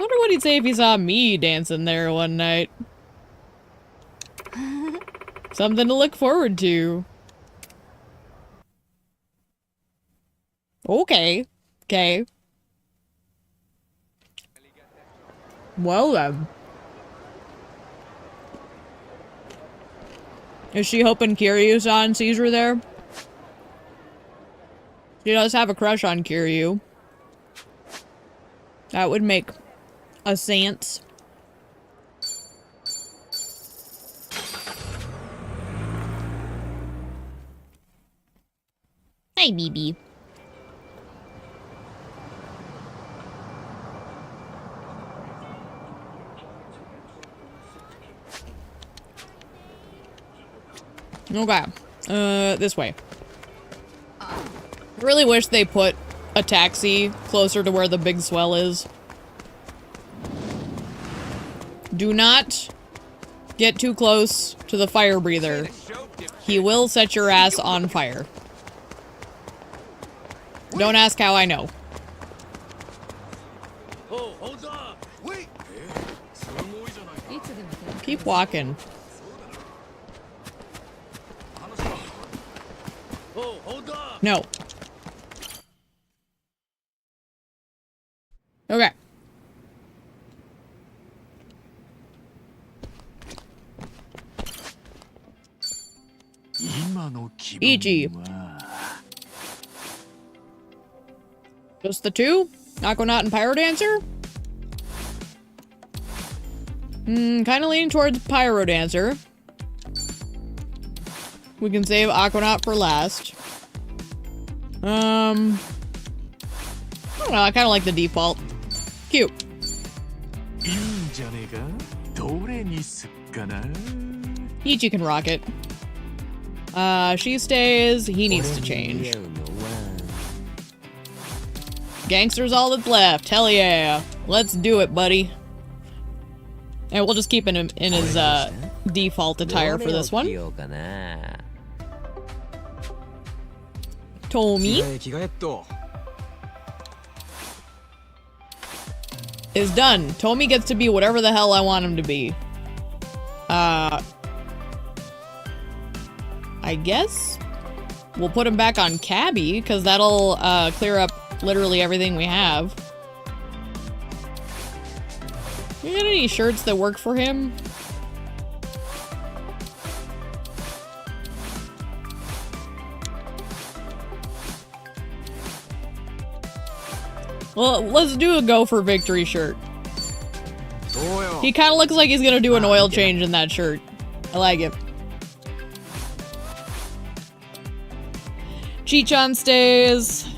Wonder what he'd say if he saw me dancing there one night. Something to look forward to. Okay. Okay. Well then. Is she hoping Kiryu-san sees her there? She does have a crush on Kiryu. That would make a sense. Hi, BB. Okay. This way. I really wish they put a taxi closer to where the big Swell is. Do not get too close to the fire breather. He will set your ass on fire. Don't ask how I know. Keep walking. No. Okay. Ichi. Just the two? Aquanaut and Pyro Dancer? Kinda leaning towards Pyro Dancer. We can save Aquanaut for last. I don't know, I kinda like the default. Cute. Ichi can rock it. She stays. He needs to change. Gangster's all that's left. Hell yeah. Let's do it, buddy. And we'll just keep him in his default attire for this one. Tommy is done. Tommy gets to be whatever the hell I want him to be. I guess we'll put him back on cabbie, because that'll clear up literally everything we have. You got any shirts that work for him? Well, let's do a go for victory shirt. He kind of looks like he's gonna do an oil change in that shirt. I like it. Chi-chan stays.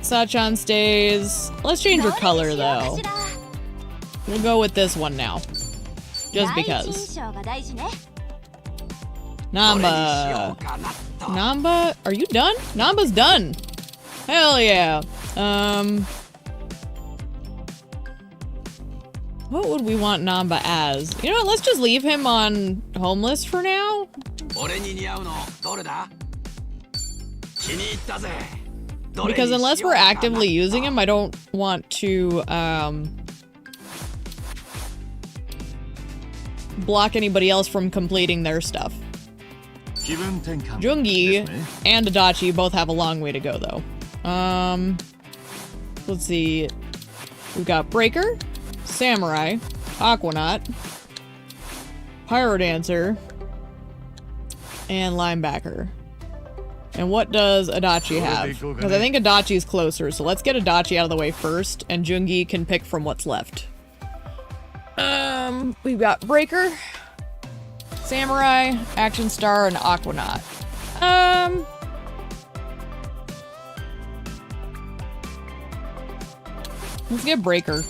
Sa-chan stays. Let's change her color, though. We'll go with this one now. Just because. Namba. Namba? Are you done? Namba's done. Hell yeah. What would we want Namba as? You know what? Let's just leave him on homeless for now. Because unless we're actively using him, I don't want to block anybody else from completing their stuff. Jungi and Adachi both have a long way to go, though. Let's see. We've got Breaker, Samurai, Aquanaut, Pyro Dancer, and Linebacker. And what does Adachi have? Because I think Adachi's closer, so let's get Adachi out of the way first, and Jungi can pick from what's left. We've got Breaker, Samurai, Action Star, and Aquanaut. Let's get Breaker.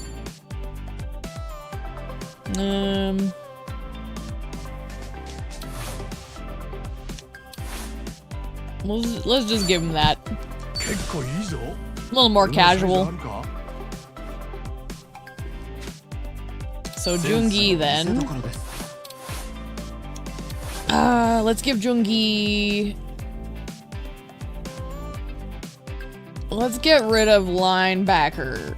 Let's just give him that. A little more casual. So Jungi then. Let's give Jungi... Let's get rid of Linebacker.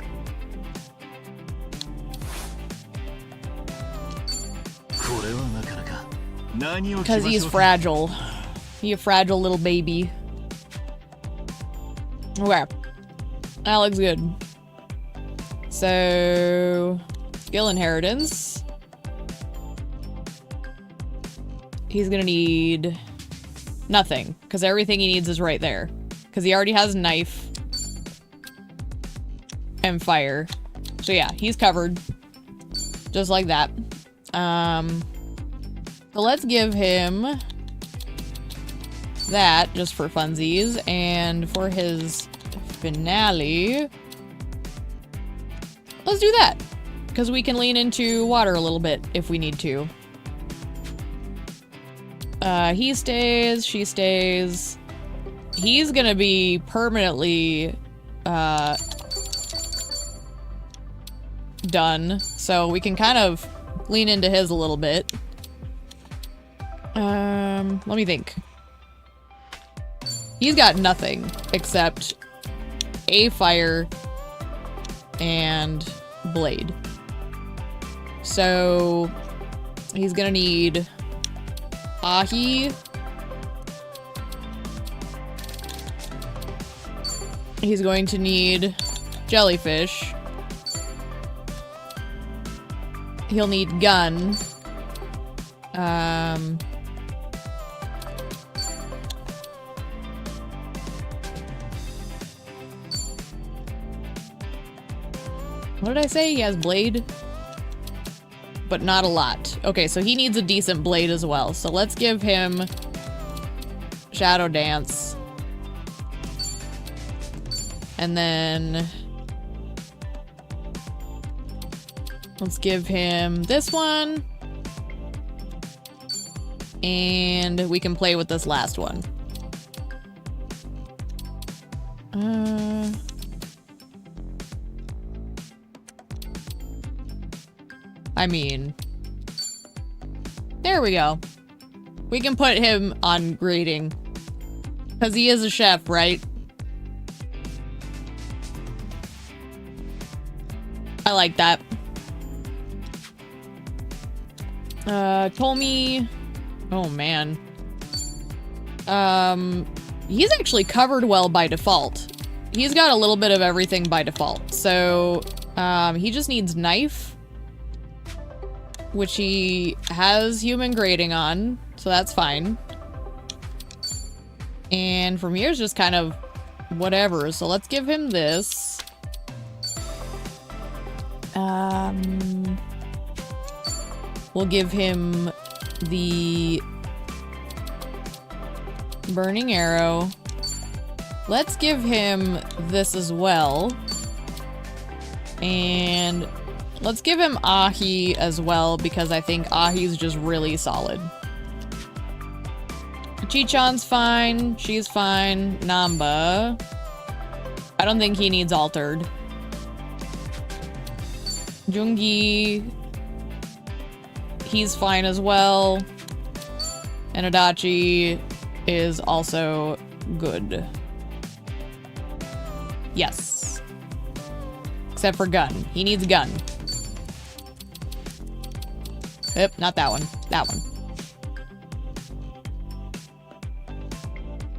Because he's fragile. He's a fragile little baby. Okay. That looks good. So... Skill inheritance. He's gonna need... nothing. Because everything he needs is right there. Because he already has knife. And fire. So yeah, he's covered. Just like that. So let's give him that, just for funsies, and for his finale, let's do that, because we can lean into water a little bit if we need to. He stays, she stays. He's gonna be permanently done, so we can kind of lean into his a little bit. Let me think. He's got nothing except a fire and blade. So he's gonna need ahi. He's going to need jellyfish. He'll need gun. What did I say? He has blade? But not a lot. Okay, so he needs a decent blade as well. So let's give him Shadow Dance. And then let's give him this one. And we can play with this last one. I mean, there we go. We can put him on grading. Because he is a chef, right? I like that. Tomi. Oh, man. He's actually covered well by default. He's got a little bit of everything by default. So, he just needs knife, which he has human grading on, so that's fine. And from here is just kind of whatever. So let's give him this. We'll give him the burning arrow. Let's give him this as well. And let's give him Ahi as well, because I think Ahi's just really solid. Chichan's fine. She's fine. Namba. I don't think he needs altered. Jungi. He's fine as well. And Adachi is also good. Yes. Except for gun. He needs gun. Yep, not that one. That one.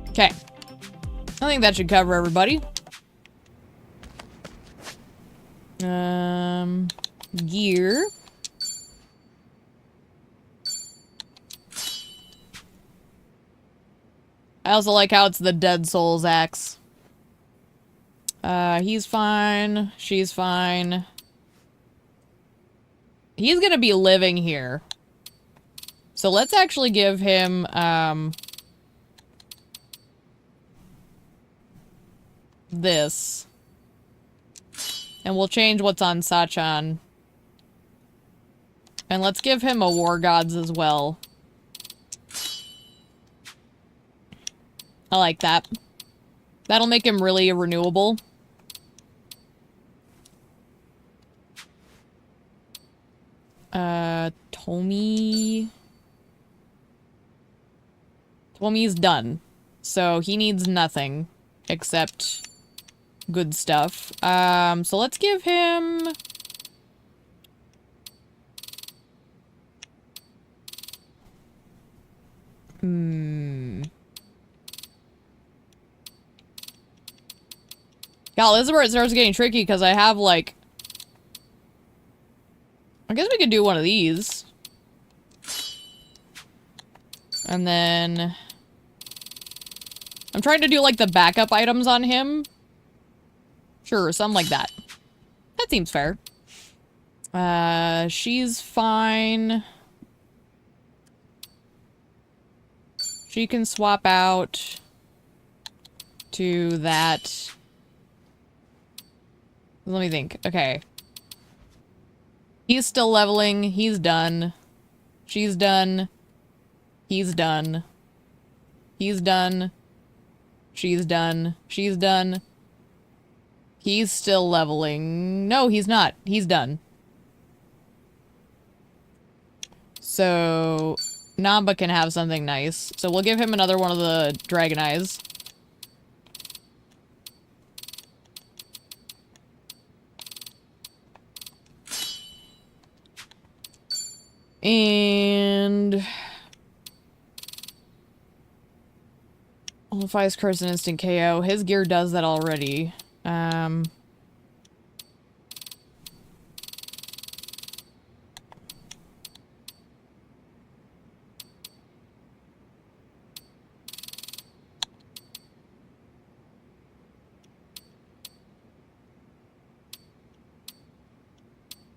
Okay. I think that should cover everybody. Gear. I also like how it's the Dead Souls axe. He's fine. She's fine. He's gonna be living here. So let's actually give him, this. And we'll change what's on Sachan. And let's give him a War Gods as well. I like that. That'll make him really renewable. Tomi. Tomi's done. So he needs nothing except good stuff. So let's give him... Y'all, this is where it starts getting tricky, because I have, like... I guess we could do one of these. And then... I'm trying to do, like, the backup items on him. Sure, something like that. That seems fair. She's fine. She can swap out to that. Let me think. Okay. He's still leveling. He's done. She's done. He's done. He's done. She's done. She's done. He's still leveling. No, he's not. He's done. So, Namba can have something nice. So we'll give him another one of the Dragon Eyes. And... Amplifies curse and instant KO. His gear does that already.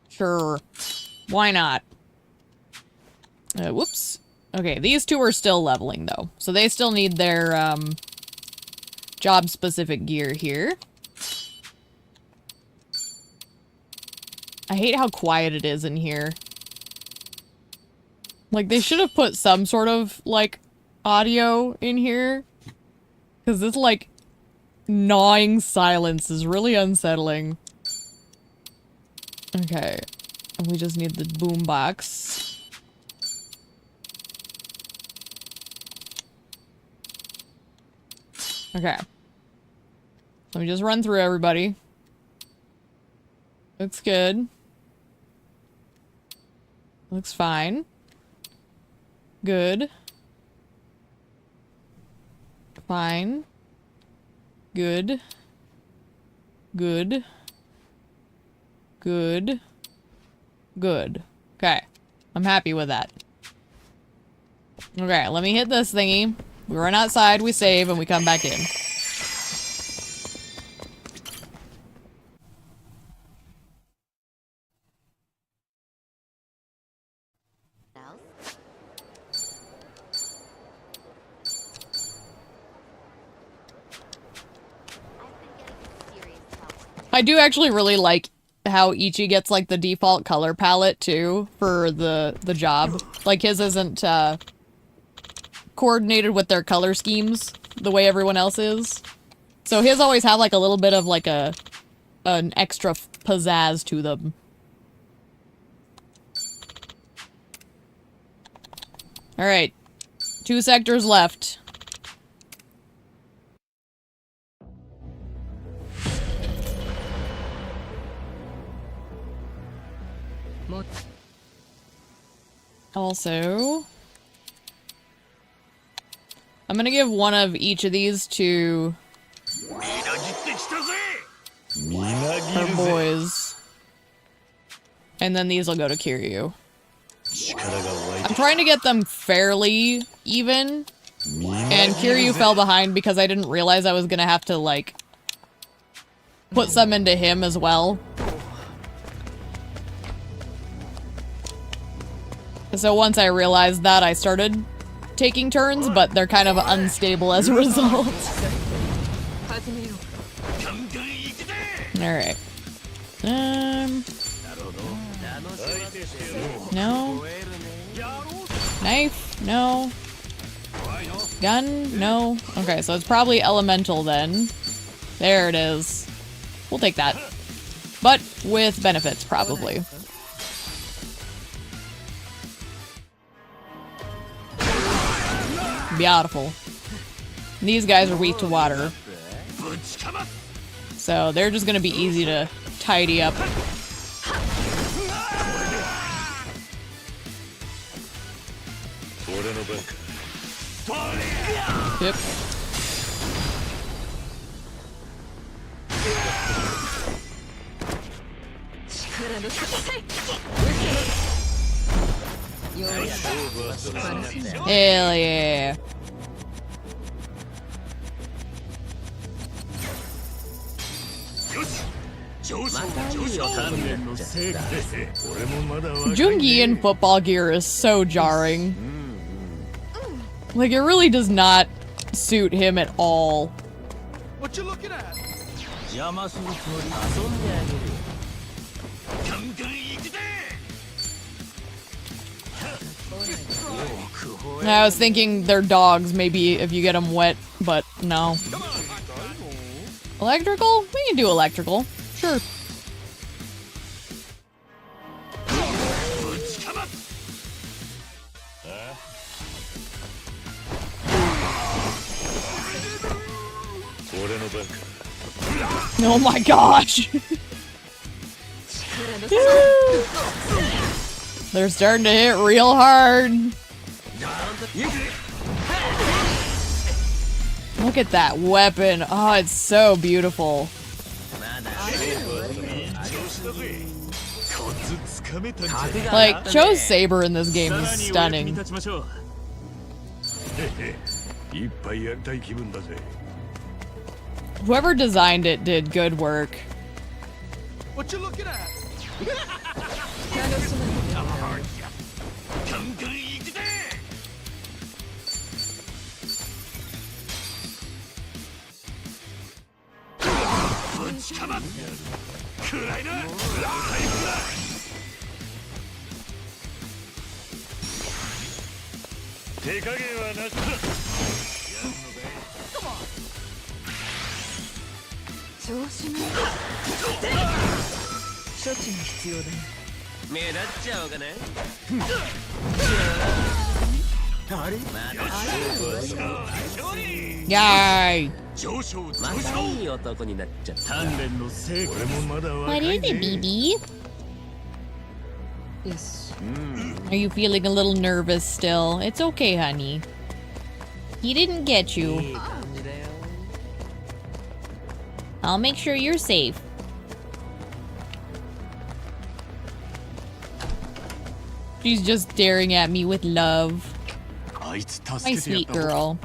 Sure. Why not? Whoops. Okay, these two are still leveling, though. So they still need their, job-specific gear here. I hate how quiet it is in here. Like, they should have put some sort of, like, audio in here. Because this, like, gnawing silence is really unsettling. Okay. We just need the boombox. Okay. Let me just run through everybody. Looks good. Looks fine. Good. Fine. Good. Good. Good. Good. Okay. I'm happy with that. Okay, let me hit this thingy. We run outside, we save, and we come back in. I do actually really like how Ichi gets, like, the default color palette, too, for the job. Like, his isn't, coordinated with their color schemes the way everyone else is. So his always have, like, a little bit of, like, an extra pizzazz to them. Alright. 2 sectors left. Also, I'm gonna give one of each of these to our boys. And then these will go to Kiryu. I'm trying to get them fairly even. And Kiryu fell behind because I didn't realize I was gonna have to, like, put some into him as well. So once I realized that, I started taking turns, but they're kind of unstable as a result. Alright. No. Knife? No. Gun? No. Okay, so it's probably elemental then. There it is. We'll take that. But with benefits, probably. Beautiful. These guys are weak to water. So they're just gonna be easy to tidy up. Yep. Hell yeah. Jungi in football gear is so jarring. Like, it really does not suit him at all. What you looking at? I was thinking they're dogs, maybe if you get them wet, but no. Electrical? We can do electrical. Sure. Oh my gosh! They're starting to hit real hard. Look at that weapon. Oh, it's so beautiful. Like, Cho's saber in this game is stunning. Whoever designed it did good work. What you looking at? 調子の処置が必要だね。目立っちゃおうかね。あれやーい。またいい男になっちゃった。鍛錬の成果もまだ What is it, BB? Yes. Are you feeling a little nervous still? It's okay, honey. He didn't get いい you. 感じだよ。 I'll make sure you're safe. She's just staring at me with love. あいつ助 My けてや sweet ったぞ girl.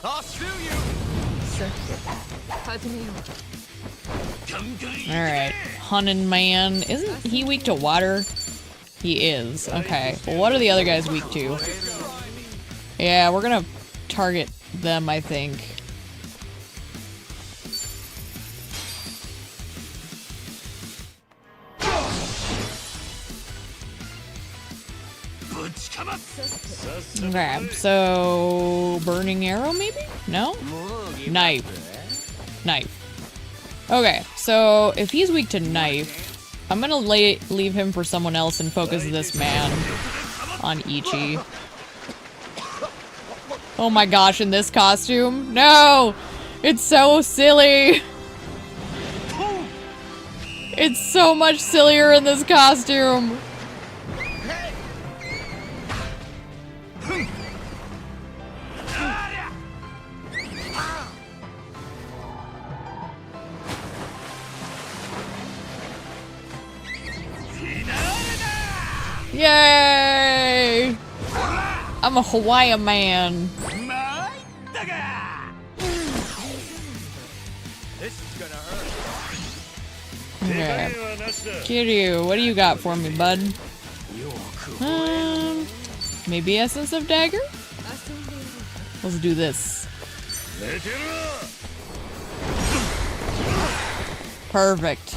I'll sue you. さて始めよう。 Alright. Hunnin' man. Isn't he weak to water? He is. Okay. Well, what are the other guys weak to? Yeah, we're gonna target them, I think. Okay, so burning arrow maybe? No? Knife. Knife. Okay, so if he's weak to knife, I'm gonna leave him for someone else and focus this man on Ichi. Oh my gosh, in this costume? No! It's so silly! It's so much sillier in this costume! Yay! I'm a Hawaiian man. Okay. Kiryu, what do you got for me, bud? Maybe Essence of Dagger? Let's do this. Perfect.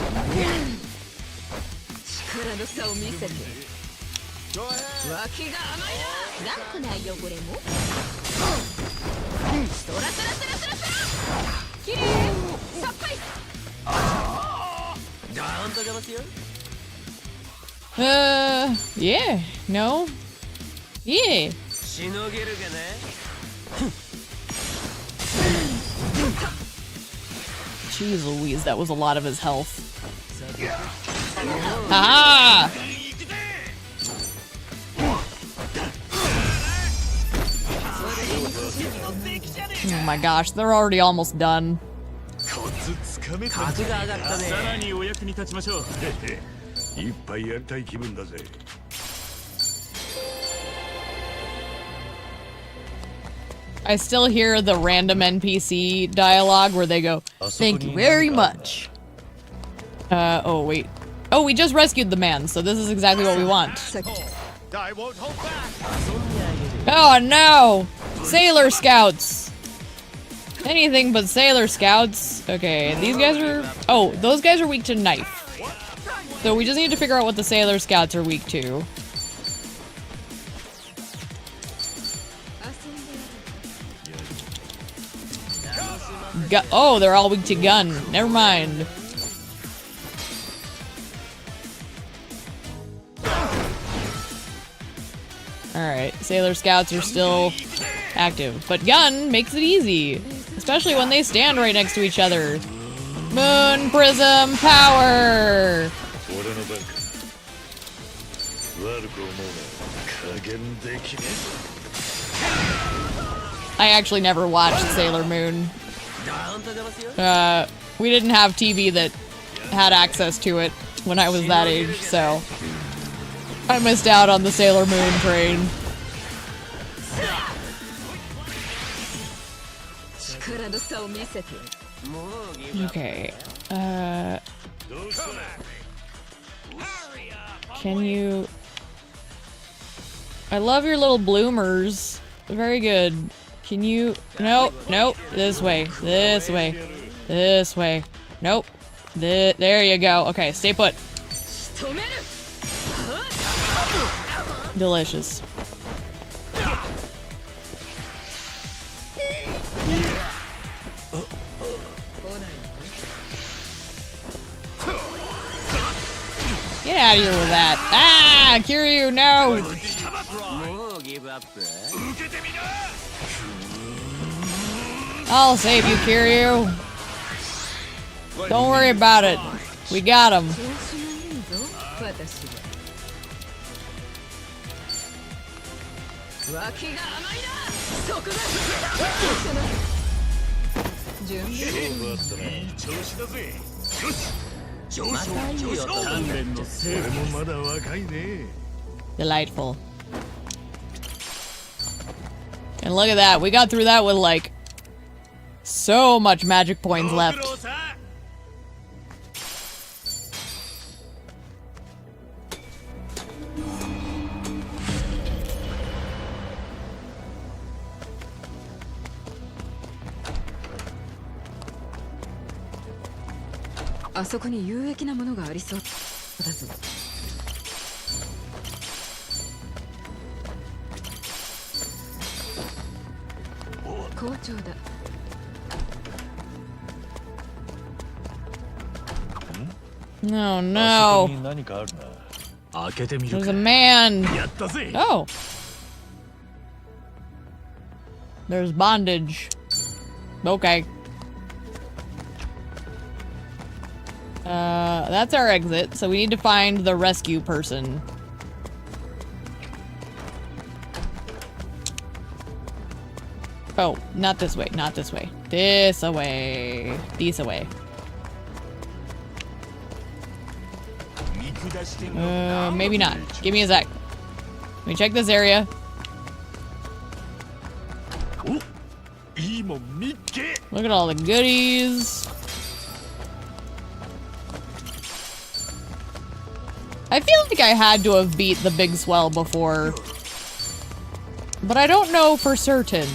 Yeah. No. Yeah. Jeez Louise, that was a lot of his health. Ah! Oh my gosh, they're already almost done. I still hear the random NPC dialogue where they go, "Thank you very much." Oh wait. Oh, we just rescued the man, so this is exactly what we want. I won't hold back. Oh no! Sailor Scouts! Anything but Sailor Scouts. Okay, these guys are... Oh, those guys are weak to knife. So we just need to figure out what the Sailor Scouts are weak to. Oh, they're all weak to gun. Never mind. Alright, Sailor Scouts are still active. But gun makes it easy. Especially when they stand right next to each other. Moon Prism Power! I actually never watched Sailor Moon. We didn't have TV that had access to it when I was that age, so I missed out on the Sailor Moon train. Okay. Can you... I love your little bloomers. Very good. Can you... Nope, nope. This way. This way. This way. Nope. There you go. Okay, stay put. Delicious. Get out of here with that. Ah, Kiryu, no. I'll save you, Kiryu. Don't worry about it. We got him. Delightful. And look at that. We got through that with like so much magic points left. No, no. There's a man. Oh. There's bondage. Okay. That's our exit, so we need to find the rescue person. Oh, not this way, not this way. This away. This away. Maybe not. Give me a sec. Let me check this area. Look at all the goodies. I feel like I had to have beat the big Swell before, but I don't know for certain.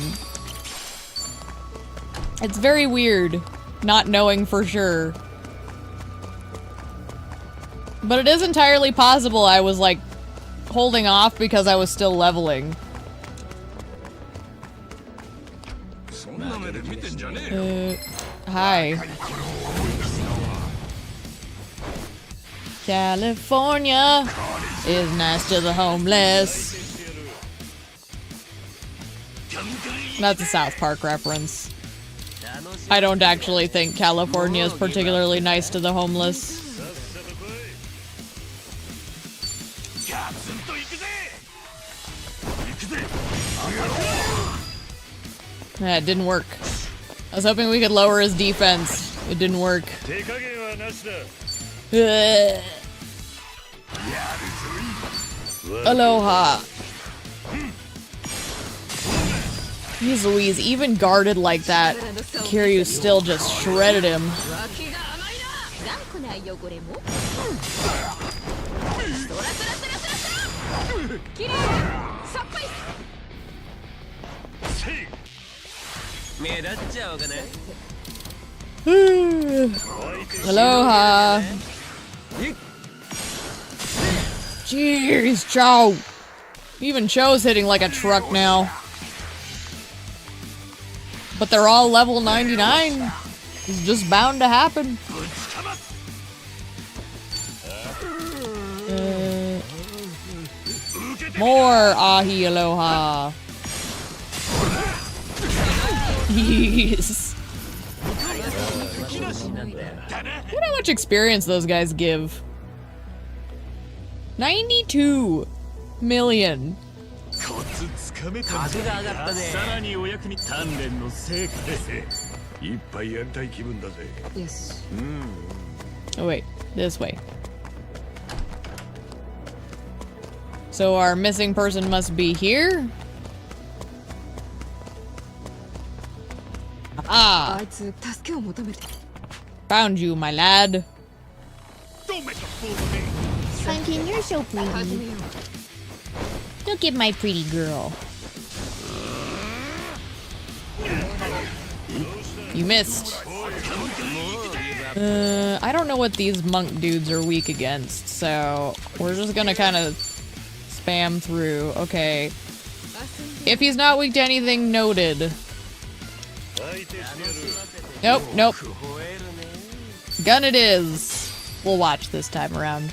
It's very weird not knowing for sure. But it is entirely possible I was like holding off because I was still leveling. Hi. California is nice to the homeless. That's a South Park reference. I don't actually think California is particularly nice to the homeless. Yeah, it didn't work. I was hoping we could lower his defense. It didn't work. Aloha. Jeez Louise, even guarded like that, Kiryu still just shredded him. Aloha. Jeez, Cho. Even Cho's hitting like a truck now. But they're all level 99. It's just bound to happen. More Ahi Aloha. Yes. Look how much experience those guys give. 92 million. Yes. Oh wait, this way. So our missing person must be here? Ah! Found you, my lad. Franklin, you're so pretty. Look at my pretty girl. You missed. I don't know what these monk dudes are weak against, so we're just gonna kind of spam through. Okay. If he's not weak to anything, noted. Nope, nope. Gun it is. We'll watch this time around.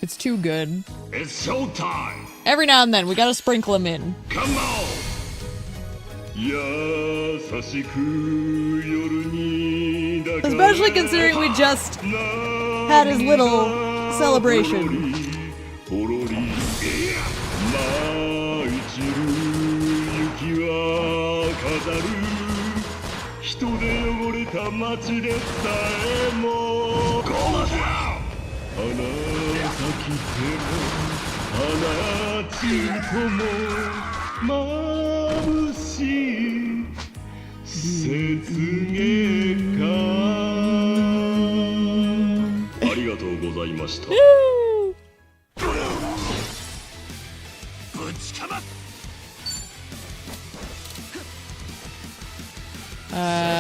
It's too good. It's showtime. Every now and then, we gotta sprinkle him in. Come on. 優しく夜に抱かれ Especially considering we just had his little celebration. ほろり舞い散る雪は飾る人で汚れた街でさえも花咲きても花散るとも眩しい雪月花ありがとうございました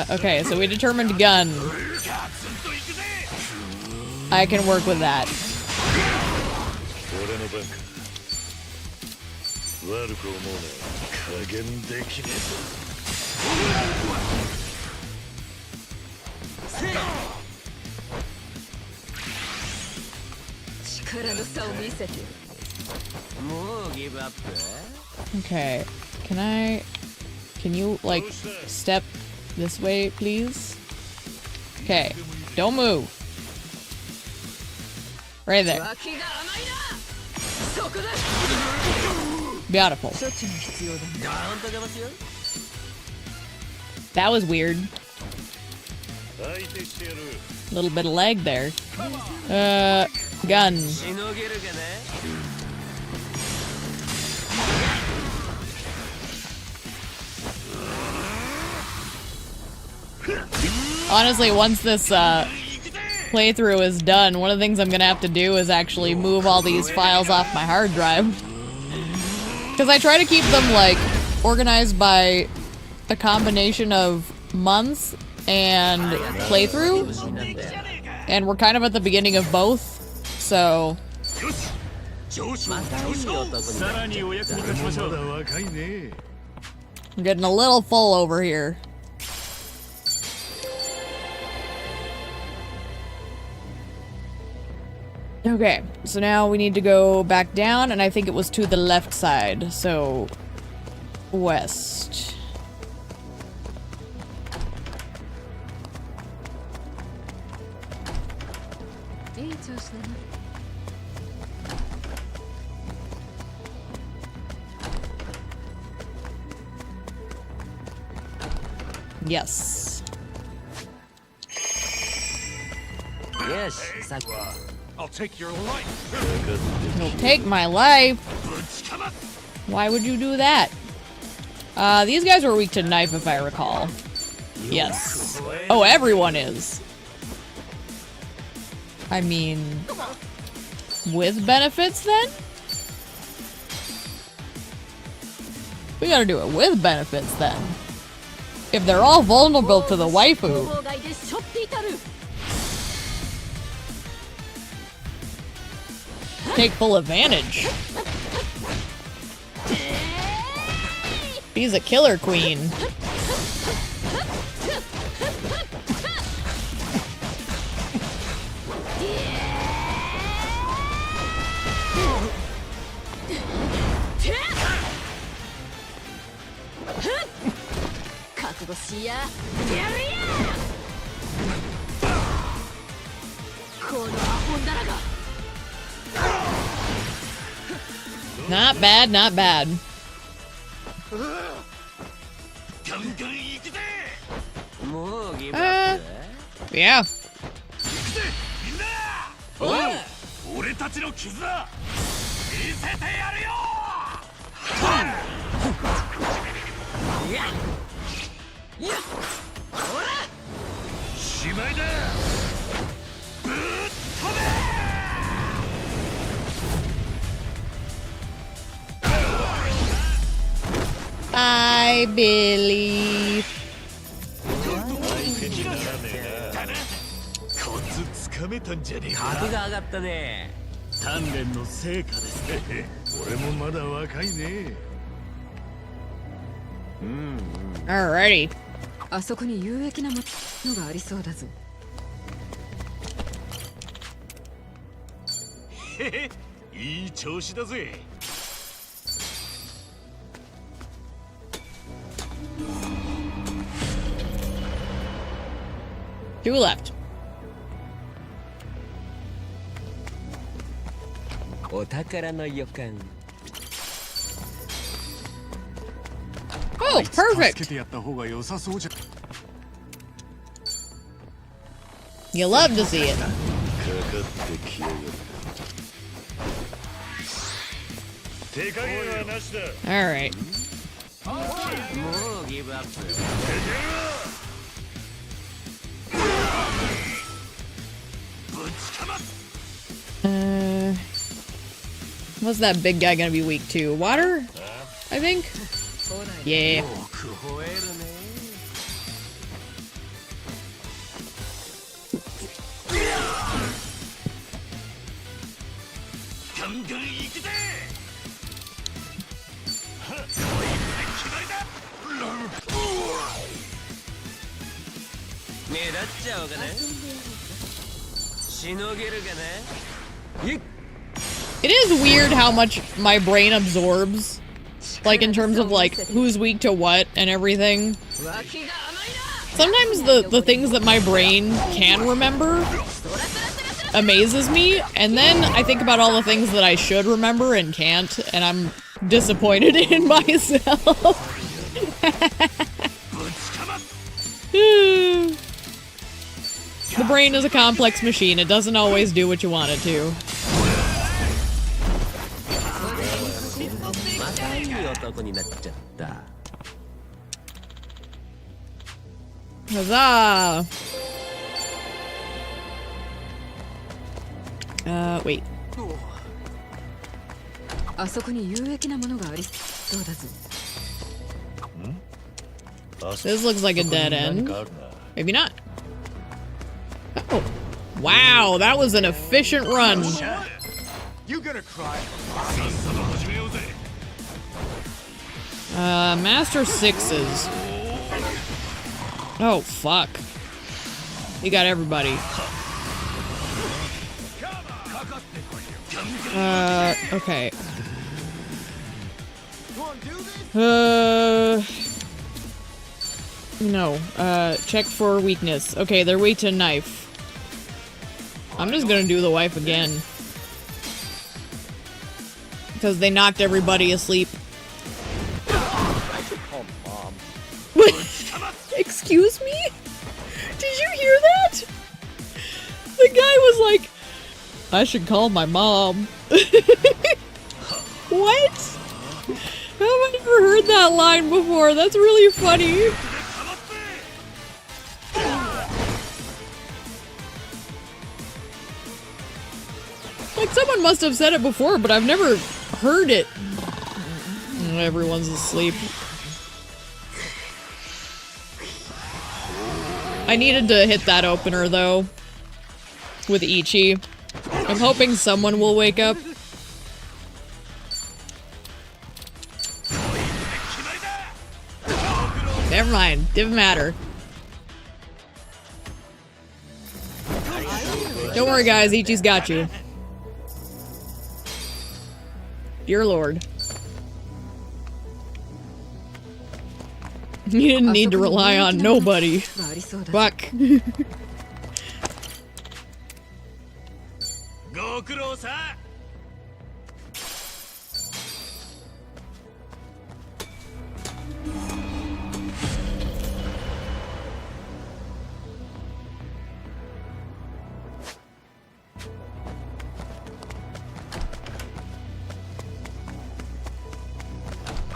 Okay, so we determined gun. I can work with that. Okay, can you, like, step this way, please? Okay, don't move. Right there. Beautiful. That was weird. Little bit of lag there. Gun. Honestly, once this playthrough is done, one of the things I'm gonna have to do is actually move all these files off my hard drive. Because I try to keep them, like, organized by a combination of months and playthrough. And we're kind of at the beginning of both, so... I'm getting a little full over here. Okay, so now we need to go back down, and I think it was to the left side, so... west. Yes. Yes, I'll take your life. You'll take my life. Why would you do that? These guys were weak to knife, if I recall. Yes. Oh, everyone is. I mean, with benefits then? We gotta do it with benefits then. If they're all vulnerable to the waifu. Take full advantage. She's a killer queen. Not bad, not bad. Yeah. I believe. 鍛錬の成果です。俺もまだ若いね。Alrighty. あそこに有益なものがありそうだぞ。へへ、いい調子だぜ。Two left. お宝の予感。 Oh, 助 perfect. けてやった方が良さそうじゃ。 You love to see it. かかってきやがる。手加減はなしだ。Alright. もうギブアップ。 What's that big guy gonna be weak to? Water? I think? Yeah. 吠えるね。 ガンガン行くぜ。目立っちゃおうかな。しのげるかな。It is weird how much my brain absorbs. Like, in terms of, like, who's weak to what and everything. Sometimes the things that my brain can remember amazes me, and then I think about all the things that I should remember and can't, and I'm disappointed in myself. The brain is a complex machine. It doesn't always do what you want it to. またいい男になっちゃった。 Huzzah! Wait. あそこに有益なものがありそうだぞ。 This looks like a dead end. Maybe not. Oh. Wow, that was an efficient run. You gonna cry? Master Sixes. Oh, fuck. You got everybody. Okay. No. Check for weakness. Okay, they're weak to knife. I'm just gonna do the wife again. Because they knocked everybody asleep. Excuse me? Did you hear that? The guy was like, I should call my mom. What? How have I never heard that line before? That's really funny. Like, someone must have said it before, but I've never heard it. Everyone's asleep. I needed to hit that opener, though. With Ichi. I'm hoping someone will wake up. Never mind. Didn't matter. Don't worry, guys. Ichi's got you. Dear Lord. You didn't need to rely on nobody. Fuck. ご苦労さん。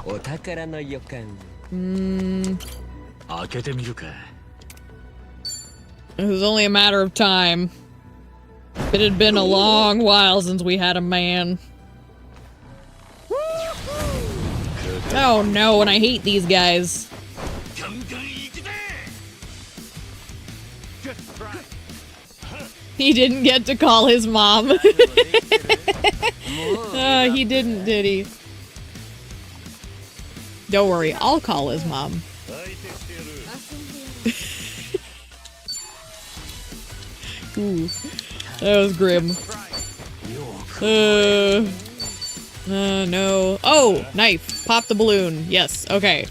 お宝の予感。開けてみるか。 It was only a matter of time. It had been a long while since we had a man. Oh no, and I hate these guys. He didn't get to call his mom. He didn't, did he? Don't worry, I'll call his mom. Ooh, that was grim. No. Oh, knife. Pop the balloon. Yes, okay.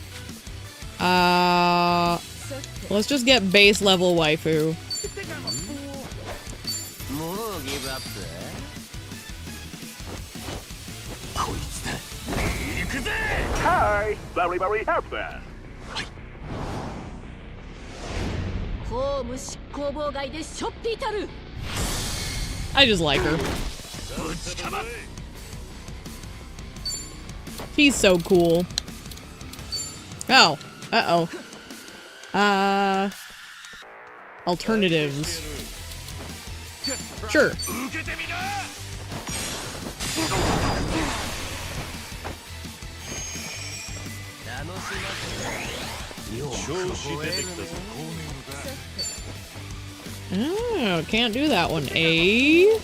Let's just get base level waifu. Hi, very, very happy. I just like her. He's so cool. Oh. Uh-oh. Alternatives. Sure. Oh, can't do that one, eh?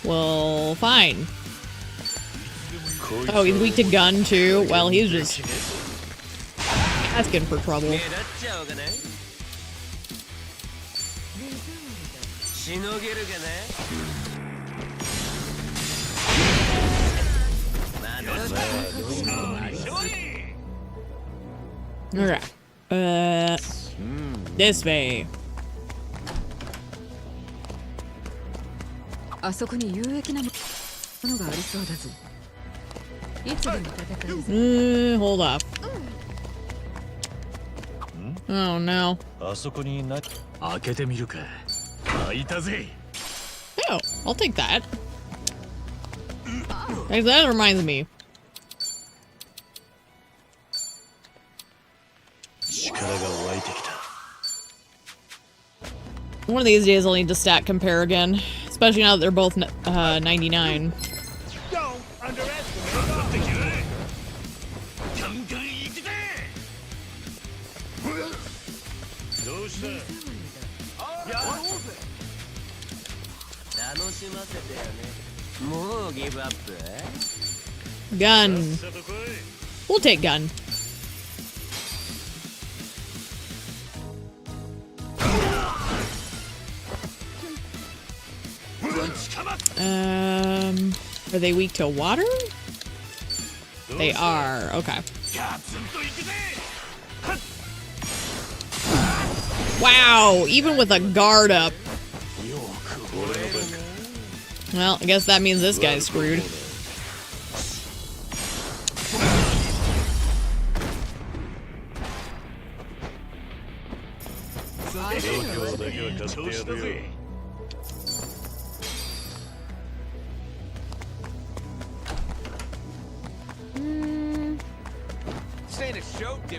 Well, fine. Oh, he's weak to gun too? Well, he's just asking for trouble. Okay. This way. あそこに有益なものがありそうだぞ。いつでも戦えるぞ。Hold off. Oh no. あそこにな。開けてみるか。開いたぜ。Oh, I'll take that. Actually, that reminds me. 力が湧いてきた。 One of these days I'll need to stat compare again. Especially now that they're both 99. Don't underestimate it. ガンガン行くぜ。どうした？楽しませてよね。もうギブアップ？ Gun. We'll take gun. Are they weak to water? They are. Okay. Wow, even with a guard up. Well, I guess that means this guy's screwed.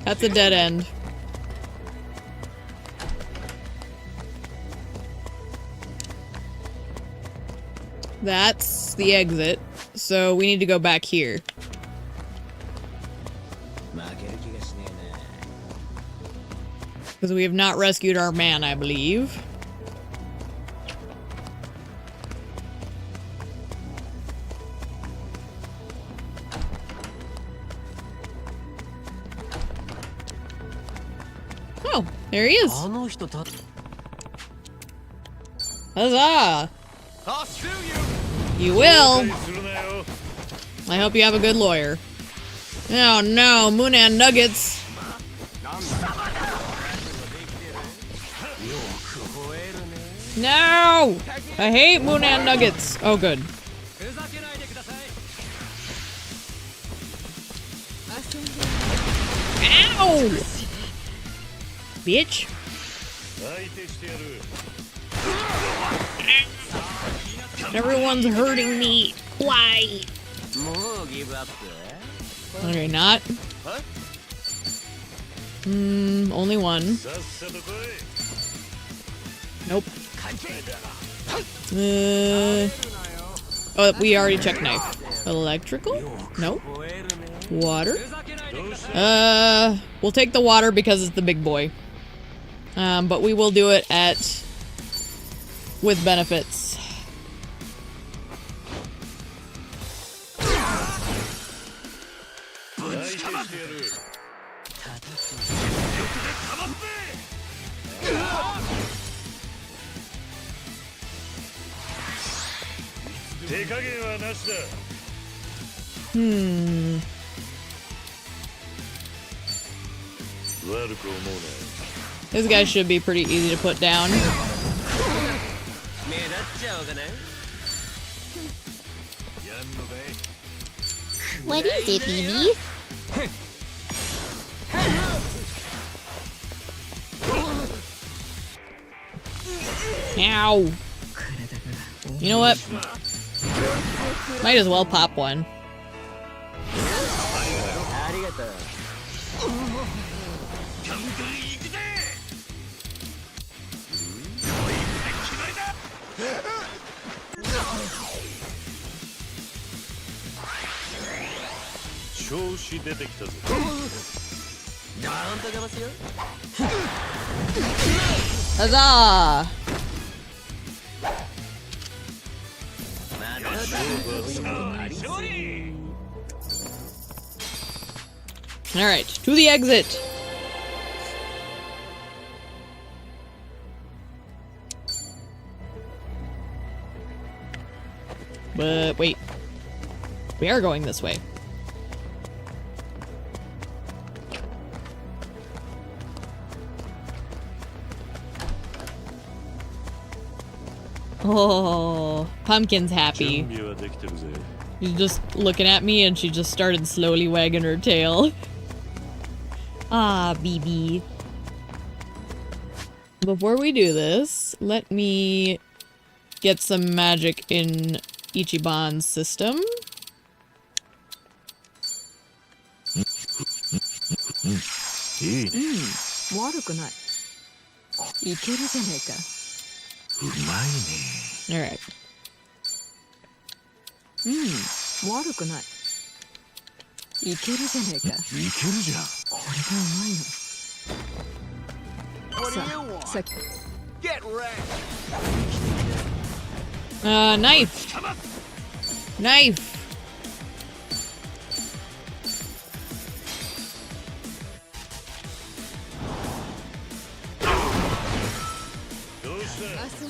That's a dead end. That's the exit. So we need to go back here. Because we have not rescued our man, I believe. Oh, there he is. Huzzah! I'll sue you. You will. I hope you have a good lawyer. Oh no, Moonan Nuggets. No! I hate Moonan Nuggets. Oh, good. Ow! Bitch. Everyone's hurting me. Why? Okay, not. Only one. Nope. Oh, we already checked knife. Electrical? Nope. Water? We'll take the water because it's the big boy. But we will do it with benefits. 手加減はなしだ。悪く思うな。 This guy should be pretty easy to put down. What is it, baby? Ow. You know what? Might as well pop one. Huzzah! Alright, to the exit! But wait. We are going this way. Oh, Pumpkin's happy. She's just looking at me and she just started slowly wagging her tail. Ah, BB. Before we do this, let me get some magic in Ichiban's system. Alright. Knife! Knife!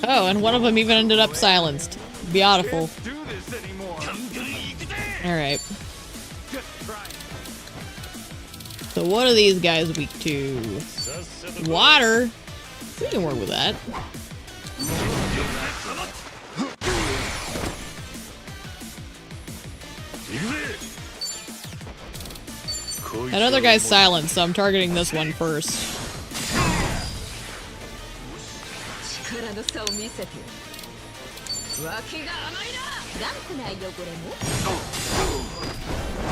Oh, and one of them even ended up silenced. Beautiful. Alright. So what are these guys weak to? Water? We can work with that. That other guy's silenced, so I'm targeting this one first.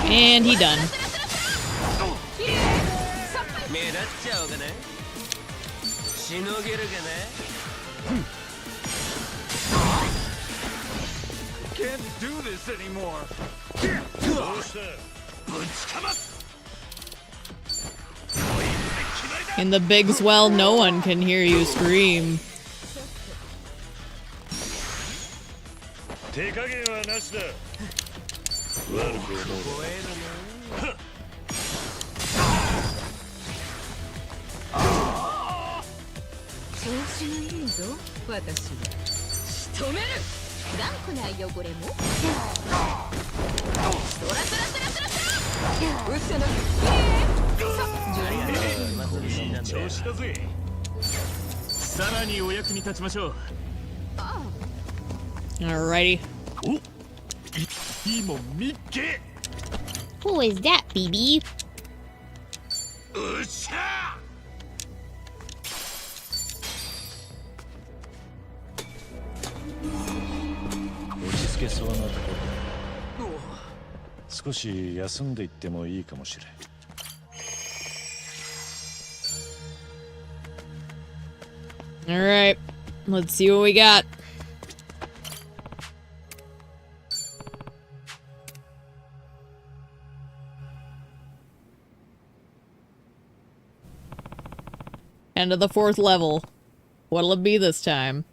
And he done. Can't do this anymore. In the big swell, no one can hear you scream. Alrighty. Who is that, BB? Alright. Let's see what we got. End of the 4th level. What'll it be this time?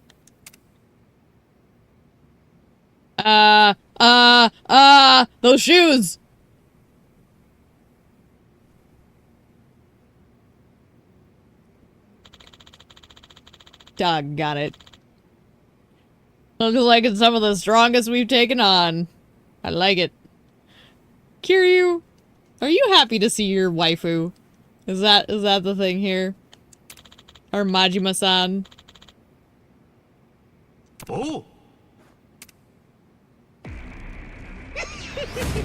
Those shoes! Doggone it. Looks like it's some of the strongest we've taken on. I like it. Kiryu, are you happy to see your waifu? Is that the thing here? Or Majima-san? Oh!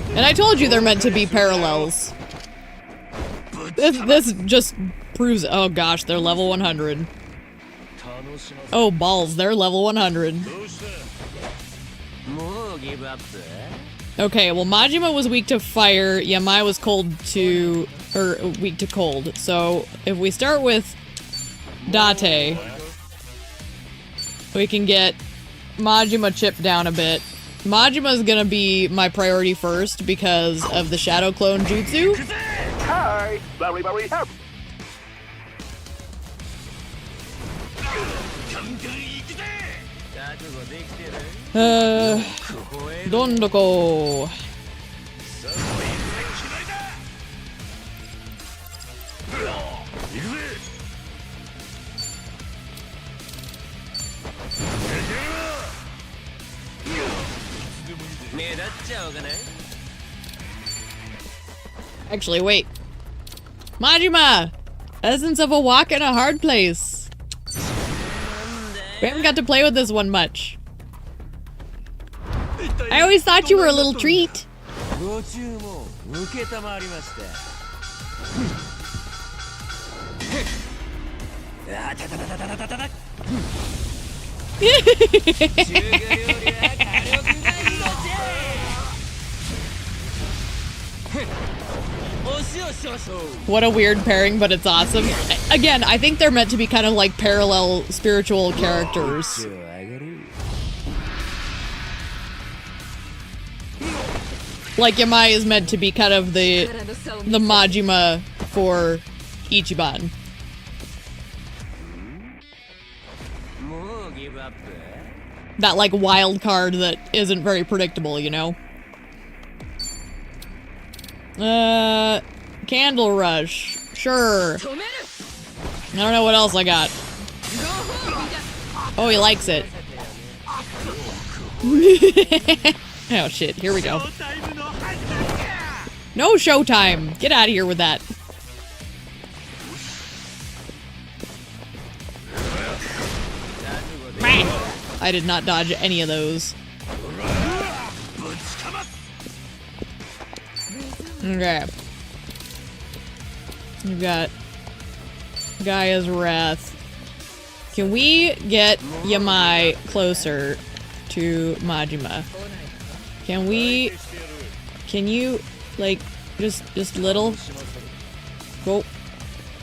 And I told you they're meant to be parallels. This just proves- oh gosh, they're level 100. Oh balls, they're level 100. Okay, well Majima was weak to fire, Yamai was weak to cold. So if we start with Date, we can get Majima chipped down a bit. Majima's gonna be my priority first because of the Shadow Clone Jutsu. Hi, very happy. Dondoko. Actually, wait. Majima! Essence of a walk in a hard place. We haven't got to play with this one much. I always thought you were a little treat. What a weird pairing, but it's awesome. Again, I think they're meant to be kind of like parallel spiritual characters. Like Yamai is meant to be kind of the Majima for Ichiban. That like wild card that isn't very predictable, you know? Candle Rush. Sure. I don't know what else I got. Oh, he likes it. Oh shit, here we go. No showtime! Get out of here with that. I did not dodge any of those. Okay. We've got Gaia's Wrath. Can we get Yamai closer to Majima? Can you, like, just little? Go.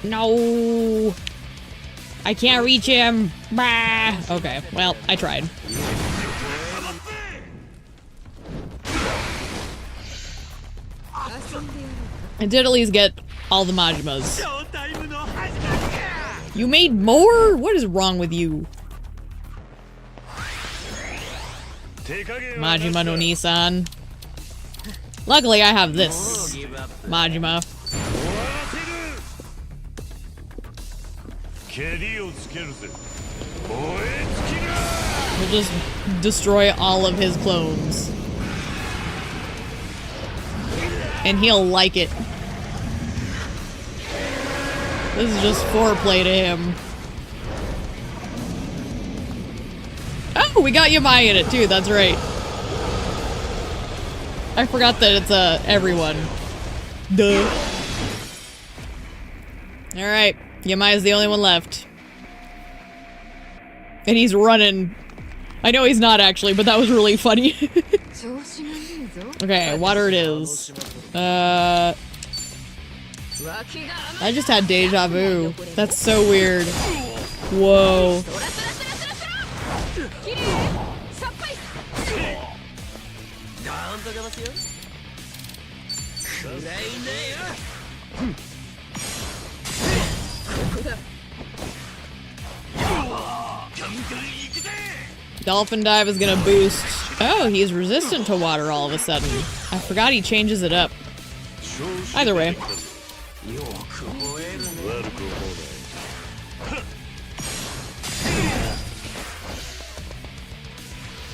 No! I can't reach him! Bah! Okay, well, I tried. I did at least get all the Majimas. You made more? What is wrong with you? Majima no Nissan. Luckily I have this Majima. We'll just destroy all of his clones. And he'll like it. This is just foreplay to him. Oh, we got Yamai in it too, that's right. I forgot that it's everyone. Duh. Alright, Yamai is the only one left. And he's running. I know he's not actually, but that was really funny. Okay, water it is. I just had deja vu. That's so weird. Whoa. Dolphin Dive is gonna boost. Oh, he's resistant to water all of a sudden. I forgot he changes it up. Either way.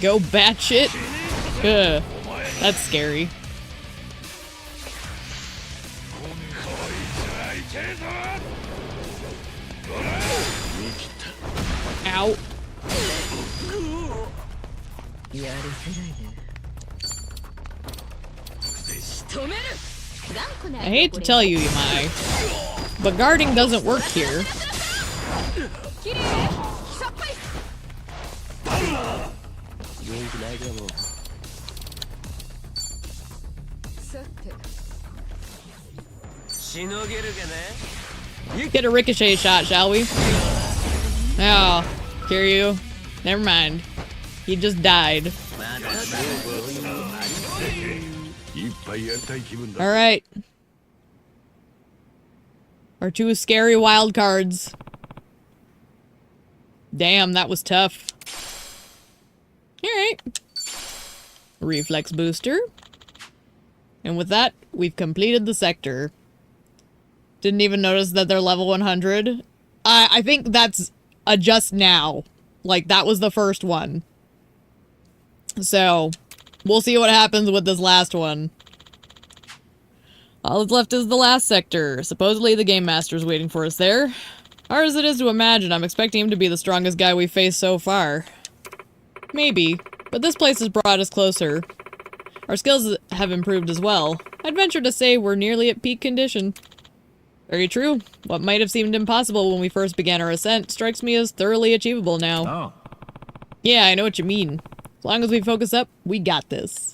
Go batshit? Ugh. That's scary. Ow. I hate to tell you, Yamai, but guarding doesn't work here. Get a ricochet shot, shall we? Oh, Kiryu. Never mind. He just died. Alright. Our two scary wild cards. Damn, that was tough. Alright. Reflex booster. And with that, we've completed the sector. Didn't even notice that they're level 100. I think that's a just now. Like, that was the first one. So, we'll see what happens with this last one. All that's left is the last sector. Supposedly the Game Master's waiting for us there. Hard as it is to imagine, I'm expecting him to be the strongest guy we've faced so far. Maybe, but this place has brought us closer. Our skills have improved as well. I'd venture to say we're nearly at peak condition. Very true. What might have seemed impossible when we first began our ascent strikes me as thoroughly achievable now. Oh. Yeah, I know what you mean. As long as we focus up, we got this.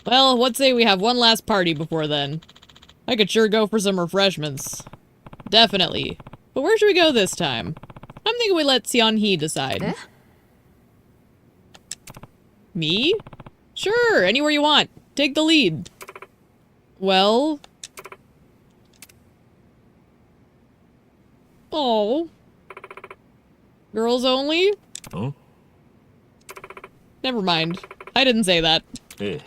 Well, let's say we have one last party before then. I could sure go for some refreshments. Definitely. But where should we go this time? I'm thinking we let Seon-hee decide. Me? Sure, anywhere you want. Take the lead. Well... Oh. Girls only? Huh? Never mind. I didn't say that. Eh.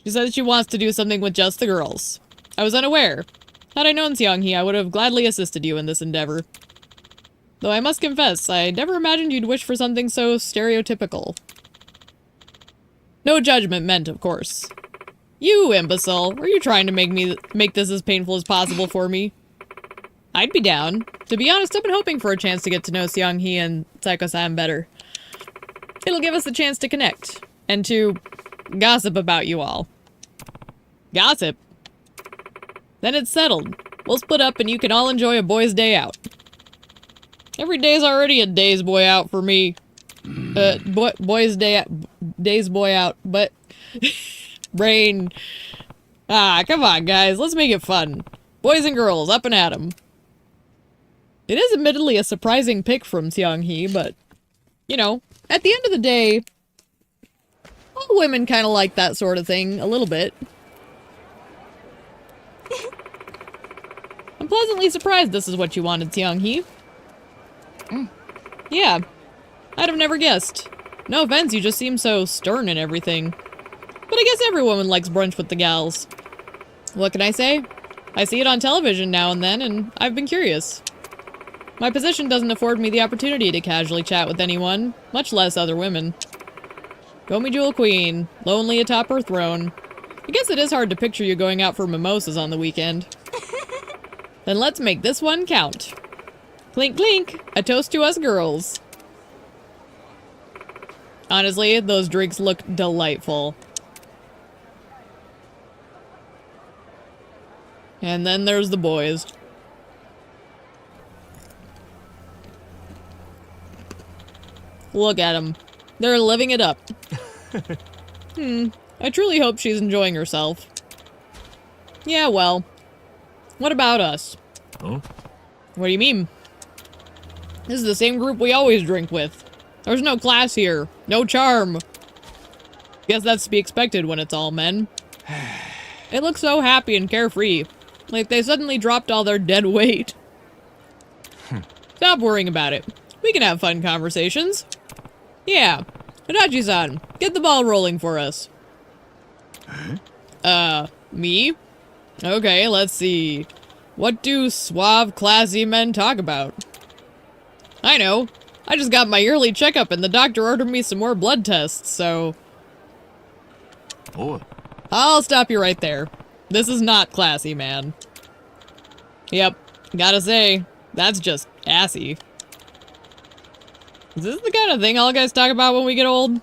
She said she wants to do something with just the girls. I was unaware. Had I known Seong-hee, I would have gladly assisted you in this endeavor. Though I must confess, I never imagined you'd wish for something so stereotypical. No judgment meant, of course. You imbecile, were you trying to make this as painful as possible for me? I'd be down. To be honest, I've been hoping for a chance to get to know Seong-hee and Saiko-san better. It'll give us a chance to connect, and to gossip about you all. Gossip? Then it's settled. We'll split up and you can all enjoy a boys' day out. Every day's already a day's boy out for me. Boys' day, day's boy out, but... Brain. Ah, come on, guys. Let's make it fun. Boys and girls, up and at 'em. It is admittedly a surprising pick from Seong-hee, but, you know, at the end of the day, all women kind of like that sort of thing, a little bit. I'm pleasantly surprised this is what you wanted, Seong-hee. Yeah, I'd have never guessed. No offense, you just seem so stern and everything. But I guess every woman likes brunch with the gals. What can I say? I see it on television now and then, and I've been curious. My position doesn't afford me the opportunity to casually chat with anyone, much less other women. Gomi Jewel Queen, lonely atop her throne. I guess it is hard to picture you going out for mimosas on the weekend. Then let's make this one count. Clink clink, a toast to us girls. Honestly, those drinks look delightful. And then there's the boys. Look at them. They're living it up. I truly hope she's enjoying herself. Yeah, well. What about us? Huh? What do you mean? This is the same group we always drink with. There's no class here. No charm. Guess that's to be expected when it's all men. They look so happy and carefree. Like they suddenly dropped all their dead weight. Stop worrying about it. We can have fun conversations. Yeah. Adachi-san, get the ball rolling for us. Me? Okay, let's see. What do suave, classy men talk about? I know. I just got my yearly checkup and the doctor ordered me some more blood tests, so... Oh. I'll stop you right there. This is not classy, man. Yep, gotta say, that's just assy. Is this the kind of thing all guys talk about when we get old?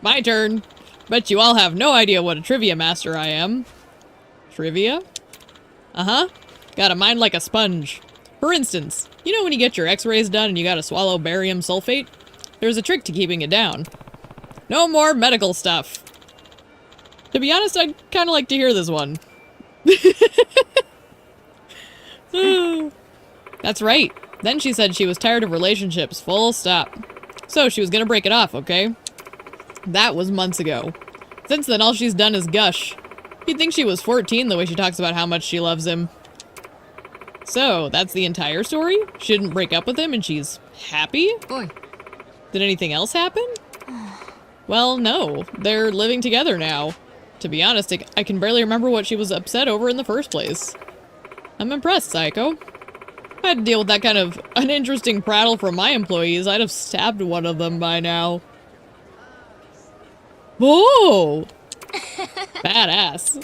My turn. Bet you all have no idea what a trivia master I am. Trivia? Uh-huh. Got a mind like a sponge. For instance, you know when you get your x-rays done and you gotta swallow barium sulfate? There's a trick to keeping it down. No more medical stuff. To be honest, I'd kinda like to hear this one. That's right. Then she said she was tired of relationships, full stop. So she was gonna break it off, okay? That was months ago. Since then, all she's done is gush. You'd think she was 14 the way she talks about how much she loves him. So, that's the entire story? She didn't break up with him and she's happy? Boy. Did anything else happen? Well, no. They're living together now. To be honest, I can barely remember what she was upset over in the first place. I'm impressed, Psycho. If I had to deal with that kind of uninteresting prattle from my employees, I'd have stabbed one of them by now. Whoa! Badass.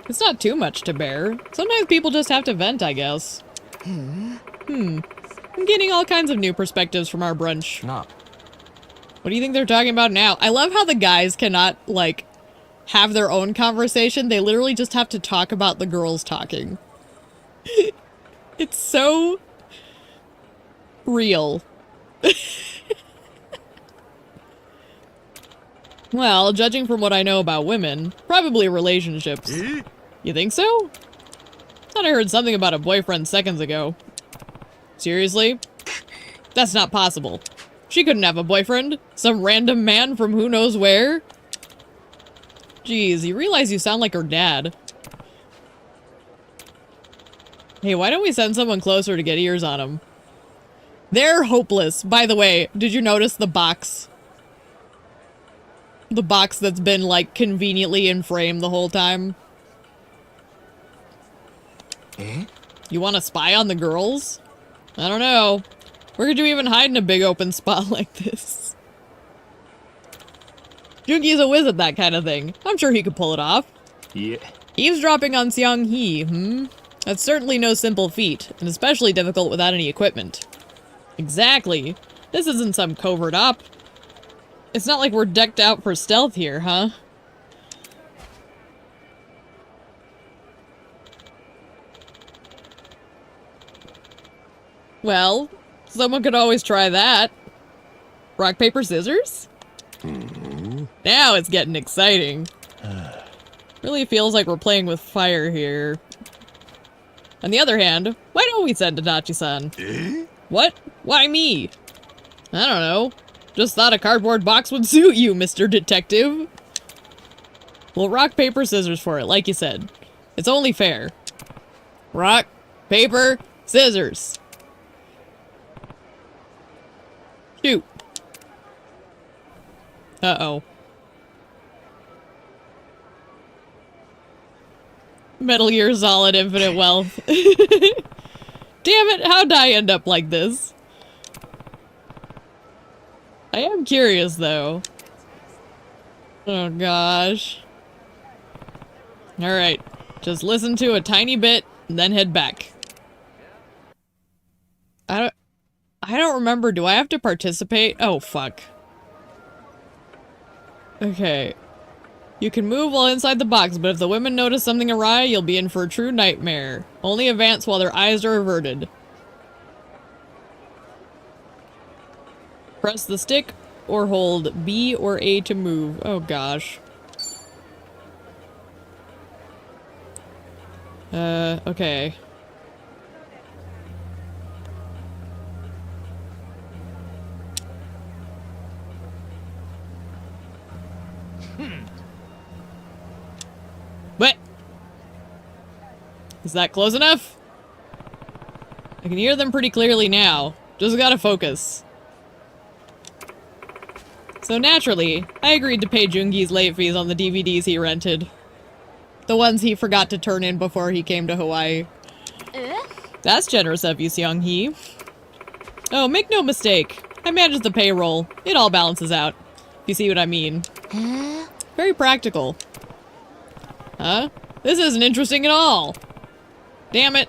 It's not too much to bear. Sometimes people just have to vent, I guess. I'm getting all kinds of new perspectives from our brunch. Nah. What do you think they're talking about now? I love how the guys cannot, like, have their own conversation. They literally just have to talk about the girls talking. It's so real. Well, judging from what I know about women, probably relationships. You think so? Thought I heard something about a boyfriend seconds ago. Seriously? That's not possible. She couldn't have a boyfriend. Some random man from who knows where. Jeez, you realize you sound like her dad. Hey, why don't we send someone closer to get ears on him? They're hopeless. By the way, did you notice the box? The box that's been, like, conveniently in frame the whole time. Eh? You want to spy on the girls? I don't know. Where could you even hide in a big open spot like this? Jungi's a whiz at that kind of thing. I'm sure he could pull it off. Yeah. Eavesdropping on Seong Hee, That's certainly no simple feat, and especially difficult without any equipment. Exactly. This isn't some covert op. It's not like we're decked out for stealth here, huh? Well, someone could always try that. Rock, paper, scissors? Now it's getting exciting. Really feels like we're playing with fire here. On the other hand, why don't we send Tadachi-san? What? Why me? I don't know. Just thought a cardboard box would suit you, Mr. Detective. Well, rock, paper, scissors for it, like you said. It's only fair. Rock, paper, scissors. Shoot. Uh-oh. Metal Gear Solid Infinite Wealth. Damn it, how'd I end up like this? I am curious, though. Oh, gosh. Alright. Just listen to a tiny bit, and then head back. I don't remember. Do I have to participate? Oh, fuck. Okay. You can move while inside the box, but if the women notice something awry, you'll be in for a true nightmare. Only advance while their eyes are averted. Press the stick or hold B or A to move. Oh gosh. Okay. What? Is that close enough? I can hear them pretty clearly now. Just gotta focus. So naturally, I agreed to pay Jungi's late fees on the DVDs he rented. The ones he forgot to turn in before he came to Hawaii. That's generous of you, Seong Hee. Oh, make no mistake. I manage the payroll. It all balances out. If you see what I mean. Very practical. Huh? This isn't interesting at all. Damn it.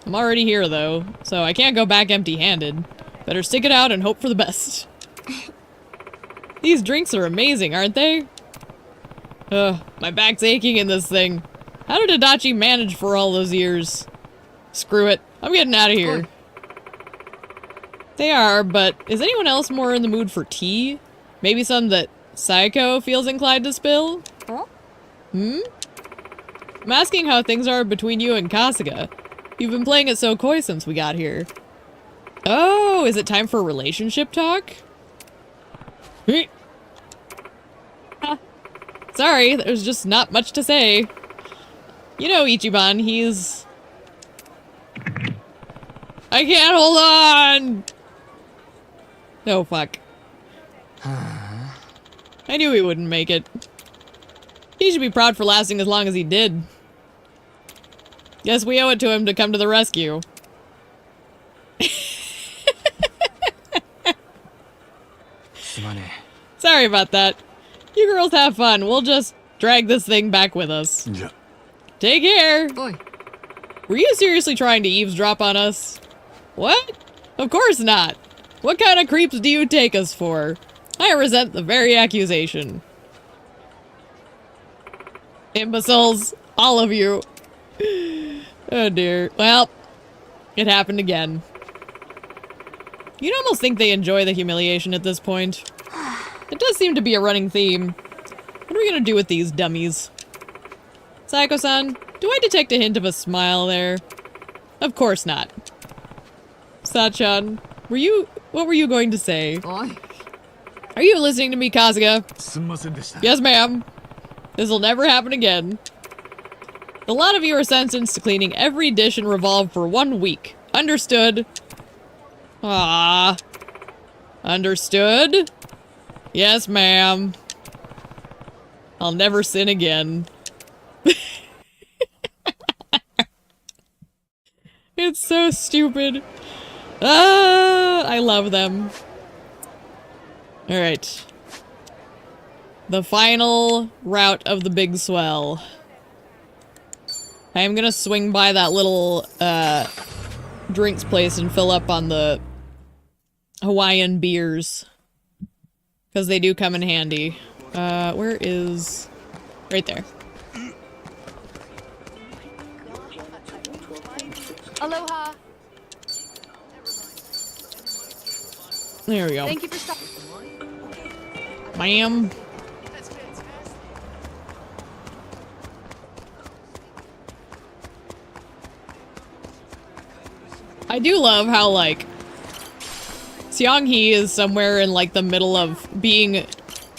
I'm already here, though, so I can't go back empty-handed. Better stick it out and hope for the best. These drinks are amazing, aren't they? Ugh, my back's aching in this thing. How did Adachi manage for all those years? Screw it. I'm getting out of here. They are, but is anyone else more in the mood for tea? Maybe some that Sayako feels inclined to spill? Hmm? I'm asking how things are between you and Kasuga. You've been playing it so coy since we got here. Oh, is it time for relationship talk? Sorry, there's just not much to say. You know Ichiban, he's... I can't hold on! Oh, fuck. I knew he wouldn't make it. He should be proud for lasting as long as he did. Guess we owe it to him to come to the rescue. Sorry about that. You girls have fun. We'll just drag this thing back with us. Yeah. Take care. Boy. Were you seriously trying to eavesdrop on us? What? Of course not. What kind of creeps do you take us for? I resent the very accusation. Imbeciles. All of you. Oh dear. Well, it happened again. You'd almost think they enjoy the humiliation at this point. It does seem to be a running theme. What are we gonna do with these dummies? Sayako-san, do I detect a hint of a smile there? Of course not. Sachan, what were you going to say? Oi. Are you listening to me, Kasuga? Yes, ma'am. This'll never happen again. A lot of you are sentenced to cleaning every dish in Revolve for 1 week. Understood? Ah. Understood? Yes, ma'am. I'll never sin again. It's so stupid. Ah, I love them. Alright. The final route of the big swell. I am gonna swing by that little, drinks place and fill up on the Hawaiian beers. Because they do come in handy. Where is... Right there. Aloha. There we go. Thank you for stopping. Ma'am. I do love how, like, Seong-hee is somewhere in, like, the middle of being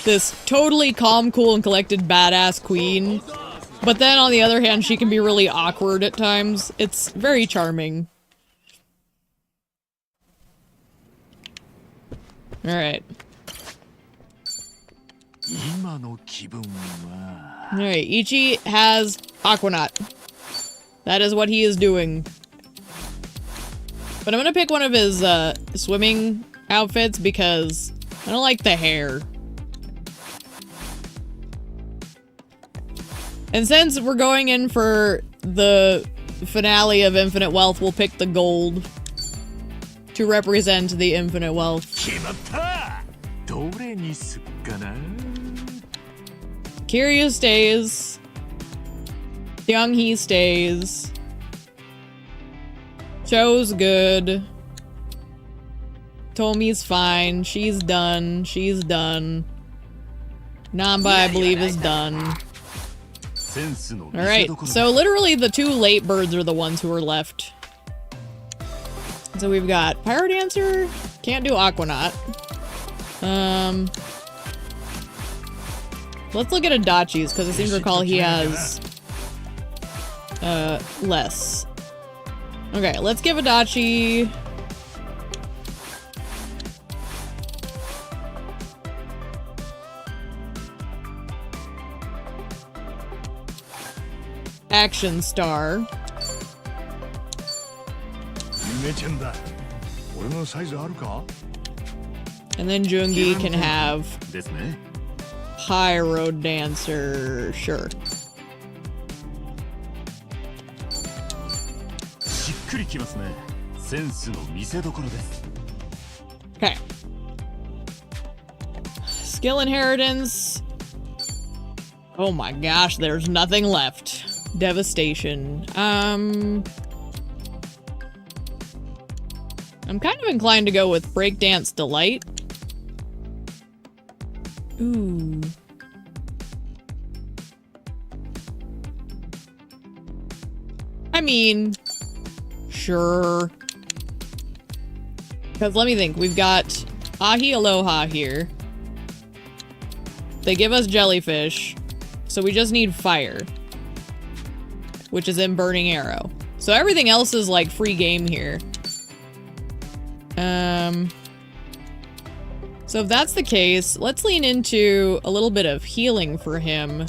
this totally calm, cool, and collected badass queen. But then, on the other hand, she can be really awkward at times. It's very charming. Alright. Alright, Ichi has Aquanaut. That is what he is doing. But I'm gonna pick one of his, swimming outfits because I don't like the hair. And since we're going in for the finale of Infinite Wealth, we'll pick the gold to represent the Infinite Wealth. Kiryu stays. Seong-hee stays. Cho's good. Tomi's fine. She's done. She's done. Namba, I believe, is done. Alright, so literally the two late birds are the ones who are left. So we've got Pyro Dancer. Can't do Aquanaut. Let's look at Adachi's, because I seem to recall he has less. Okay, let's give Adachi... Action Star. And then Jungi can have Pyro Dancer, sure. Okay. Skill inheritance. Oh my gosh, there's nothing left. Devastation. I'm kind of inclined to go with Breakdance Delight. Ooh. I mean, sure. Because let me think. We've got Ahi Aloha here. They give us jellyfish. So we just need fire. Which is in Burning Arrow. So everything else is like free game here. So if that's the case, let's lean into a little bit of healing for him.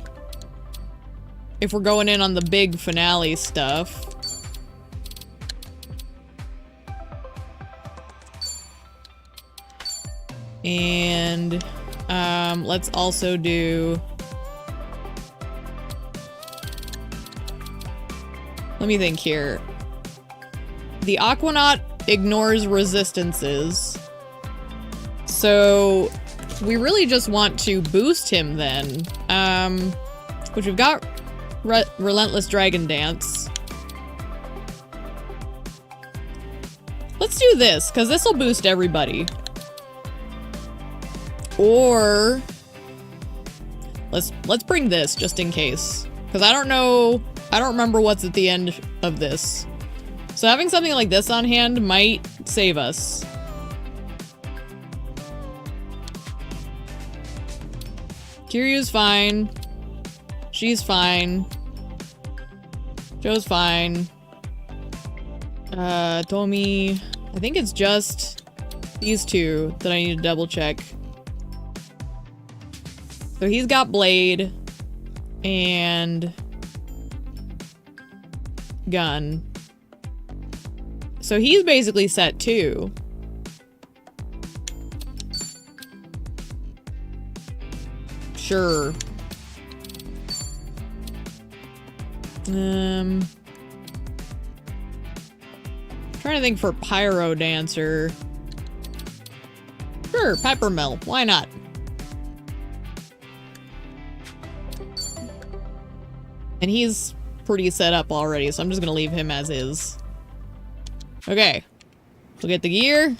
If we're going in on the big finale stuff. And let's also do... Let me think here. The Aquanaut ignores resistances. So we really just want to boost him then. Which we've got Relentless Dragon Dance. Let's do this, because this will boost everybody. Or let's bring this just in case. Because I don't know, I don't remember what's at the end of this. So having something like this on hand might save us. Kiryu's fine. She's fine. Joe's fine. Tomi... I think it's just these two that I need to double check. So he's got Blade. And... gun. So he's basically set too. Sure. Trying to think for Pyro Dancer. Sure, Peppermill. Why not? And he's pretty set up already, so I'm just gonna leave him as is. Okay. We'll get the gear.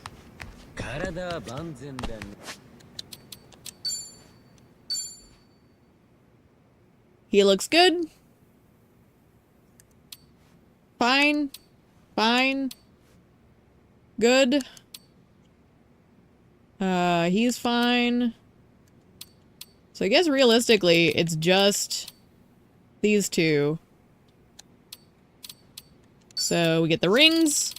He looks good. Fine. Fine. Good. He's fine. So I guess realistically, it's just these two. So we get the rings.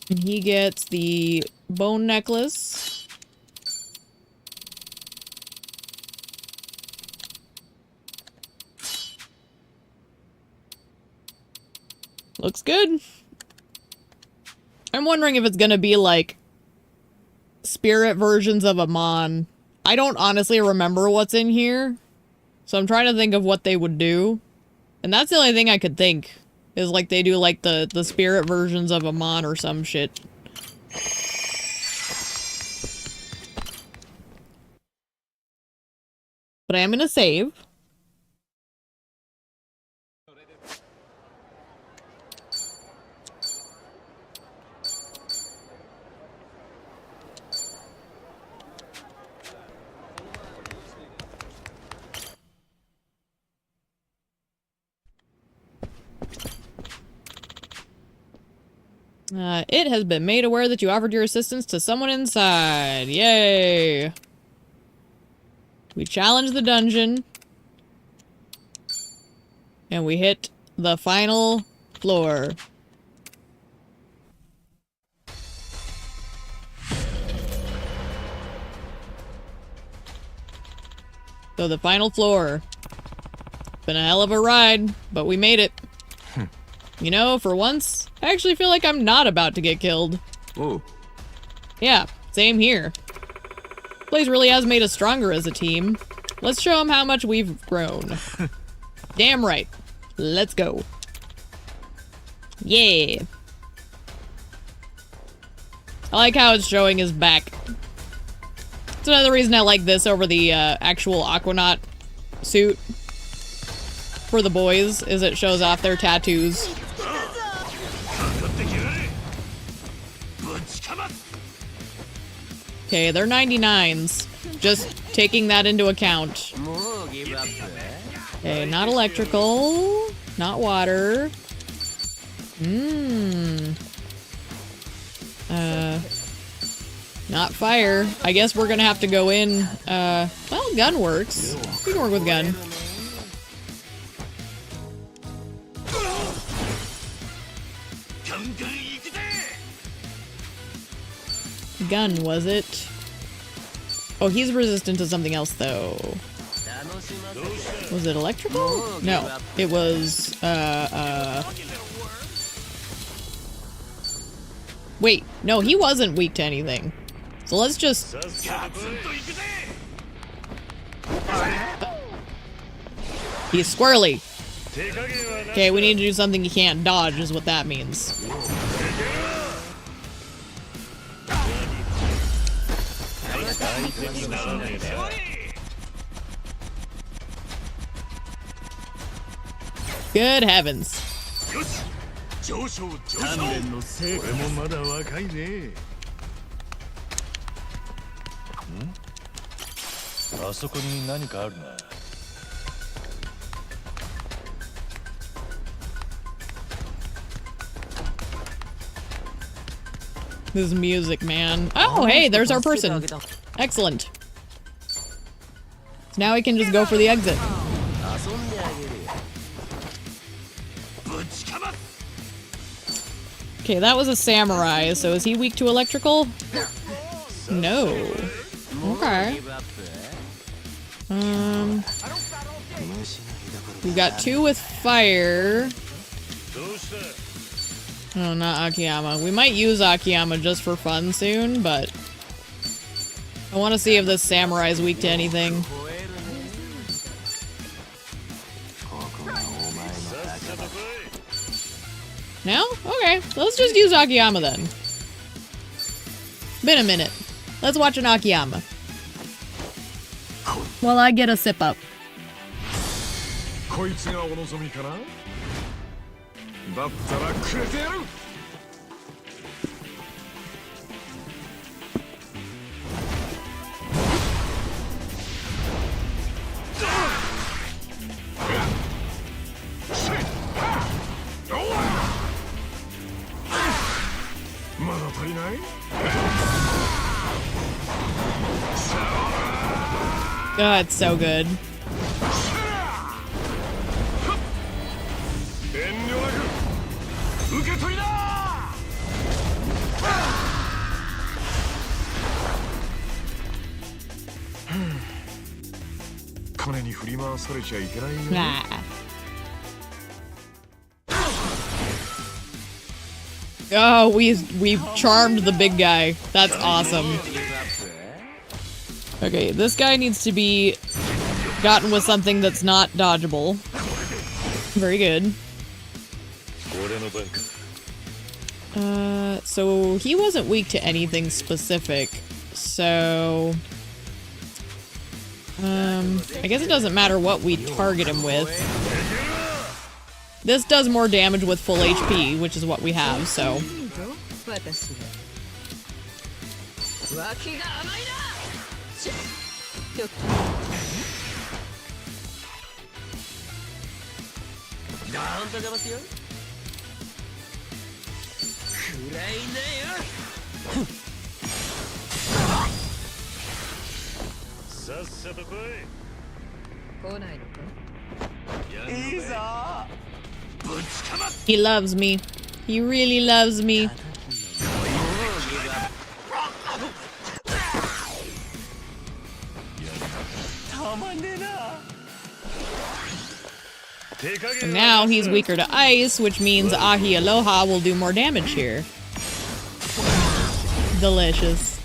And he gets the bone necklace. Looks good. I'm wondering if it's gonna be like spirit versions of Amon. I don't honestly remember what's in here. So I'm trying to think of what they would do. And that's the only thing I could think. Is like they do like the spirit versions of Amon or some shit. But I am gonna save. It has been made aware that you offered your assistance to someone inside. Yay! We challenge the dungeon. And we hit the final floor. So the final floor. Been a hell of a ride, but we made it. You know, for once, I actually feel like I'm not about to get killed. Oh. Yeah, same here. Blaze really has made us stronger as a team. Let's show them how much we've grown. Damn right. Let's go. Yeah. I like how it's showing his back. That's another reason I like this over the actual Aquanaut suit for the boys, is it shows off their tattoos. Okay, they're 99s. Just taking that into account. Okay, not electrical. Not water. Not fire. I guess we're gonna have to go in, well, gun works. We can work with gun. Gun, was it? Oh, he's resistant to something else, though. Was it electrical? No, it was, wait, no, he wasn't weak to anything. So let's just... He's squirrely. Okay, we need to do something he can't dodge, is what that means. Good heavens. 鍛錬の成果もまだ若いね。あそこに何かあるな。This music, man. Oh, hey, there's our person. Excellent. So now we can just go for the exit. Okay, that was a samurai, so is he weak to electrical? No. Okay. We've got 2 with fire. No, not Akiyama. We might use Akiyama just for fun soon, but I want to see if this samurai is weak to anything. No? Okay, let's just use Akiyama then. Been a minute. Let's watch an Akiyama. While I get a sip up. こいつがお望みかな？だったらくれてやる。まだ足りない？ Oh, it's so good. Nah. Oh, we've charmed the big guy. That's awesome. Okay, this guy needs to be gotten with something that's not dodgeable. Very good. So he wasn't weak to anything specific, so I guess it doesn't matter what we target him with. This does more damage with full HP, which is what we have, so. He loves me. He really loves me. And now he's weaker to ice, which means Ahi Aloha will do more damage here. Delicious.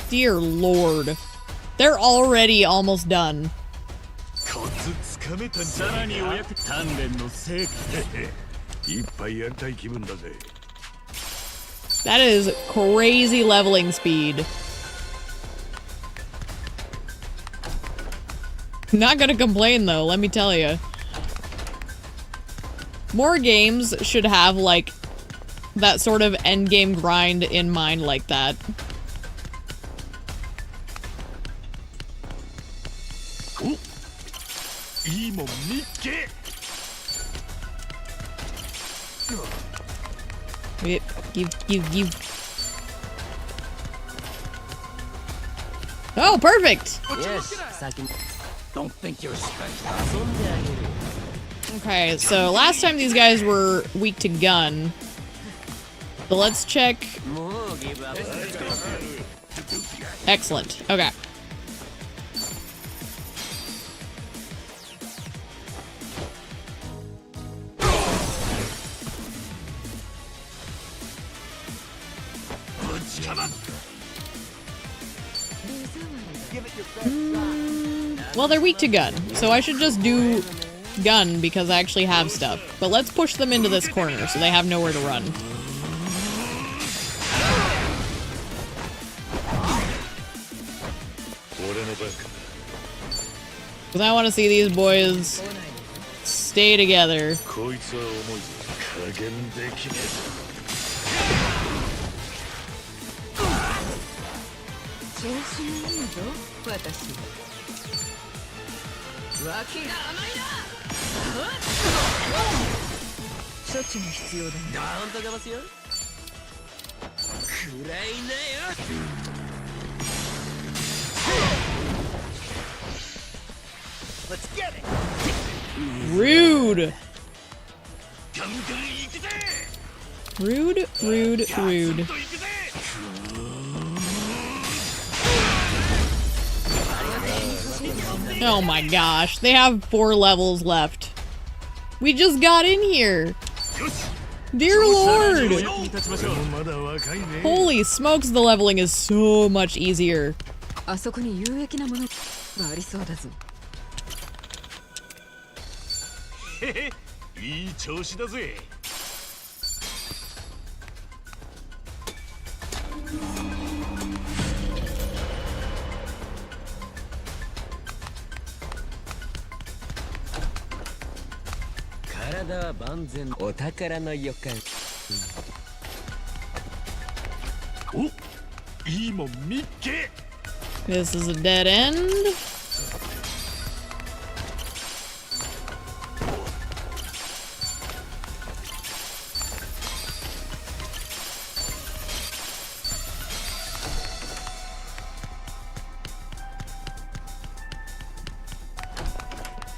Dear Lord. They're already almost done. That is crazy leveling speed. Not gonna complain though, let me tell you. More games should have like that sort of endgame grind in mind like that. Yep, give. Oh, perfect! Don't think you're special. Okay, so last time these guys were weak to gun. So let's check. Excellent. Okay. Well, they're weak to gun, so I should just do gun because I actually have stuff. But let's push them into this corner so they have nowhere to run. Because I want to see these boys stay together. Let's get it. Rude. Rude. Oh my gosh, they have 4 levels left. We just got in here. Dear Lord. Holy smokes, the leveling is so much easier. This is a dead end.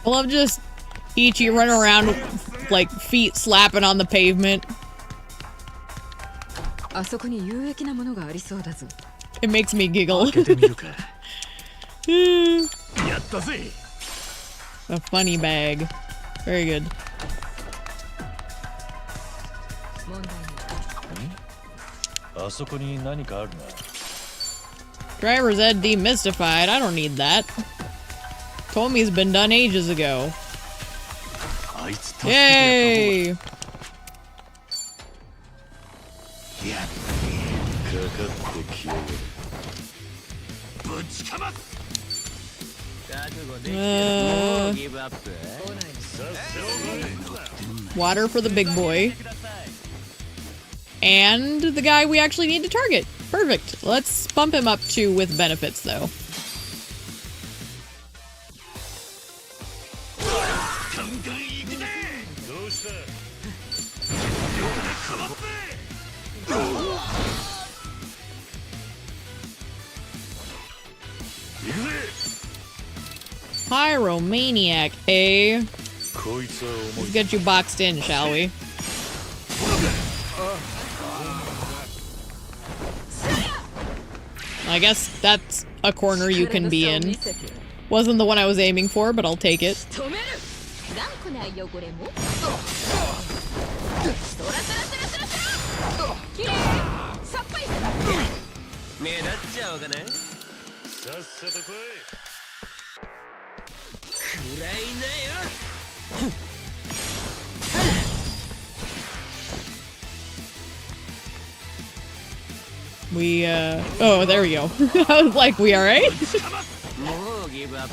I love just Ichi running around with, like, feet slapping on the pavement. It makes me giggle. A funny bag. Very good. Driver's ed demystified. I don't need that. Tomi's been done ages ago. Yay! Water for the big boy. And the guy we actually need to target. Perfect. Let's bump him up to with benefits, though. Pyromaniac, eh? Let's get you boxed in, shall we? I guess that's a corner you can be in. Wasn't the one I was aiming for, but I'll take it. Oh, there we go. I was like, we alright?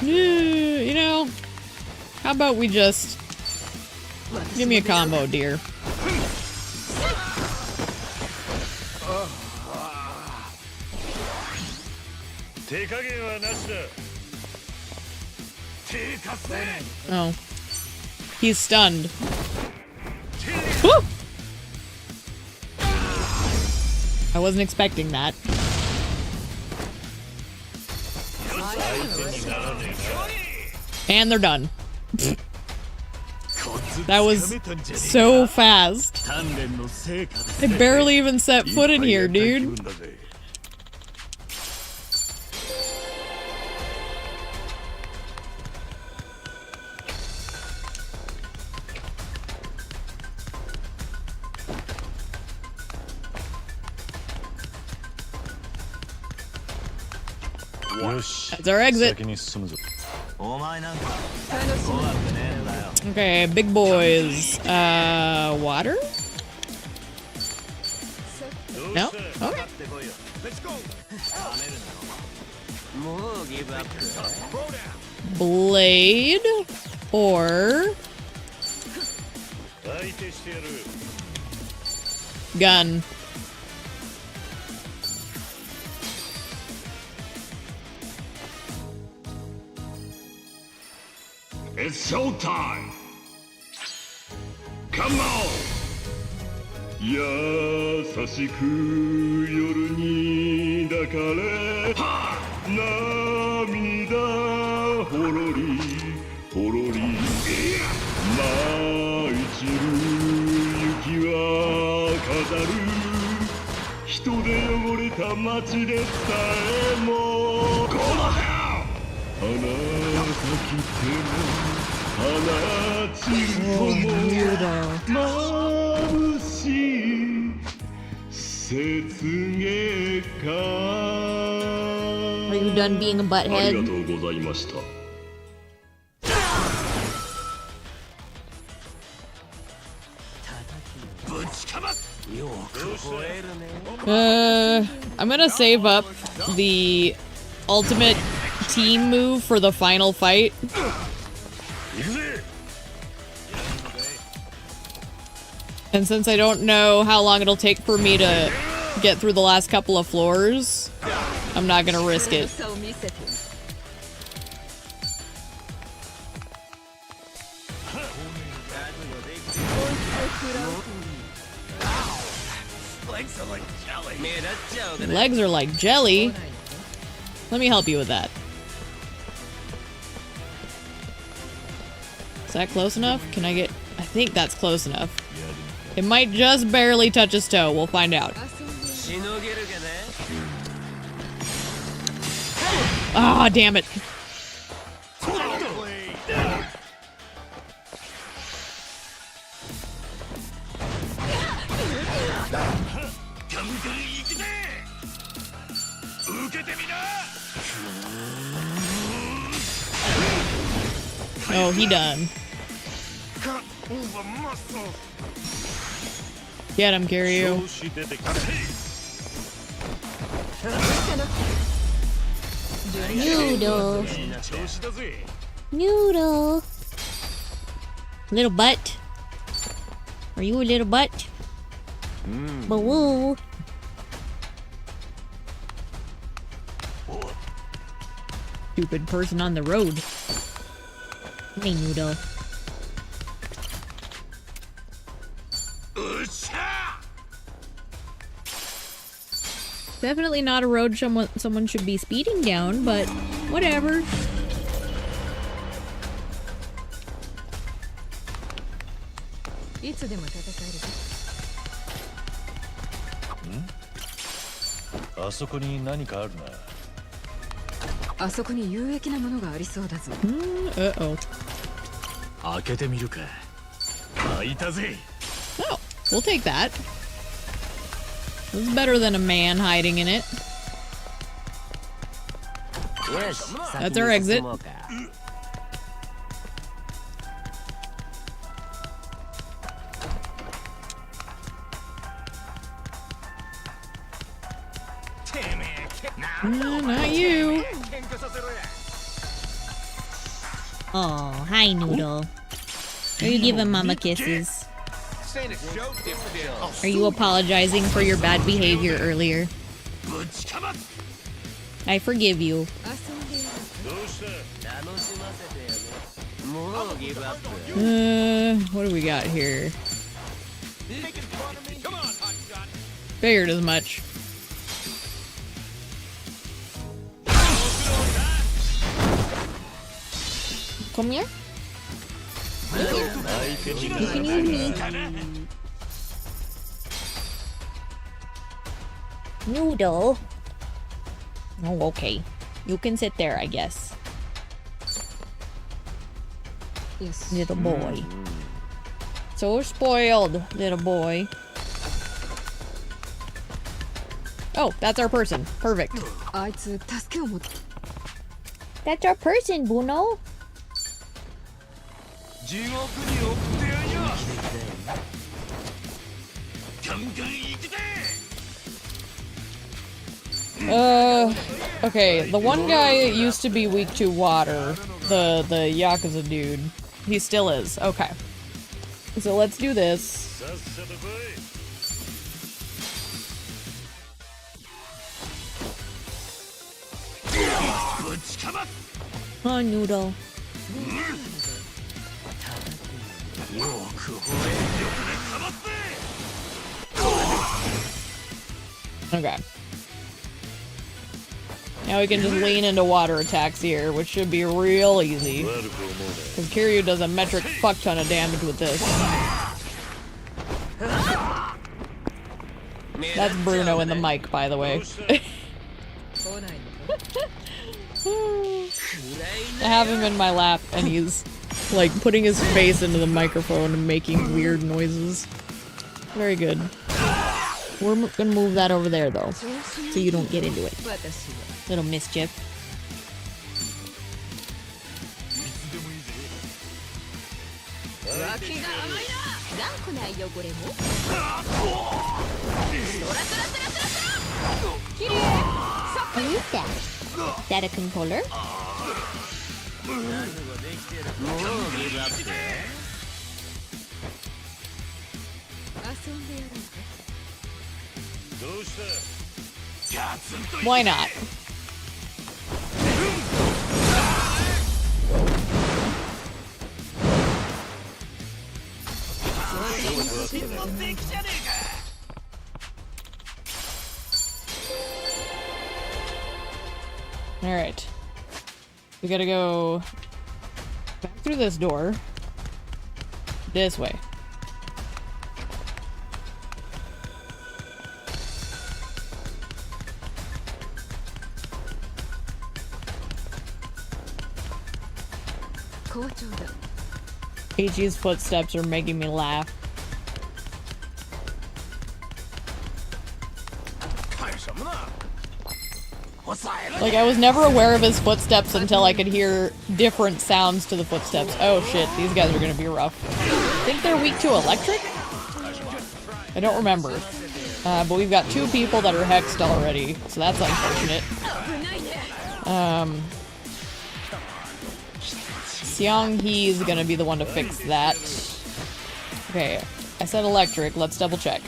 You know, how about we just... Give me a combo, dear. Oh. He's stunned. Woo! I wasn't expecting that. And they're done. That was so fast. I barely even set foot in here, dude. That's our exit. Okay, big boys. Water? No? Okay. Blade or gun. It's showtime! Come on! 優しく夜に抱かれ涙ほろりほろり舞い散る雪は飾る人で汚れた街でさえもこの花咲きても放ちるも眩しい雪月花 Are you done being a ありが butthead? とうございました I'm gonna save up the ultimate team move for the final fight. And since I don't know how long it'll take for me to get through the last couple of floors, I'm not gonna risk it. Legs are like jelly. Let me help you with that. Is that close enough? Can I get... I think that's close enough. It might just barely touch his toe. We'll find out. Ah, oh, damn it. Oh, he done. Get him, Kiryu. Noodle. Noodle. Little butt. Are you a little butt? Boo. Stupid person on the road. Hey, Noodle. Definitely not a road someone should be speeding down, but whatever. Hmm? あそこに何かあるな。あそこに有益なものがありそうだぞ。Uh-oh. 開けてみるか。開いたぜ。 Oh, we'll take that. This is better than a man hiding in it. よし、 That's our exit. てめえ、 Not you. Oh, hi, Noodle. Are you giving Mama kisses? Are you apologizing for your bad behavior earlier? I forgive you. もうギブアップ。 What do we got here? Figured as much. Come here. You can use me. Noodle. Oh, okay. You can sit there, I guess. Yes. Little boy. So spoiled, little boy. Oh, that's our person. Perfect. あいつ助けを持って。 That's our person, Bruno. 地獄に送ってやんよ。ガンガン行くぜ。 Okay, the one guy used to be weak to water. The Yakuza dude. He still is. Okay. So let's do this. Oh, Noodle. Okay. Now we can just lean into water attacks here, which should be real easy. Because Kiryu does a metric fuck ton of damage with this. That's Bruno in the mic, by the way. I have him in my lap, and he's, like, putting his face into the microphone and making weird noises. Very good. We're gonna move that over there, though, so you don't get into it. Little mischief. What is that? Is that a controller? Why not? Alright. We gotta go back through this door. This way. Ichi's footsteps are making me laugh. Like, I was never aware of his footsteps until I could hear different sounds to the footsteps. Oh shit, these guys are gonna be rough. I think they're weak to electric? I don't remember. But we've got two people that are hexed already, so that's unfortunate. Seong-hee is gonna be the one to fix that. Okay, I said electric, let's double check.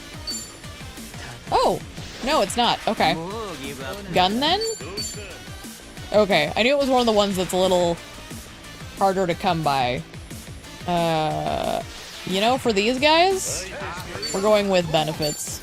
Oh! No, it's not. Okay. Gun then? Okay, I knew it was one of the ones that's a little harder to come by. You know, for these guys, we're going with benefits.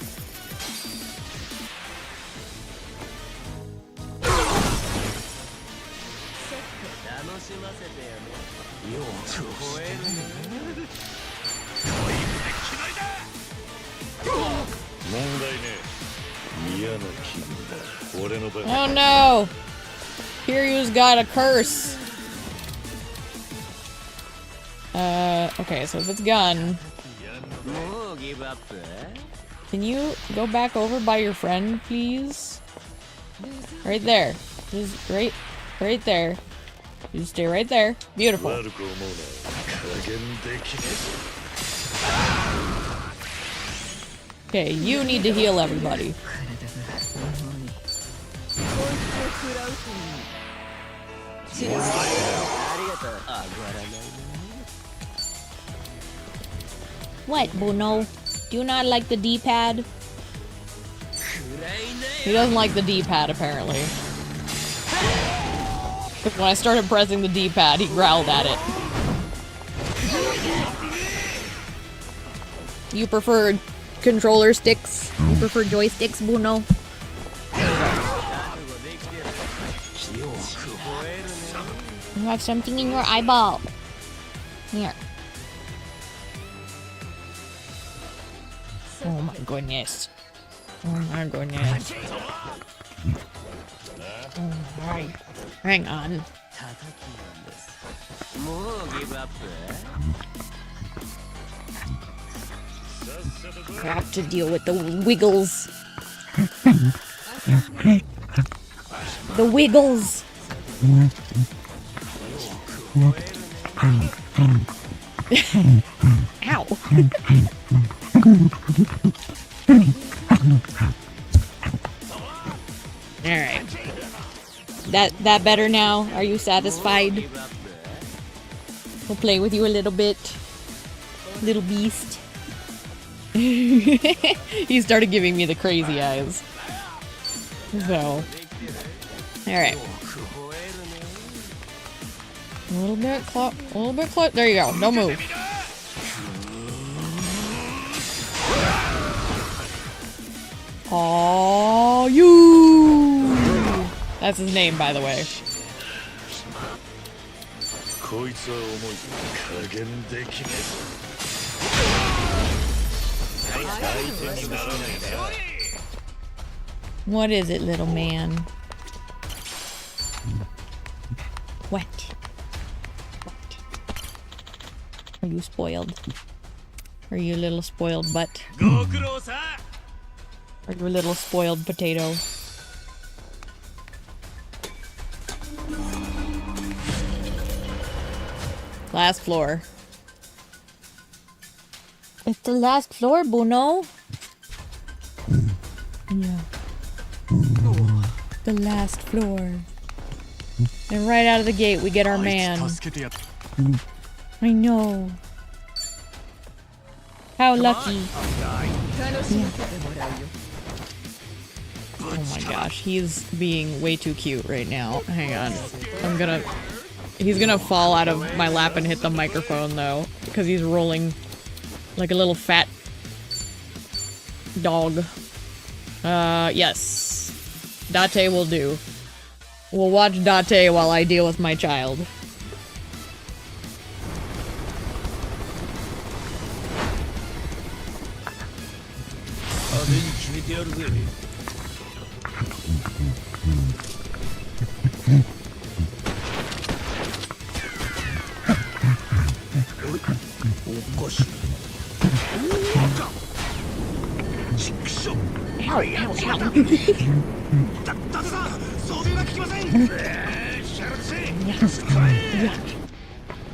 Oh no! Kiryu's got a curse. Okay, so if it's gun, can you go back over by your friend, please? Right there. Just right there. You stay right there. Beautiful. Okay, you need to heal everybody. What, Bruno? Do you not like the D-pad? He doesn't like the D-pad, apparently. When I started pressing the D-pad, he growled at it. You prefer controller sticks? You prefer joysticks, Bruno? You have something in your eyeball. Here. Oh my goodness. Oh my goodness. Alright. Hang on. I have to deal with the wiggles. The wiggles. Ow. Alright. That better now? Are you satisfied? We'll play with you a little bit. Little beast. He started giving me the crazy eyes. So. Alright. A little bit close. A little bit close. There you go. Don't move. Oh, you! That's his name, by the way. What is it, little man? What? Are you spoiled? Are you a little spoiled butt? Are you a little spoiled potato? Last floor. It's the last floor, Bruno. Yeah. The last floor. And right out of the gate, we get our man. I know. How lucky. Yeah. Oh my gosh, he's being way too cute right now. Hang on. He's gonna fall out of my lap and hit the microphone though, because he's rolling like a little fat dog. Yes. Date will do. We'll watch Date while I deal with my child. Ow, ow, ow.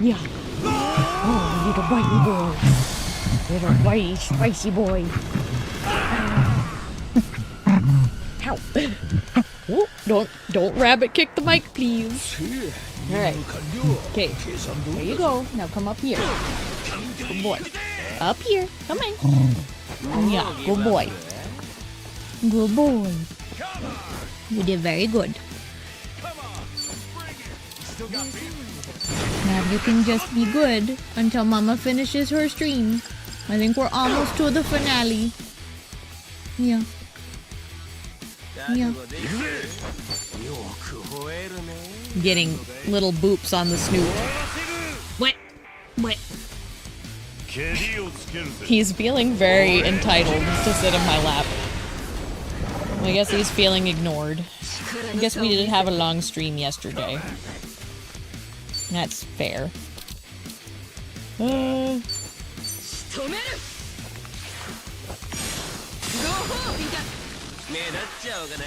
Yeah. Oh, little whitey boy. Little whitey, spicy boy. Ow. Oh, don't rabbit kick the mic, please. Alright. Okay. There you go. Now come up here. Good boy. Up here. Come on. Yeah, good boy. Good boy. You did very good. Now you can just be good until Mama finishes her stream. I think we're almost to the finale. Yeah. Yeah. Getting little boops on the snoot. What? What? He's feeling very entitled to sit in my lap. I guess he's feeling ignored. I guess we did have a long stream yesterday. That's fair. 目立っちゃおうかね。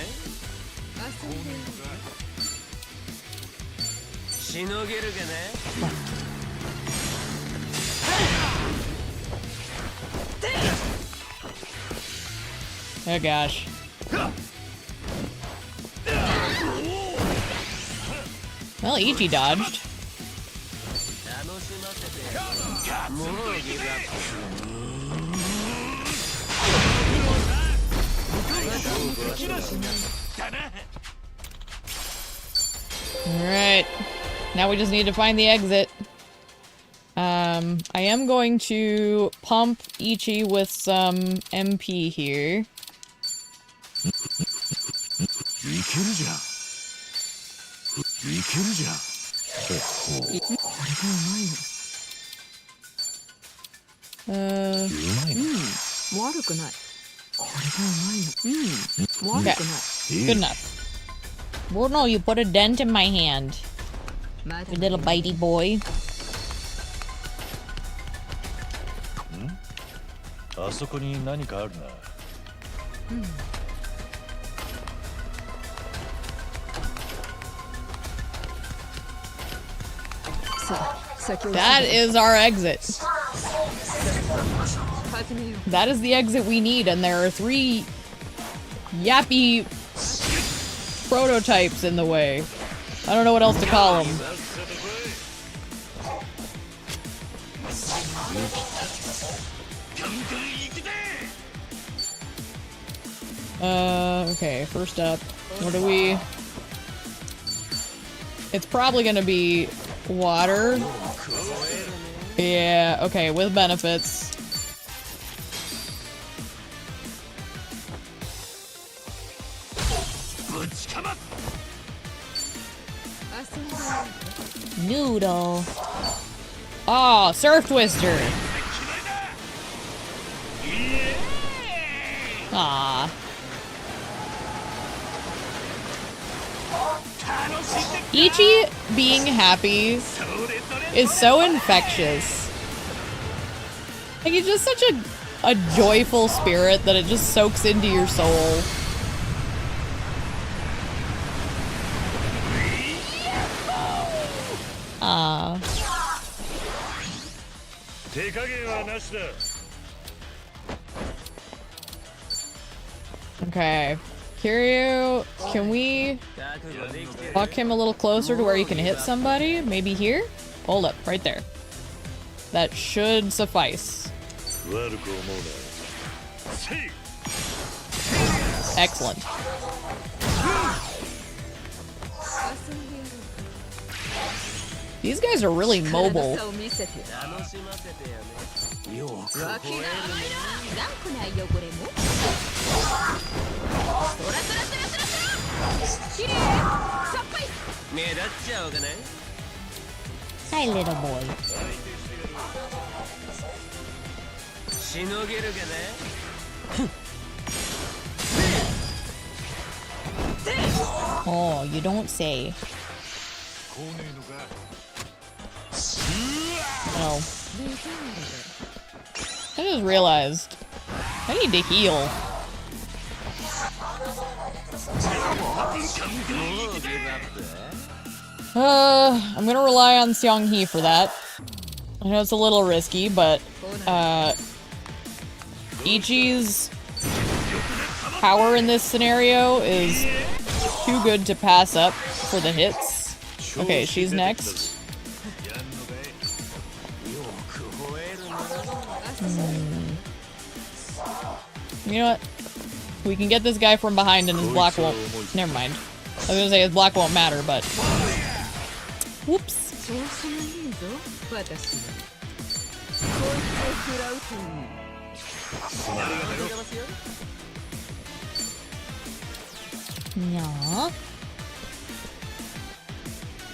しのげるかね。Oh gosh. Well, Ichi dodged. Alright. Now we just need to find the exit. I am going to pump Ichi with some MP here. Okay. Good enough. Well, no, you put a dent in my hand. You little bitey boy. あそこに何かあるな。That is our exit. That is the exit we need, and there are 3 yappy prototypes in the way. I don't know what else to call them. Okay, first up, what do we... It's probably gonna be water. Yeah, okay, with benefits. Noodle. Oh, Surf Twister. Ah. Ichi being happy is so infectious. Like, he's just such a joyful spirit that it just soaks into your soul. Ah. Okay. Kiryu, can we walk him a little closer to where he can hit somebody? Maybe here? Hold up, right there. That should suffice. Excellent. These guys are really mobile. Hi, little boy. Oh, you don't say. Oh. I just realized I need to heal. I'm gonna rely on Seong-hee for that. I know it's a little risky, but Ichi's power in this scenario is too good to pass up for the hits. Okay, she's next. You know what? We can get this guy from behind and his block won't... Never mind. I was gonna say his block won't matter, but... Whoops. No.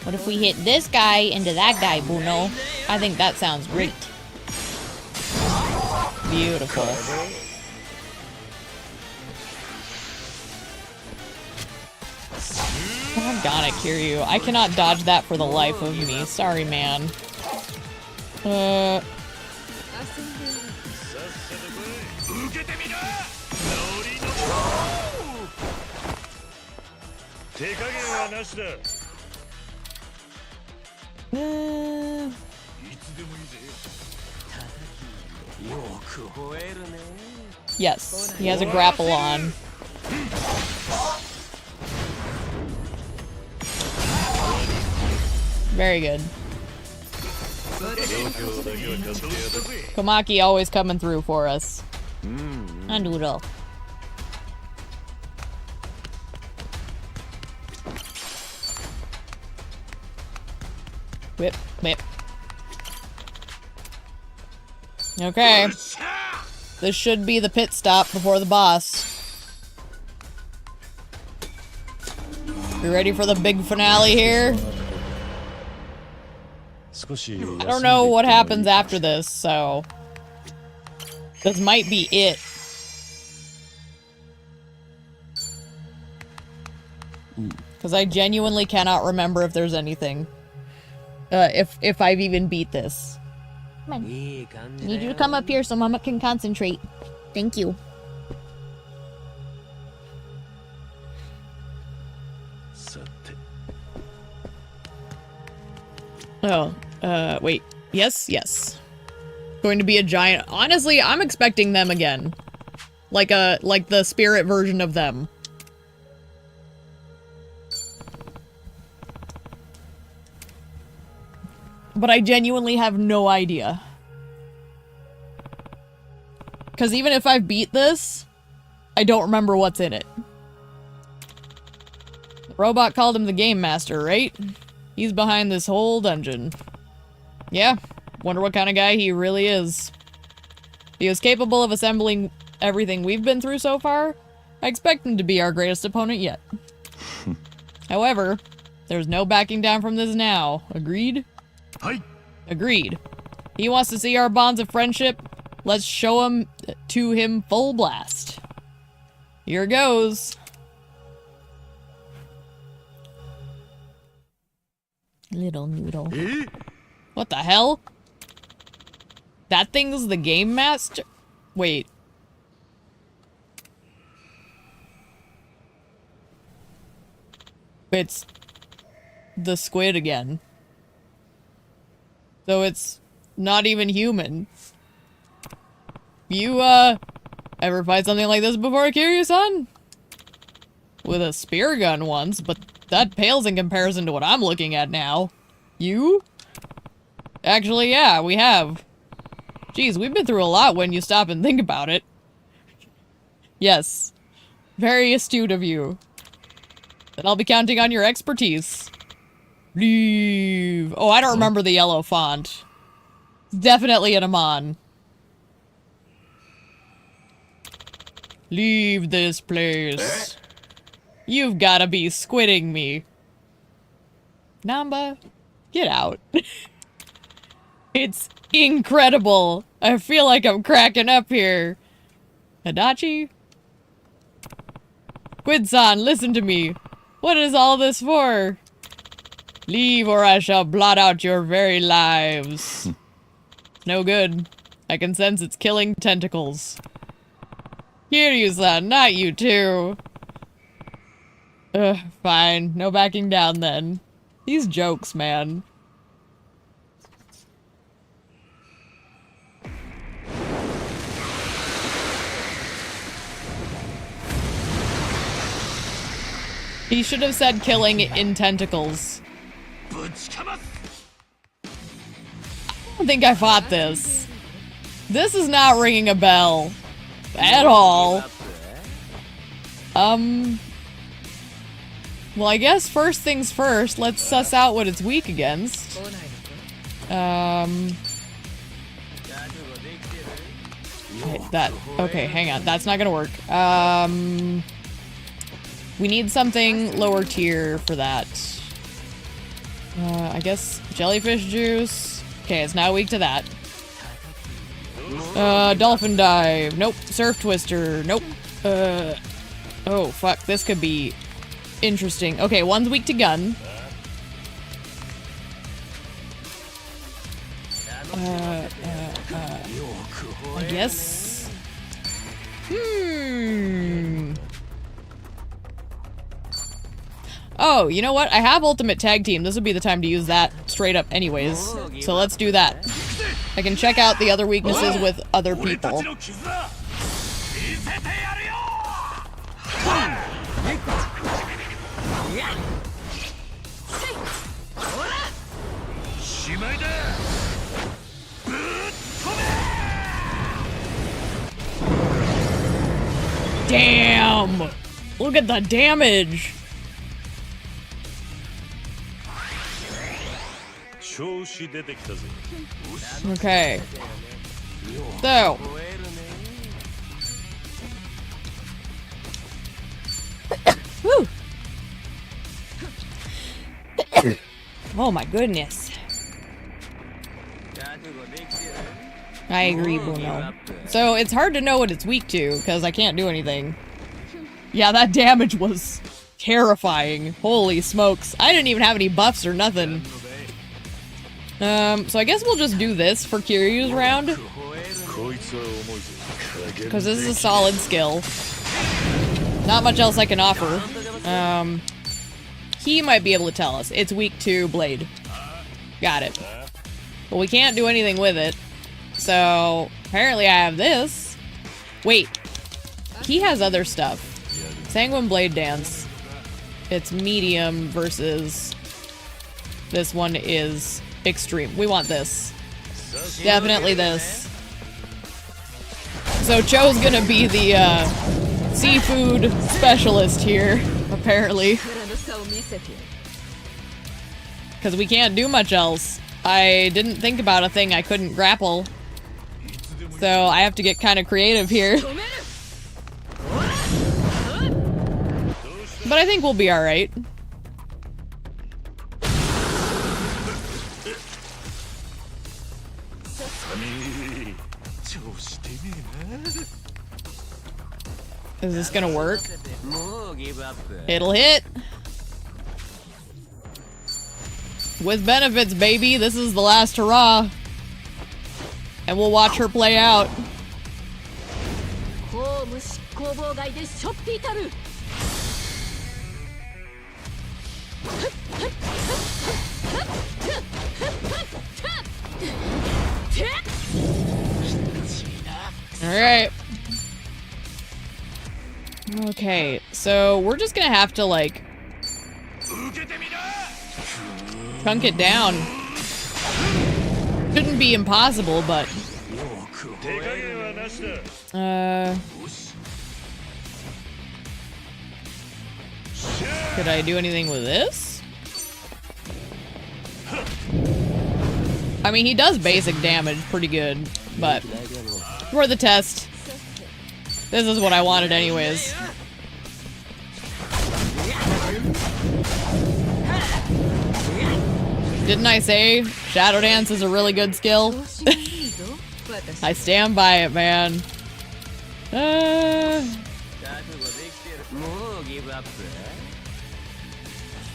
What if we hit this guy into that guy, Bruno? I think that sounds great. Beautiful. Doggone it, Kiryu. I cannot dodge that for the life of me. Sorry, man. Yes, he has a grapple on. Very good. Komaki always coming through for us. A noodle. Whip, whip. Okay. This should be the pit stop before the boss. You ready for the big finale here? I don't know what happens after this, so... this might be it. Because I genuinely cannot remember if there's anything. If I've even beat this. Come on. Need you to come up here so Mama can concentrate. Thank you. Oh, wait. Yes, yes. Going to be a giant. Honestly, I'm expecting them again. Like the spirit version of them. But I genuinely have no idea. Because even if I beat this, I don't remember what's in it. The robot called him the Game Master, right? He's behind this whole dungeon. Yeah, wonder what kind of guy he really is. He was capable of assembling everything we've been through so far. I expect him to be our greatest opponent yet. However, there's no backing down from this now. Agreed? Agreed. He wants to see our bonds of friendship. Let's show him to him full blast. Here goes. Little noodle. What the hell? That thing's the Game Master? Wait. It's the squid again. So it's not even human. You, ever fight something like this before, Kiryu-san? With a spear gun once, but that pales in comparison to what I'm looking at now. You? Actually, yeah, we have. Geez, we've been through a lot when you stop and think about it. Yes. Very astute of you. Then I'll be counting on your expertise. Leave. Oh, I don't remember the yellow font. Definitely an Amon. Leave this place. You've gotta be squidding me. Namba, get out. It's incredible. I feel like I'm cracking up here. Hadachi? Quid-san, listen to me. What is all this for? Leave or I shall blot out your very lives. No good. I can sense its killing tentacles. Kiryu-san, not you too. Ugh, fine. No backing down then. These jokes, man. He should have said killing in tentacles. I don't think I fought this. This is not ringing a bell. At all. Well, I guess first things first, let's suss out what it's weak against. Okay, hang on. That's not gonna work. We need something lower tier for that. I guess jellyfish juice. Okay, it's now weak to that. Dolphin dive. Nope. Surf twister. Nope. Oh, fuck. This could be interesting. Okay, one's weak to gun. I guess. Oh, you know what? I have ultimate tag team. This would be the time to use that straight up anyways. So let's do that. I can check out the other weaknesses with other people. Damn! Look at the damage! Okay. So. Woo! Oh my goodness. I agree, Bruno. So it's hard to know what it's weak to, because I can't do anything. Yeah, that damage was terrifying. Holy smokes. I didn't even have any buffs or nothing. So I guess we'll just do this for Kiryu's round. Because this is a solid skill. Not much else I can offer. He might be able to tell us. It's weak to Blade. Got it. But we can't do anything with it. So, apparently I have this. Wait. He has other stuff. Sanguine Blade Dance. It's medium versus... This one is extreme. We want this. Definitely this. So Cho's gonna be the, seafood specialist here, apparently. Because we can't do much else. I didn't think about a thing I couldn't grapple. So I have to get kind of creative here. But I think we'll be alright. Is this gonna work? It'll hit! With benefits, baby! This is the last hurrah! And we'll watch her play out. Alright. Okay, so we're just gonna have to, like, chunk it down. Shouldn't be impossible, but... Could I do anything with this? I mean, he does basic damage pretty good, but for the test, this is what I wanted anyways. Didn't I say Shadow Dance is a really good skill? I stand by it, man.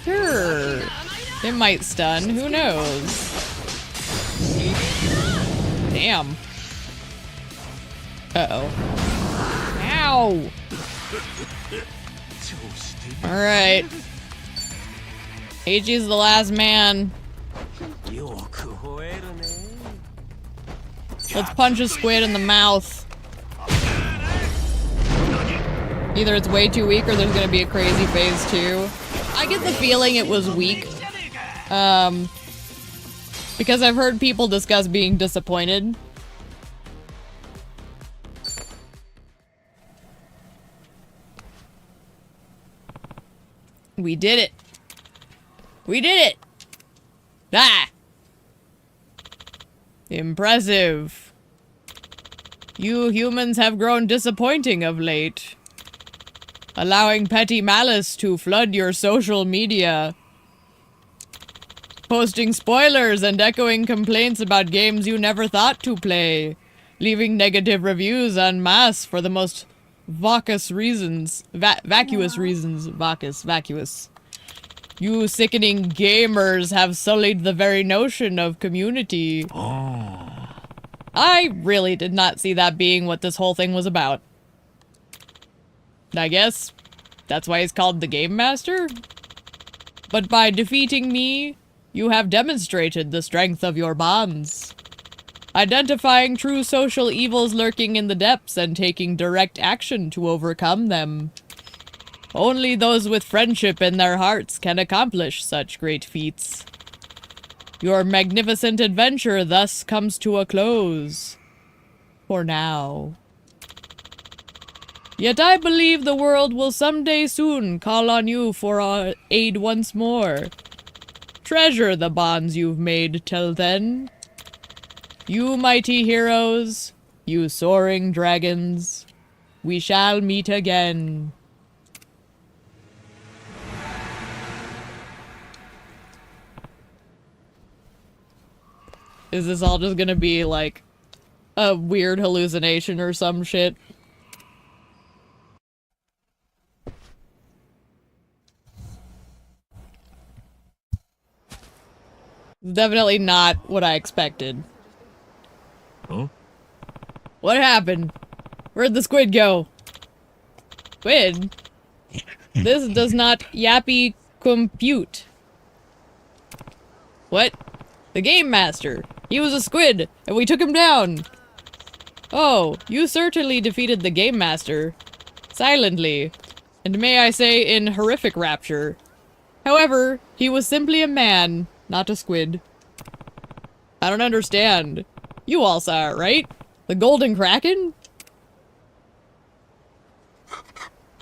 Sure. It might stun. Who knows? Damn. Uh-oh. Ow! Alright. Eiichi's the last man. Let's punch a squid in the mouth. Either it's way too weak or there's gonna be a crazy phase 2. I get the feeling it was weak. Because I've heard people discuss being disappointed. We did it. We did it! Ah! Impressive. You humans have grown disappointing of late. Allowing petty malice to flood your social media. Posting spoilers and echoing complaints about games you never thought to play. Leaving negative reviews en masse for the most vacuous reasons. Vacuous reasons. Vacuous. You sickening gamers have sullied the very notion of community. I really did not see that being what this whole thing was about. I guess that's why he's called the Game Master? But by defeating me, you have demonstrated the strength of your bonds. Identifying true social evils lurking in the depths and taking direct action to overcome them. Only those with friendship in their hearts can accomplish such great feats. Your magnificent adventure thus comes to a close. For now. Yet I believe the world will someday soon call on you for our aid once more. Treasure the bonds you've made till then. You mighty heroes, you soaring dragons, we shall meet again. Is this all just gonna be like a weird hallucination or some shit? Definitely not what I expected. Huh? What happened? Where'd the squid go? Squid? This does not yappy compute. What? The Game Master. He was a squid, and we took him down. Oh, you certainly defeated the Game Master. Silently. And may I say in horrific rapture. However, he was simply a man, not a squid. I don't understand. You all saw it, right? The Golden Kraken?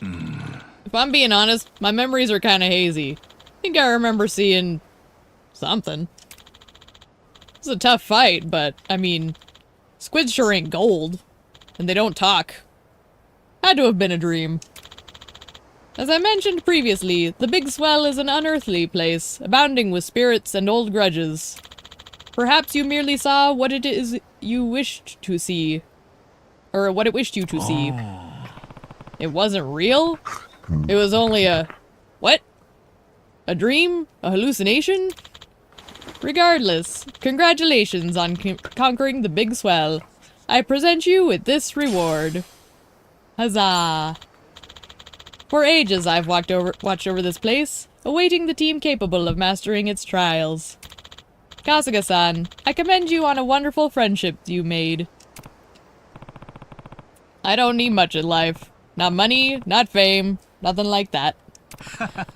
If I'm being honest, my memories are kind of hazy. I think I remember seeing something. It's a tough fight, but, I mean, squids sure ain't gold. And they don't talk. Had to have been a dream. As I mentioned previously, the Big Swell is an unearthly place, abounding with spirits and old grudges. Perhaps you merely saw what it is you wished to see. Or what it wished you to see. It wasn't real? It was only a... what? A dream? A hallucination? Regardless, congratulations on conquering the Big Swell. I present you with this reward. Huzzah! For ages I've watched over this place, awaiting the team capable of mastering its trials. Kasuga-san, I commend you on a wonderful friendship you made. I don't need much in life. Not money, not fame, nothing like that.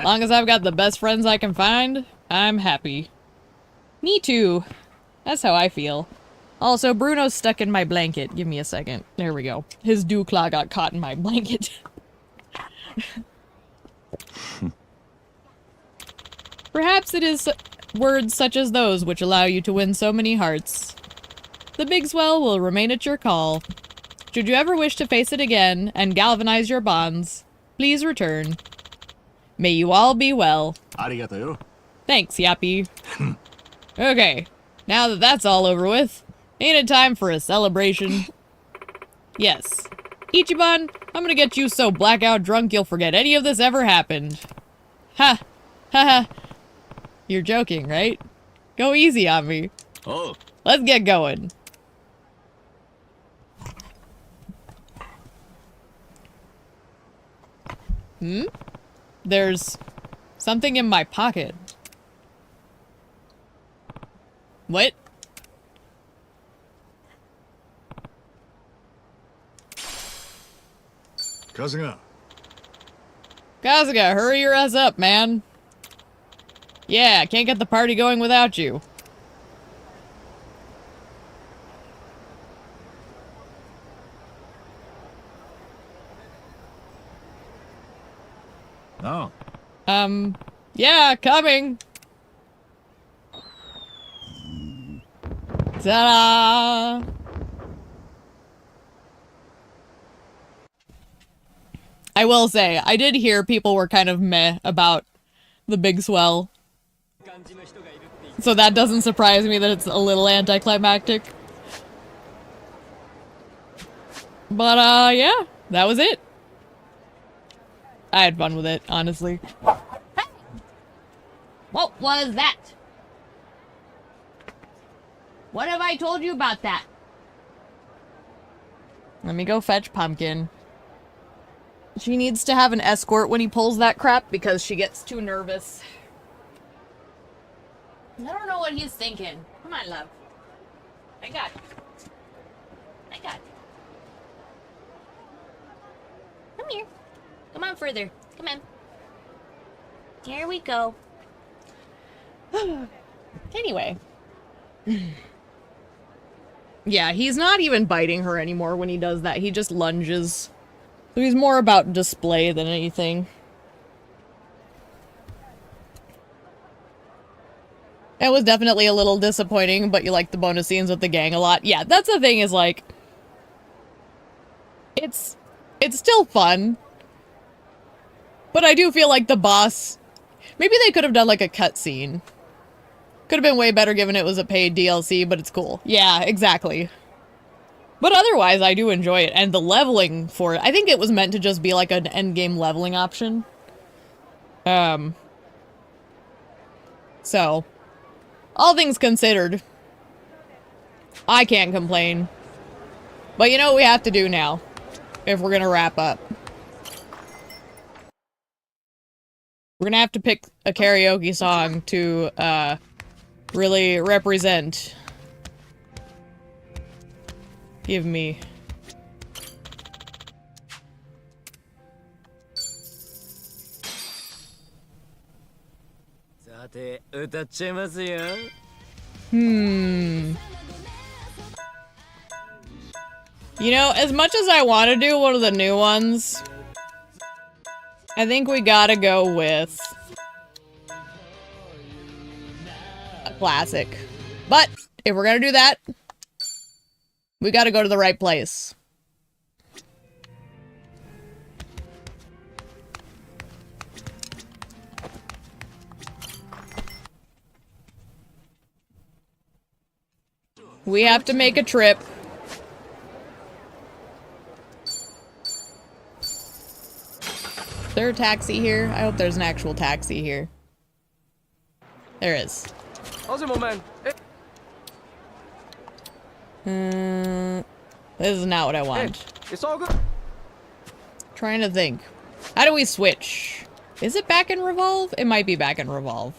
Long as I've got the best friends I can find, I'm happy. Me too. That's how I feel. Also, Bruno's stuck in my blanket. Give me a second. There we go. His dew claw got caught in my blanket. Perhaps it is words such as those which allow you to win so many hearts. The Big Swell will remain at your call. Should you ever wish to face it again and galvanize your bonds, please return. May you all be well. Arigato. Thanks, Yappy. Okay, now that that's all over with, ain't it time for a celebration? Yes. Ichiban, I'm gonna get you so blackout drunk you'll forget any of this ever happened. Ha! Ha ha! You're joking, right? Go easy on me. Oh. Let's get going. There's something in my pocket. What? Kasuga. Kasuga, hurry your ass up, man. Yeah, can't get the party going without you. No. Yeah, coming. Ta-da! I will say, I did hear people were kind of meh about the Big Swell. So that doesn't surprise me that it's a little anticlimactic. But, yeah, that was it. I had fun with it, honestly. Hey! What was that? What have I told you about that? Let me go fetch Pumpkin. She needs to have an escort when he pulls that crap because she gets too nervous. I don't know what he's thinking. Come on, love. I got you. I got you. Come here. Come on further. Come on. Here we go. Anyway. Yeah, he's not even biting her anymore when he does that. He just lunges. So he's more about display than anything. It was definitely a little disappointing, but you like the bonus scenes with the gang a lot. Yeah, that's the thing is like... It's still fun. But I do feel like the boss... Maybe they could have done like a cutscene. Could have been way better given it was a paid DLC, but it's cool. Yeah, exactly. But otherwise, I do enjoy it. And the leveling for it, I think it was meant to just be like an endgame leveling option. So, all things considered, I can't complain. But you know what we have to do now, if we're gonna wrap up. We're gonna have to pick a karaoke song to, really represent. Give me. You know, as much as I want to do one of the new ones, I think we gotta go with a classic. But if we're gonna do that, we gotta go to the right place. We have to make a trip. Is there a taxi here? I hope there's an actual taxi here. There is. This is not what I want. It's all good. Trying to think. How do we switch? Is it back in Revolve? It might be back in Revolve.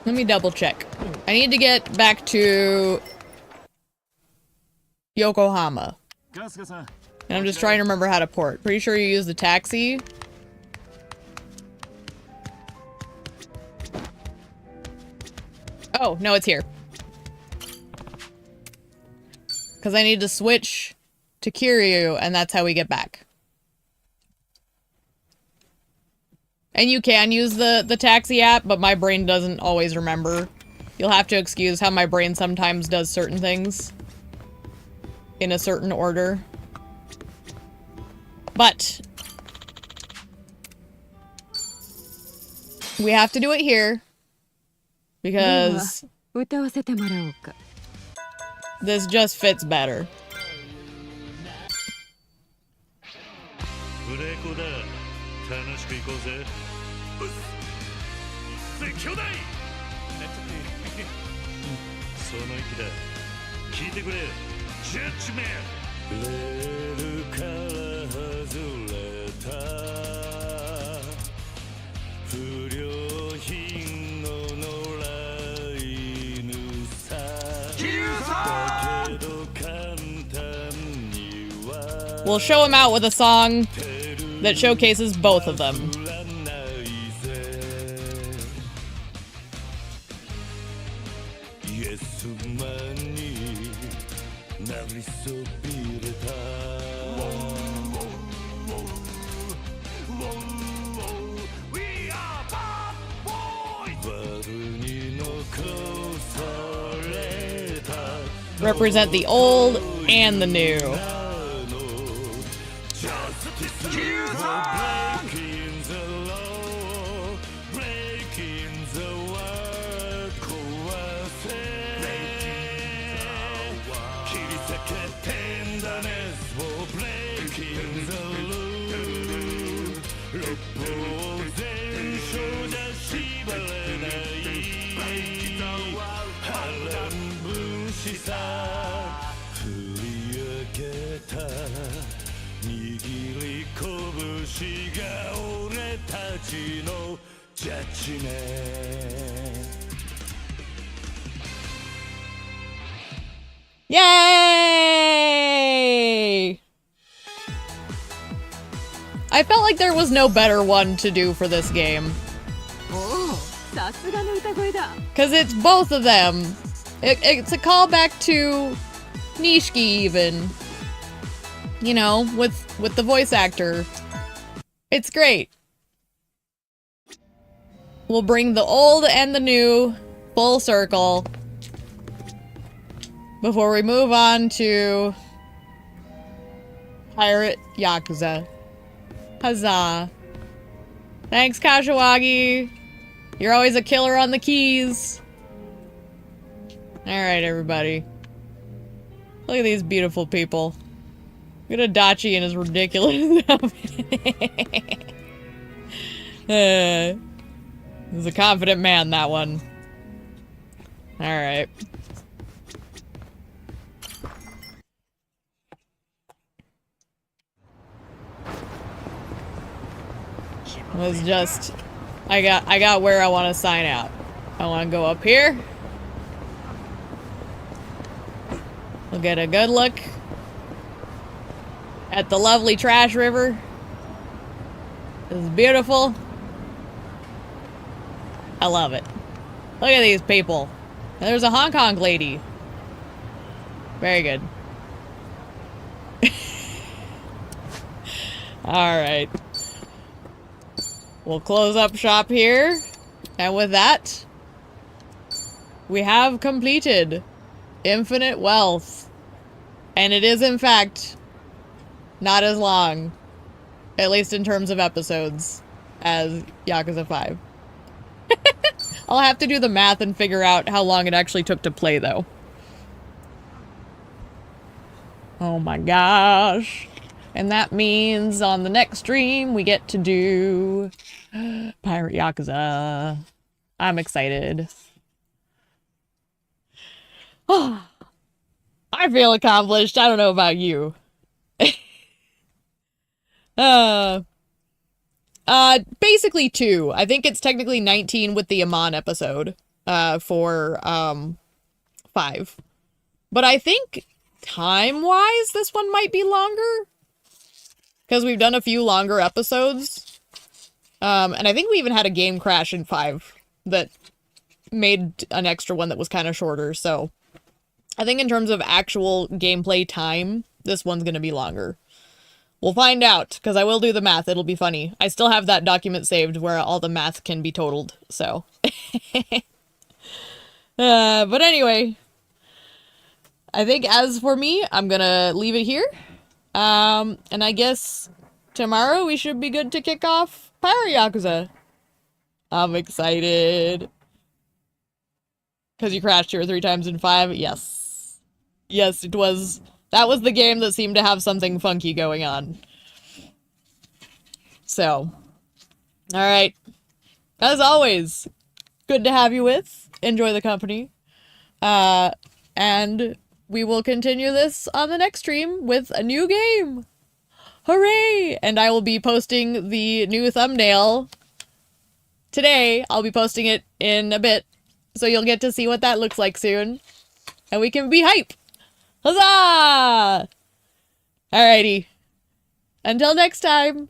Let me double check. I need to get back to Yokohama. And I'm just trying to remember how to port. Pretty sure you use the taxi. Oh, no, it's here. Because I need to switch to Kiryu, and that's how we get back. And you can use the taxi app, but my brain doesn't always remember. You'll have to excuse how my brain sometimes does certain things in a certain order. But we have to do it here because this just fits better. We'll show him out with a song that showcases both of them. Represent the old and the new. Yay! I felt like there was no better one to do for this game. Because it's both of them. It's a callback to Nishiki even. You know, with the voice actor. It's great. We'll bring the old and the new full circle before we move on to Pirate Yakuza. Huzzah. Thanks, Kashiwagi. You're always a killer on the keys. Alright, everybody. Look at these beautiful people. Look at Adachi and his ridiculous outfit. He's a confident man, that one. Alright. It was just... I got where I want to sign out. I want to go up here. We'll get a good look at the lovely trash river. It's beautiful. I love it. Look at these people. And there's a Hong Kong lady. Very good. Alright. We'll close up shop here. And with that, we have completed Infinite Wealth. And it is, in fact, not as long, at least in terms of episodes, as Yakuza 5. I'll have to do the math and figure out how long it actually took to play, though. Oh my gosh. And that means on the next stream, we get to do Pirate Yakuza. I'm excited. Oh, I feel accomplished. I don't know about you. Basically 2. I think it's technically 19 with the Amon episode, for, 5. But I think, time-wise, this one might be longer. Because we've done a few longer episodes. And I think we even had a game crash in 5 that made an extra one that was kind of shorter, so... I think in terms of actual gameplay time, this one's gonna be longer. We'll find out, because I will do the math. It'll be funny. I still have that document saved where all the math can be totaled, so. But anyway. I think as for me, I'm gonna leave it here. And I guess tomorrow we should be good to kick off Pirate Yakuza. I'm excited. Because you crashed 2 or 3 times in 5? Yes. Yes, it was... That was the game that seemed to have something funky going on. So. Alright. As always, good to have you with. Enjoy the company. And we will continue this on the next stream with a new game. Hooray! And I will be posting the new thumbnail today. I'll be posting it in a bit. So you'll get to see what that looks like soon. And we can be hype! Huzzah! Alrighty. Until next time.